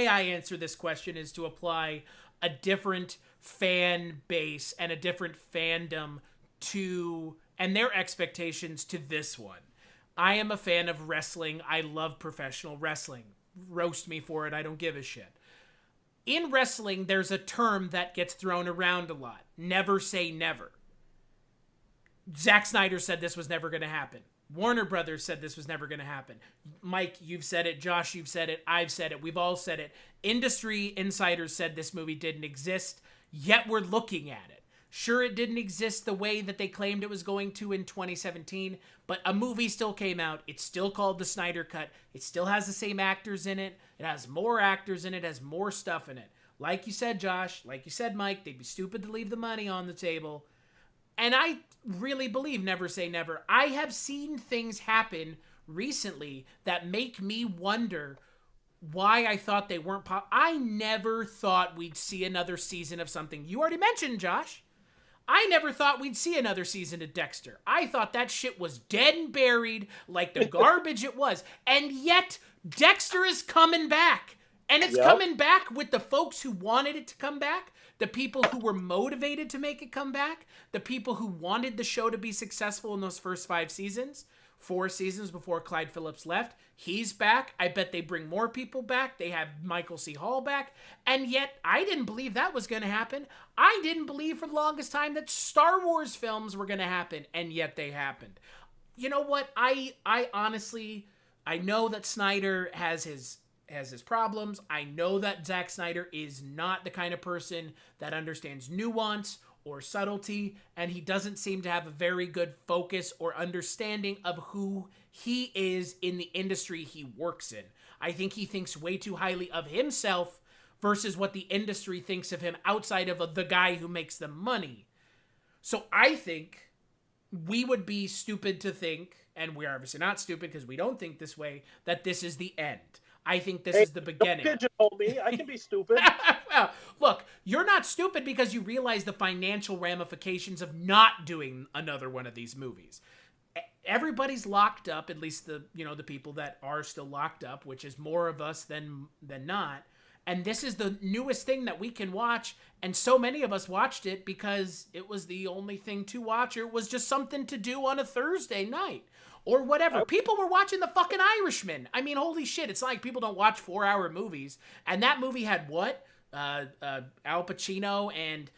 Speaker 2: I answer this question is to apply a different fan base and a different fandom to, and their expectations to this one. I am a fan of wrestling. I love professional wrestling. Roast me for it. I don't give a shit. In wrestling, there's a term that gets thrown around a lot. Never say never. Zack Snyder said this was never going to happen. Warner Brothers said this was never going to happen. Mike, you've said it. Josh, you've said it. I've said it. We've all said it. Industry insiders said this movie didn't exist, yet we're looking at it. Sure, it didn't exist the way that they claimed it was going to in 2017, but a movie still came out. It's still called the Snyder Cut. It still has the same actors in it. It has more actors in it. It has more stuff in it. Like you said, Josh, like you said, Mike, they'd be stupid to leave the money on the table. And I really believe never say never. I have seen things happen recently that make me wonder why I thought they weren't I never thought we'd see another season of something. You already mentioned, Josh. I never thought we'd see another season of Dexter. I thought that shit was dead and buried like the garbage it was. And yet, Dexter is coming back. And it's coming back with the folks who wanted it to come back, the people who were motivated to make it come back, the people who wanted the show to be successful in those first 5 seasons, 4 seasons before Clyde Phillips left. He's back. I bet they bring more people back. They have Michael C. Hall back. And yet, I didn't believe that was going to happen. I didn't believe for the longest time that Star Wars films were going to happen. And yet they happened. You know what? I honestly, I know that Snyder has his problems. I know that Zack Snyder is not the kind of person that understands nuance or subtlety, and he doesn't seem to have a very good focus or understanding of who he is in the industry he works in. I think he thinks way too highly of himself versus what the industry thinks of him outside of the guy who makes the money. So I think we would be stupid to think, and we're obviously not stupid because we don't think this way, that this is the end. I think this is the beginning.
Speaker 4: Don't pigeonhole me. I can be stupid.
Speaker 2: Well, look, you're not stupid because you realize the financial ramifications of not doing another one of these movies. Everybody's locked up, at least the people that are still locked up, which is more of us than not. And this is the newest thing that we can watch, and so many of us watched it because it was the only thing to watch, or it was just something to do on a Thursday night. Or whatever. People were watching The fucking Irishman. I mean, holy shit. It's like people don't watch 4-hour movies. And that movie had what? Al Pacino and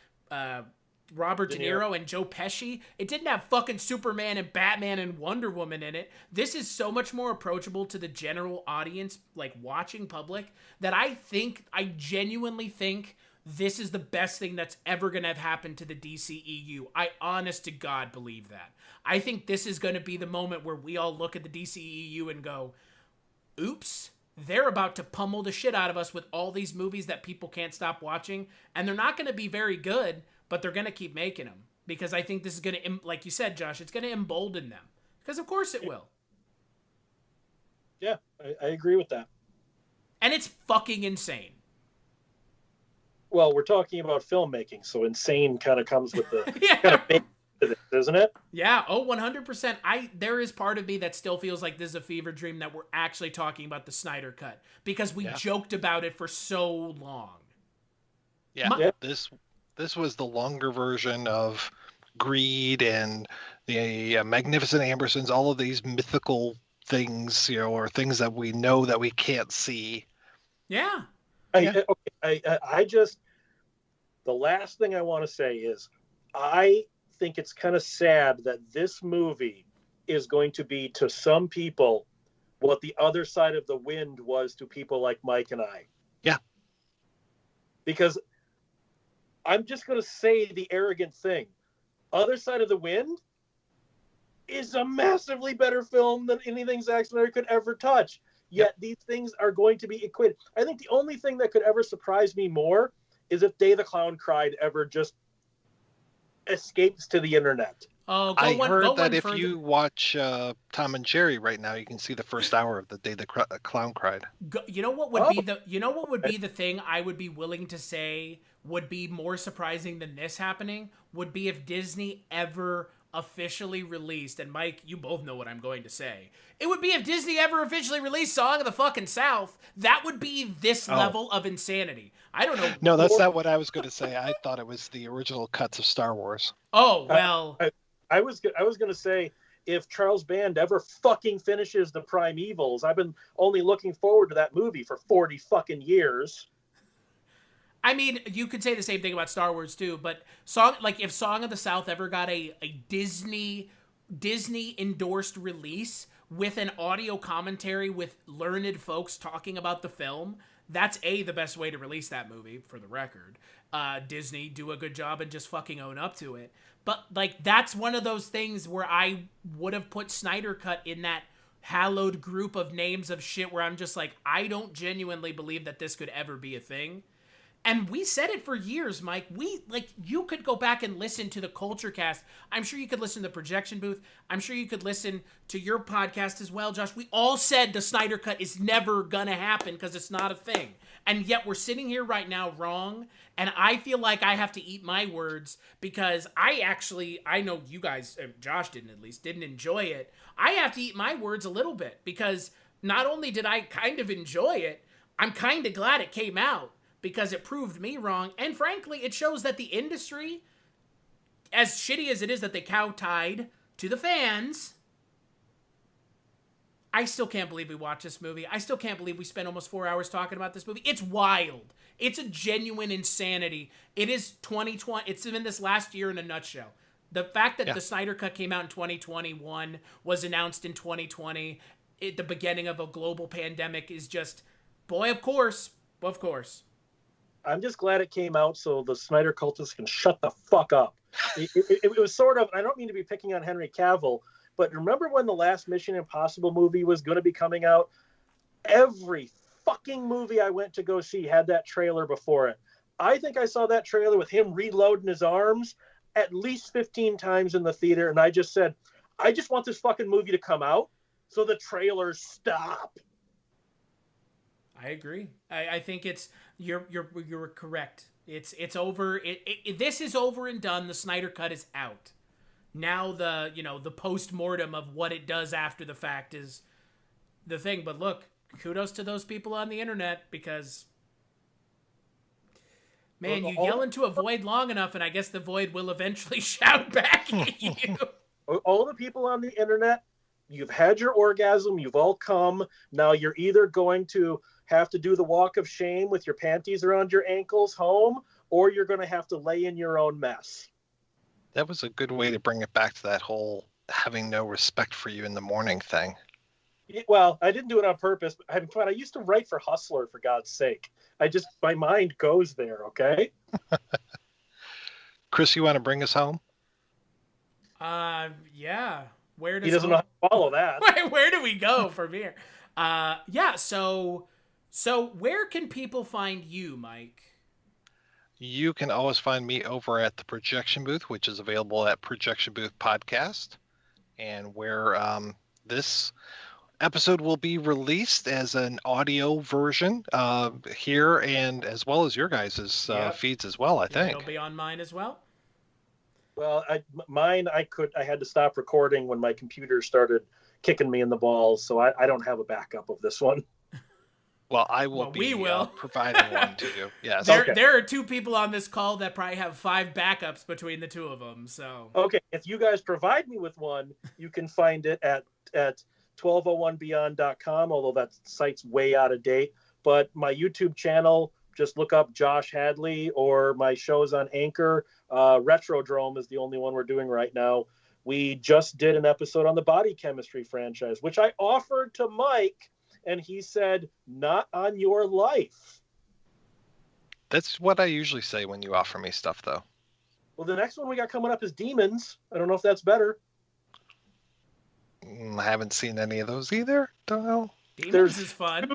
Speaker 2: Robert De Niro and Joe Pesci. It didn't have fucking Superman and Batman and Wonder Woman in it. This is so much more approachable to the general audience, like watching public, that I genuinely think this is the best thing that's ever going to have happened to the DCEU. I honest to God believe that. I think this is going to be the moment where we all look at the DCEU and go, oops, they're about to pummel the shit out of us with all these movies that people can't stop watching, and they're not going to be very good, but they're going to keep making them. Because I think this is going to, like you said, Josh, it's going to embolden them. Because of course it will.
Speaker 4: Yeah, I agree with that.
Speaker 2: And it's fucking insane.
Speaker 4: Well, we're talking about filmmaking, so insane kind of comes with the kind of base to this, isn't it?
Speaker 2: Yeah, 100%. There is part of me that still feels like this is a fever dream that we're actually talking about the Snyder Cut, because we joked about it for so long.
Speaker 1: Yeah, this was the longer version of Greed and the Magnificent Ambersons, all of these mythical things, or things that we know that we can't see.
Speaker 2: Yeah.
Speaker 4: I just, the last thing I want to say is, I think it's kind of sad that this movie is going to be to some people what The Other Side of the Wind was to people like Mike and I.
Speaker 1: Yeah. Because
Speaker 4: I'm just going to say the arrogant thing. Other Side of the Wind is a massively better film than anything Zack Snyder could ever touch. Yet these things are going to be equated. I think the only thing that could ever surprise me more is if Day the Clown Cried ever just escapes to the internet.
Speaker 2: Oh,
Speaker 1: I heard that if you watch Tom and Jerry right now, you can see the first hour of The Day the Clown Cried.
Speaker 2: You know what would be the thing I would be willing to say would be more surprising than this happening would be if Disney ever officially released, and Mike, you both know what I'm going to say. It would be if Disney ever officially released Song of the fucking South. That would be this level of insanity. I don't know.
Speaker 1: No, that's not what I was going to say. I thought it was the original cuts of Star Wars.
Speaker 2: Oh, well.
Speaker 4: I was going to say, if Charles Band ever fucking finishes The Primevals, I've been only looking forward to that movie for 40 fucking years.
Speaker 2: I mean, you could say the same thing about Star Wars too, but if Song of the South ever got a Disney endorsed release with an audio commentary with learned folks talking about the film, that's the best way to release that movie, for the record. Disney, do a good job and just fucking own up to it. But that's one of those things where I would have put Snyder Cut in that hallowed group of names of shit where I'm just like, I don't genuinely believe that this could ever be a thing. And we said it for years, Mike. You could go back and listen to the Culture Cast. I'm sure you could listen to the Projection Booth. I'm sure you could listen to your podcast as well, Josh. We all said the Snyder Cut is never gonna happen because it's not a thing. And yet we're sitting here right now wrong. And I feel like I have to eat my words because I know you guys, Josh didn't enjoy it. I have to eat my words a little bit because not only did I kind of enjoy it, I'm kind of glad it came out, because it proved me wrong. And frankly, it shows that the industry, as shitty as it is that they cow-tied to the fans, I still can't believe we watched this movie. I still can't believe we spent almost 4 hours talking about this movie. It's wild. It's a genuine insanity. It is 2020. It's in this last year in a nutshell. The fact that the Snyder Cut came out in 2021, was announced in 2020, at the beginning of a global pandemic, is just, boy, of course. Of course.
Speaker 4: I'm just glad it came out so the Snyder cultists can shut the fuck up. It was sort of, I don't mean to be picking on Henry Cavill, but remember when the last Mission Impossible movie was going to be coming out? Every fucking movie I went to go see had that trailer before it. I think I saw that trailer with him reloading his arms at least 15 times in the theater, and I just said, I just want this fucking movie to come out so the trailers stop.
Speaker 2: I agree. I think it's you're correct. It's over. This is over and done. The Snyder Cut is out. Now the post-mortem of what it does after the fact is the thing. But look, kudos to those people on the internet, because man, you yell into a void long enough, and I guess the void will eventually shout back at you.
Speaker 4: All the people on the internet you've had your orgasm, you've all come. Now you're either going to have to do the walk of shame with your panties around your ankles home, or you're going to have to lay in your own mess.
Speaker 1: That was a good way to bring it back to that whole having no respect for you in the morning thing.
Speaker 4: Well, I didn't do it on purpose. I used to write for Hustler, for God's sake. My mind goes there, okay?
Speaker 2: Chris,
Speaker 1: you want to bring us home?
Speaker 2: Yeah. Where does
Speaker 4: he doesn't know how to follow that.
Speaker 2: Where do we go from here? Yeah. So where can people find you, Mike?
Speaker 1: You can always find me over at the Projection Booth, which is available at Projection Booth Podcast, and where this episode will be released as an audio version here, and as well as your guys' feeds as well, I think.
Speaker 2: It'll be on mine as well.
Speaker 4: Well, I had to stop recording when my computer started kicking me in the balls, so I don't have a backup of this one.
Speaker 1: Well, I will be providing one to you. Yes.
Speaker 2: There are two people on this call that probably have 5 backups between the two of them. So
Speaker 4: okay, if you guys provide me with one, you can find it at 1201beyond.com, although that site's way out of date. But my YouTube channel, just look up Josh Hadley, or my shows on Anchor. Retrodrome is the only one we're doing right now. We just did an episode on the Body Chemistry franchise, which I offered to Mike, and he said, not on your life.
Speaker 1: That's what I usually say when you offer me stuff, though.
Speaker 4: Well, the next one we got coming up is Demons. I don't know if that's better.
Speaker 1: I haven't seen any of those either. Don't know.
Speaker 2: Demons is fun.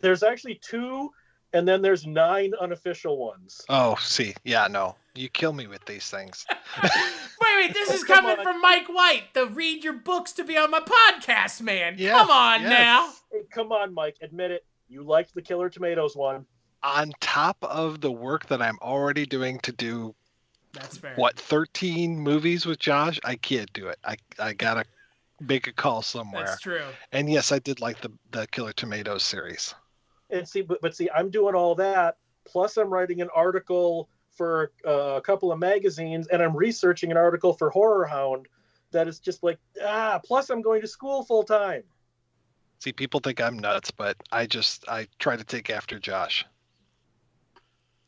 Speaker 4: There's actually 2, and then there's 9 unofficial ones.
Speaker 1: Oh, see. Yeah, no. You kill me with these things.
Speaker 2: Wait, this is coming from Mike White, the read your books to be on my podcast, man.
Speaker 1: Yeah,
Speaker 2: come on now.
Speaker 4: Hey, come on, Mike. Admit it. You liked the Killer Tomatoes one.
Speaker 1: On top of the work that I'm already doing to do,
Speaker 2: that's fair.
Speaker 1: 13 movies with Josh? I can't do it. I gotta make a call somewhere.
Speaker 2: That's true.
Speaker 1: And yes, I did like the Killer Tomatoes series.
Speaker 4: And see, but see, I'm doing all that. Plus, I'm writing an article for a couple of magazines, and I'm researching an article for Horror Hound that is just like, plus I'm going to school full time.
Speaker 1: See, people think I'm nuts, but I try to take after Josh.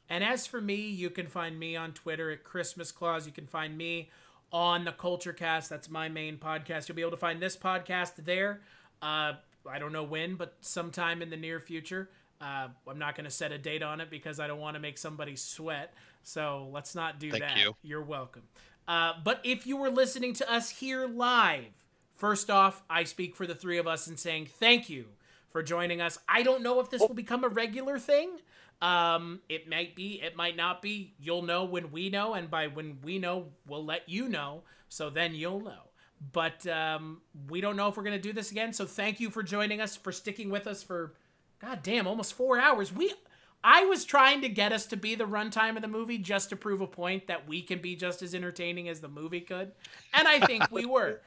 Speaker 2: And as for me, you can find me on Twitter at Christmas Claus. You can find me on the Culture Cast. That's my main podcast. You'll be able to find this podcast there. I don't know when, but sometime in the near future. I'm not going to set a date on it because I don't want to make somebody sweat. So let's not do that.
Speaker 1: Thank you.
Speaker 2: You're welcome. But if you were listening to us here live, first off, I speak for the 3 of us in saying thank you for joining us. I don't know if this will become a regular thing. It might be, it might not be. You'll know when we know, and by when we know, we'll let you know. So then you'll know. But we don't know if we're going to do this again. So thank you for joining us, for sticking with us for, god damn, almost 4 hours. I was trying to get us to be the runtime of the movie just to prove a point that we can be just as entertaining as the movie could. And I think we were.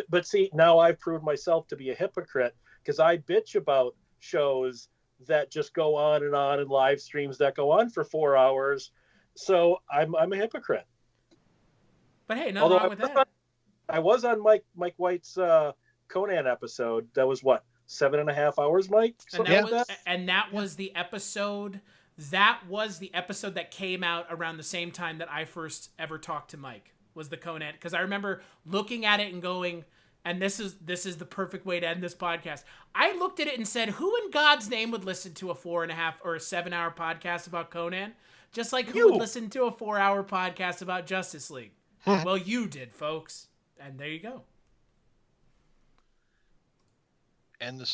Speaker 4: But see, now I've proved myself to be a hypocrite, because I bitch about shows that just go on, and live streams that go on for 4 hours. So I'm a hypocrite.
Speaker 2: But hey, nothing wrong with that.
Speaker 4: I was on Mike White's Conan episode. That was what, 7.5 hours, Mike?
Speaker 2: And that was the episode. That was the episode that came out around the same time that I first ever talked to Mike. Was the Conan, because I remember looking at it and going, and this is the perfect way to end this podcast. I looked at it and said, who in God's name would listen to a 4.5 or a 7-hour podcast about Conan? Just like who would listen to a 4-hour podcast about Justice League? Well, you did, folks. And there you go.
Speaker 1: And the